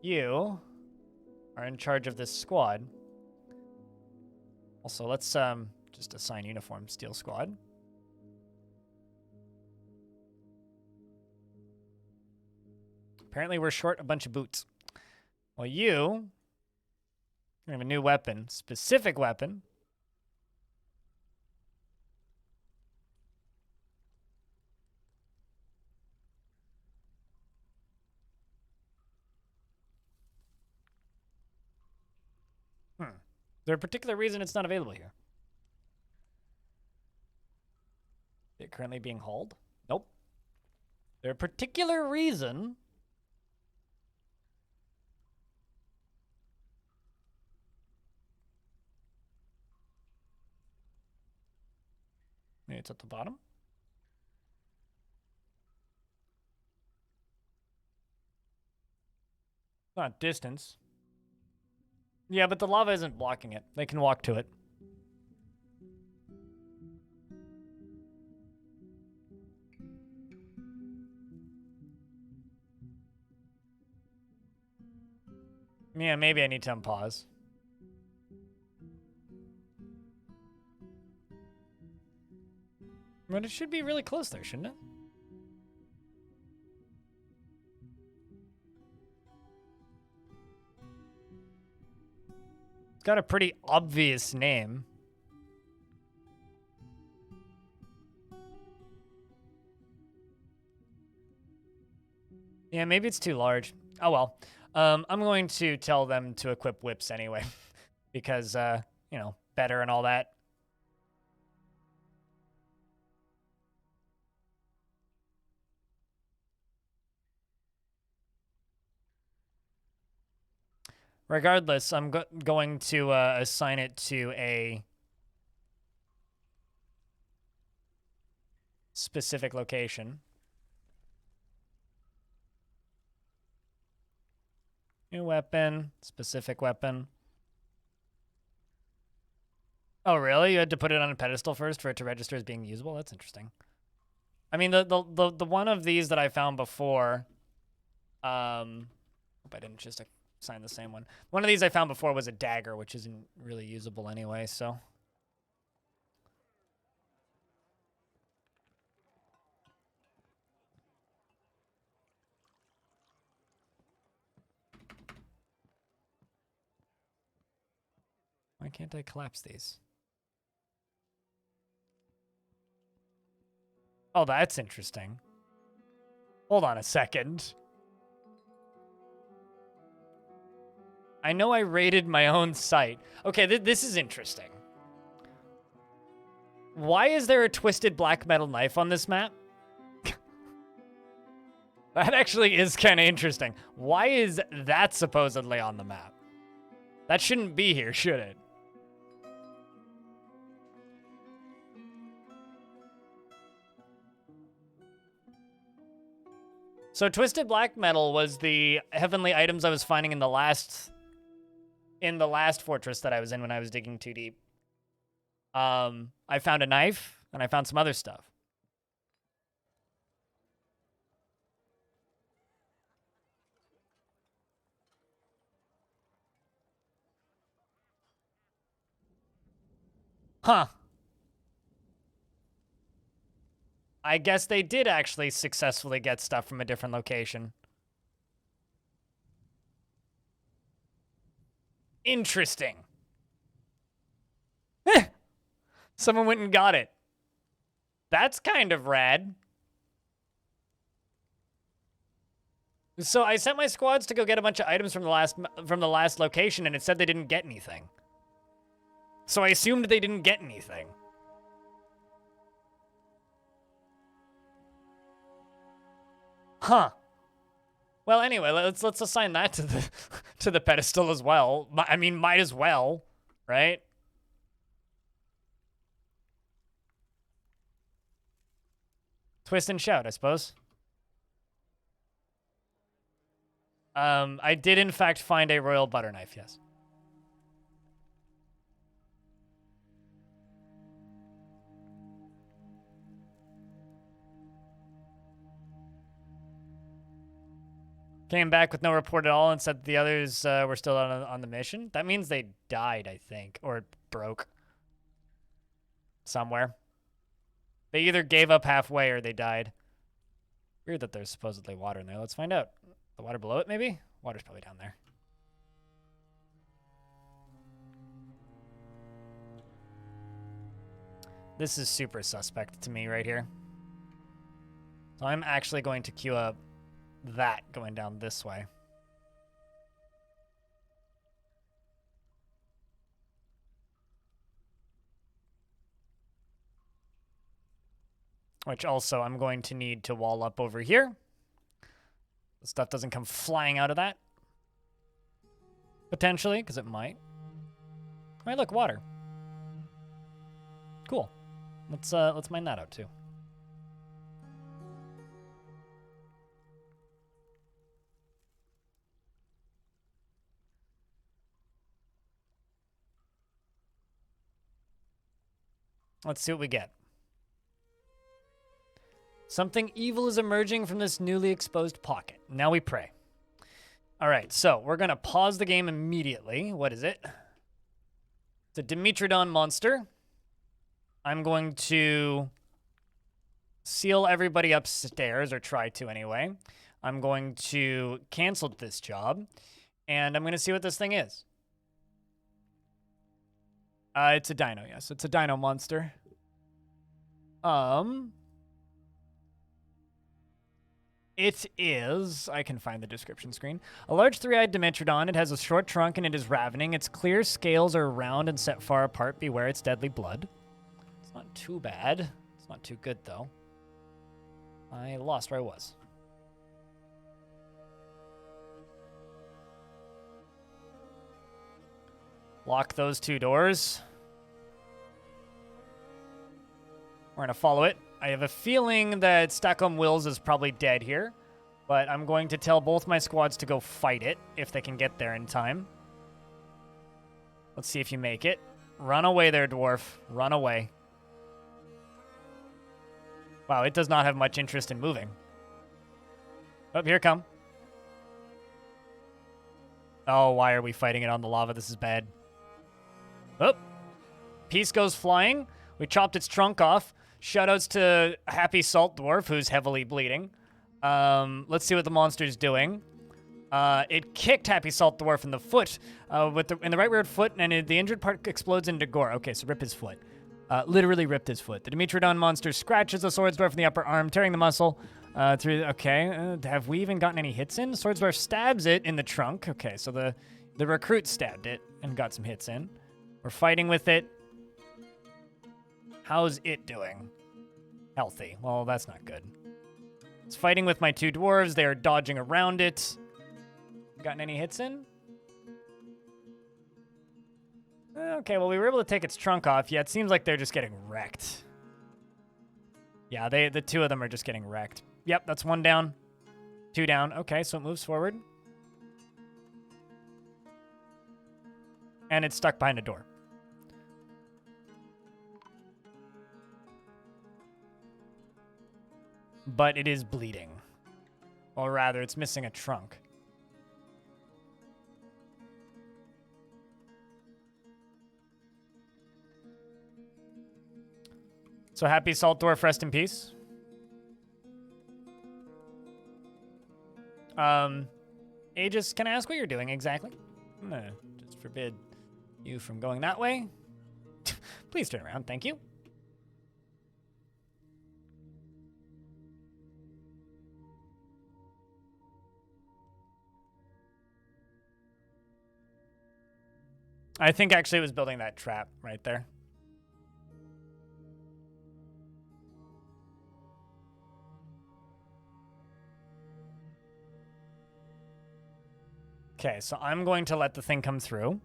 You are in charge of this squad. Also, let's just assign uniform steel squad. Apparently we're short a bunch of boots. Well, you have a new weapon, specific weapon. Is there a particular reason it's not available here? Is it currently being hauled? Nope. Is there a particular reason? Maybe it's at the bottom. Not distance. Yeah, but the lava isn't blocking it. They can walk to it. Yeah, maybe I need to unpause. But it should be really close there, shouldn't it? It's got a pretty obvious name. Yeah, maybe it's too large. Oh well. I'm going to tell them to equip whips anyway. Because, you know, better and all that. Regardless, I'm going to assign it to a specific location. New weapon, specific weapon. Oh, really? You had to put it on a pedestal first for it to register as being usable? That's interesting. I mean, the one of these that I found before, hope I didn't just assign the same one. One of these I found before was a dagger, which isn't really usable anyway, so. Why can't I collapse these? Oh, that's interesting. Hold on a second. I know I raided my own site. Okay, this is interesting. Why is there a twisted black metal knife on this map? That actually is kind of interesting. Why is that supposedly on the map? That shouldn't be here, should it? So Twisted Black Metal was the heavenly items I was finding in the last fortress that I was in when I was digging too deep. I found a knife and I found some other stuff. Huh. I guess they did actually successfully get stuff from a different location. Interesting. Someone went and got it. That's kind of rad. So I sent my squads to go get a bunch of items from the last location, and it said they didn't get anything. So I assumed they didn't get anything. Huh. Well, anyway, let's assign that to the pedestal as well. I mean, might as well, right? Twist and shout, I suppose. I did in fact find a royal butter knife, yes. Came back with no report at all and said the others were still on the mission. That means they died, I think, or broke somewhere. They either gave up halfway or they died. Weird that there's supposedly water in there. Let's find out. The water below it, maybe? Water's probably down there. This is super suspect to me right here. So I'm actually going to queue up that going down this way. Which also I'm going to need to wall up over here. The stuff doesn't come flying out of that. Potentially, because it might. All right, look, water. Cool. Let's mine that out too. Let's see what we get. Something evil is emerging from this newly exposed pocket. Now we pray. All right, so we're going to pause the game immediately. What is it? It's a Dimetrodon monster. I'm going to seal everybody upstairs, or try to anyway. I'm going to cancel this job, and I'm going to see what this thing is. It's a dino, yes. It's a dino monster. It is, I can find the description screen, a large three-eyed Dimetrodon. It has a short trunk and it is ravening. Its clear scales are round and set far apart. Beware its deadly blood. It's not too bad. It's not too good, though. I lost where I was. Lock those two doors. We're going to follow it. I have a feeling that Stockholm Wills is probably dead here, but I'm going to tell both my squads to go fight it if they can get there in time. Let's see if you make it. Run away there, dwarf. Run away. Wow, it does not have much interest in moving. Oh, here it come. Oh, why are we fighting it on the lava? This is bad. Oh, piece goes flying. We chopped its trunk off. Shoutouts to Happy Salt Dwarf, who's heavily bleeding. Let's see what the monster's doing. It kicked Happy Salt Dwarf in the foot, in the right rear foot, and the injured part explodes into gore. Okay, so rip his foot. Literally ripped his foot. The Dimetrodon monster scratches the Swords Dwarf in the upper arm, tearing the muscle through. Okay, have we even gotten any hits in? Swords Dwarf stabs it in the trunk. Okay, so the recruit stabbed it and got some hits in. We're fighting with it. How's it doing? Healthy. Well, that's not good. It's fighting with my two dwarves. They are dodging around it. Gotten any hits in? Okay, well, we were able to take its trunk off. Yeah, it seems like they're just getting wrecked. Yeah, the two of them are just getting wrecked. Yep, that's one down. Two down. Okay, so it moves forward. And it's stuck behind a door. But it is bleeding. Or rather, it's missing a trunk. So Happy Salt Dwarf, rest in peace. Aegis, can I ask what you're doing exactly? I'm gonna just forbid you from going that way. Please turn around, thank you. I think actually it was building that trap right there. Okay, so I'm going to let the thing come through.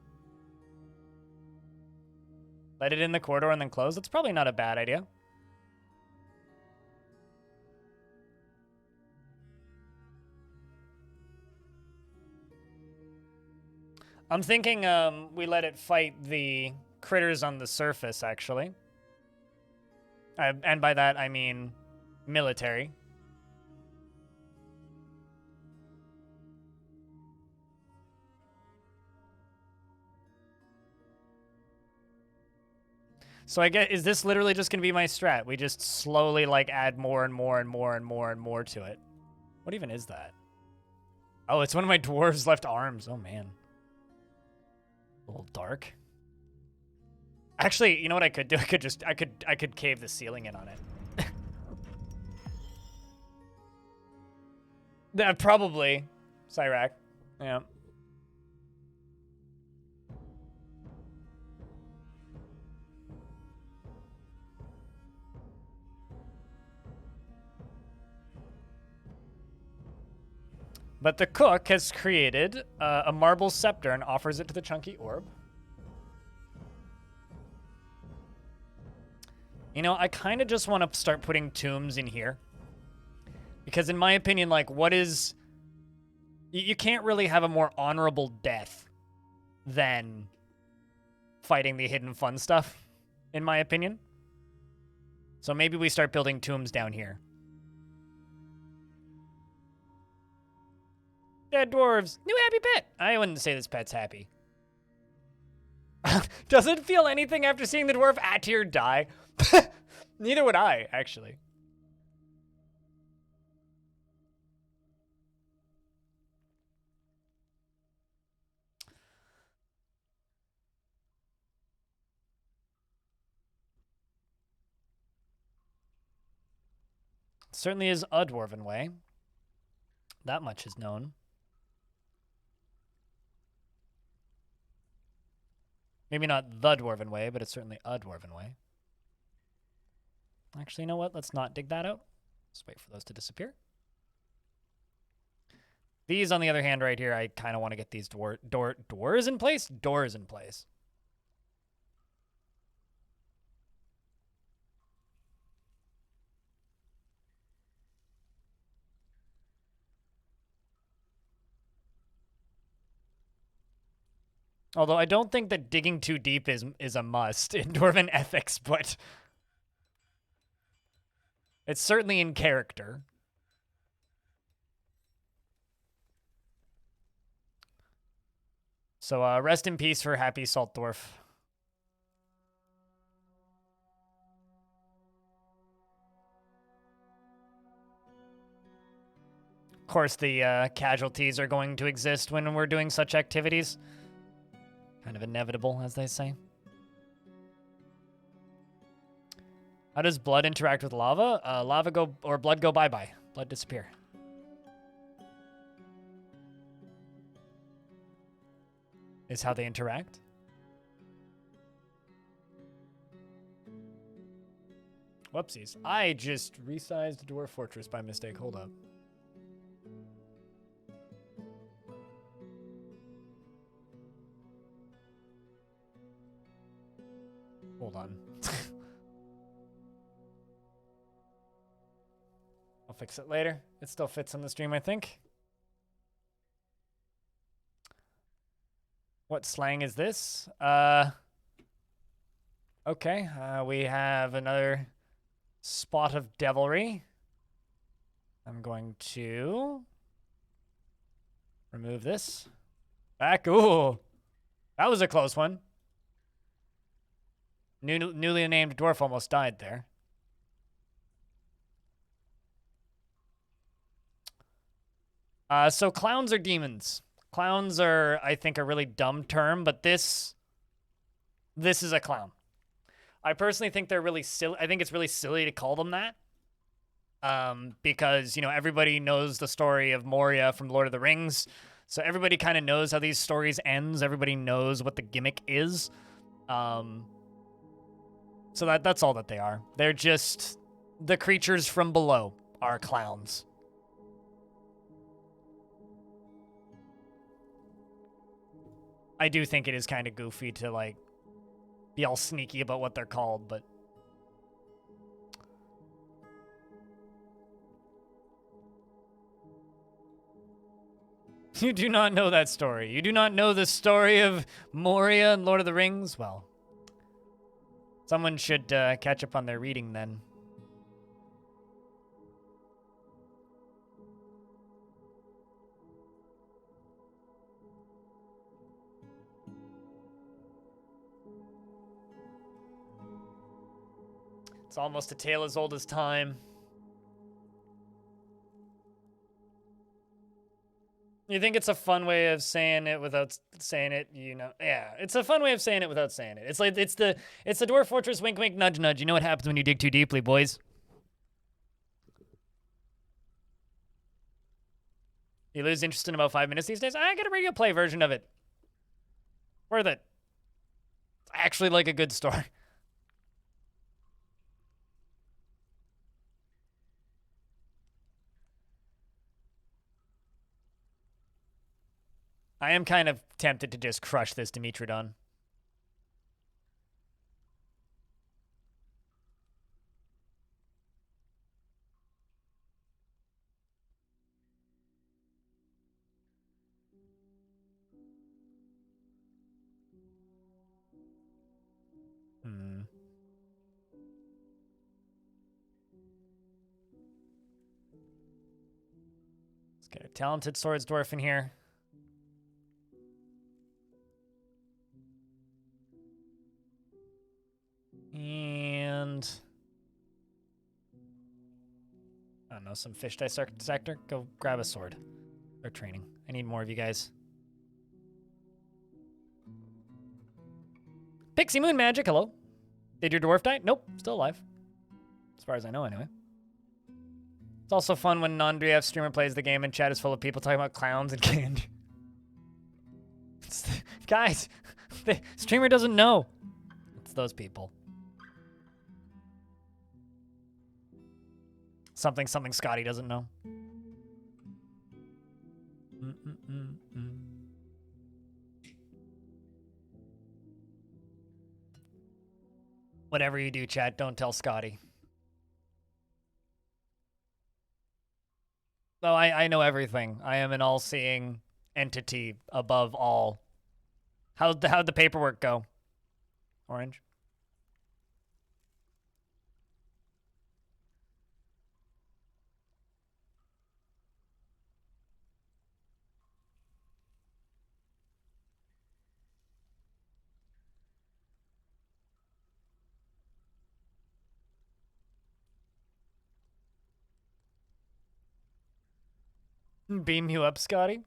Let it in the corridor and then close. That's probably not a bad idea. I'm thinking we let it fight the critters on the surface, actually. And by that, I mean military. So I guess, is this literally just going to be my strat? We just slowly, like, add more and more and more and more and more to it. What even is that? Oh, it's one of my dwarves' left arms. Oh, man. A little dark. Actually, you know what I could do? I could cave the ceiling in on it. Probably. Cyrac. Yeah. But the cook has created a marble scepter and offers it to the chunky orb. You know, I kind of just want to start putting tombs in here. Because in my opinion, like, what is... You can't really have a more honorable death than fighting the hidden fun stuff, in my opinion. So maybe we start building tombs down here. Dead dwarves. New happy pet. I wouldn't say this pet's happy. Doesn't feel anything after seeing the dwarf Atir die. Neither would I, actually. Certainly is a dwarven way. That much is known. Maybe not the dwarven way, but it's certainly a dwarven way. Actually, you know what? Let's not dig that out. Let's wait for those to disappear. These, on the other hand, right here, I kind of want to get these doors in place? Doors in place. Although I don't think that digging too deep is a must in Dwarven ethics, but it's certainly in character. So rest in peace for Happy Salt Dwarf. Of course, the casualties are going to exist when we're doing such activities. Kind of inevitable, as they say. How does blood interact with lava? Lava go, or blood go bye-bye. Blood disappear. Is how they interact. Whoopsies. I just resized Dwarf Fortress by mistake. Hold up. Hold on. I'll fix it later. It still fits on the stream, I think. What slang is this? Okay, we have another spot of devilry. I'm going to remove this. Back. Ooh, that was a close one. Newly named dwarf almost died there. So clowns are demons. Clowns are, I think, a really dumb term, but this is a clown. I personally think they're really silly. I think it's really silly to call them that. Because, you know, everybody knows the story of Moria from Lord of the Rings. So everybody kind of knows how these stories ends. Everybody knows what the gimmick is. So that's all that they are. They're just the creatures from below are clowns. I do think it is kind of goofy to, like, be all sneaky about what they're called, but... You do not know that story. You do not know the story of Moria and Lord of the Rings? Well, someone should catch up on their reading then. It's almost a tale as old as time. You think it's a fun way of saying it without saying it, you know? Yeah, it's a fun way of saying it without saying it. It's like it's the Dwarf Fortress wink wink nudge nudge. You know what happens when you dig too deeply, boys? You lose interest in about 5 minutes these days? I got a radio play version of it. Worth it. It's actually like a good story. I am kind of tempted to just crush this Dimitrodon. Hmm. Let's get a talented swords dwarf in here. And I don't know, some fish dissect sector. Go grab a sword. Start training. I need more of you guys. Pixie Moon Magic, hello. Did your dwarf die? Nope, still alive. As far as I know, anyway. It's also fun when non-DF streamer plays the game and chat is full of people talking about clowns and candy. Guys, the streamer doesn't know. It's those people. Something Scotty doesn't know. Whatever you do, chat, don't tell Scotty. Oh, I know everything. I am an all-seeing entity above all. How'd the paperwork go? Orange? Beam you up, Scotty?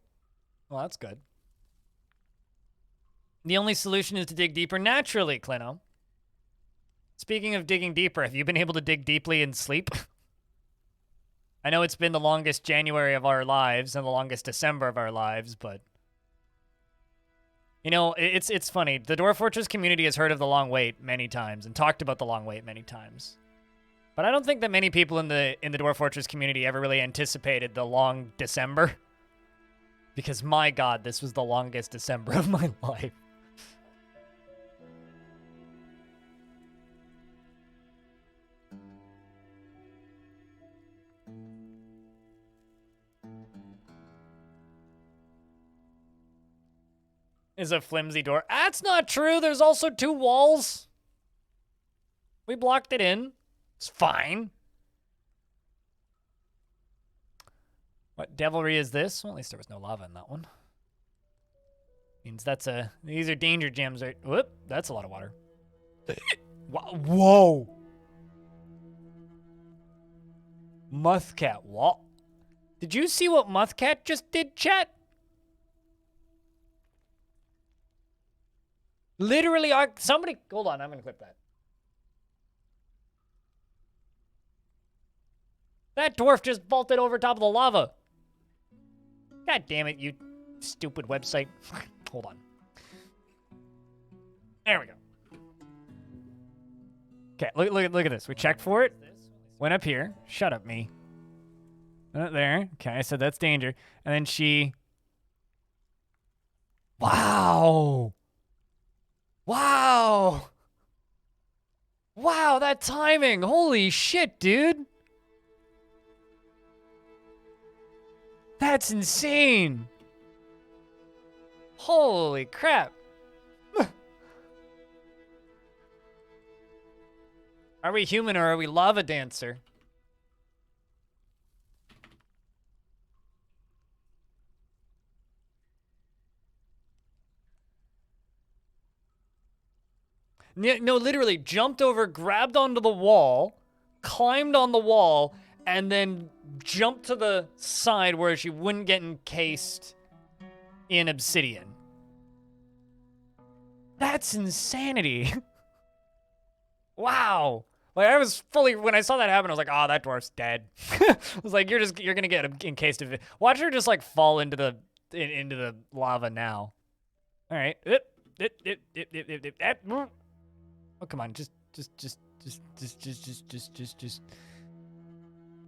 Well, that's good. The only solution is to dig deeper naturally, Clino. Speaking of digging deeper, have you been able to dig deeply in sleep? I know it's been the longest January of our lives and the longest December of our lives, but... You know, it's funny. The Dwarf Fortress community has heard of the long wait many times and talked about the long wait many times. But I don't think that many people in the Dwarf Fortress community ever really anticipated the long December. Because my god, this was the longest December of my life. Is a flimsy door. That's not true. There's also 2 walls. We blocked it in. It's fine. What devilry is this? Well, at least there was no lava in that one. Means that's a... These are danger gems, right? Whoop, that's a lot of water. Whoa! Muthcat, what? Did you see what Muthcat just did, chat? Literally, somebody... Hold on, I'm gonna clip that. That dwarf just vaulted over top of the lava. God damn it, you stupid website. Hold on. There we go. Okay, look at this. We checked for it. Went up here. Shut up, me. Went up there. Okay, I said that's danger. And then she... Wow! Wow! Wow, that timing! Holy shit, dude! That's insane! Holy crap! Are we human or are we lava dancer? No, literally jumped over, grabbed onto the wall, climbed on the wall, and then jumped to the side where she wouldn't get encased in obsidian. That's insanity. Wow. Like, I was fully, when I saw that happen, I was like, oh, that dwarf's dead. I was like, you're gonna get encased of it. Watch her just like fall into the lava now. All right. Oh, come on, just.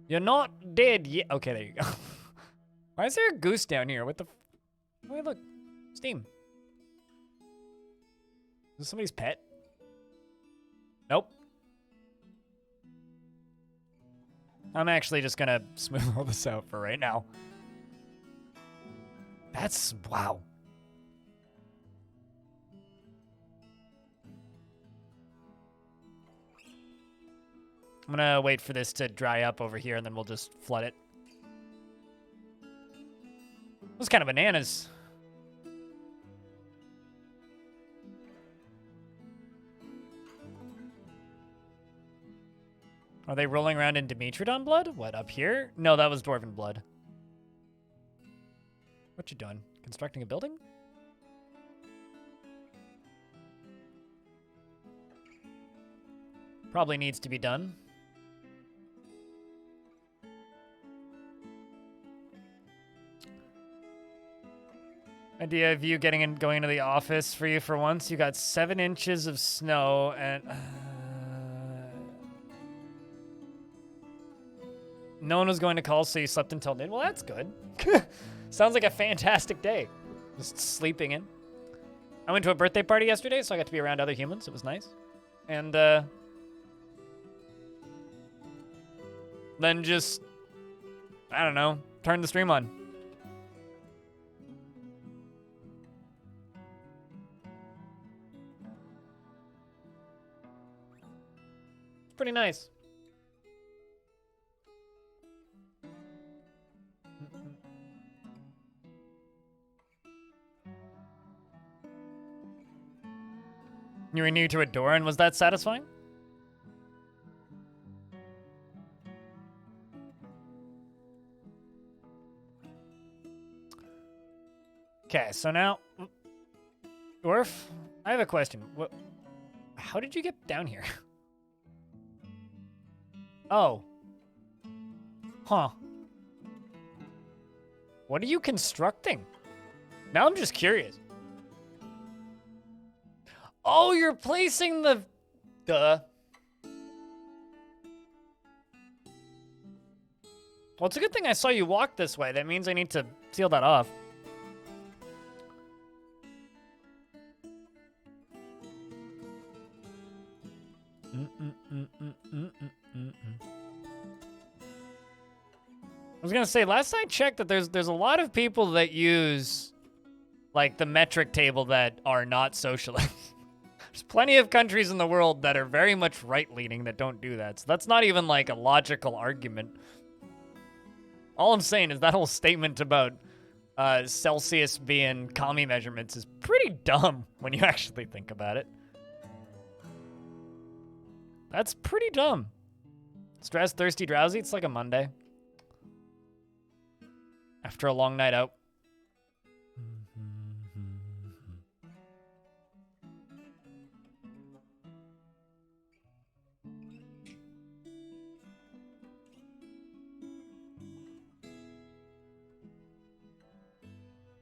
You're not dead yet. Okay, there you go. Why is there a goose down here? What the? Wait, look, Steam. Is this somebody's pet? Nope. I'm actually just gonna smooth all this out for right now. That's wow. I'm gonna wait for this to dry up over here, and then we'll just flood it. It was kind of bananas. Are they rolling around in Dimitrodon blood? What, up here? No, that was Dwarven blood. What you doing? Constructing a building? Probably needs to be done. Idea of you getting and going to the office for you for once. You got 7 inches of snow and... no one was going to call, so you slept until noon. Well, that's good. Sounds like a fantastic day. Just sleeping in. I went to a birthday party yesterday, so I got to be around other humans. It was nice. And then just, I don't know, turn the stream on. It's pretty nice. You were new to a door, and was that satisfying? Okay, so now, Dwarf, I have a question. How did you get down here? Oh. Huh. What are you constructing? Now I'm just curious. Oh, you're placing the... Duh. Well, it's a good thing I saw you walk this way. That means I need to seal that off. I was gonna say, last I checked, that there's a lot of people that use, like, the metric table that are not socialist. There's plenty of countries in the world that are very much right-leaning that don't do that. So that's not even, like, a logical argument. All I'm saying is that whole statement about Celsius being commie measurements is pretty dumb when you actually think about it. That's pretty dumb. Stressed, thirsty, drowsy? It's like a Monday. After a long night out.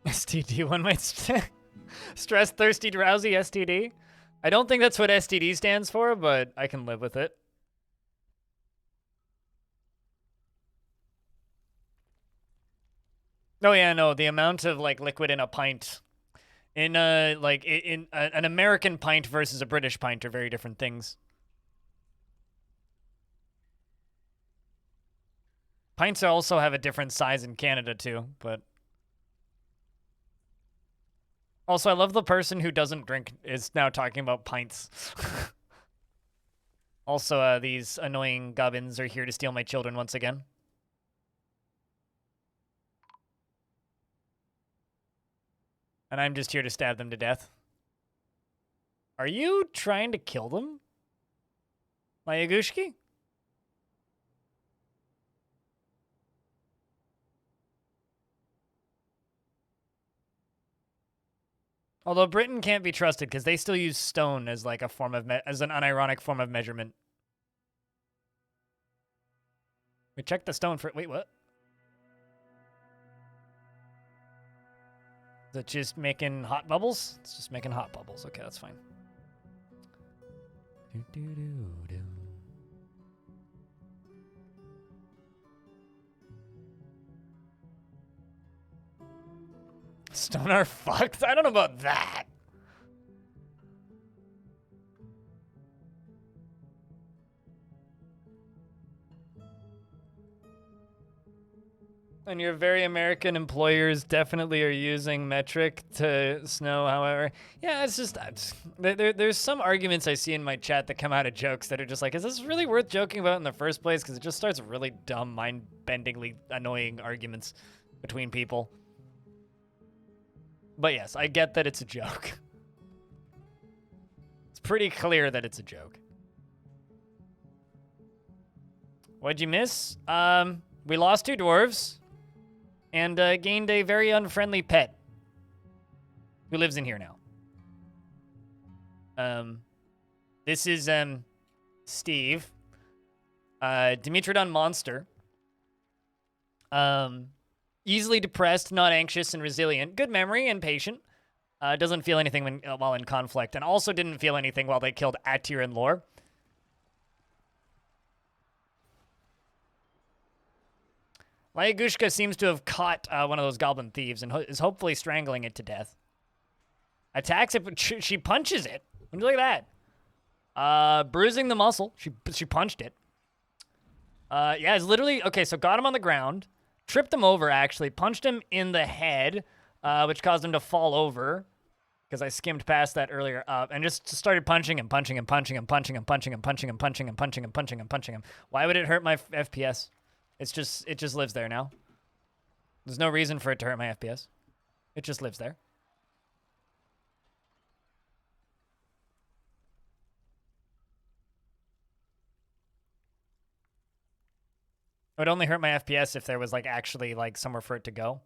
STD, one might stress, thirsty, drowsy, STD. I don't think that's what STD stands for, but I can live with it. Oh yeah, no, the amount of like liquid in a pint, in an American pint versus a British pint are very different things. Pints also have a different size in Canada too, but. Also, I love the person who doesn't drink is now talking about pints. Also, these annoying gubbins are here to steal my children once again. And I'm just here to stab them to death. Are you trying to kill them? My Yagushki? Although Britain can't be trusted because they still use stone as like a form of as an unironic form of measurement. We checked the stone for wait, what? Is it just making hot bubbles? It's just making hot bubbles. Okay, that's fine. Stone are fucked? I don't know about that. And your very American employers definitely are using metric to snow, however. Yeah, it's just, there's some arguments I see in my chat that come out of jokes that are just like, is this really worth joking about in the first place? Because it just starts really dumb, mind-bendingly annoying arguments between people. But yes, I get that it's a joke. It's pretty clear that it's a joke. What'd you miss? We lost 2 dwarves. And gained a very unfriendly pet who lives in here now. This is Steve, Dimitrodon monster. Easily depressed, not anxious, and resilient. Good memory and patient. Doesn't feel anything while in conflict, and also didn't feel anything while they killed Atir and Lore. Lyagushka seems to have caught one of those goblin thieves and is hopefully strangling it to death. Attacks it, but she punches it. Look at that. Bruising the muscle. She punched it. Yeah, it's literally... Okay, so got him on the ground. Tripped him over, actually. Punched him in the head, which caused him to fall over. Because I skimmed past that earlier. And just started punching him. Why would it hurt my FPS? It just lives there now. There's no reason for it to hurt my FPS. It just lives there. It would only hurt my FPS if there was like actually like somewhere for it to go.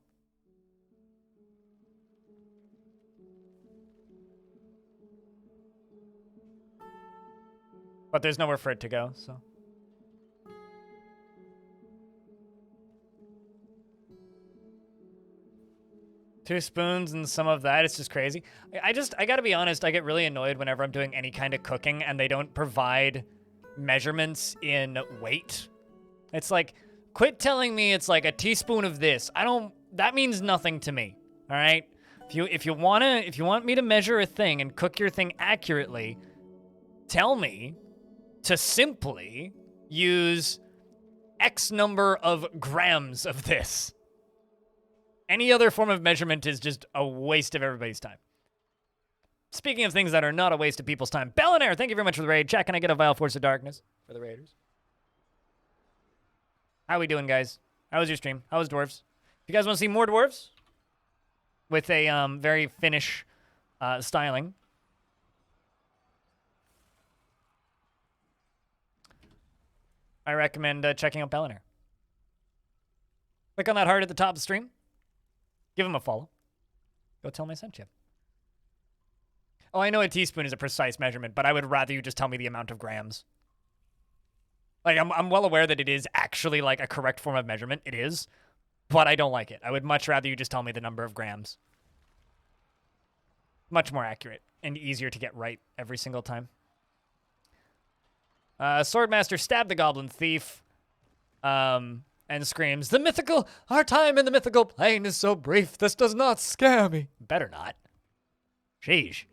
But there's nowhere for it to go, so. 2 spoons and some of that. It's just crazy. I gotta be honest, I get really annoyed whenever I'm doing any kind of cooking and they don't provide measurements in weight. It's like, quit telling me it's like a teaspoon of this. That means nothing to me, all right? If you want me to measure a thing and cook your thing accurately, tell me to simply use X number of grams of this. Any other form of measurement is just a waste of everybody's time. Speaking of things that are not a waste of people's time, Bellinair, thank you very much for the raid. Chat, can I get a Vile Force of Darkness for the Raiders? How we doing, guys? How was your stream? How was dwarves? If you guys want to see more dwarves with a very Finnish styling, I recommend checking out Bellinair. Click on that heart at the top of the stream. Give him a follow. Go tell him I sent you. Oh, I know a teaspoon is a precise measurement, but I would rather you just tell me the amount of grams. Like, I'm well aware that it is actually, like, a correct form of measurement. It is. But I don't like it. I would much rather you just tell me the number of grams. Much more accurate and easier to get right every single time. Swordmaster stabbed the goblin thief. And screams, "The mythical, our time in the mythical plane is so brief, this does not scare me." Better not. Sheesh.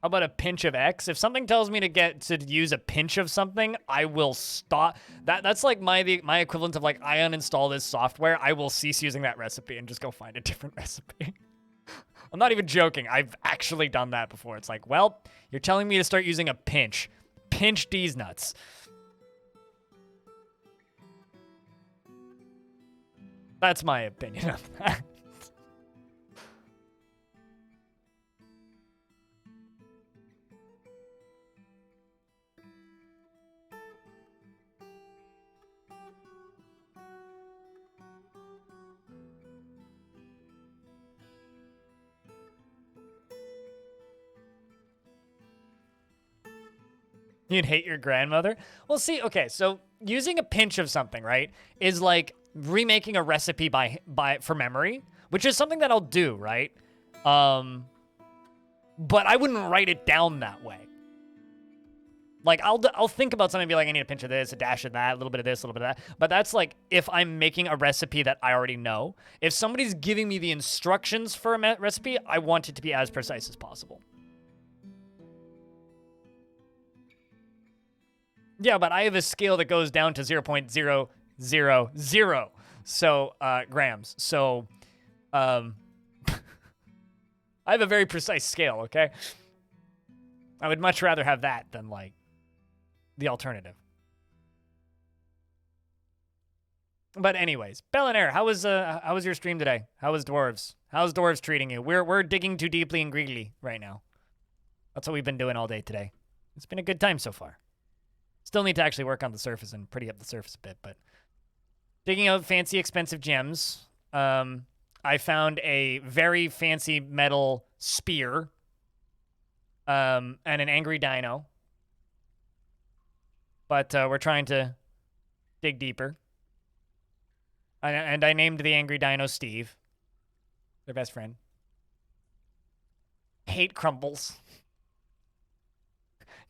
How about a pinch of X? If something tells me to use a pinch of something, I will stop. That's like my equivalent of like, I uninstall this software. I will cease using that recipe and just go find a different recipe. I'm not even joking. I've actually done that before. It's like, well, you're telling me to start using a pinch. Pinch these nuts. That's my opinion of that. You'd hate your grandmother? Well, see, okay, so using a pinch of something, right, is like remaking a recipe for memory, which is something that I'll do, right? But I wouldn't write it down that way. Like, I'll think about something and be like, I need a pinch of this, a dash of that, a little bit of this, a little bit of that. But that's like if I'm making a recipe that I already know. If somebody's giving me the instructions for a recipe, I want it to be as precise as possible. Yeah, but I have a scale that goes down to 0.000. So, grams. So, I have a very precise scale, okay? I would much rather have that than, like, the alternative. But anyways, Bellinair, how was your stream today? How was Dwarves? How's Dwarves treating you? We're digging too deeply and greedily right now. That's what we've been doing all day today. It's been a good time so far. Still need to actually work on the surface and pretty up the surface a bit, but digging out fancy, expensive gems. I found a very fancy metal spear, and an angry dino. But we're trying to dig deeper. And I named the angry dino Steve, their best friend. Hate crumbles.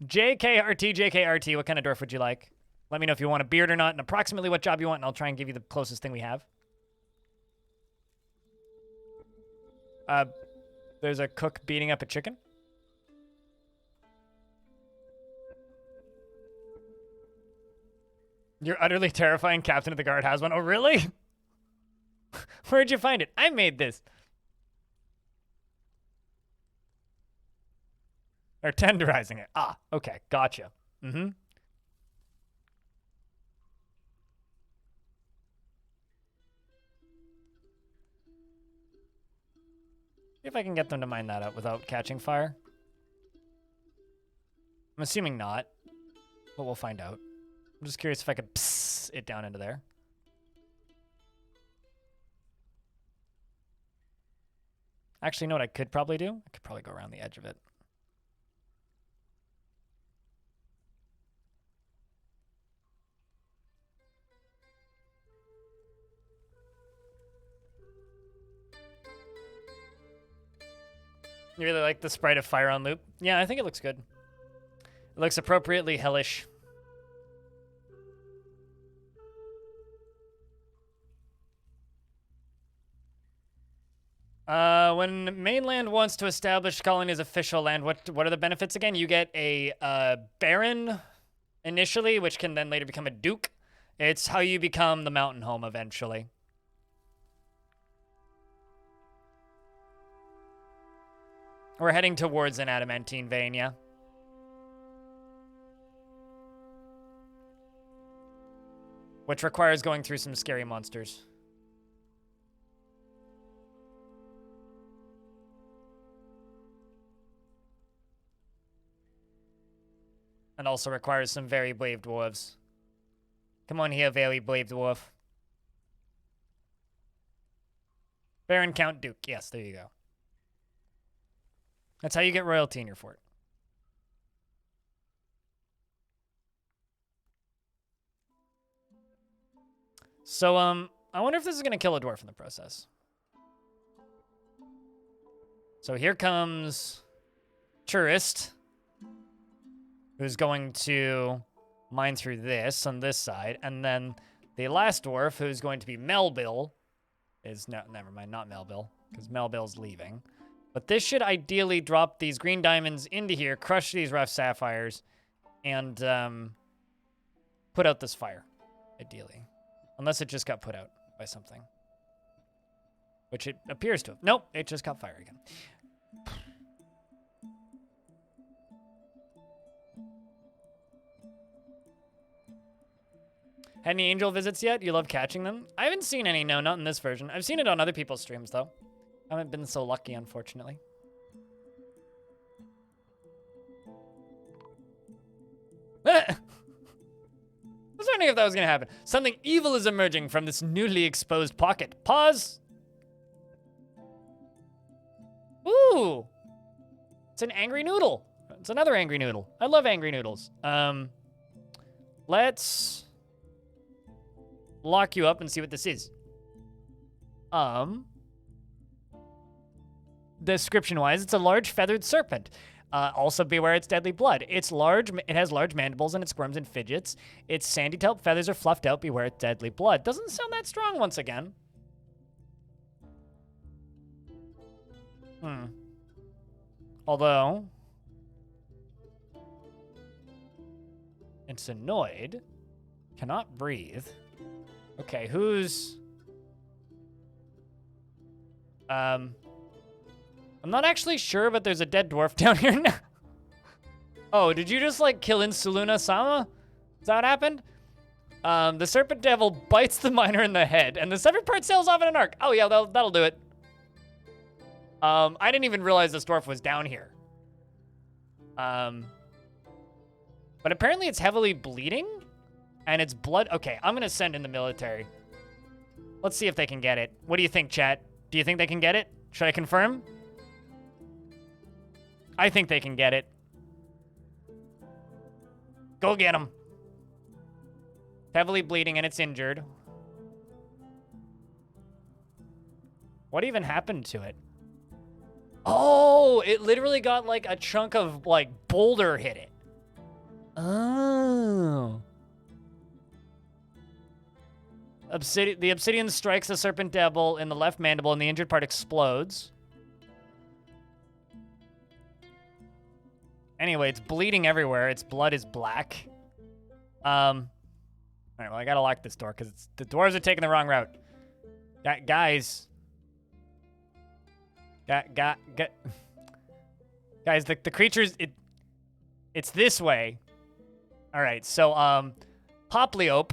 JKRT, what kind of dwarf would you like? Let me know if you want a beard or not, and approximately what job you want, and I'll try and give you the closest thing we have. There's a cook beating up a chicken. Your utterly terrifying captain of the guard has one. Oh, really? Where'd you find it? I made this. They're tenderizing it. Ah, okay. Gotcha. Mm-hmm. See if I can get them to mine that out without catching fire. I'm assuming not, but we'll find out. I'm just curious if I could pss it down into there. Actually, you know what I could probably do? I could probably go around the edge of it. You really like the sprite of fire on loop? Yeah, I think it looks good. It looks appropriately hellish. When mainland wants to establish colony as official land, what are the benefits again? You get a baron initially, which can then later become a duke. It's how you become the mountain home eventually. We're heading towards an adamantine vein, yeah. Which requires going through some scary monsters. And also requires some very brave dwarves. Come on here, very brave dwarf. Baron, Count, Duke. Yes, there you go. That's how you get royalty in your fort. So, I wonder if this is going to kill a dwarf in the process. So here comes Tourist, who's going to mine through this on this side, and then the last dwarf, who's going to be Melville, is no, never mind, not Melville, because Melville's leaving. But this should ideally drop these green diamonds into here, crush these rough sapphires, and put out this fire, ideally. Unless it just got put out by something. Which it appears to have. Nope, it just caught fire again. Had any angel visits yet? You love catching them? I haven't seen any, no, not in this version. I've seen it on other people's streams, though. I haven't been so lucky, unfortunately. I was wondering if that was going to happen. Something evil is emerging from this newly exposed pocket. Pause. Ooh. It's an angry noodle. It's another angry noodle. I love angry noodles. Let's lock you up and see what this is. Description-wise, it's a large feathered serpent. Also beware its deadly blood. It's large, it has large mandibles and it squirms and fidgets. Its sandy taupe feathers are fluffed out, beware its deadly blood. Doesn't sound that strong once again. Although, It's annoyed. Cannot breathe. Okay, who's... I'm not actually sure, but there's a dead dwarf down here now. Oh, did you just, like, kill Insuluna-sama? Is that what happened? The Serpent Devil bites the miner in the head, and the severed part sails off in an arc. Oh, yeah, that'll do it. I didn't even realize this dwarf was down here. But apparently it's heavily bleeding, and it's blood. Okay, I'm gonna send in the military. Let's see if they can get it. What do you think, chat? Do you think they can get it? Should I confirm? I think they can get it. Go get him. Heavily bleeding, and it's injured. What even happened to it? Oh, it literally got like a chunk of like boulder hit it. Oh. The obsidian strikes the serpent devil in the left mandible and the injured part explodes. Anyway, it's bleeding everywhere. Its blood is black. All right, well, I gotta lock this door because the dwarves are taking the wrong route. Guys. Guys, the creatures, it's this way. All right, so, Popliope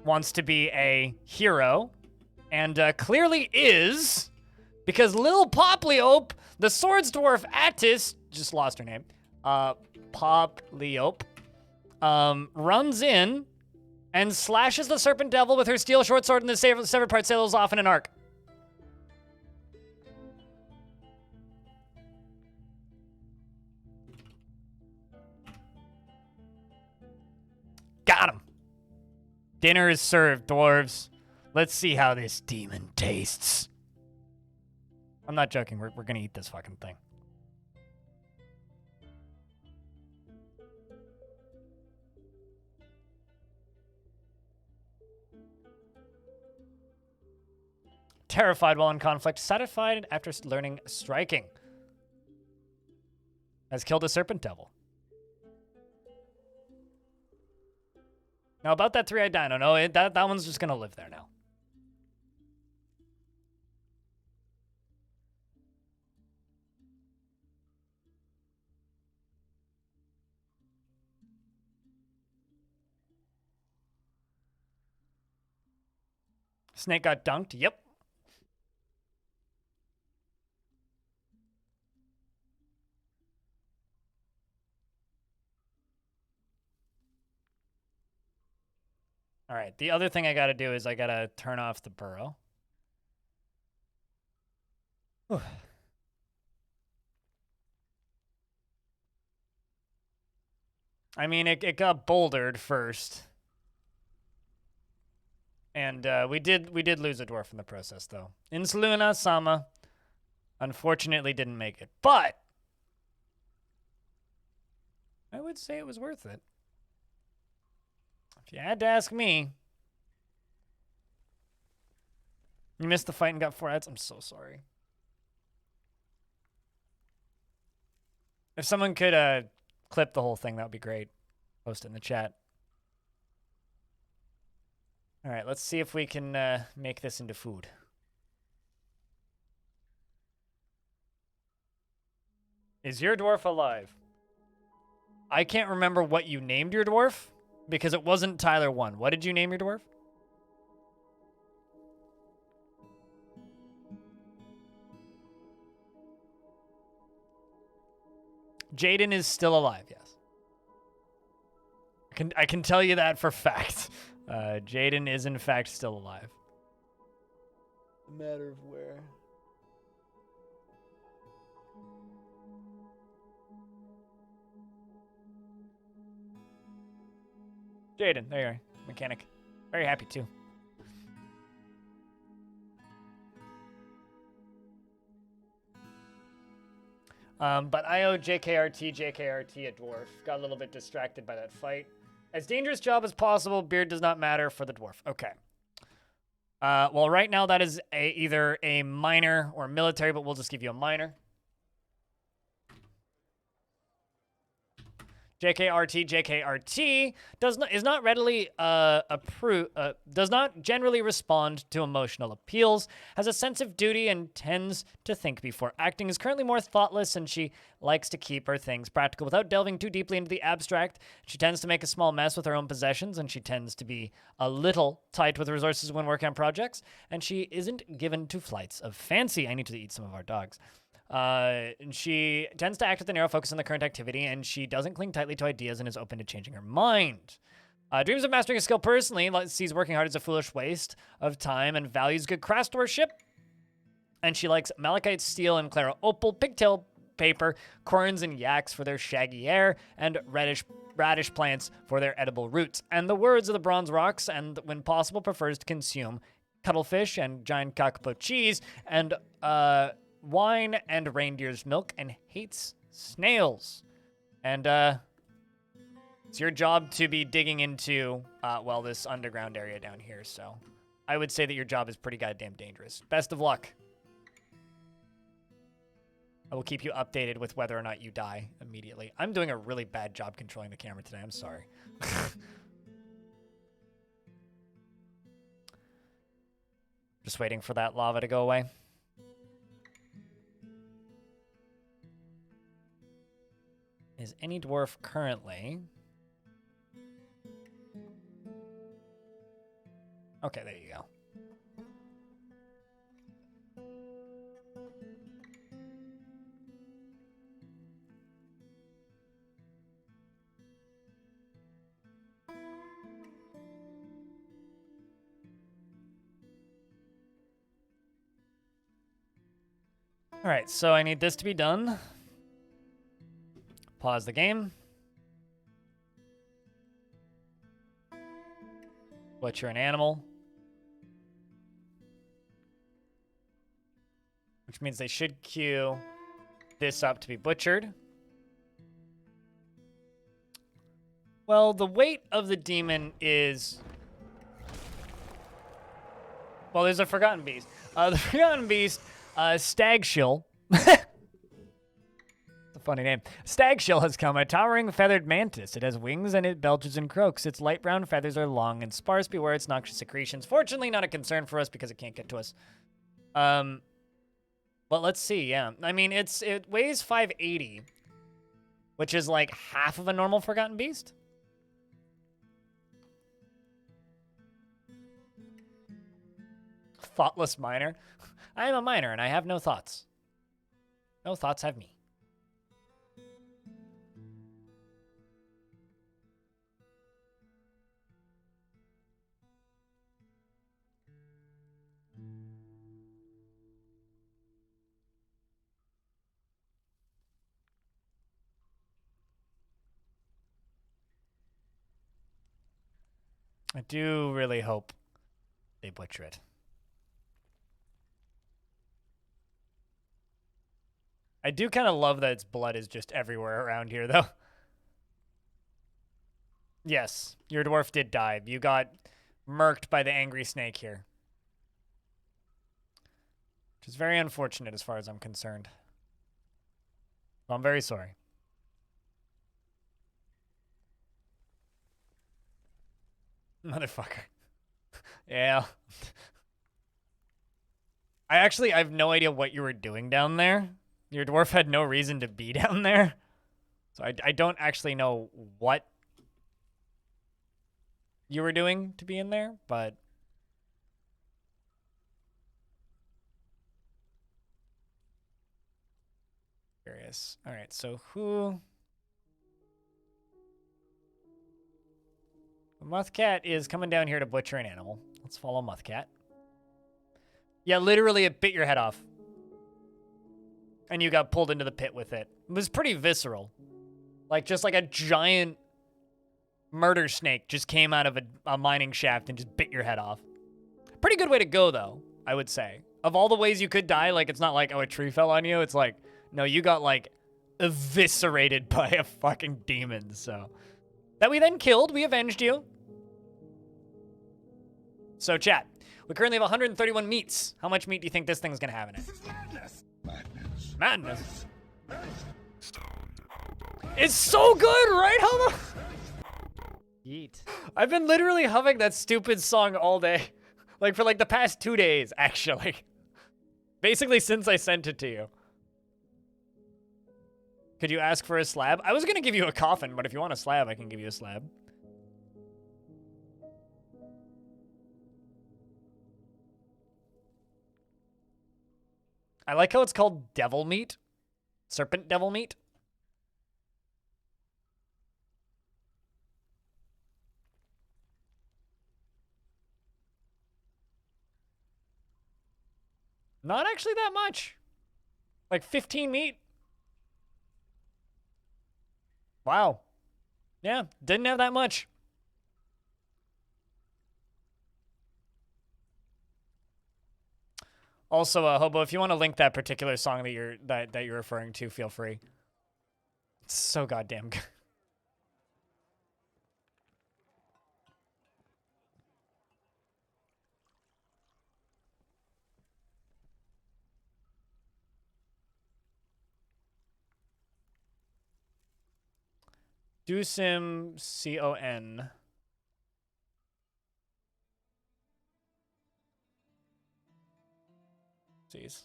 wants to be a hero, and clearly is, because Lil Popliope, the swords dwarf Attis, just lost her name, Popliope, runs in and slashes the serpent devil with her steel short sword, and the severed part sails off in an arc. Got him. Dinner is served, dwarves. Let's see how this demon tastes. I'm not joking. We're gonna eat this fucking thing. Terrified while in conflict, satisfied after learning striking. Has killed a serpent devil. Now about that three-eyed dino, no, that one's just gonna live there now. Snake got dunked. Yep. All right, the other thing I gotta do is I gotta turn off the burrow. Whew. I mean, it got bouldered first. And we did lose a dwarf in the process, though. Insuluna-sama unfortunately didn't make it. But I would say it was worth it. If you had to ask me. You missed the fight and got 4 ads? I'm so sorry. If someone could clip the whole thing, that would be great. Post it in the chat. All right, let's see if we can make this into food. Is your dwarf alive? I can't remember what you named your dwarf because it wasn't Tyler 1. What did you name your dwarf? Jaden is still alive, yes. I can tell you that for fact. Jaden is in fact still alive. A matter of where. Jaden, there you are. Mechanic. Very happy too. But IO JKRT at Dwarf. Got a little bit distracted by that fight. As dangerous job as possible, beard does not matter for the Dwarf. Okay. Well, right now that is either a minor or military, but we'll just give you a minor. JKRT is not readily does not generally respond to emotional appeals, has a sense of duty, and tends to think before acting. Is currently more thoughtless, and she likes to keep her things practical without delving too deeply into the abstract. She tends to make a small mess with her own possessions, and she tends to be a little tight with resources when working on projects. And she isn't given to flights of fancy. I need to eat some of our dogs. And she tends to act with a narrow focus on the current activity, and she doesn't cling tightly to ideas and is open to changing her mind. Dreams of mastering a skill personally, sees working hard as a foolish waste of time, and values good craftsmanship. And she likes malachite steel and Clara opal, pigtail paper, corns and yaks for their shaggy hair, and radish plants for their edible roots. And the words of the bronze rocks, and when possible, prefers to consume cuttlefish and giant kakapo cheese, and wine and reindeer's milk, and hates snails. And it's your job to be digging into, well, this underground area down here. So I would say that your job is pretty goddamn dangerous. Best of luck. I will keep you updated with whether or not you die immediately. I'm doing a really bad job controlling the camera today. I'm sorry. Just waiting for that lava to go away. Is any dwarf currently? Okay, there you go. All right, so I need this to be done. Pause the game. Butcher an animal. Which means they should queue this up to be butchered. Well, the weight of the demon is... Well, there's a Forgotten Beast. The Forgotten Beast, Stagshill. Funny name. Stagshill has come, a towering feathered mantis. It has wings and it belches and croaks. Its light brown feathers are long and sparse. Beware its noxious secretions. Fortunately, not a concern for us because it can't get to us. But let's see, yeah. I mean, it weighs 580, which is like half of a normal Forgotten Beast. Thoughtless miner. I am a miner and I have no thoughts. No thoughts have me. I do really hope they butcher it. I do kind of love that its blood is just everywhere around here, though. Yes, your dwarf did die. You got murked by the angry snake here. Which is very unfortunate as far as I'm concerned. Well, I'm very sorry. Motherfucker. Yeah. I have no idea what you were doing down there. Your dwarf had no reason to be down there. So I don't actually know what you were doing to be in there, but... Curious. All right, so who... Muthcat is coming down here to butcher an animal. Let's follow Muthcat. Yeah, literally it bit your head off. And you got pulled into the pit with it. It was pretty visceral. Like, just like a giant murder snake just came out of a mining shaft and just bit your head off. Pretty good way to go, though, I would say. Of all the ways you could die, like, it's not like, oh, a tree fell on you. It's like, no, you got, like, eviscerated by a fucking demon, so. That we then killed. We avenged you. So, chat, we currently have 131 meats. How much meat do you think this thing's gonna have in it? Madness. Madness. It's so good, right, Homo? Yeet. I've been literally humming that stupid song all day. Like, for like the past 2 days, actually. Basically, since I sent it to you. Could you ask for a slab? I was gonna give you a coffin, but if you want a slab, I can give you a slab. I like how it's called devil meat. Serpent devil meat. Not actually that much. Like 15 meat. Wow. Yeah, didn't have that much. Also, Hobo, if you want to link that particular song that you're referring to, feel free. It's so goddamn good. Dusim C-O-N. Jeez.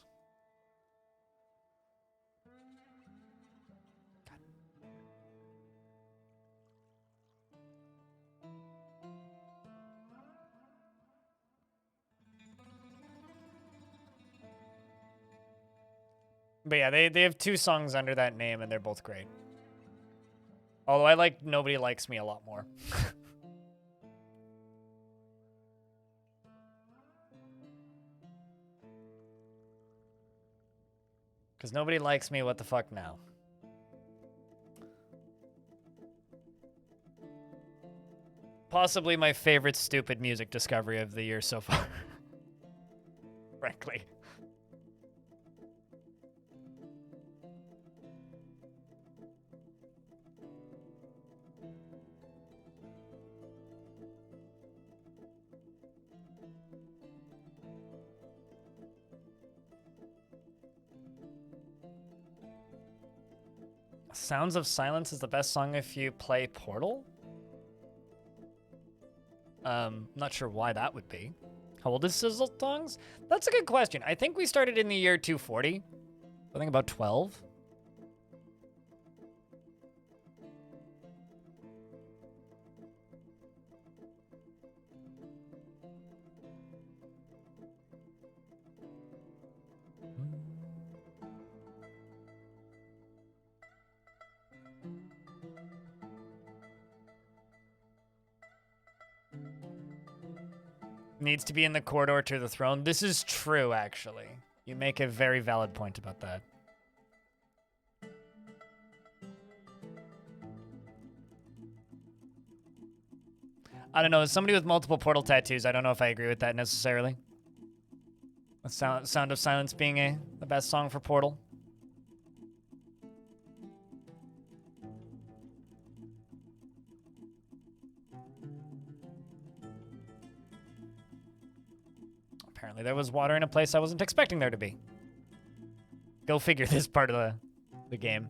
But yeah, they have 2 songs under that name, and they're both great. Although I like Nobody Likes Me a lot more. Because Nobody Likes Me, what the fuck now? Possibly my favorite stupid music discovery of the year so far. Frankly. Sounds of Silence is the best song if you play Portal? Not sure why that would be. How old is Sizzletongs? That's a good question. I think we started in the year 240. I think about 12. Needs to be in the corridor to the throne. This is true, actually. You make a very valid point about that. I don't know. As somebody with multiple Portal tattoos, I don't know if I agree with that necessarily. The Sound of Silence being the best song for Portal. Apparently there was water in a place I wasn't expecting there to be. Go figure this part of the game.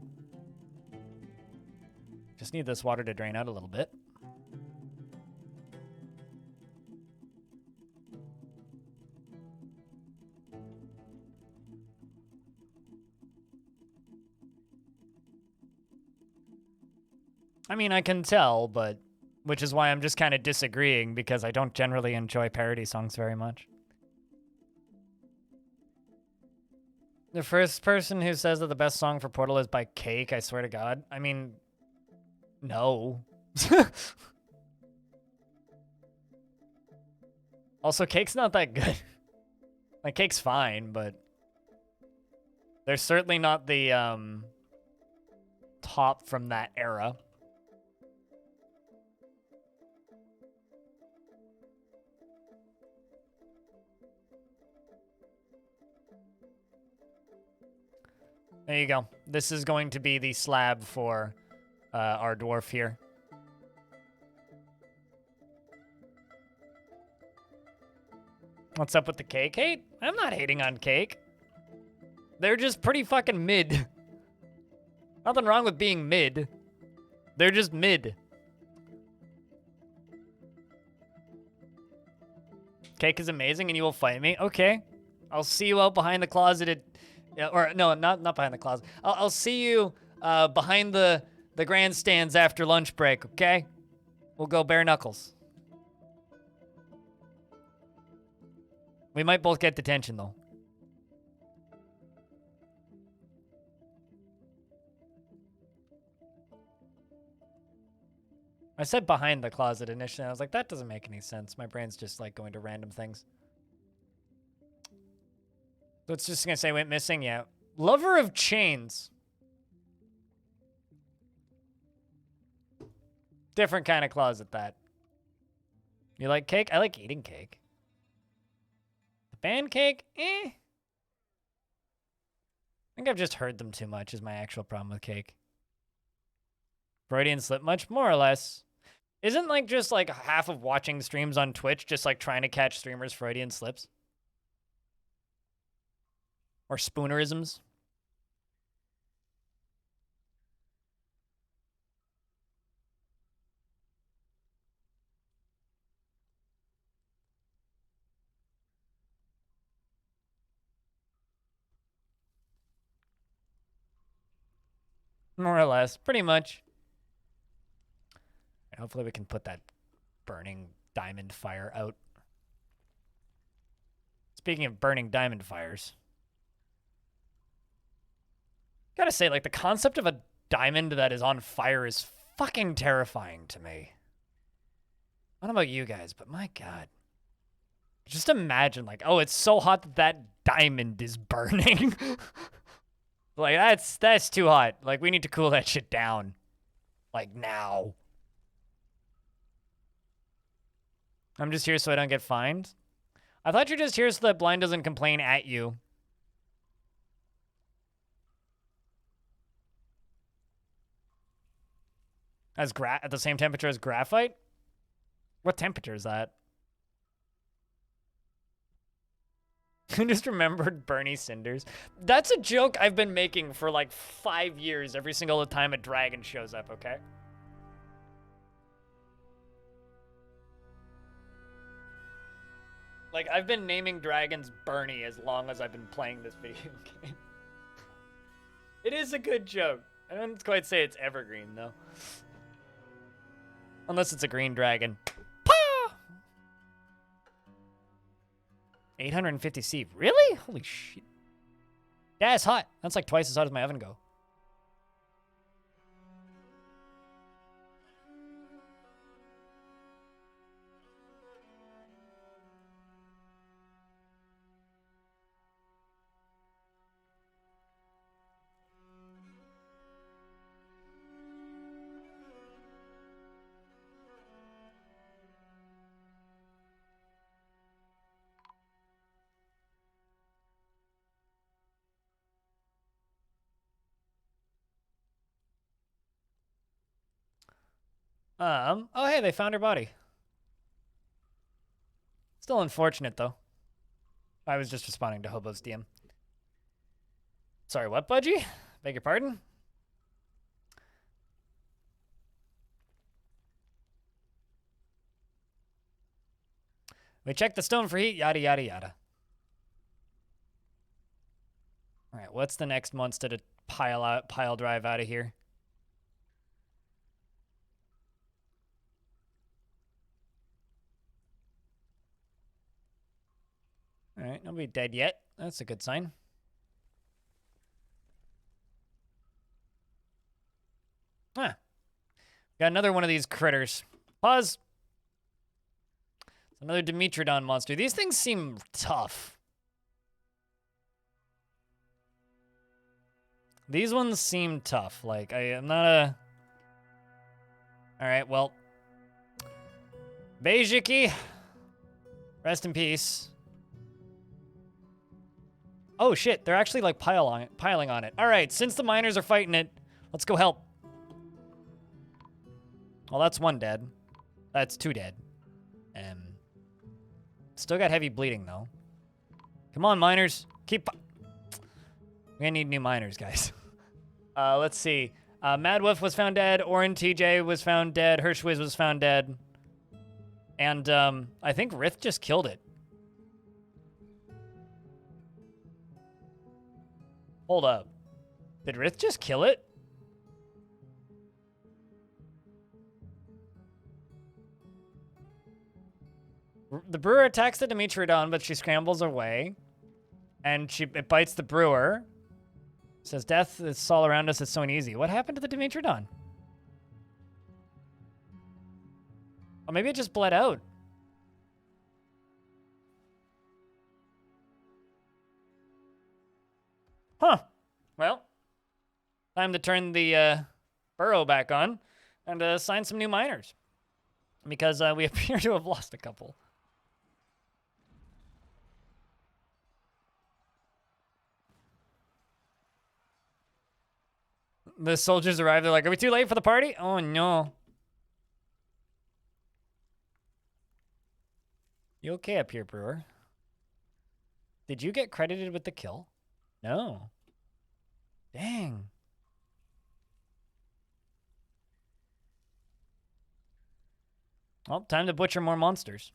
Just need this water to drain out a little bit. I mean, I can tell, but which is why I'm just kind of disagreeing because I don't generally enjoy parody songs very much. The first person who says that the best song for Portal is by Cake, I swear to God. I mean, no. Also, Cake's not that good. Like, Cake's fine, but they're certainly not the top from that era. There you go. This is going to be the slab for our dwarf here. What's up with the Cake hate? I'm not hating on Cake. They're just pretty fucking mid. Nothing wrong with being mid. They're just mid. Cake is amazing and you will fight me. Okay. I'll see you out behind the closet at... Yeah, or no, not behind the closet. I'll see you behind the grandstands after lunch break, okay? We'll go bare knuckles. We might both get detention, though. I said behind the closet initially. I was like, that doesn't make any sense. My brain's just like going to random things. So it's just gonna say went missing, yeah. Lover of chains. Different kind of closet, that. You like cake? I like eating cake. The band cake? Eh. I think I've just heard them too much is my actual problem with cake. Freudian slip much? More or less. Isn't like just like half of watching streams on Twitch just like trying to catch streamers' Freudian slips? Or spoonerisms? More or less. Pretty much. Hopefully we can put that burning diamond fire out. Speaking of burning diamond fires. Gotta say, like, the concept of a diamond that is on fire is fucking terrifying to me. I don't know about you guys, but my God. Just imagine, like, oh, it's so hot that that diamond is burning. Like, that's too hot. Like, we need to cool that shit down. Like, now. I'm just here so I don't get fined. I thought you're just here so that Blind doesn't complain at you. At the same temperature as graphite? What temperature is that? I just remembered Bernie Cinders. That's a joke I've been making for like 5 years every single time a dragon shows up, okay? Like, I've been naming dragons Bernie as long as I've been playing this video game. It is a good joke. I don't quite say it's evergreen, though. Unless it's a green dragon. Pah! 850C. Really? Holy shit. Yeah, it's hot. That's like twice as hot as my oven go. Oh hey, they found her body. Still unfortunate though. I was just responding to Hobo's DM. Sorry, what, Budgie? Beg your pardon? We checked the stone for heat, yada yada yada. Alright, what's the next monster to pile drive out of here? Alright, nobody dead yet. That's a good sign. Huh. Got another one of these critters. Pause. It's another Dimitrodon monster. These things seem tough. These ones seem tough. Like, I'm not a... Alright, well. Beijiki. Rest in peace. Oh shit, they're actually like piling on it. Alright, since the miners are fighting it, let's go help. Well, that's one dead. That's two dead. Still got heavy bleeding though. Come on, miners. We're gonna need new miners, guys. Let's see. Mad Wolf was found dead. Orin TJ was found dead. Hirschwiz was found dead. And I think Rith just killed it. Hold up. Did Rith just kill it? The brewer attacks the Dimitrodon, but she scrambles away. And it bites the brewer. Says, death is all around us, it's so easy. What happened to the Dimitrodon? Or maybe it just bled out. Huh. Well, time to turn the burrow back on and assign some new miners. Because we appear to have lost a couple. The soldiers arrive. They're like, are we too late for the party? Oh, no. You okay up here, brewer? Did you get credited with the kill? No. Dang. Well, time to butcher more monsters.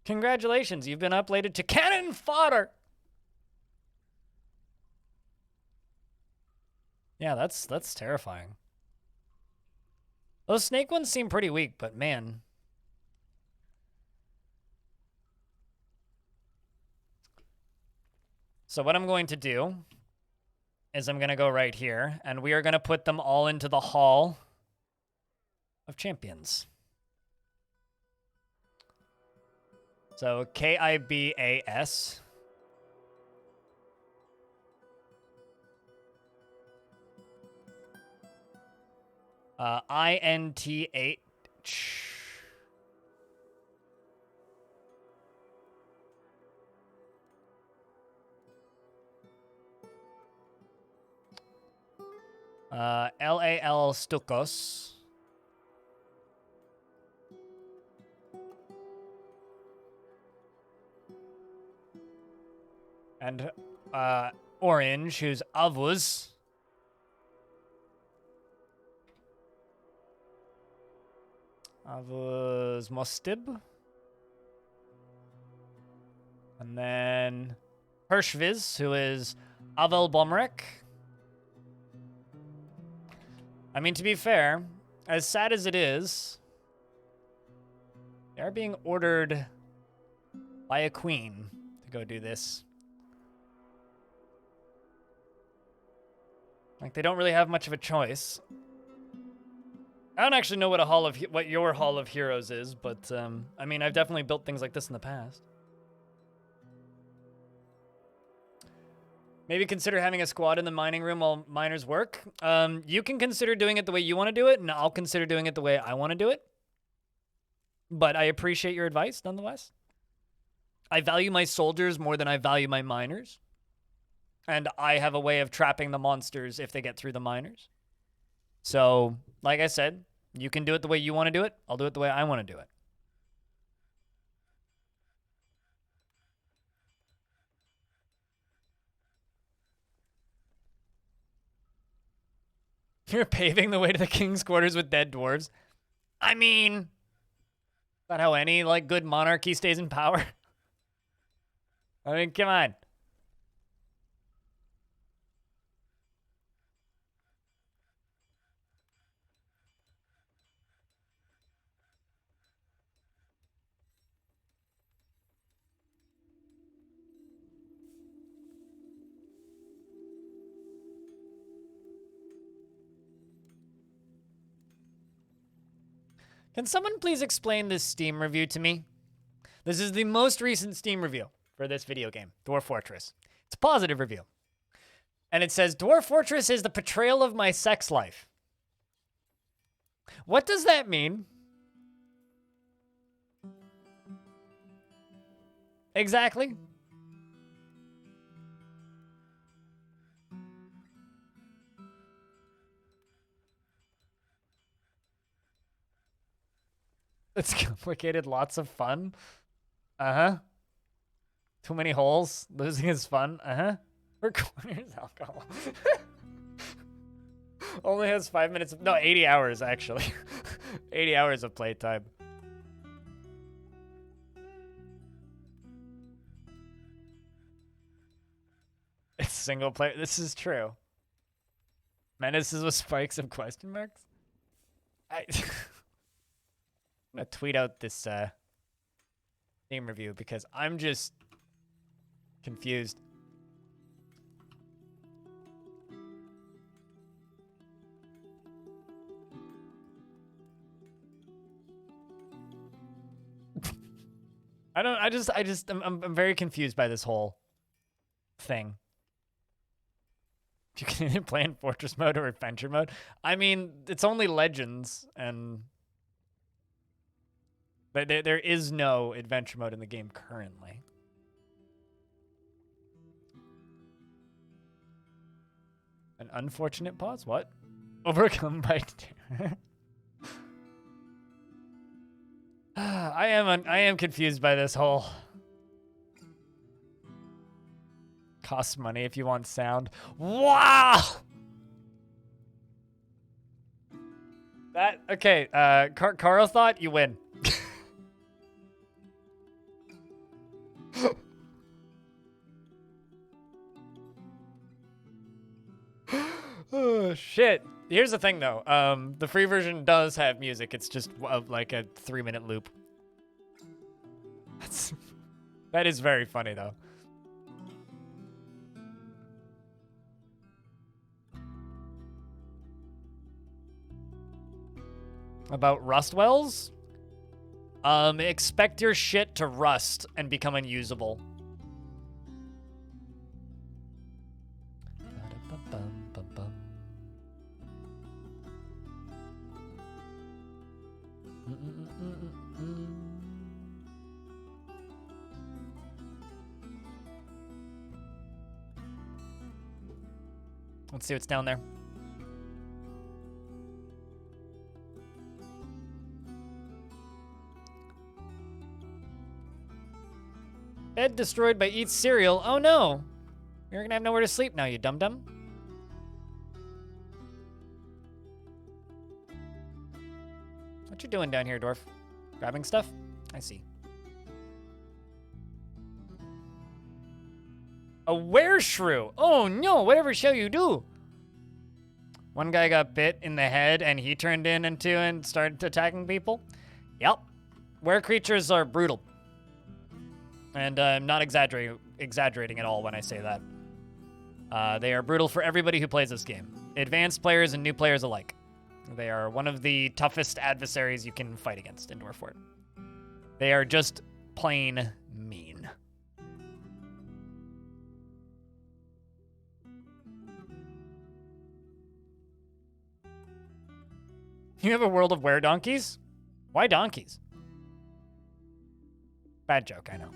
Congratulations, you've been uploaded to cannon fodder. Yeah, that's terrifying. Those snake ones seem pretty weak, but man. So what I'm going to do is I'm going to go right here, and we are going to put them all into the Hall of Champions. So KIBAS. INTH. LAL Stukos. And Orange, who's Avuz. Avuz Mostib. And then Hirschviz, who is Avel Bomrek. I mean, to be fair, as sad as it is, they are being ordered by a queen to go do this. Like, they don't really have much of a choice. I don't actually know what your Hall of Heroes is, but I mean, I've definitely built things like this in the past. Maybe consider having a squad in the mining room while miners work. You can consider doing it the way you want to do it, and I'll consider doing it the way I want to do it. But I appreciate your advice, nonetheless. I value my soldiers more than I value my miners. And I have a way of trapping the monsters if they get through the miners. So, like I said, you can do it the way you want to do it. I'll do it the way I want to do it. You're paving the way to the king's quarters with dead dwarves. I mean, is that how any, like, good monarchy stays in power? I mean, come on. Can someone please explain this Steam review to me? This is the most recent Steam review for this video game, Dwarf Fortress. It's a positive review. And it says, Dwarf Fortress is the portrayal of my sex life. What does that mean? Exactly. It's complicated, lots of fun. Uh-huh. Too many holes. Losing is fun. Uh-huh. Recorders alcohol. Only has 5 minutes of, no, 80 hours actually. 80 hours of playtime. It's single player. This is true. Menaces with spikes of question marks? I'm gonna tweet out this game review because I'm just confused. I'm very confused by this whole thing. You can either play in Fortress mode or Adventure mode. I mean, it's only Legends, and there is no Adventure mode in the game currently. An unfortunate pause? What? Overcome by terror. I am confused by this whole costs money if you want sound. Wow. That okay, Carl thought you win. Oh shit. Here's the thing though. The free version does have music. It's just like a 3-minute loop. That is very funny though. About rust wells? Expect your shit to rust and become unusable. Let's see what's down there. Bed destroyed by eat cereal. Oh no! You're gonna have nowhere to sleep now, you dum-dum. What you doing down here, Dwarf? Grabbing stuff? I see. A wereshrew! Oh no, whatever shall you do? One guy got bit in the head and he turned into and started attacking people. Yep. Were creatures are brutal. And I'm not exaggerating at all when I say that. They are brutal for everybody who plays this game. Advanced players and new players alike. They are one of the toughest adversaries you can fight against in Dwarf Fort. They are just plain mean. You have a world of were-donkeys? Why donkeys? Bad joke, I know.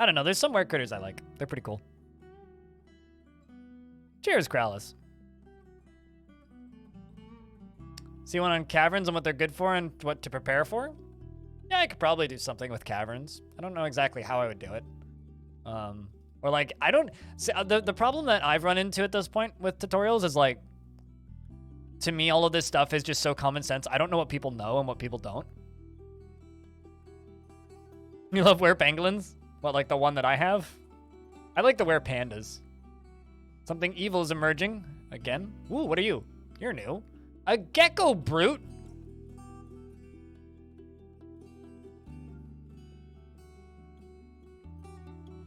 I don't know, there's some were-critters I like. They're pretty cool. Cheers, Krallis. See one on caverns and what they're good for and what to prepare for? Yeah, I could probably do something with caverns. I don't know exactly how I would do it. Or like, I don't... See, the problem that I've run into at this point with tutorials is like, to me, all of this stuff is just so common sense. I don't know what people know and what people don't. You love were-pangolins? What, like the one that I have? I like the were-pandas. Something evil is emerging. Again? Ooh, what are you? You're new. A gecko brute?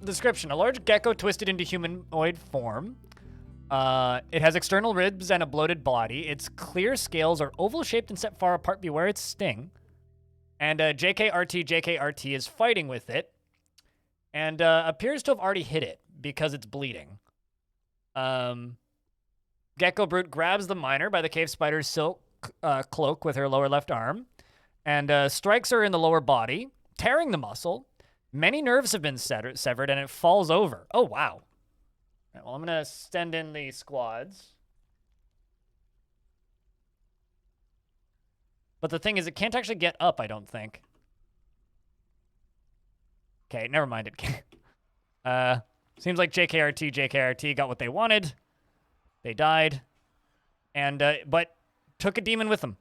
Description. A large gecko twisted into humanoid form. It has external ribs and a bloated body. Its clear scales are oval-shaped and set far apart. Beware its sting. And JKRT is fighting with it. And appears to have already hit it because it's bleeding. Gecko Brute grabs the miner by the cave spider's silk cloak with her lower left arm. And strikes her in the lower body, tearing the muscle. Many nerves have been severed and it falls over. Oh, wow. Right, well, I'm going to send in the squads. But the thing is, it can't actually get up, I don't think. Okay, never mind. It can't. Seems like JKRT got what they wanted. They died, and but took a demon with them.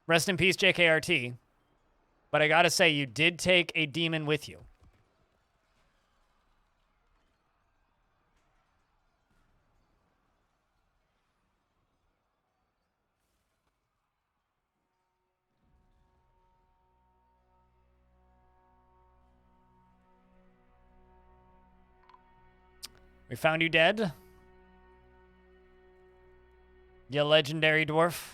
Rest in peace, JKRT. But I gotta say, you did take a demon with you. We found you dead. You legendary dwarf.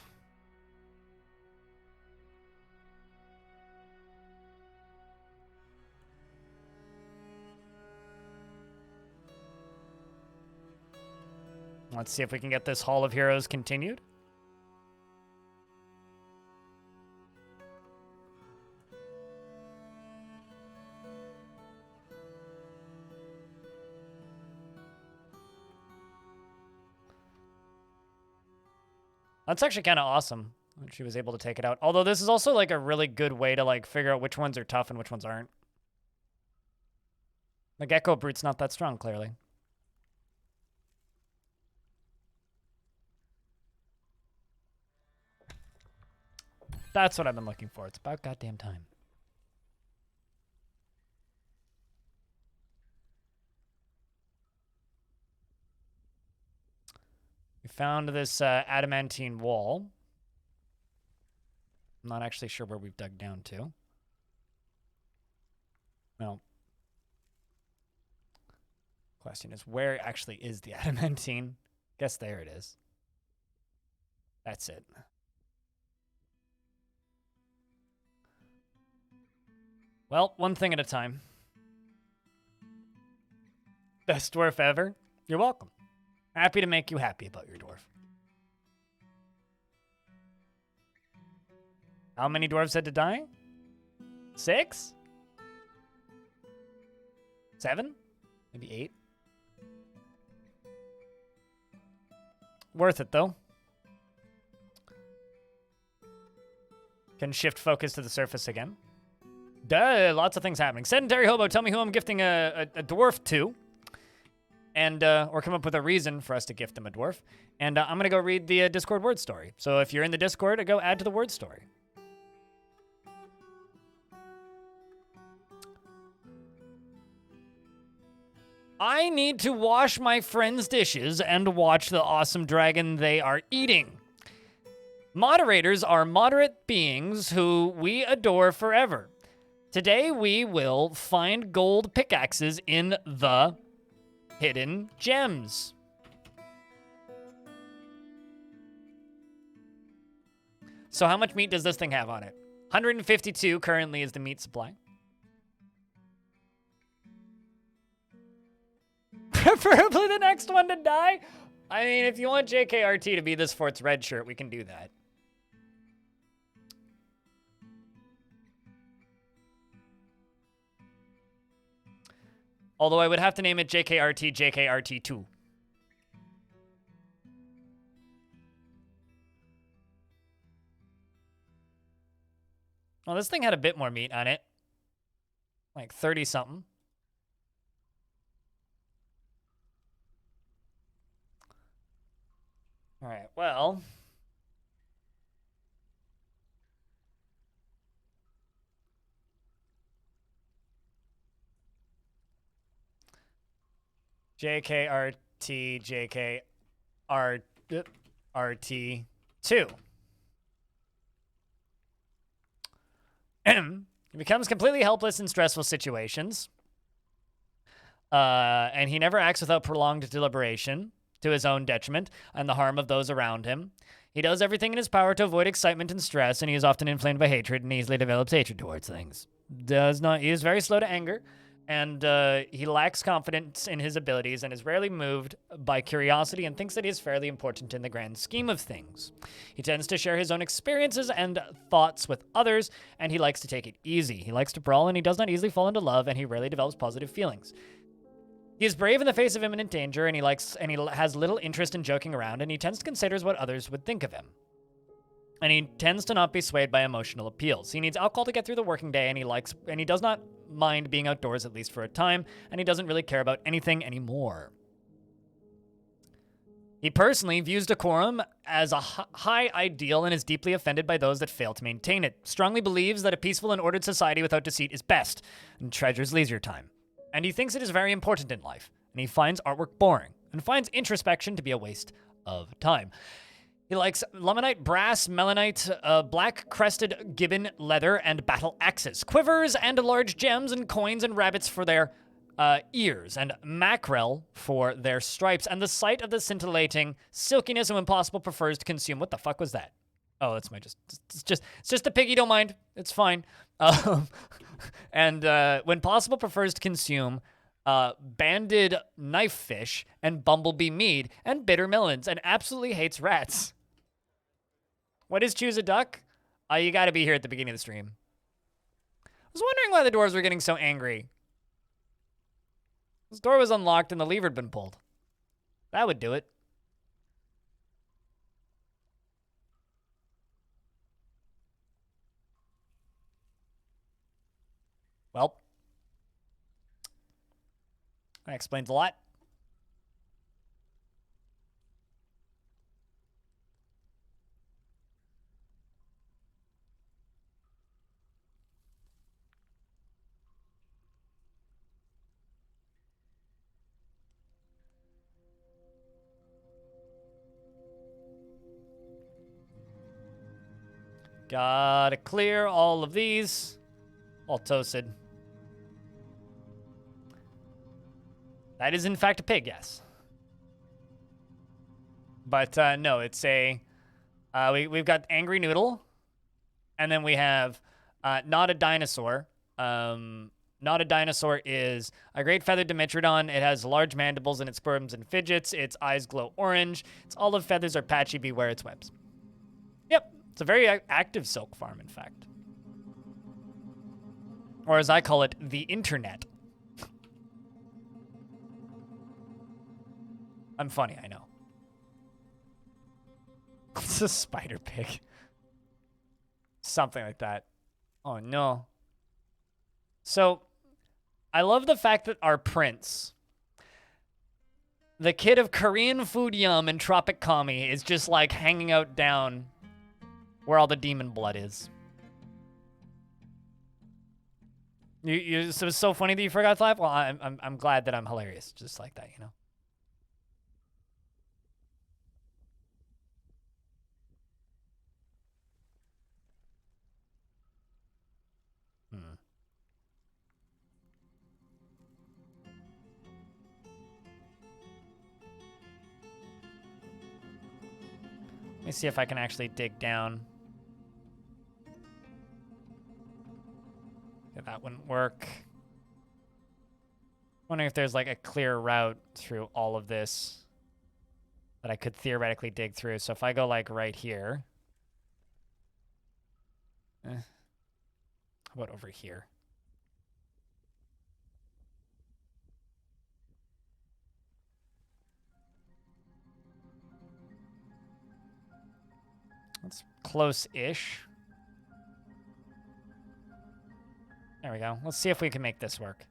Let's see if we can get this Hall of Heroes continued. That's actually kind of awesome that she was able to take it out. Although this is also like a really good way to like figure out which ones are tough and which ones aren't. The Gecko Brute's not that strong, clearly. That's what I've been looking for. It's about goddamn time. We found this adamantine wall. I'm not actually sure where we've dug down to. No. Question is, where actually is the adamantine? Guess there it is. That's it. Well, one thing at a time. Best dwarf ever? You're welcome. Happy to make you happy about your dwarf. How many dwarves had to die? 6? 7? Maybe 8? Worth it, though. Can shift focus to the surface again. Duh, lots of things happening. Sedentary Hobo, tell me who I'm gifting a dwarf to. And, or come up with a reason for us to gift him a dwarf. And I'm going to go read the Discord word story. So if you're in the Discord, go add to the word story. I need to wash my friend's dishes and watch the awesome dragon they are eating. Moderators are moderate beings who we adore forever. Today we will find gold pickaxes in the hidden gems. So how much meat does this thing have on it? 152 currently is the meat supply. Preferably the next one to die. I mean, if you want JKRT to be this fort's red shirt, we can do that. Although I would have to name it JKRT JKRT2. Well, this thing had a bit more meat on it. Like 30-something. All right, well. JKRT, JKRT2. He becomes completely helpless in stressful situations. And he never acts without prolonged deliberation, to his own detriment and the harm of those around him. He does everything in his power to avoid excitement and stress, and he is often inflamed by hatred and easily develops hatred towards things. He is very slow to anger, and he lacks confidence in his abilities and is rarely moved by curiosity and thinks that he is fairly important in the grand scheme of things. He tends to share his own experiences and thoughts with others, and he likes to take it easy. He likes to brawl, and he does not easily fall into love, and he rarely develops positive feelings. He is brave in the face of imminent danger, and he has little interest in joking around, and he tends to consider what others would think of him. and he tends to not be swayed by emotional appeals. He needs alcohol to get through the working day, and he does not mind being outdoors at least for a time, and he doesn't really care about anything anymore. He personally views decorum as a high ideal and is deeply offended by those that fail to maintain it. Strongly believes that a peaceful and ordered society without deceit is best, and treasures leisure time. And he thinks it is very important in life, and he finds artwork boring, and finds introspection to be a waste of time. He likes Luminite, brass, melanite, black-crested gibbon leather, and battle axes, quivers, and large gems and coins and rabbits for their ears, and mackerel for their stripes, and the sight of the scintillating silkiness of Impossible prefers to consume. What the fuck was that? Oh, that's my it's just a piggy, don't mind. It's fine. And when Possible prefers to consume banded knife fish and bumblebee mead and bitter melons, and absolutely hates rats. What is choose a duck? You gotta be here at the beginning of the stream. I was wondering why the dwarves were getting so angry. This door was unlocked and the lever had been pulled. That would do it. Well, that explains a lot. Gotta clear all of these. All toasted. That is in fact a pig, yes. But no, it's a... we've got Angry Noodle. And then we have Not a Dinosaur. Not a Dinosaur is a great feathered Dimetrodon. It has large mandibles and it squirms and fidgets. Its eyes glow orange. Its olive feathers are patchy. Beware its webs. Yep. It's a very active silk farm, in fact. Or as I call it, the internet. I'm funny, I know. It's a spider pig. Something like that. Oh, no. So, I love the fact that our prince, the kid of Korean food yum and Tropic Kami, is just like hanging out down where all the demon blood is. So it's so funny that you forgot to laugh. Well, I'm glad that I'm hilarious, just like that, you know. Let me see if I can actually dig down. Yeah, that wouldn't work. Wondering if there's like a clear route through all of this that I could theoretically dig through. So if I go like right here. How about over here? That's close-ish. There we go. Let's see if we can make this work.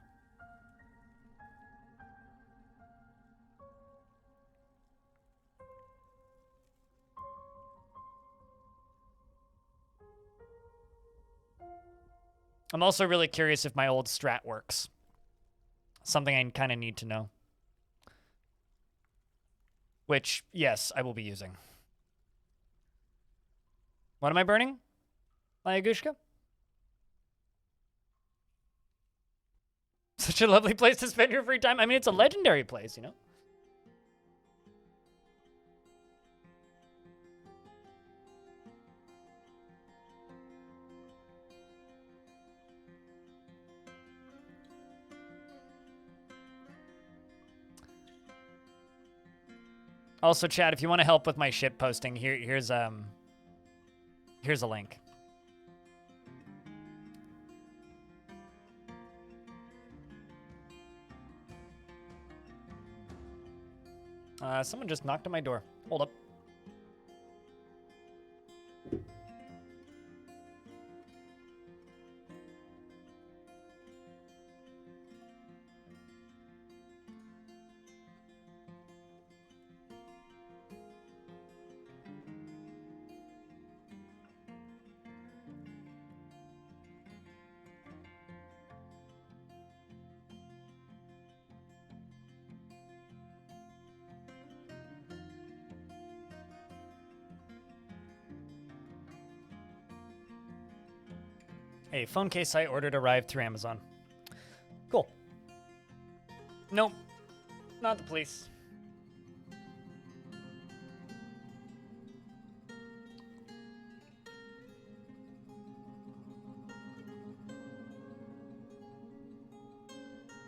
I'm also really curious if my old strat works. Something I kind of need to know. Which, yes, I will be using. What am I burning? Layagushka? Such a lovely place to spend your free time. I mean, it's a legendary place, you know? Also, chat, if you want to help with my ship posting, here's a link. Someone just knocked on my door. Hold up. A phone case I ordered arrived through Amazon. Cool. Nope. Not the police.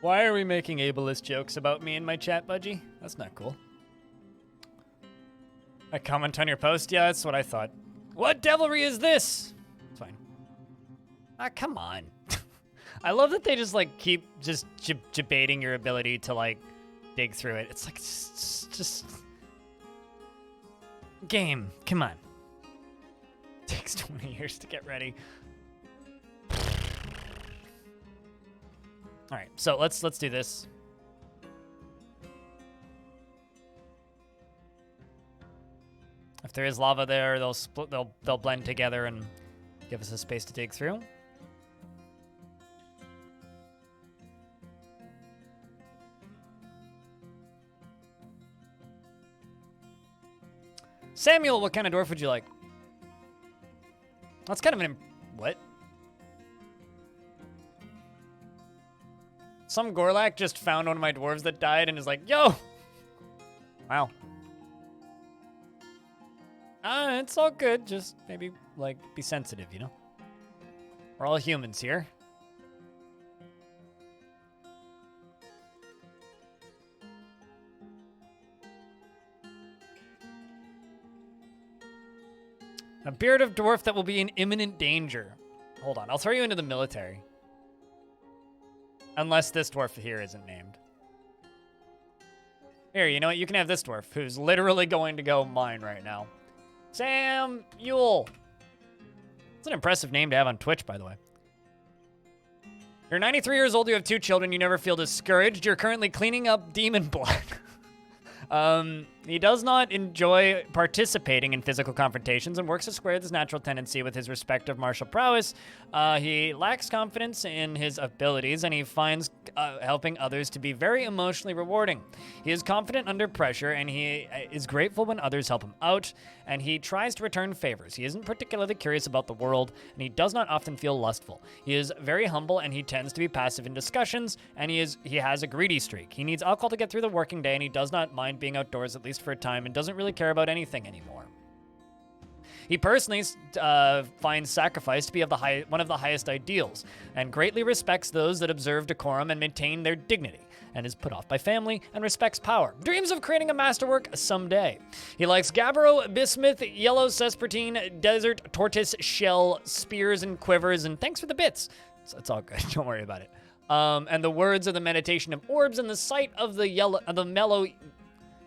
Why are we making ableist jokes about me in my chat, Budgie? That's not cool. I comment on your post? Yeah, that's what I thought. What devilry is this? It's fine. Ah, come on. I love that they just, like, keep just debating your ability to, like, dig through it. It's like, just... Game, come on. Takes 20 years to get ready. All right, so let's do this. If there is lava there, they'll split. They'll blend together and give us a space to dig through. Samuel, what kind of dwarf would you like? That's kind of an what? Some Gorlak just found one of my dwarves that died and is like, yo! Wow. It's all good. Just maybe, like, be sensitive, you know? We're all humans here. A beard of dwarf that will be in imminent danger. Hold on, I'll throw you into the military. Unless this dwarf here isn't named. Here, you know what? You can have this dwarf, who's literally going to go mine right now. Samuel. It's an impressive name to have on Twitch, by the way. You're 93 years old, you have 2 children, you never feel discouraged. You're currently cleaning up demon blood. He does not enjoy participating in physical confrontations and works to square this natural tendency with his respect of martial prowess. He lacks confidence in his abilities, and he finds helping others to be very emotionally rewarding. He is confident under pressure, and he is grateful when others help him out, and he tries to return favors. He isn't particularly curious about the world, and he does not often feel lustful. He is very humble, and he tends to be passive in discussions, and he has a greedy streak. He needs alcohol to get through the working day, and he does not mind being outdoors, at least for a time, and doesn't really care about anything anymore. He personally finds sacrifice to be one of the highest ideals, and greatly respects those that observe decorum and maintain their dignity, and is put off by family and respects power. Dreams of creating a masterwork someday. He likes gabbro, bismuth, yellow sespertine, desert tortoise shell, spears and quivers, and thanks for the bits. It's all good. Don't worry about it. And the words of the meditation of orbs and the sight of the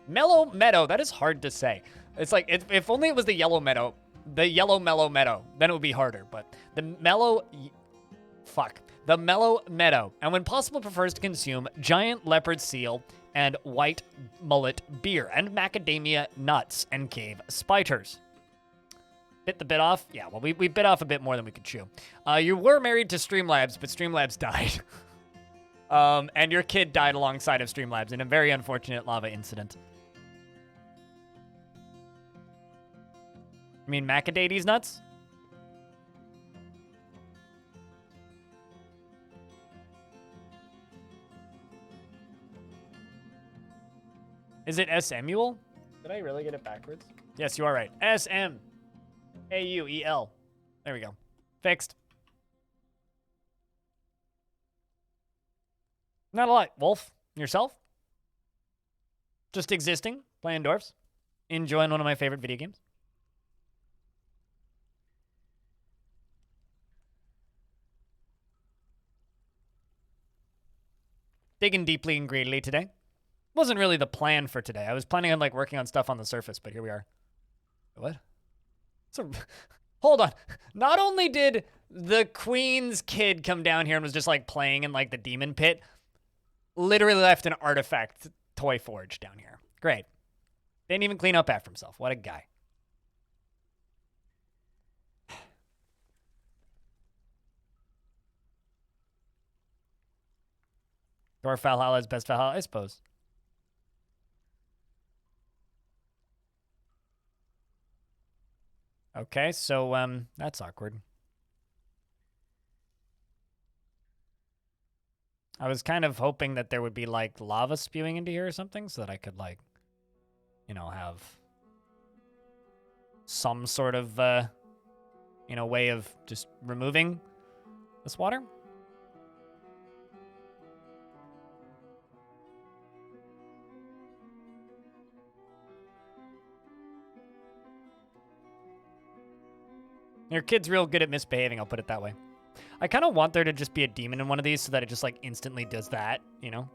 mellow meadow. That is hard to say. It's like, if only it was the yellow meadow, mellow meadow, then it would be harder. But the mellow meadow. And when possible, prefers to consume giant leopard seal and white mullet beer and macadamia nuts and cave spiders. Bit the bit off? Yeah, well, we bit off a bit more than we could chew. You were married to Streamlabs, but Streamlabs died. And your kid died alongside of Streamlabs in a very unfortunate lava incident. I mean, macadamia nuts? Is it S-Samuel? Did I really get it backwards? Yes, you are right. S-M-A-U-E-L. There we go. Fixed. Not a lot. Wolf, yourself? Just existing, playing dwarfs, enjoying one of my favorite video games. Digging deeply and greedily today. Wasn't really the plan for today. I was planning on like working on stuff on the surface, but here we are. What? So, hold on. Not only did the queen's kid come down here and was just like playing in like the demon pit, literally left an artifact toy forge down here. Great. Didn't even clean up after himself. What a guy. Dwarf Valhalla is best Valhalla, I suppose. Okay, so, that's awkward. I was kind of hoping that there would be, like, lava spewing into here or something so that I could, like, you know, have some sort of, you know, way of just removing this water. Your kid's real good at misbehaving, I'll put it that way. I kind of want there to just be a demon in one of these so that it just, like, instantly does that, you know?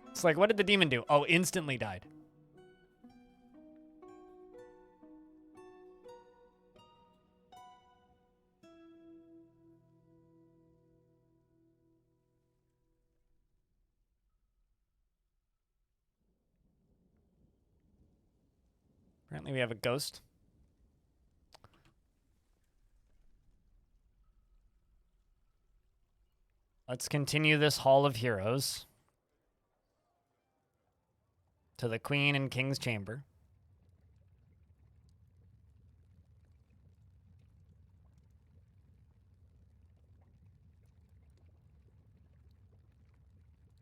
It's like, what did the demon do? Oh, instantly died. Apparently we have a ghost. Let's continue this Hall of Heroes to the Queen and King's Chamber.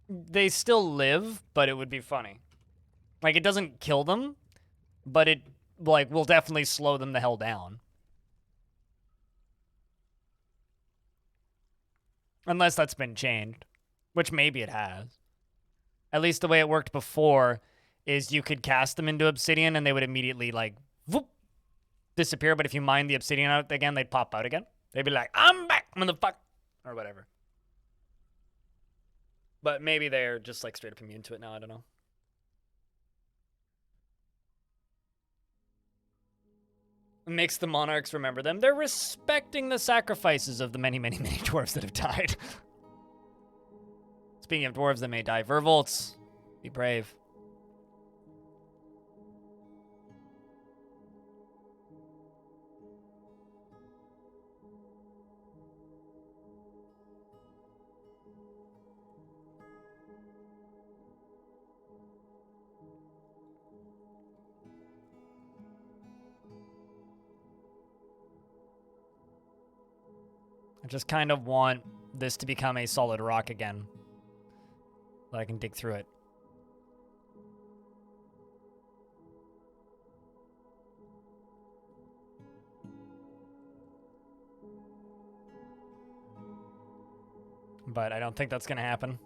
They still live, but it would be funny. Like, it doesn't kill them, but it, like, will definitely slow them the hell down. Unless that's been changed, which maybe it has. At least the way it worked before is you could cast them into obsidian and they would immediately, like, whoop, disappear. But if you mine the obsidian out again, they'd pop out again. They'd be like, I'm back, motherfucker, or whatever. But maybe they're just, like, straight up immune to it now. I don't know. It makes the monarchs remember them. They're respecting the sacrifices of the many, many, many dwarves that have died. Speaking of dwarves that may die, Vervolts, be brave. I just kind of want this to become a solid rock again, so I can dig through it. But I don't think that's going to happen.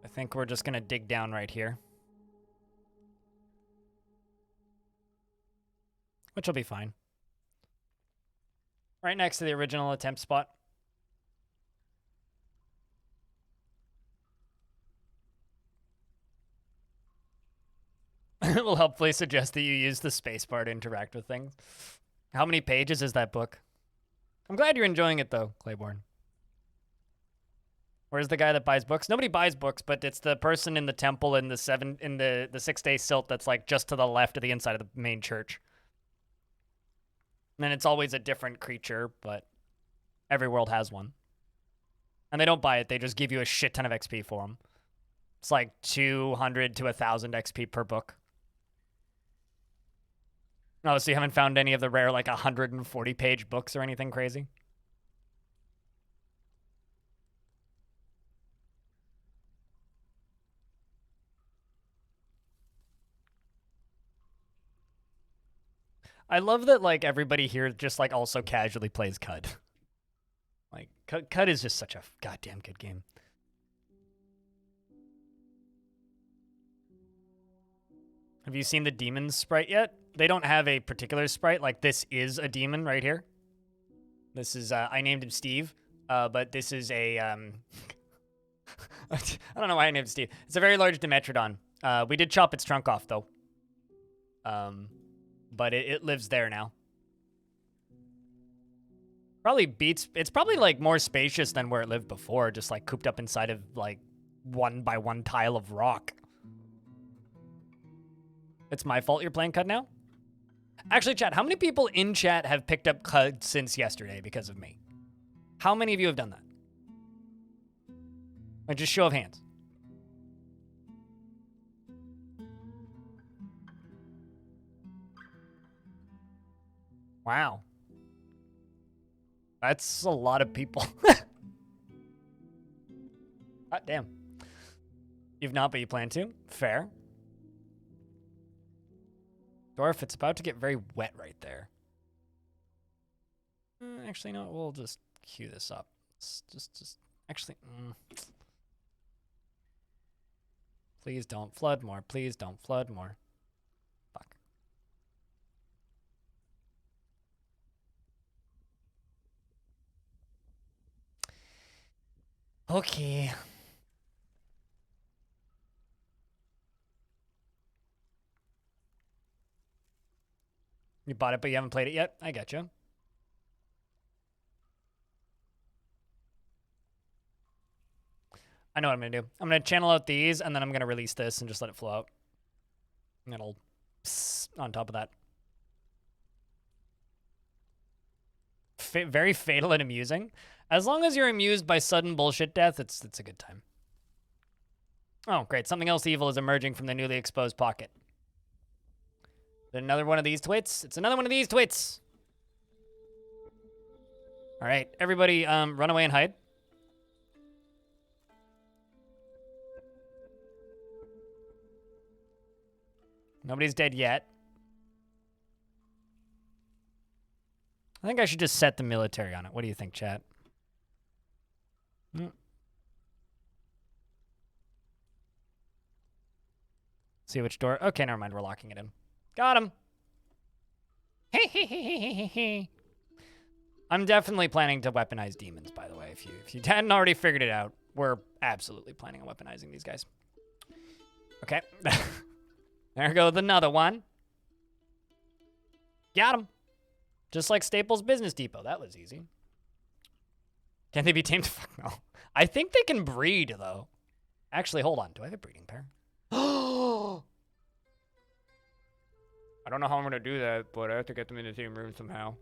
I think we're just going to dig down right here. Which will be fine. Right next to the original attempt spot. It will helpfully suggest that you use the spacebar to interact with things. How many pages is that book? I'm glad you're enjoying it, though, Claiborne. Where's the guy that buys books? Nobody buys books, but it's the person in the temple in the 6-day silt that's, like, just to the left of the inside of the main church. And it's always a different creature, but every world has one. And they don't buy it, they just give you a shit ton of XP for them. It's like 200 to 1,000 XP per book. Oh, so you haven't found any of the rare, like, 140-page books or anything crazy? I love that, like, everybody here just, like, also casually plays Cud. Like, Cud is just such a goddamn good game. Have you seen the demon sprite yet? They don't have a particular sprite. Like, this is a demon right here. This is, I named him Steve, but this is a, I don't know why I named it Steve. It's a very large Dimetrodon. We did chop its trunk off, though. But it lives there now. Probably beats, it's probably, like, more spacious than where it lived before, just, like, cooped up inside of, like, 1-by-1 tile of rock. It's my fault you're playing Cud now? Actually, chat, how many people in chat have picked up Cud since yesterday because of me? How many of you have done that? Like, just show of hands. Wow. That's a lot of people. Damn. You've not, but you plan to? Fair. Dwarf, it's about to get very wet right there. Actually, no, we'll just cue this up. Just actually. Please don't flood more. Please don't flood more. Fuck. Okay. You bought it, but you haven't played it yet? I gotcha. I know what I'm going to do. I'm going to channel out these, and then I'm going to release this and just let it flow out. And it'll on top of that. Very fatal and amusing. As long as you're amused by sudden bullshit death, it's a good time. Oh, great. Something else evil is emerging from the newly exposed pocket. Is it another one of these twits? It's another one of these twits! All right, everybody run away and hide. Nobody's dead yet. I think I should just set the military on it. What do you think, chat? See which door? Okay, never mind. We're locking it in. Got him. Hey. I'm definitely planning to weaponize demons, by the way. If you hadn't already figured it out, we're absolutely planning on weaponizing these guys. Okay. There goes another one. Got him. Just like Staples Business Depot. That was easy. Can they be tamed? Fuck no. I think they can breed, though. Actually, hold on. Do I have a breeding pair? I don't know how I'm going to do that, but I have to get them in the same room somehow.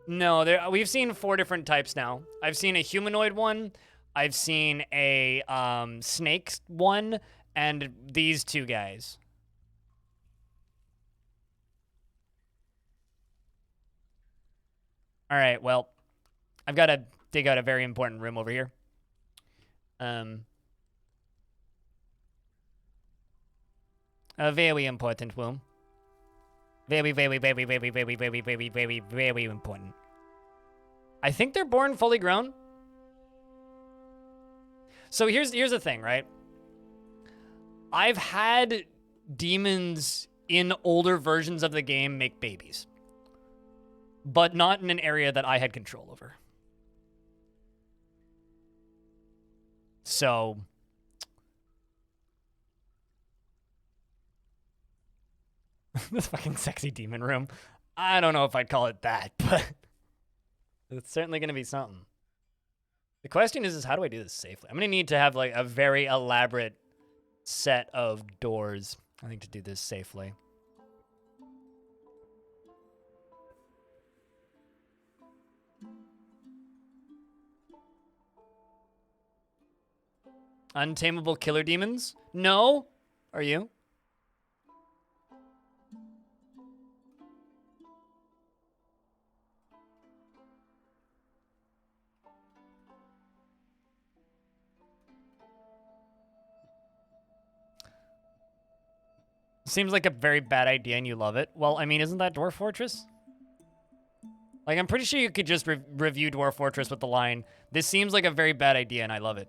No, we've seen 4 different types now. I've seen a humanoid one, I've seen a snake one, and these 2 guys. All right, well, I've got to dig out a very important room over here. A very important room. Very important. I think they're born fully grown. So here's the thing, right? I've had demons in older versions of the game make babies, but not in an area that I had control over. So this fucking sexy demon room. I don't know if I'd call it that, but it's certainly going to be something. The question is how do I do this safely? I'm going to need to have like a very elaborate set of doors, I think, to do this safely. Untamable killer demons? No. Are you? Seems like a very bad idea and you love it. Well, I mean, isn't that Dwarf Fortress? Like, I'm pretty sure you could just review Dwarf Fortress with the line, "This seems like a very bad idea and I love it."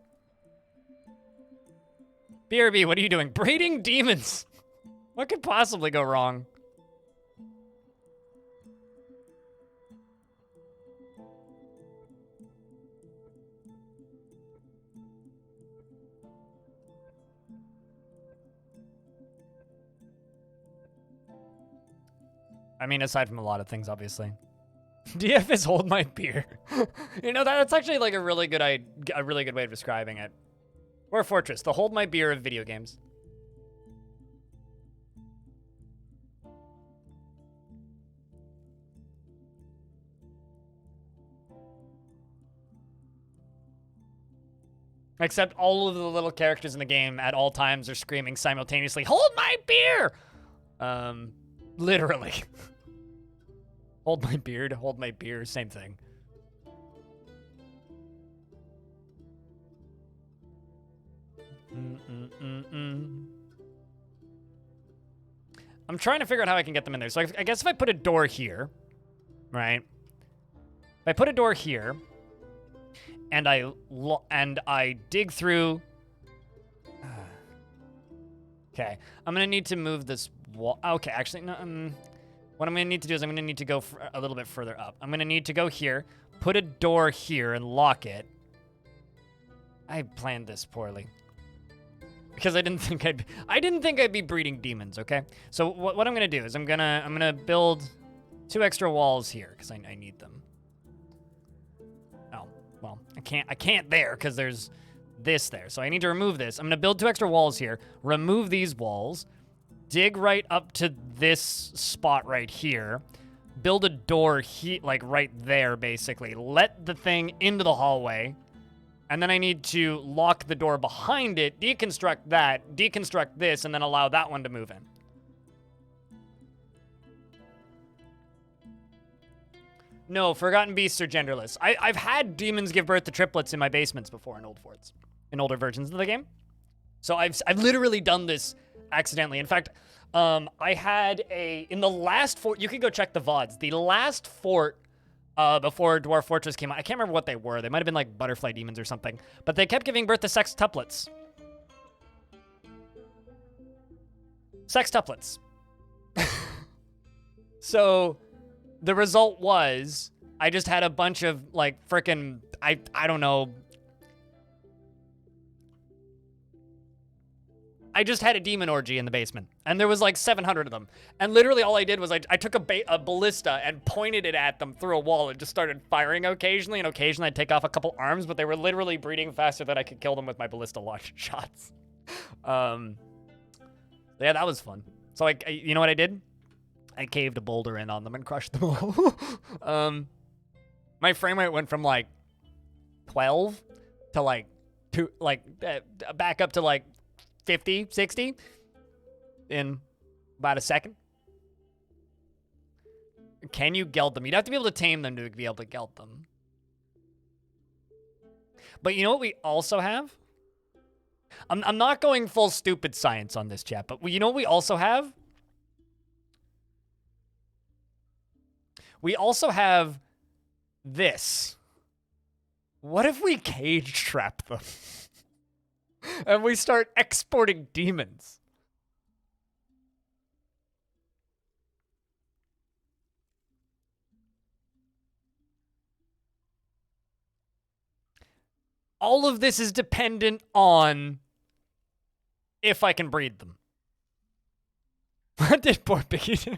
BRB, what are you doing? Breeding demons! What could possibly go wrong? I mean, aside from a lot of things, obviously. DF is hold my beer. You know, that's actually like a really good way of describing it. Dwarf Fortress, the hold my beer of video games. Except all of the little characters in the game at all times are screaming simultaneously, "Hold my beer!" Literally. Hold my beard, hold my beer, same thing. I'm trying to figure out how I can get them in there. So I guess if I put a door here, right? If I put a door here, and I dig through. Okay, I'm gonna need to move this wall. Okay, actually, no. What I'm gonna need to do is I'm gonna need to go a little bit further up. I'm gonna need to go here, put a door here, and lock it. I planned this poorly because I didn't think I'd be breeding demons. Okay, so what I'm gonna do is I'm gonna build 2 extra walls here because I need them. Oh well, I can't there because there's this there. So I need to remove this. I'm gonna build 2 extra walls here. Remove these walls. Dig right up to this spot right here. Build a door like right there, basically. Let the thing into the hallway. And then I need to lock the door behind it, deconstruct that, deconstruct this, and then allow that one to move in. No, Forgotten Beasts are genderless. I've had demons give birth to triplets in my basements before in old forts, in older versions of the game. So I've literally done this accidentally. In fact, I had in the last fort, you can go check the VODs. The last fort before Dwarf Fortress came out, I can't remember what they were. They might have been like butterfly demons or something. But they kept giving birth to sextuplets. Sextuplets. So the result was I just had a bunch of like frickin' I don't know. I just had a demon orgy in the basement, and there was like 700 of them. And literally all I did was I took a ballista and pointed it at them through a wall and just started firing occasionally, and occasionally I'd take off a couple arms, but they were literally breeding faster than I could kill them with my ballista launch shots. Yeah, that was fun. So I you know what I did? I caved a boulder in on them and crushed them all. My frame rate went from like 12 to like back up to like 50, 60 in about a second. Can you geld them? You'd have to be able to tame them to be able to geld them. But you know what we also have? I'm not going full stupid science on this, chat, but you know what we also have? We also have this. What if we cage trap them? And we start exporting demons. All of this is dependent on if I can breed them. What did poor Piggy do?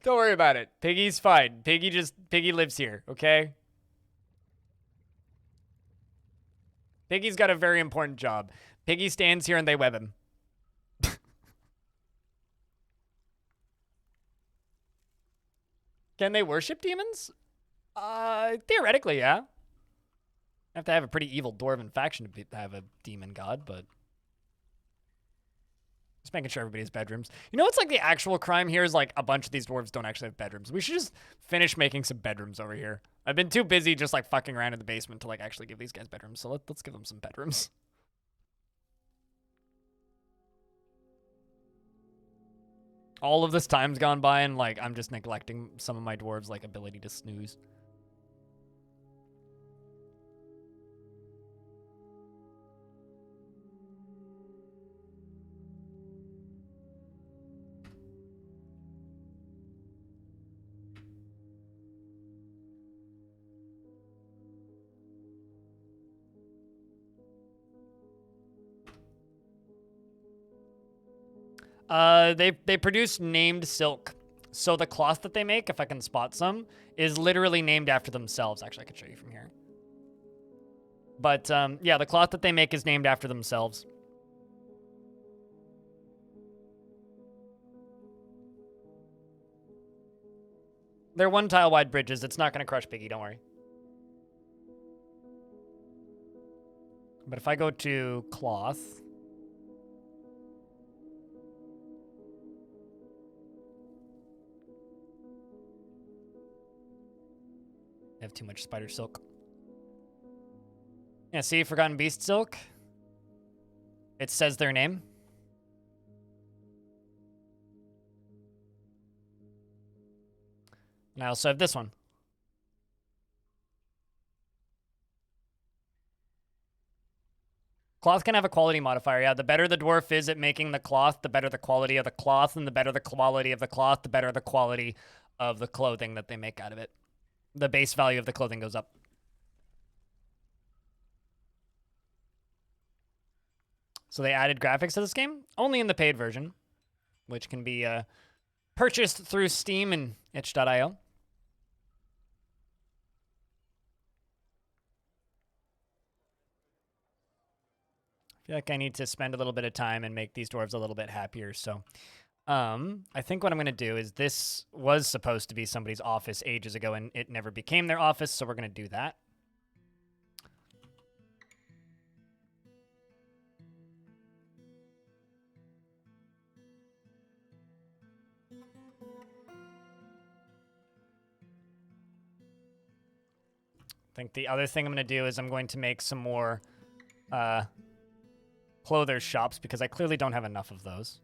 Don't worry about it. Piggy's fine. Piggy lives here, okay? Piggy's got a very important job. Piggy stands here and they web him. Can they worship demons? Theoretically, yeah. Have to have a pretty evil dwarven faction to have a demon god, but just making sure everybody has bedrooms. You know what's like the actual crime here is like a bunch of these dwarves don't actually have bedrooms. We should just finish making some bedrooms over here. I've been too busy just like fucking around in the basement to like actually give these guys bedrooms. So let's give them some bedrooms. All of this time's gone by and like I'm just neglecting some of my dwarves' like ability to snooze. They produce named silk. So the cloth that they make, if I can spot some, is literally named after themselves. Actually, I could show you from here. But yeah, the cloth that they make is named after themselves. They're 1 tile wide bridges. It's not going to crush Piggy, don't worry. But if I go to cloth, have too much spider silk. Yeah, see, Forgotten Beast silk. It says their name. And I also have this one. Cloth can have a quality modifier. Yeah, the better the dwarf is at making the cloth, the better the quality of the cloth, and the better the quality of the cloth, the better the quality of the clothing that they make out of it. The base value of the clothing goes up. So they added graphics to this game, only in the paid version, which can be purchased through Steam and itch.io. I feel like I need to spend a little bit of time and make these dwarves a little bit happier. So I think what I'm going to do is this was supposed to be somebody's office ages ago, and it never became their office, so we're going to do that. I think the other thing I'm going to do is I'm going to make some more clother shops because I clearly don't have enough of those.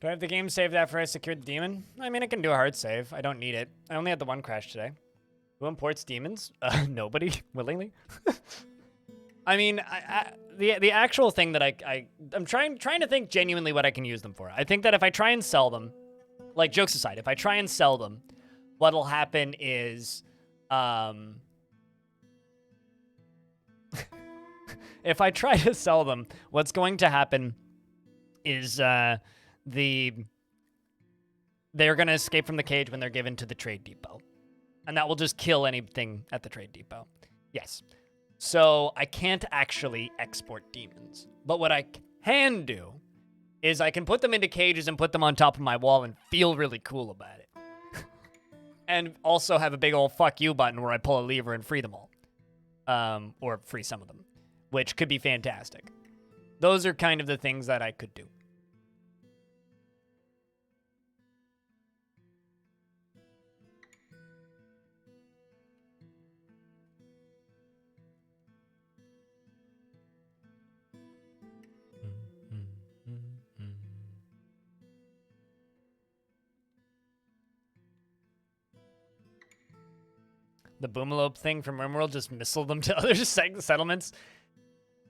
Do I have the game saved after I secured the demon? I mean, I can do a hard save. I don't need it. I only had the one crash today. Who imports demons? Nobody, willingly. I mean, the actual thing that I'm trying to think genuinely what I can use them for. I think that if I try and sell them, like jokes aside, if I try and sell them, what'll happen is, if I try to sell them, what's going to happen is they're going to escape from the cage when they're given to the trade depot. And that will just kill anything at the trade depot. Yes. So I can't actually export demons. But what I can do is I can put them into cages and put them on top of my wall and feel really cool about it. And also have a big old fuck you button where I pull a lever and free them all. Or free some of them, which could be fantastic. Those are kind of the things that I could do. The Boomalope thing from RimWorld, just missile them to other settlements.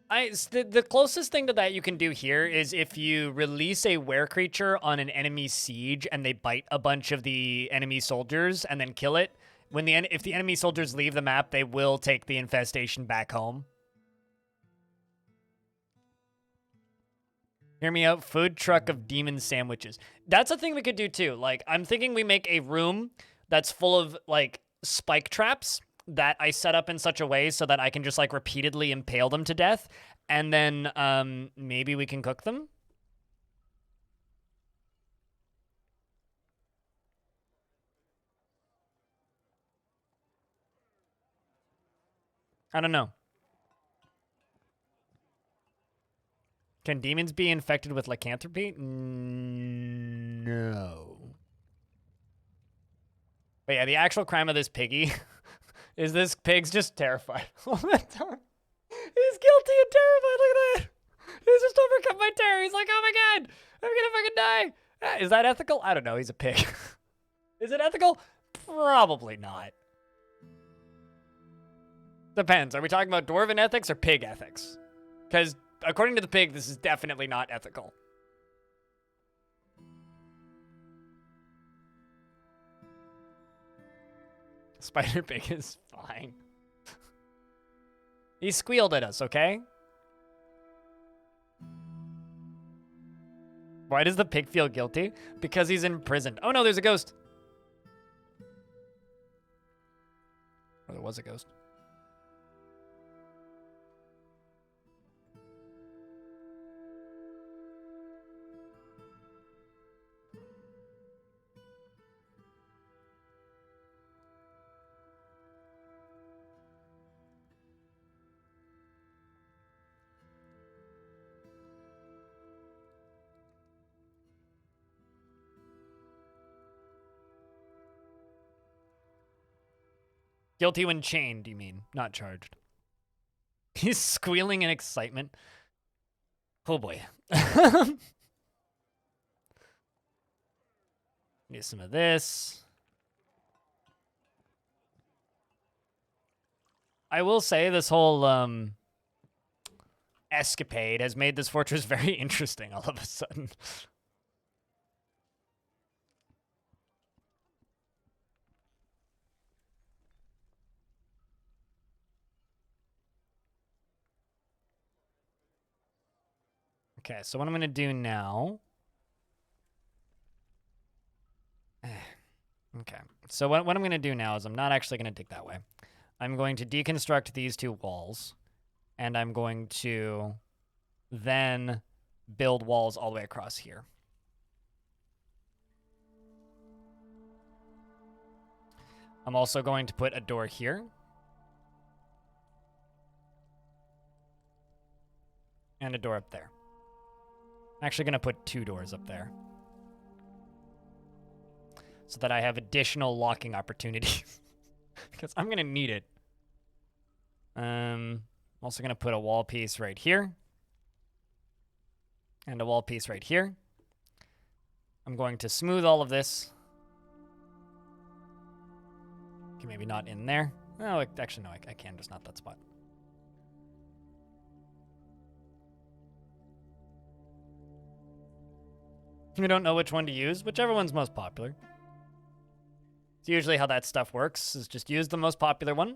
The closest thing to that you can do here is if you release a were creature on an enemy siege and they bite a bunch of the enemy soldiers and then kill it. If the enemy soldiers leave the map, they will take the infestation back home. Hear me out. Food truck of demon sandwiches. That's a thing we could do too. Like, I'm thinking we make a room that's full of like spike traps that I set up in such a way so that I can just like repeatedly impale them to death, and then maybe we can cook them. I don't know. Can demons be infected with lycanthropy? No. But yeah, the actual crime of this piggy is this pig's just terrified all the time. He's guilty and terrified. Look at that. He's just overcome by terror. He's like, oh my god, I'm gonna fucking die. Is that ethical? I don't know. He's a pig. Is it ethical? Probably not. Depends. Are we talking about dwarven ethics or pig ethics? Because according to the pig, this is definitely not ethical. Spider Pig is fine. He squealed at us, okay? Why does the pig feel guilty? Because he's imprisoned. Oh no, there's a ghost. Or there was a ghost. Guilty when chained, you mean, not charged. He's squealing in excitement. Oh boy. Need some of this. I will say this whole escapade has made this fortress very interesting all of a sudden. Okay, so what I'm going to do now... Okay, so what I'm going to do now is I'm not actually going to dig that way. I'm going to deconstruct these two walls, and I'm going to then build walls all the way across here. I'm also going to put a door here. And a door up there. I'm actually going to put 2 doors up there. So that I have additional locking opportunities. Because I'm going to need it. I'm also going to put a wall piece right here. And a wall piece right here. I'm going to smooth all of this. Okay, maybe not in there. Oh, actually, no, I can, just not that spot. I don't know which one to use. Whichever one's most popular. It's usually how that stuff works, is just use the most popular one.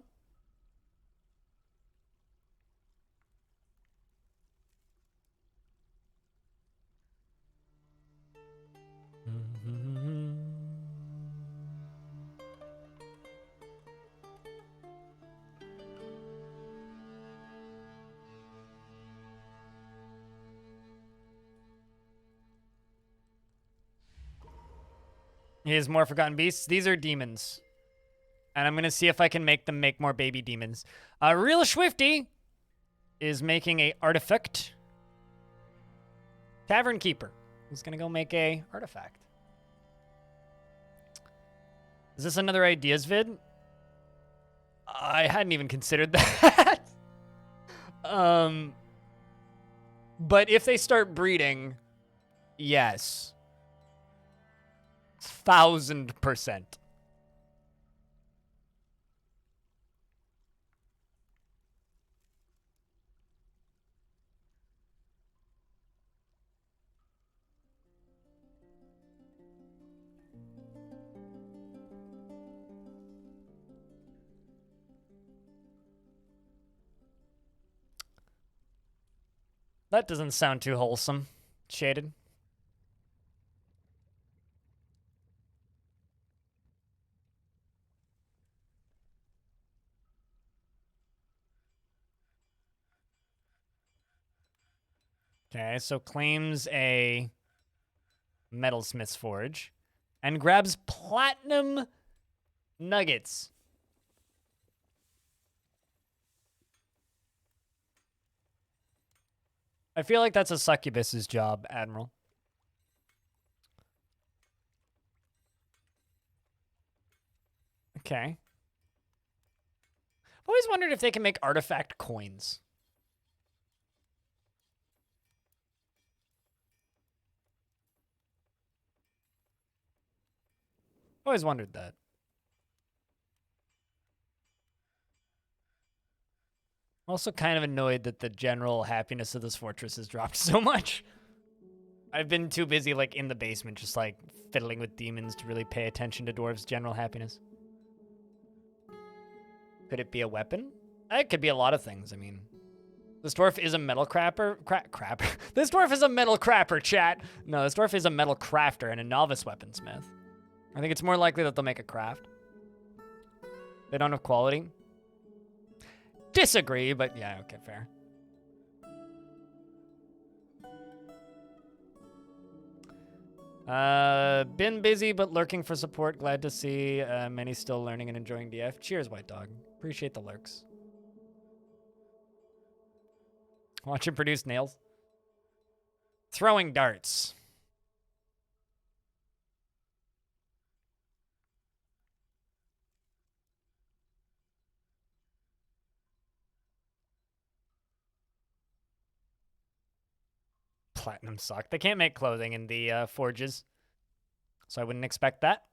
Here's more Forgotten Beasts. These are demons. And I'm going to see if I can make them make more baby demons. Real Swifty is making a artifact. Tavern Keeper is going to go make a artifact. Is this another ideas vid? I hadn't even considered that. But if they start breeding, yes. 1000%. That doesn't sound too wholesome. Shaded. Okay, so claims a metalsmith's forge and grabs platinum nuggets. I feel like that's a succubus's job, Admiral. Okay. I've always wondered if they can make artifact coins. Always wondered that. Also kind of annoyed that the general happiness of this fortress has dropped so much. I've been too busy, like, in the basement, just, like, fiddling with demons to really pay attention to dwarves' general happiness. Could it be a weapon? It could be a lot of things, I mean. This dwarf is a metal crapper. This dwarf is a metal crapper, chat. No, this dwarf is a metal crafter and a novice weaponsmith. I think it's more likely that they'll make a craft. They don't have quality. Disagree, but yeah, okay, fair. Been busy, but lurking for support. Glad to see many still learning and enjoying DF. Cheers, White Dog. Appreciate the lurks. Watch him produce nails. Throwing darts. Platinum suck. They can't make clothing in the forges, so I wouldn't expect that.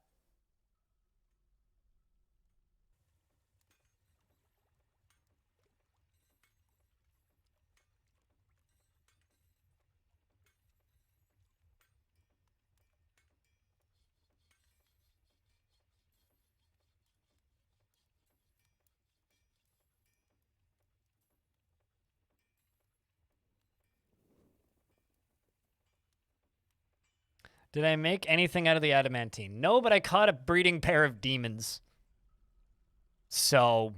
Did I make anything out of the adamantine? No, but I caught a breeding pair of demons. So,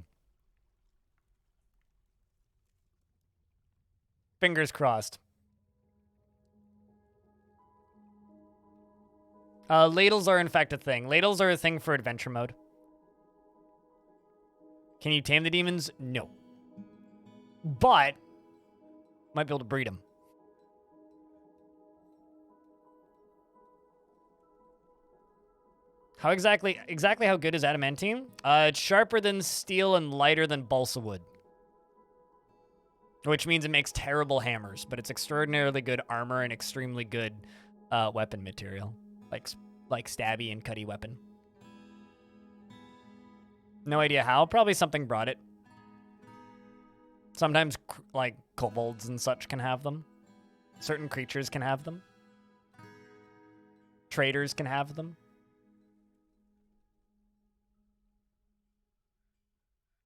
fingers crossed. Ladles are in fact a thing. Ladles are a thing for adventure mode. Can you tame the demons? No. But, might be able to breed them. How exactly how good is adamantine? It's sharper than steel and lighter than balsa wood. Which means it makes terrible hammers, but it's extraordinarily good armor and extremely good weapon material. Like stabby and cutty weapon. No idea how. Probably something brought it. Sometimes, like, kobolds and such can have them. Certain creatures can have them. Traders can have them.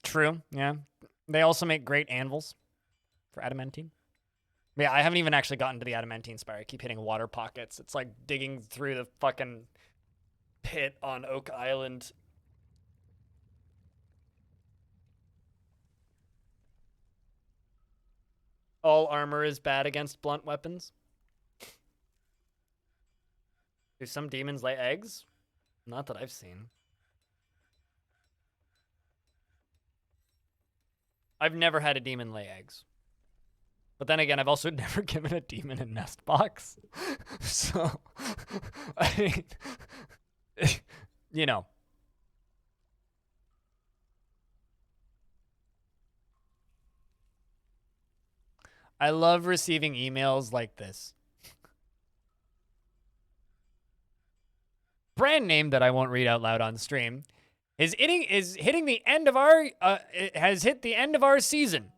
True, yeah. They also make great anvils for adamantine. Yeah, I haven't even actually gotten to the adamantine spire. I keep hitting water pockets. It's like digging through the fucking pit on Oak Island. All armor is bad against blunt weapons. Do some demons lay eggs? Not that I've seen. I've never had a demon lay eggs. But then again, I've also never given a demon a nest box. So, I mean, you know. I love receiving emails like this. Brand name that I won't read out loud on stream has hit the end of our season.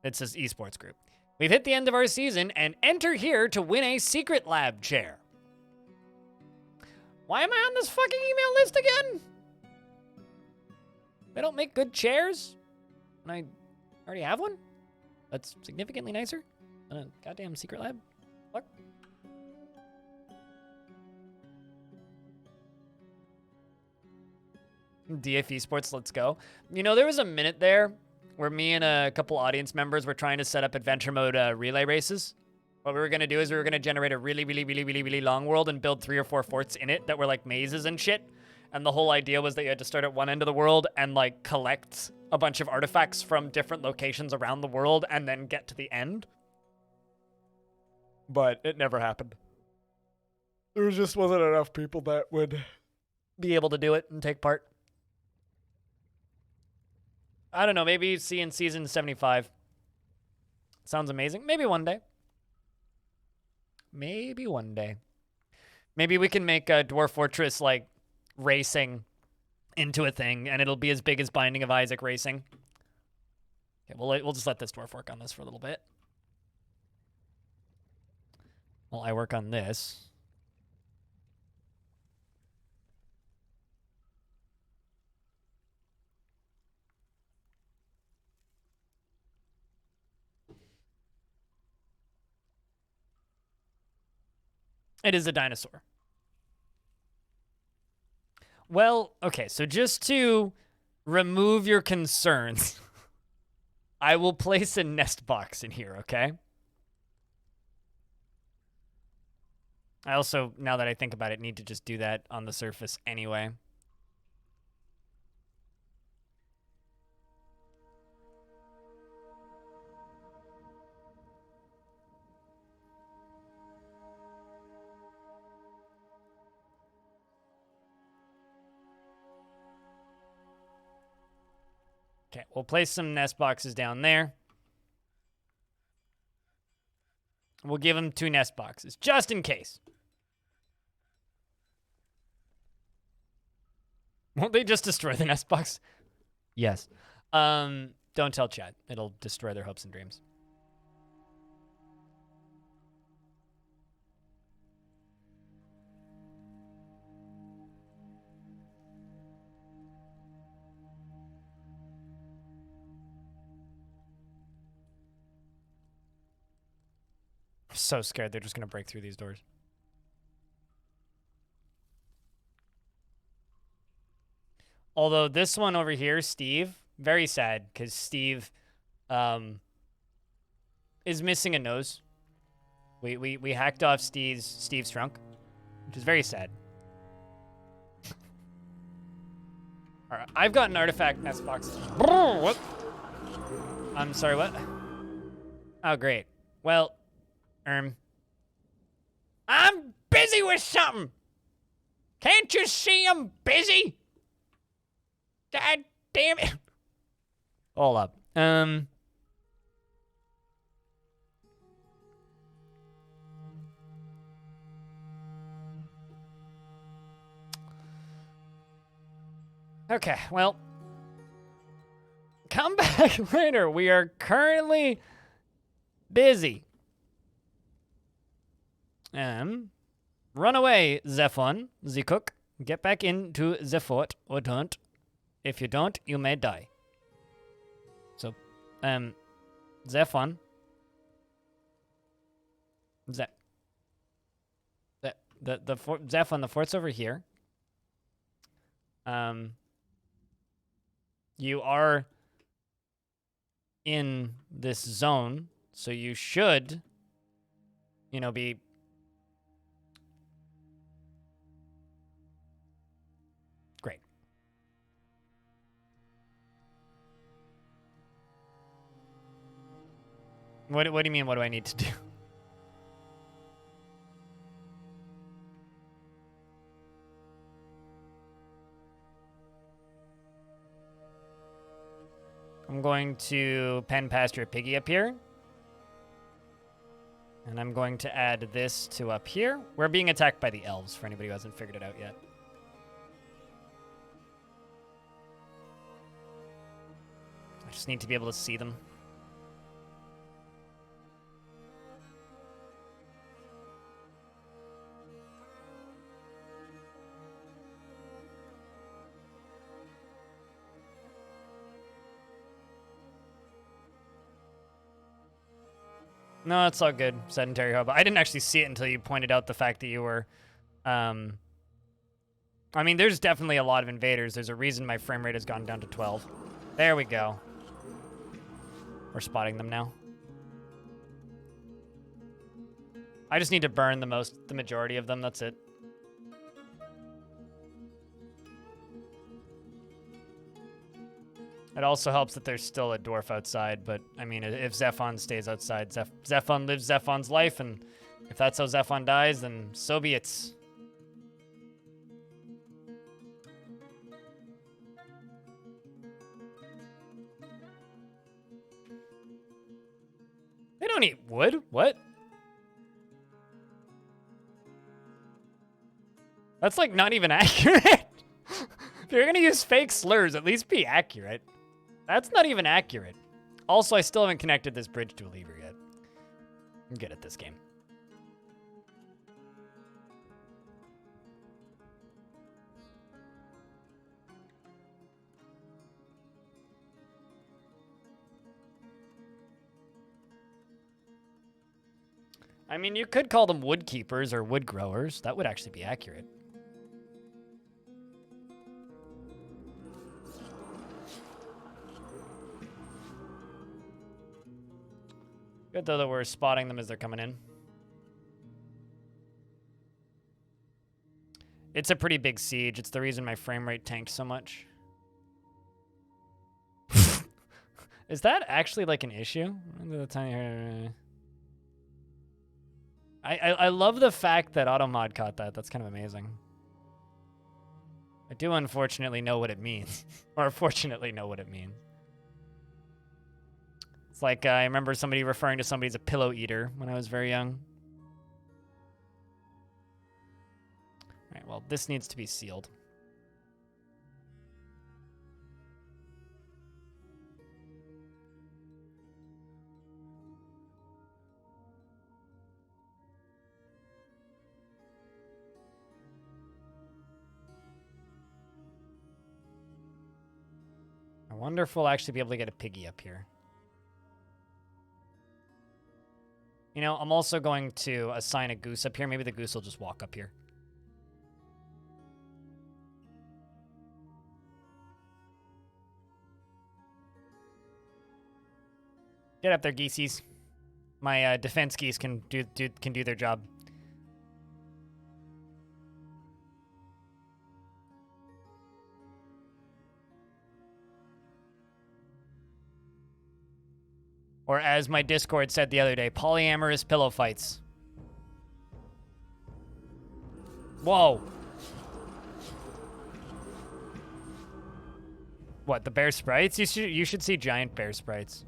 It says esports group. We've hit the end of our season and enter here to win a secret lab chair. Why am I on this fucking email list again? They don't make good chairs? And I already have one? That's significantly nicer than a goddamn secret lab. Fuck. DF Esports, let's go. You know, there was a minute there where me and a couple audience members were trying to set up adventure mode relay races. What we were going to do is we were going to generate a really long world and build 3 or 4 forts in it that were like mazes and shit. And the whole idea was that you had to start at one end of the world and like collect a bunch of artifacts from different locations around the world and then get to the end. But it never happened. There just wasn't enough people that would be able to do it and take part. I don't know, maybe see in season 75. Sounds amazing. Maybe one day. Maybe one day. Maybe we can make a Dwarf Fortress, like, racing into a thing, and it'll be as big as Binding of Isaac racing. Okay, we'll just let this dwarf work on this for a little bit. While I work on this. It is a dinosaur. Well, okay, so just to remove your concerns, I will place a nest box in here, okay? I also, now that I think about it, need to just do that on the surface anyway. Okay, we'll place some nest boxes down there. We'll give him 2 nest boxes, just in case. Won't they just destroy the nest box? Yes. Don't tell chat. It'll destroy their hopes and dreams. I'm so scared they're just going to break through these doors. Although this one over here, Steve, very sad because Steve is missing a nose. We hacked off Steve's trunk, which is very sad. All right, I've got an artifact nest box. What? I'm sorry, what? Oh, great. Well, I'm busy with something. Can't you see I'm busy? God damn it. Hold up. Okay, well, come back later. We are currently busy. Run away, Zephon, the cook. Get back into the fort, or don't. If you don't, you may die. So, Zephon. Zephon, the fort's over here. You are in this zone, so you should, you know, be... Great. What do you mean, what do I need to do? I'm going to pen pasture a piggy up here. And I'm going to add this to up here. We're being attacked by the elves, for anybody who hasn't figured it out yet. I just need to be able to see them. No, it's all good, Sedentary Hub. I didn't actually see it until you pointed out the fact that you were... I mean, there's definitely a lot of invaders. There's a reason my frame rate has gone down to 12. There we go. We're spotting them now. I just need to burn the majority of them, that's it. It also helps that there's still a dwarf outside, but, I mean, if Zephon stays outside, Zephon lives Zephon's life, and if that's how Zephon dies, then so be it. They don't eat wood? What? That's, like, not even accurate. If you're gonna use fake slurs, at least be accurate. That's not even accurate. Also, I still haven't connected this bridge to a lever yet. I'm good at this game. I mean, you could call them wood keepers or wood growers. That would actually be accurate. Good, though, that we're spotting them as they're coming in. It's a pretty big siege. It's the reason my frame rate tanked so much. Is that actually, like, an issue? I love the fact that AutoMod caught that. That's kind of amazing. I do unfortunately know what it means. Or fortunately know what it means. It's like I remember somebody referring to somebody as a pillow eater when I was very young. All right, well, this needs to be sealed. I wonder if we'll actually be able to get a piggy up here. You know, I'm also going to assign a goose up here. Maybe the goose will just walk up here. Get up there, geesies. My defense geese can do their job. Or as my Discord said the other day, polyamorous pillow fights. Whoa. What, the bear sprites? You should see giant bear sprites.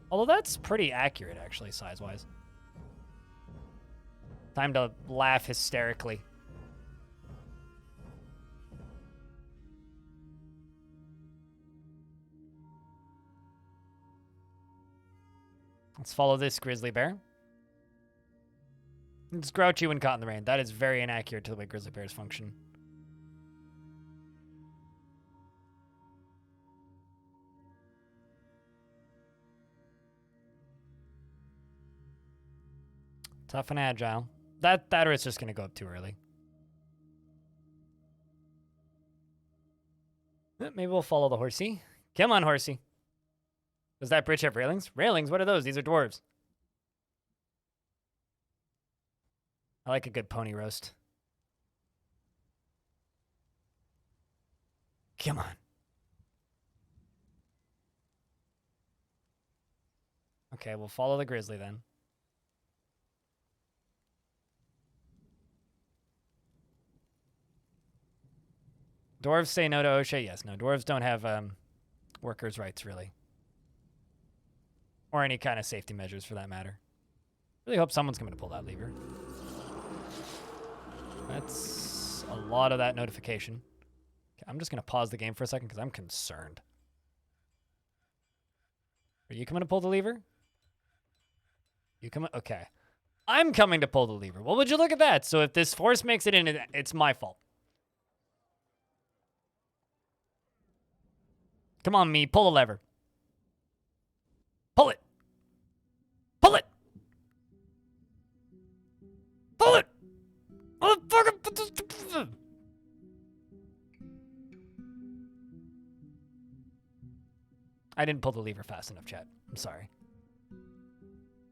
Although that's pretty accurate, actually, size-wise. Time to laugh hysterically. Let's follow this grizzly bear. It's grouchy when caught in the rain. That is very inaccurate to the way grizzly bears function. Tough and agile. That or it's just going to go up too early. Maybe we'll follow the horsey. Come on, horsey. Does that bridge have railings? Railings? What are those? These are dwarves. I like a good pony roast. Come on. Okay, we'll follow the grizzly then. Dwarves say no to OSHA? Yes, no. Dwarves don't have workers' rights, really. Or any kind of safety measures, for that matter. Really hope someone's coming to pull that lever. That's a lot of that notification. Okay, I'm just going to pause the game for a second because I'm concerned. Are you coming to pull the lever? You coming? Okay. I'm coming to pull the lever. Well, would you look at that? So if this force makes it in, it's my fault. Come on, me. Pull the lever. Pull it. Pull it. Pull it. Motherfucker. I didn't pull the lever fast enough, chat. I'm sorry.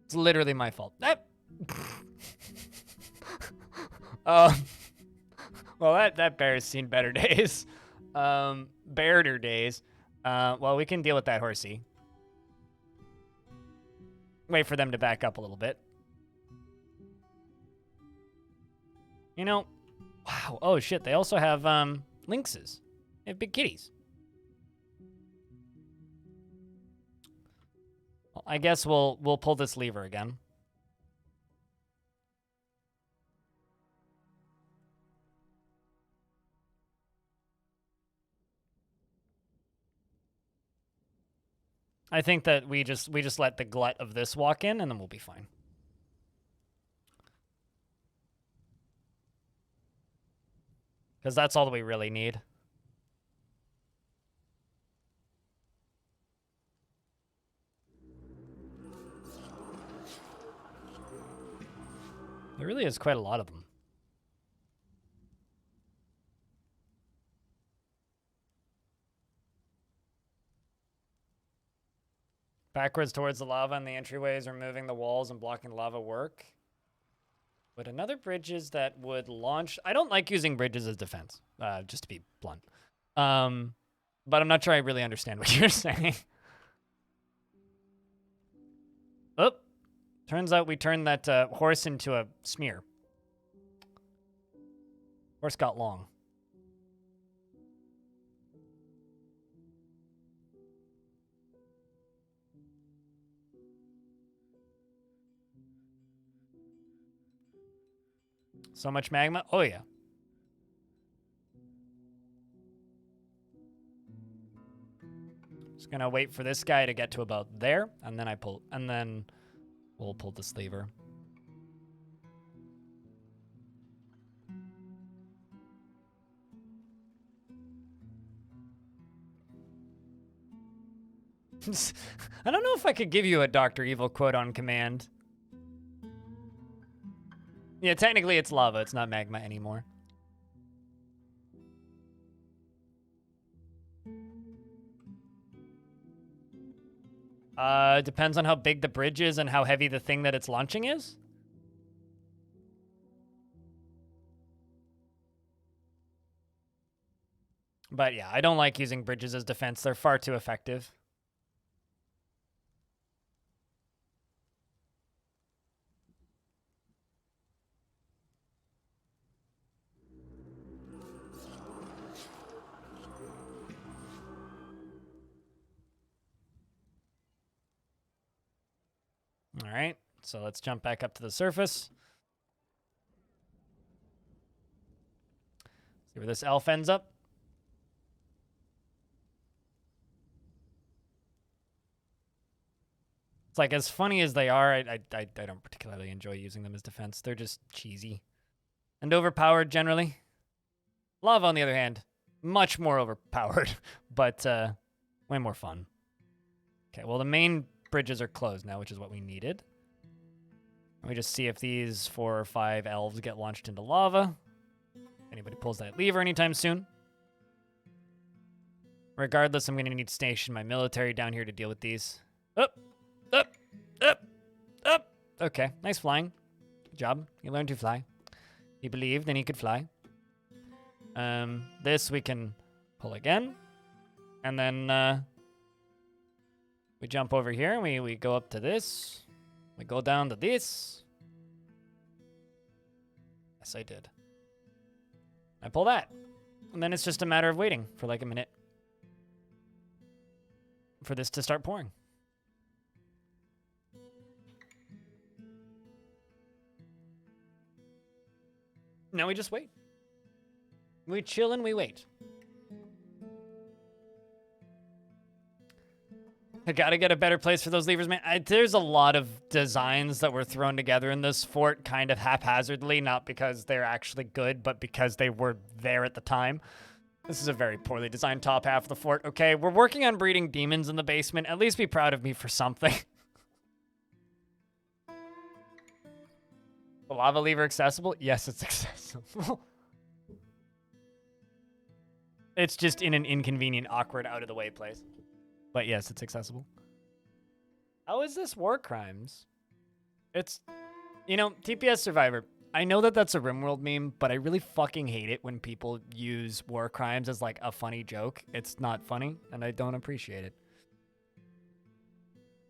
It's literally my fault. Well, that bear has seen better days. Bearder days. Well, we can deal with that horsey. Wait for them to back up a little bit. You know, wow. Oh, shit. They also have lynxes. They have big kitties. Well, I guess we'll pull this lever again. I think that we just let the glut of this walk in, and then we'll be fine. Because that's all that we really need. There really is quite a lot of them. Backwards towards the lava and the entryways, removing the walls and blocking the lava work. But another bridges that would launch... I don't like using bridges as defense, just to be blunt. But I'm not sure I really understand what you're saying. Oh, turns out we turned that horse into a smear. Horse got long. So much magma. Oh, yeah. Just gonna wait for this guy to get to about there, and then we'll pull this lever. I don't know if I could give you a Dr. Evil quote on command. Yeah, technically it's lava. It's not magma anymore. Depends on how big the bridge is and how heavy the thing that it's launching is. But yeah, I don't like using bridges as defense. They're far too effective. All right, so let's jump back up to the surface. See where this elf ends up. It's like, as funny as they are, I don't particularly enjoy using them as defense. They're just cheesy and overpowered generally. Lava, on the other hand, much more overpowered, but way more fun. Okay, well, the main bridges are closed now, which is what we needed. Let me just see if these 4 or 5 elves get launched into lava. Anybody pulls that lever anytime soon. Regardless, I'm going to need to station my military down here to deal with these. Up, up, up, up. Okay, nice flying. Good job. You learned to fly. He believed and he could fly. This we can pull again. And then we jump over here and we go up to this. We go down to this. Yes, I did. I pull that. And then it's just a matter of waiting for like a minute for this to start pouring. Now we just wait. We chill and we wait. I gotta get a better place for those levers, man. There's a lot of designs that were thrown together in this fort kind of haphazardly, not because they're actually good, but because they were there at the time. This is a very poorly designed top half of the fort. Okay, we're working on breeding demons in the basement. At least be proud of me for something. The lava lever accessible? Yes, it's accessible. It's just in an inconvenient, awkward, out-of-the-way place. But yes, it's accessible. How is this war crimes? It's, you know, TPS Survivor. I know that that's a RimWorld meme, but I really fucking hate it when people use war crimes as like a funny joke. It's not funny, and I don't appreciate it.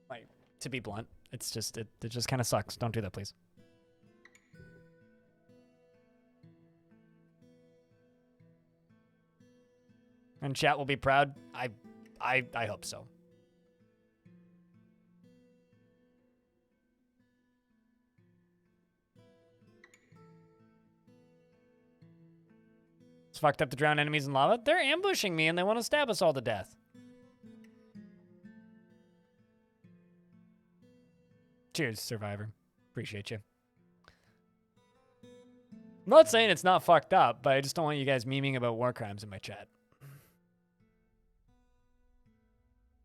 Like, to be blunt, it's just, it just kind of sucks. Don't do that, please. And chat will be proud. I hope so. It's fucked up to drown enemies in lava. They're ambushing me and they want to stab us all to death. Cheers, Survivor. Appreciate you. I'm not saying it's not fucked up, but I just don't want you guys memeing about war crimes in my chat.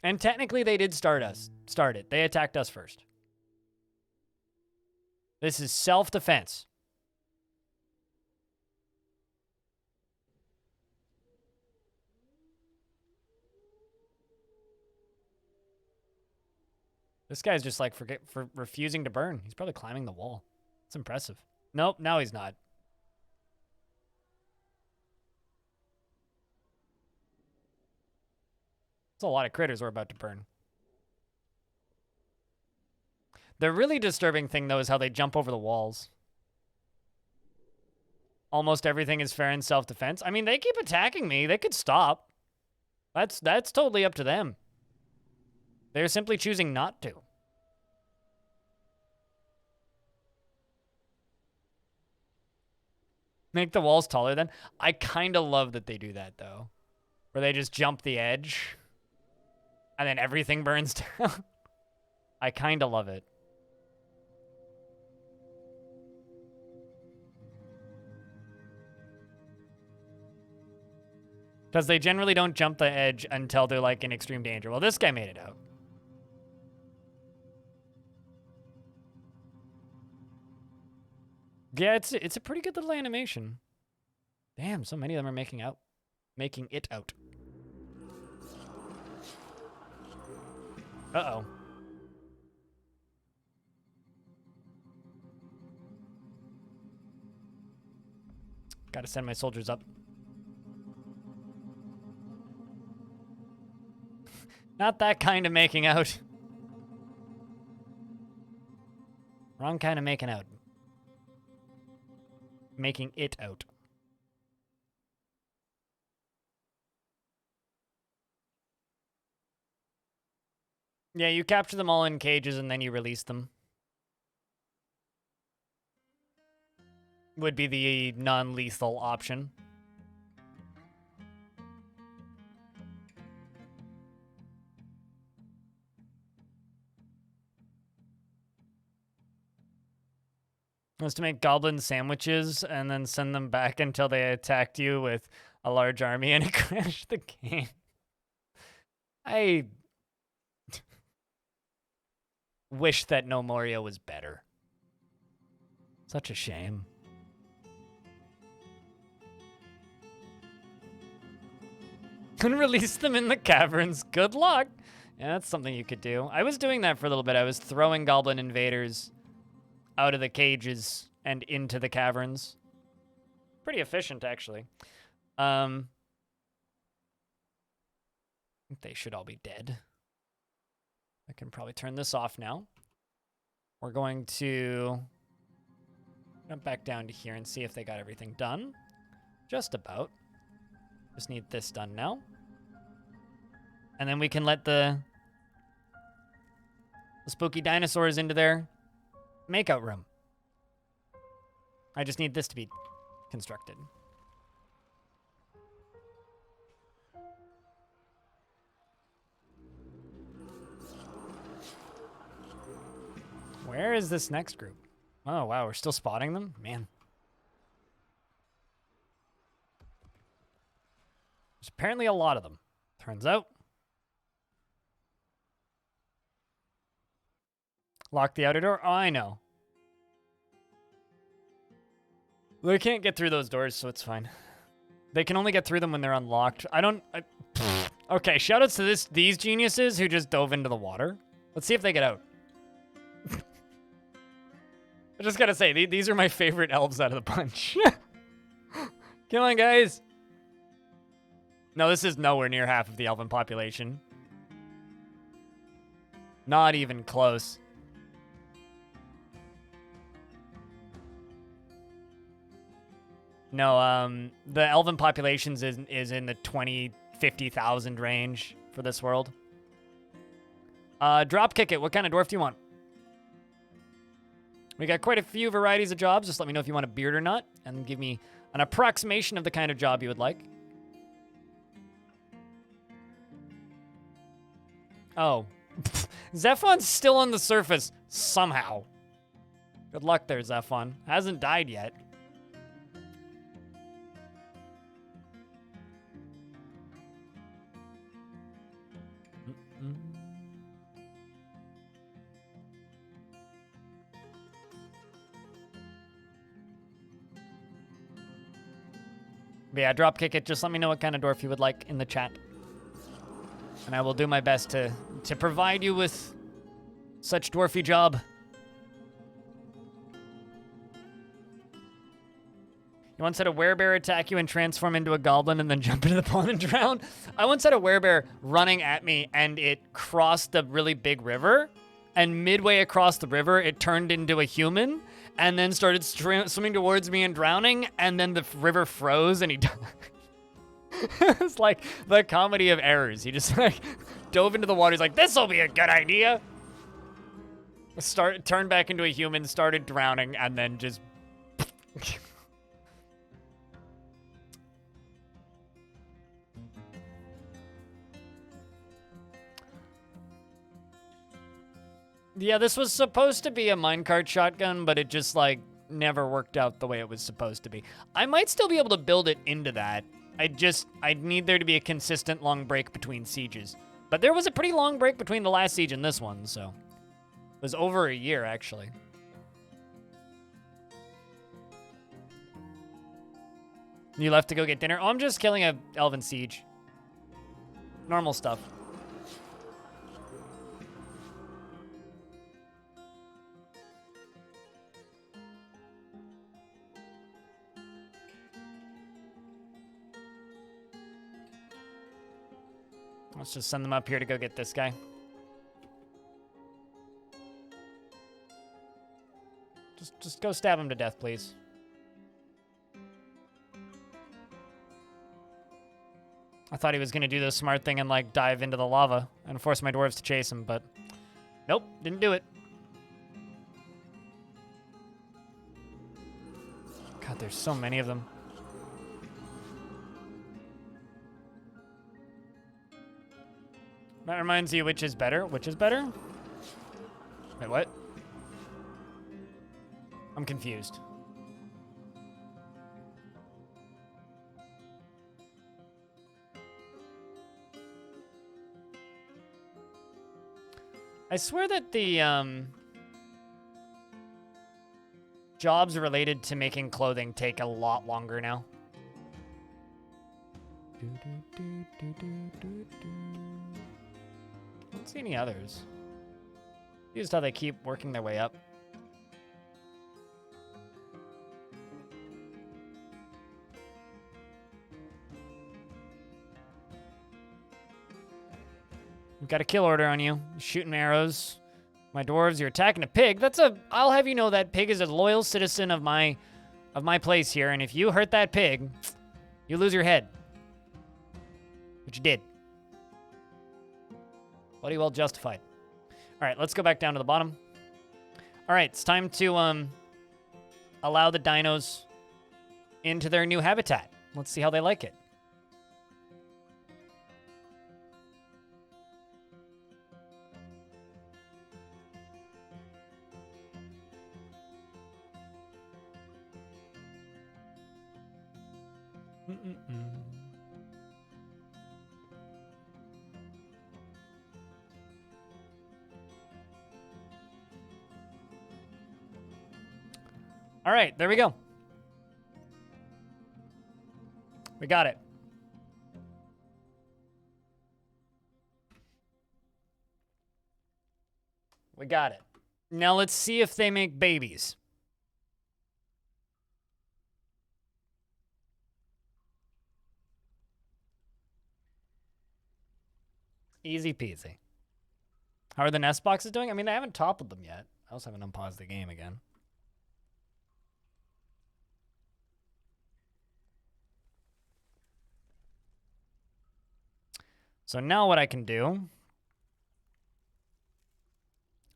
And technically, they did start it. They attacked us first. This is self-defense. This guy's just like for refusing to burn. He's probably climbing the wall. It's impressive. Nope, now he's not. It's a lot of critters we're about to burn. The really disturbing thing, though, is how they jump over the walls. Almost everything is fair in self-defense. I mean, they keep attacking me. They could stop. That's totally up to them. They're simply choosing not to. Make the walls taller then. I kind of love that they do that, though. Where they just jump the edge. And then everything burns down. I kind of love it. Because they generally don't jump the edge until they're, like, in extreme danger. Well, this guy made it out. Yeah, it's a pretty good little animation. Damn, so many of them are making it out. Uh-oh. Gotta send my soldiers up. Not that kind of making out. Wrong kind of making out. Making it out. Yeah, you capture them all in cages and then you release them. Would be the non-lethal option. Was to make goblin sandwiches and then send them back until they attacked you with a large army and it crashed the game. I wish that No Morio was better. Such a shame. Couldn't release them in the caverns. Good luck. Yeah, that's something you could do. I was doing that for a little bit. I was throwing goblin invaders out of the cages and into the caverns. Pretty efficient, actually. I think they should all be dead. I can probably turn this off now. We're going to jump back down to here and see if they got everything done. Just about. Just need this done now. And then we can let the spooky dinosaurs into their makeout room. I just need this to be constructed. Where is this next group? Oh, wow, we're still spotting them? Man. There's apparently a lot of them, turns out. Lock the outer door? Oh, I know. They can't get through those doors, so it's fine. They can only get through them when they're unlocked. Okay, shoutouts to these geniuses who just dove into the water. Let's see if they get out. I just gotta say, these are my favorite elves out of the bunch. Come on, guys. No, this is nowhere near half of the elven population. Not even close. No, the elven populations is in the 20, 50,000 range for this world. Drop kick it. What kind of dwarf do you want? We got quite a few varieties of jobs. Just let me know if you want a beard or not, and give me an approximation of the kind of job you would like. Oh. Zephon's still on the surface, somehow. Good luck there, Zephon. Hasn't died yet. But yeah, drop kick it. Just let me know what kind of dwarf you would like in the chat. And I will do my best to provide you with such dwarfy job. You once had a werebear attack you and transform into a goblin and then jump into the pond and drown? I once had a werebear running at me and it crossed a really big river. And midway across the river, it turned into a human and then started swimming towards me and drowning. And then the river froze and he died. It's like the comedy of errors. He just like dove into the water. He's like, this'll be a good idea. Turned back into a human, started drowning, and then just Yeah, this was supposed to be a minecart shotgun, but it just, like, never worked out the way it was supposed to be. I might still be able to build it into that. I'd need there to be a consistent long break between sieges. But there was a pretty long break between the last siege and this one, so. It was over a year, actually. You left to go get dinner? Oh, I'm just killing a elven siege. Normal stuff. Let's just send them up here to go get this guy. Just go stab him to death, please. I thought he was gonna do the smart thing and like dive into the lava and force my dwarves to chase him, but nope, didn't do it. God, there's so many of them. That reminds you which is better? Which is better? Wait, what? I'm confused. I swear that the jobs related to making clothing take a lot longer now. Don't see any others. Just how they keep working their way up. We've got a kill order on you. Shooting arrows. My dwarves, you're attacking a pig. I'll have you know that pig is a loyal citizen of my place here, and if you hurt that pig, you lose your head. Which you did. Bloody well justified. All right, let's go back down to the bottom. All right, it's time to allow the dinos into their new habitat. Let's see how they like it. All right, there we go. We got it. We got it. Now let's see if they make babies. Easy peasy. How are the nest boxes doing? I mean, they haven't toppled them yet. I also haven't unpaused the game again. So now what I can do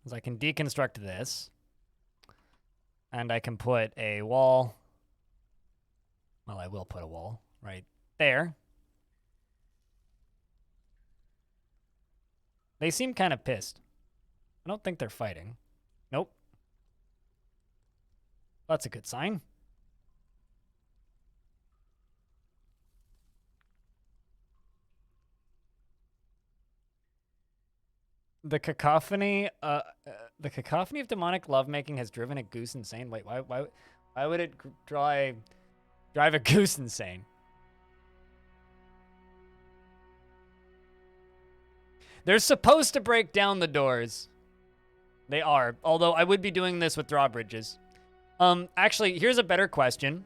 is I can deconstruct this, and I can put a wall. Well, I will put a wall right there. They seem kind of pissed. I don't think they're fighting. Nope. That's a good sign. The cacophony of demonic lovemaking has driven a goose insane. Wait, why would it drive a goose insane? They're supposed to break down the doors. They are, although I would be doing this with drawbridges. Actually, here's a better question.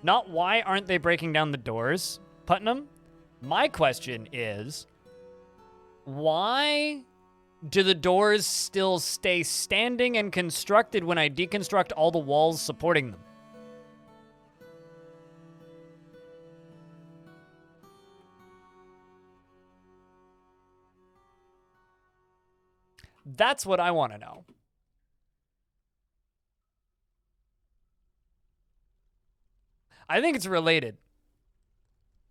Not why aren't they breaking down the doors, Putnam? My question is, why do the doors still stay standing and constructed when I deconstruct all the walls supporting them? That's what I want to know. I think it's related.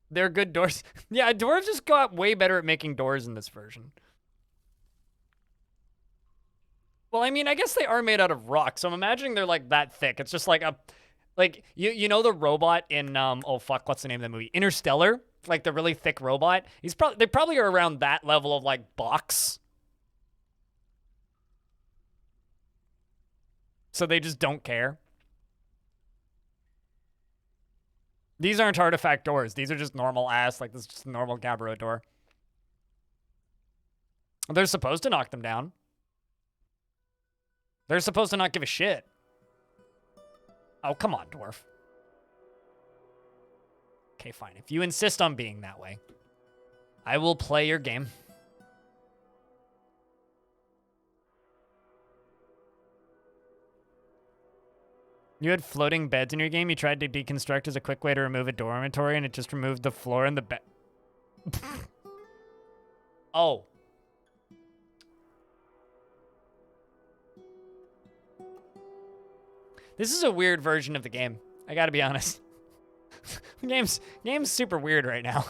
They're good doors. Yeah, dwarves just got way better at making doors in this version. Well, I mean, I guess they are made out of rock, so I'm imagining they're like that thick. It's just like a, like you know the robot in oh fuck, what's the name of the movie? Interstellar, like the really thick robot. They probably are around that level of like box. So they just don't care. These aren't artifact doors. These are just normal ass, like this is just a normal Gabbro door. They're supposed to knock them down. They're supposed to not give a shit. Oh, come on, dwarf. Okay, fine. If you insist on being that way, I will play your game. You had floating beds in your game. You tried to deconstruct as a quick way to remove a dormitory, and it just removed the floor and the bed. Oh. This is a weird version of the game. I gotta be honest. Game's super weird right now.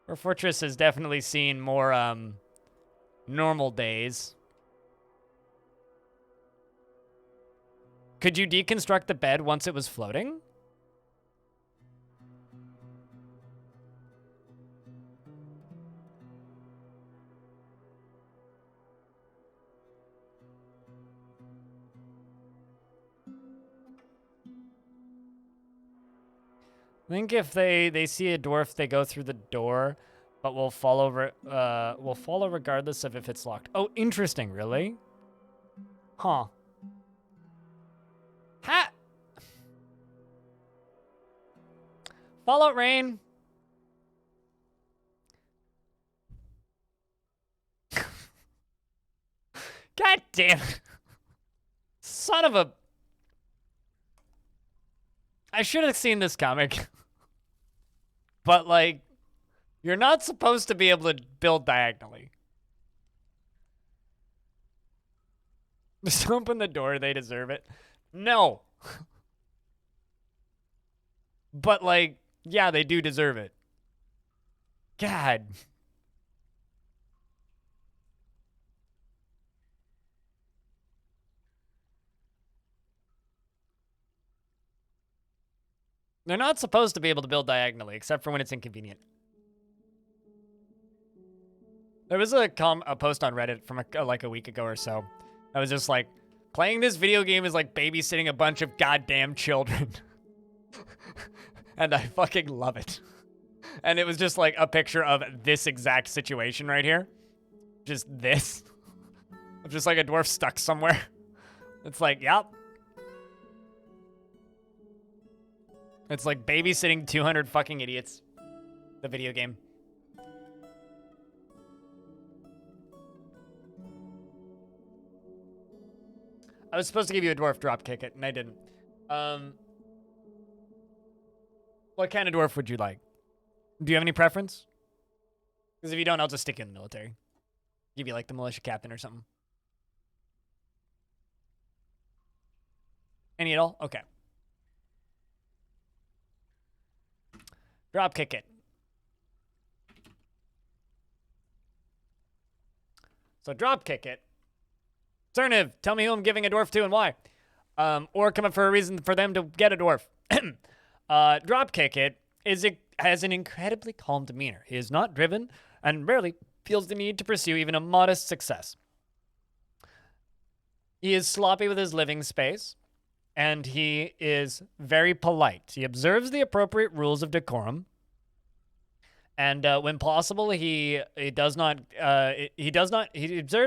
Dwarf Fortress has definitely seen more normal days. Could you deconstruct the bed once it was floating? I think if they see a dwarf, they go through the door, but will follow regardless of if it's locked. Oh, interesting, really? Huh. Ha! Fallout Rain. God damn it. Son of a... I should have seen this comic. But, like, you're not supposed to be able to build diagonally. Just open the door, they deserve it. No. But, like, yeah, they do deserve it. God. They're not supposed to be able to build diagonally, except for when it's inconvenient. There was a post on Reddit from like a week ago or so. I was just like, playing this video game is like babysitting a bunch of goddamn children. And I fucking love it. And it was just like a picture of this exact situation right here. Just this. Just like a dwarf stuck somewhere. It's like, yep. It's like babysitting 200 fucking idiots. The video game. I was supposed to give you a dwarf drop kick it, and I didn't. What kind of dwarf would you like? Do you have any preference? Because if you don't, I'll just stick you in the military. Give you like the militia captain or something. Any at all? Okay. Drop kick it. So drop kick it. Alternative, tell me who I'm giving a dwarf to and why. Or come up for a reason for them to get a dwarf. Drop kick it has an incredibly calm demeanor. He is not driven and rarely feels the need to pursue even a modest success. He is sloppy with his living space, and he is very polite. He observes the appropriate rules of decorum, and when possible, he observes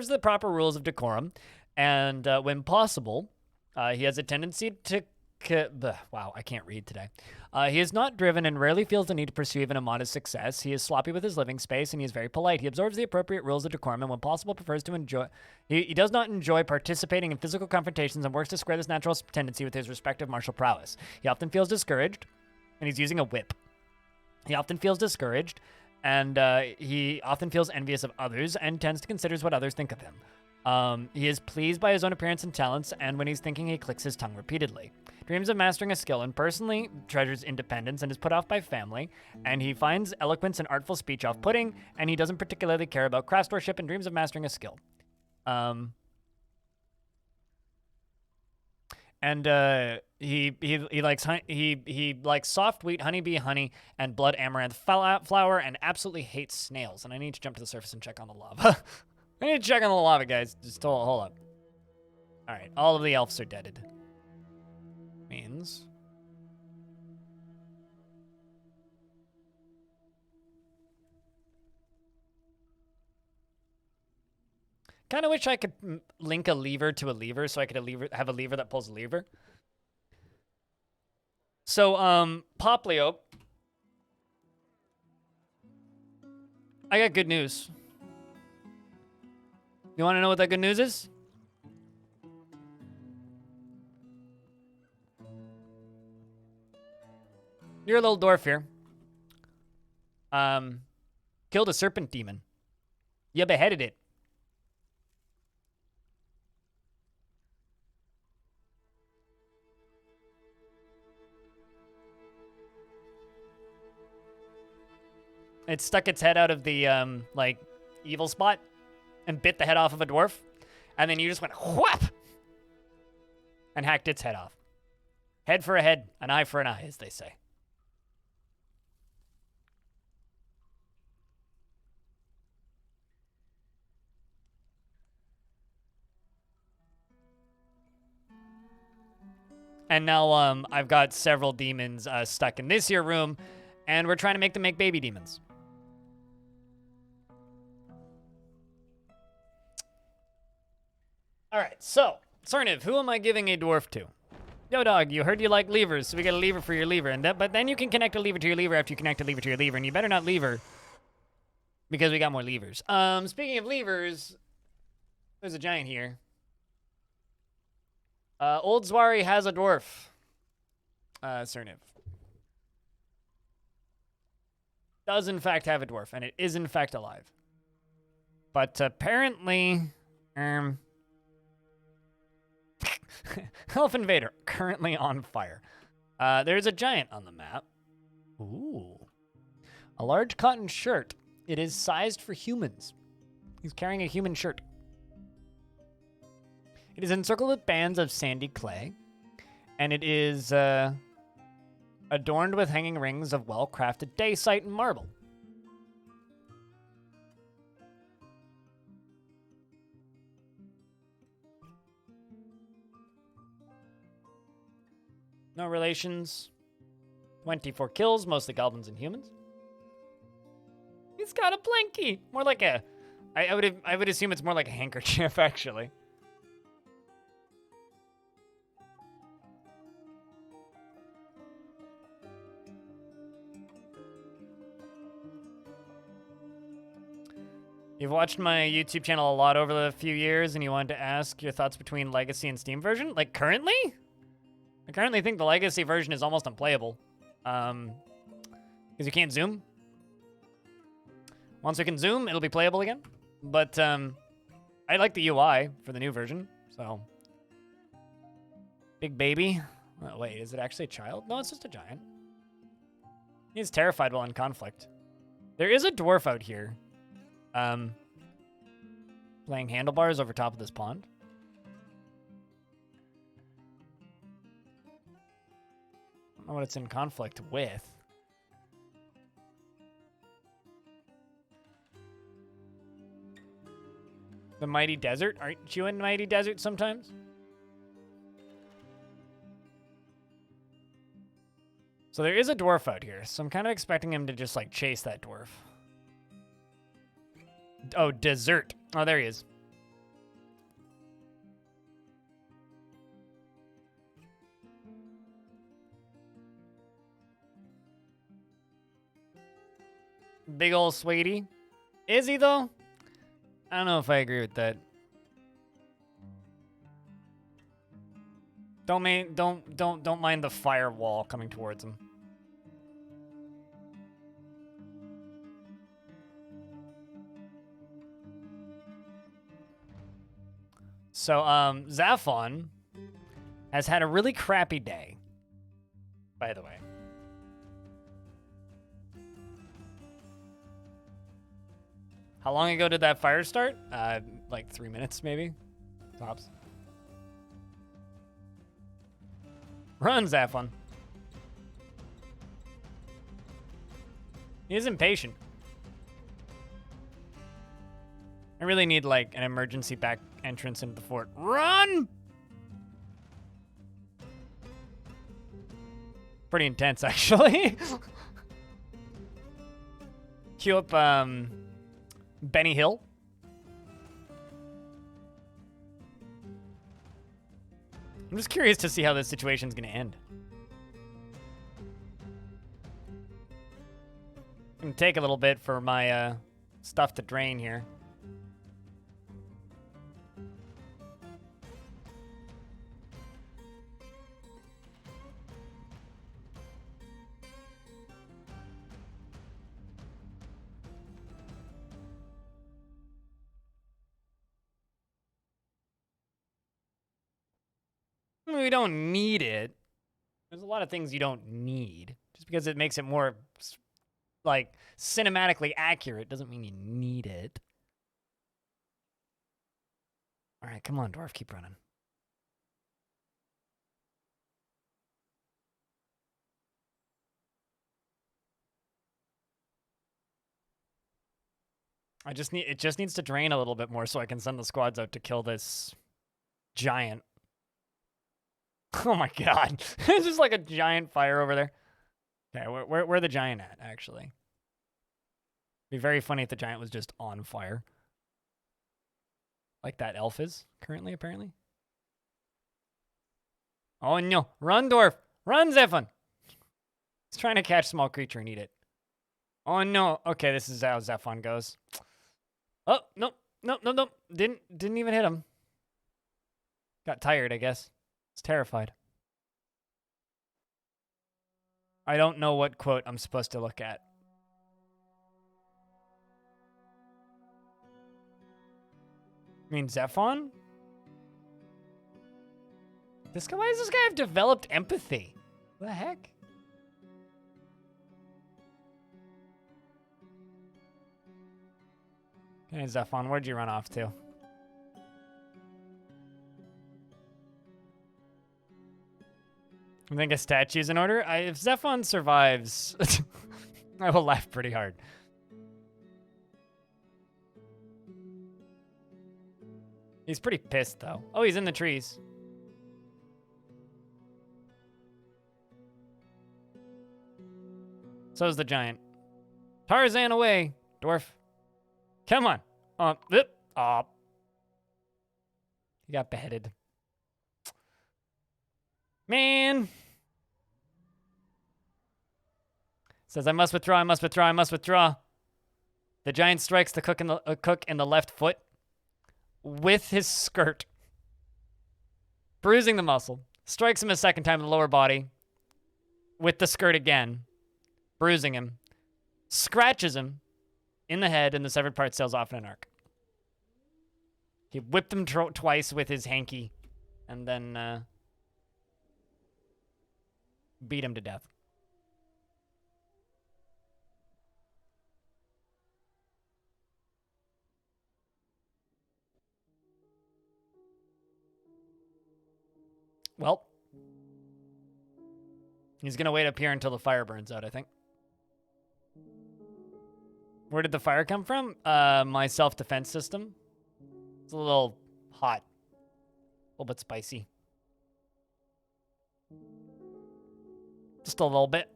the proper rules of decorum, and when possible, he has a tendency to wow, I can't read today. He is not driven and rarely feels the need to pursue even a modest success. He is sloppy with his living space, and he is very polite. He observes the appropriate rules of decorum, and when possible, prefers to enjoy... He does not enjoy participating in physical confrontations and works to square this natural tendency with his respective martial prowess. He often feels discouraged, and he's using a whip. He often feels discouraged, and he often feels envious of others, and tends to consider what others think of him. He is pleased by his own appearance and talents, and when he's thinking, he clicks his tongue repeatedly. Dreams of mastering a skill and personally treasures independence and is put off by family, and he finds eloquence and artful speech off-putting, and he doesn't particularly care about craftsmanship and dreams of mastering a skill. And he likes he likes soft wheat, honeybee honey, and blood amaranth flour, and absolutely hates snails. And I need to jump to the surface and check on the lava. I need to check on the lava, guys. Just hold up. All right, all of the elves are deaded. Means kind of wish I could link a lever to a lever so I could have a lever that pulls a lever. So, Poplio, I got good news. You want to know what that good news is? You're a little dwarf here. Killed a serpent demon. You beheaded it. It stuck its head out of the, like, evil spot and bit the head off of a dwarf. And then you just went whap and hacked its head off. Head for a head, an eye for an eye, as they say. And now I've got several demons stuck in this here room, and we're trying to make them make baby demons. All right, so, Sarniv, who am I giving a dwarf to? Yo, dog, you heard you like levers, so we got a lever for your lever. But then you can connect a lever to your lever after you connect a lever to your lever, and you better not lever, because we got more levers. Speaking of levers, there's a giant here. Old Zwari has a dwarf. Sarniv. Does in fact have a dwarf, and it is in fact alive. But apparently, Elf Invader, currently on fire. There's a giant on the map. Ooh. A large cotton shirt. It is sized for humans. He's carrying a human shirt. It is encircled with bands of sandy clay, and it is adorned with hanging rings of well-crafted dacite and marble. No relations. 24 kills, mostly goblins and humans. He's got a blankie. More like a... I would assume it's more like a handkerchief, actually. You've watched my YouTube channel a lot over the few years, and you wanted to ask your thoughts between Legacy and Steam version? Like, currently? I currently think the Legacy version is almost unplayable. Because you can't zoom. Once we can zoom, it'll be playable again. But, I like the UI for the new version, so. Big baby. Oh, wait, is it actually a child? No, it's just a giant. He's terrified while in conflict. There is a dwarf out here. Playing handlebars over top of this pond. I don't know what it's in conflict with. The Mighty Desert? Aren't you in Mighty Desert sometimes? So there is a dwarf out here, so I'm kind of expecting him to just, like, chase that dwarf. Oh, dessert. Oh, there he is. Big ol' sweetie. Is he, though? I don't know if I agree with that. Don't mind the firewall coming towards him. So, Zaphon has had a really crappy day, by the way. How long ago did that fire start? Like 3 minutes, maybe? Tops. Run, Zaphon. He is impatient. I really need, like, an emergency back entrance into the fort. Run! Pretty intense, actually. Queue up, Benny Hill. I'm just curious to see how this situation's gonna end. It's gonna take a little bit for my, stuff to drain here. We don't need it. There's a lot of things you don't need. Just because it makes it more, like, cinematically accurate doesn't mean you need it. All right, come on, Dwarf, keep running. It just needs to drain a little bit more so I can send the squads out to kill this giant. Oh my god. It's just like a giant fire over there. Okay, where the giant at, actually? It'd be very funny if the giant was just on fire. Like that elf is currently, apparently. Oh no. Run, Dwarf. Run, Zephon. He's trying to catch small creature and eat it. Oh no. Okay, this is how Zephon goes. Oh, nope. Nope. Didn't even hit him. Got tired, I guess. It's terrified. I don't know what quote I'm supposed to look at. I mean, Zephon? Why does this guy have developed empathy? What the heck? Okay, Zephon, where'd you run off to? I think a statue's in order. If Zephon survives, I will laugh pretty hard. He's pretty pissed, though. Oh, he's in the trees. So's the giant. Tarzan away, Dwarf. Come on. He got beheaded. Man. Says, I must withdraw. The giant strikes the cook in the left foot with his skirt, bruising the muscle. Strikes him a second time in the lower body with the skirt again, bruising him. Scratches him in the head, and the severed part sails off in an arc. He whipped him twice with his hanky, and then beat him to death. Well, he's gonna wait up here until the fire burns out, I think. Where did the fire come from? My self-defense system. It's a little hot. A little bit spicy. Just a little bit.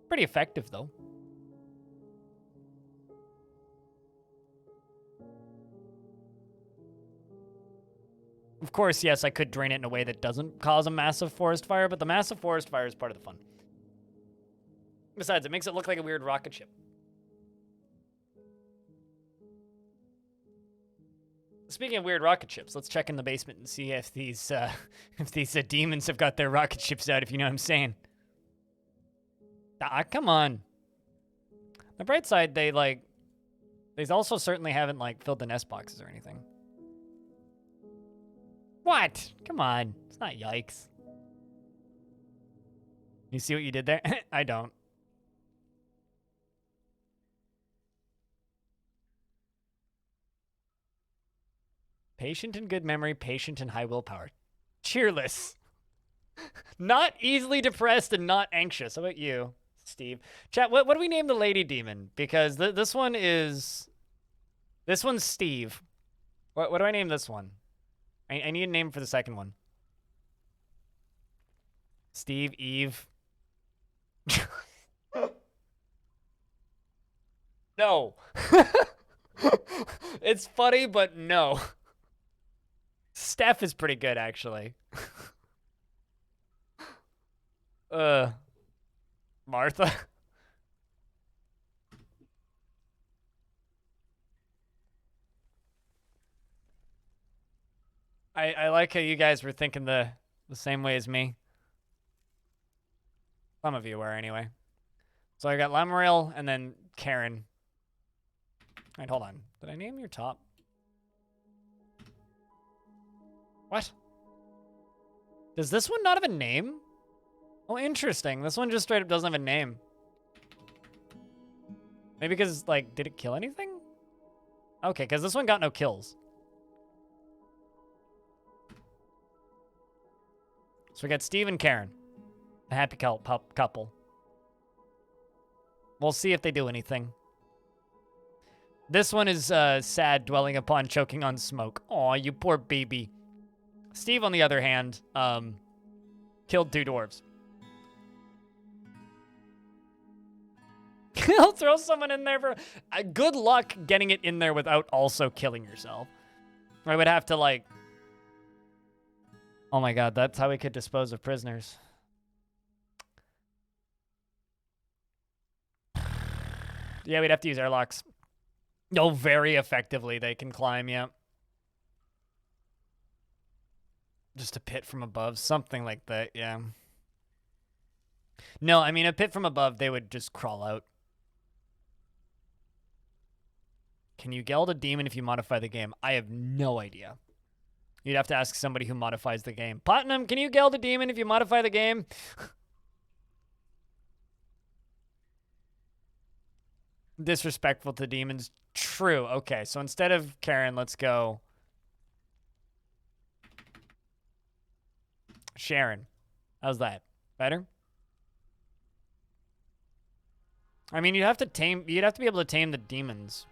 Pretty effective, though. Of course, yes, I could drain it in a way that doesn't cause a massive forest fire, but the massive forest fire is part of the fun. Besides, it makes it look like a weird rocket ship. Speaking of weird rocket ships, let's check in the basement and see if these demons have got their rocket ships out, if you know what I'm saying. Ah, come on. On the bright side, they also certainly haven't, filled the nest boxes or anything. What? Come on. It's not yikes. You see what you did there? I don't. Patient and good memory, patient and high willpower. Cheerless. Not easily depressed and not anxious. How about you, Steve? Chat, what do we name the lady demon? Because this one is... This one's Steve. What do I name this one? I need a name for the second one. Steve, Eve. No. It's funny, but no. Steph is pretty good, actually. Martha. I like how you guys were thinking the same way as me. Some of you were, anyway. So I got Lamorel and then Karen. Alright, hold on. Did I name your top? What? Does this one not have a name? Oh, interesting. This one just straight up doesn't have a name. Maybe because, like, did it kill anything? Okay, because this one got no kills. So we got Steve and Karen. A happy couple. We'll see if they do anything. This one is sad, dwelling upon choking on smoke. Aw, you poor baby. Steve, on the other hand, killed 2 dwarves. He'll throw someone in there for... good luck getting it in there without also killing yourself. I would have to, like... Oh my god, that's how we could dispose of prisoners. Yeah, we'd have to use airlocks. Oh, very effectively they can climb, yeah. Just a pit from above, something like that, yeah. No, I mean, a pit from above, they would just crawl out. Can you geld a demon if you modify the game? I have no idea. You'd have to ask somebody who modifies the game. Putnam, can you geld a demon if you modify the game? Disrespectful to demons. True. Okay, so instead of Karen, let's go Sharon. How's that? Better? I mean, you'd have to be able to tame the demons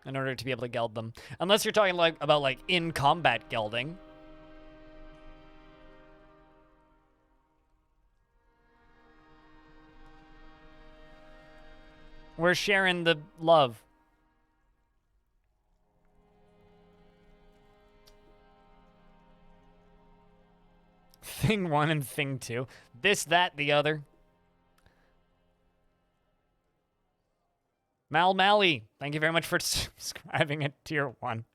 in order to be able to geld them. Unless you're talking about in combat gelding. Where's Sharon the love? Thing 1 and thing 2. This, that, the other. Mally, thank you very much for subscribing at tier 1.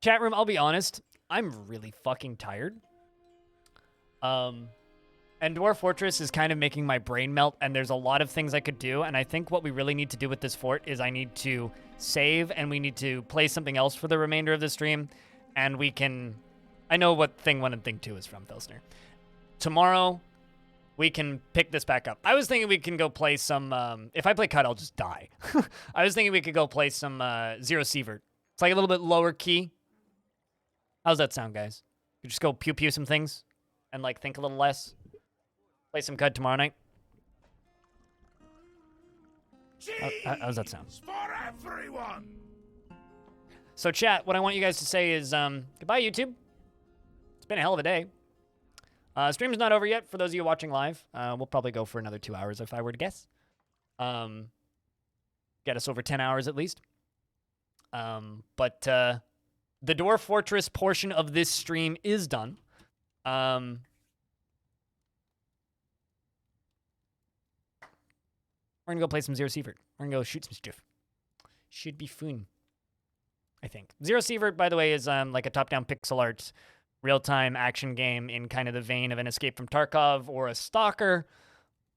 Chat room, I'll be honest, I'm really fucking tired. And Dwarf Fortress is kind of making my brain melt, and there's a lot of things I could do, and I think what we really need to do with this fort is I need to save, and we need to play something else for the remainder of the stream, and we can... I know what thing 1 and thing 2 is from, Pilsner. Tomorrow, we can pick this back up. I was thinking we can go play some... if I play Cut, I'll just die. I was thinking we could go play some Zero Sievert. It's like a little bit lower key. How's that sound, guys? You just go pew-pew some things and, like, think a little less. Play some Cut tomorrow night. How's that sound? For everyone. So, chat, what I want you guys to say is, goodbye, YouTube. It's been a hell of a day. Stream's not over yet for those of you watching live. We'll probably go for another 2 hours if I were to guess. Get us over 10 hours at least. But the Dwarf Fortress portion of this stream is done. We're gonna go play some Zero Sievert. We're gonna go shoot some stuff. Should be fun, I think. Zero Sievert, by the way, is like a top-down pixel art real-time action game in kind of the vein of an Escape from Tarkov or a Stalker.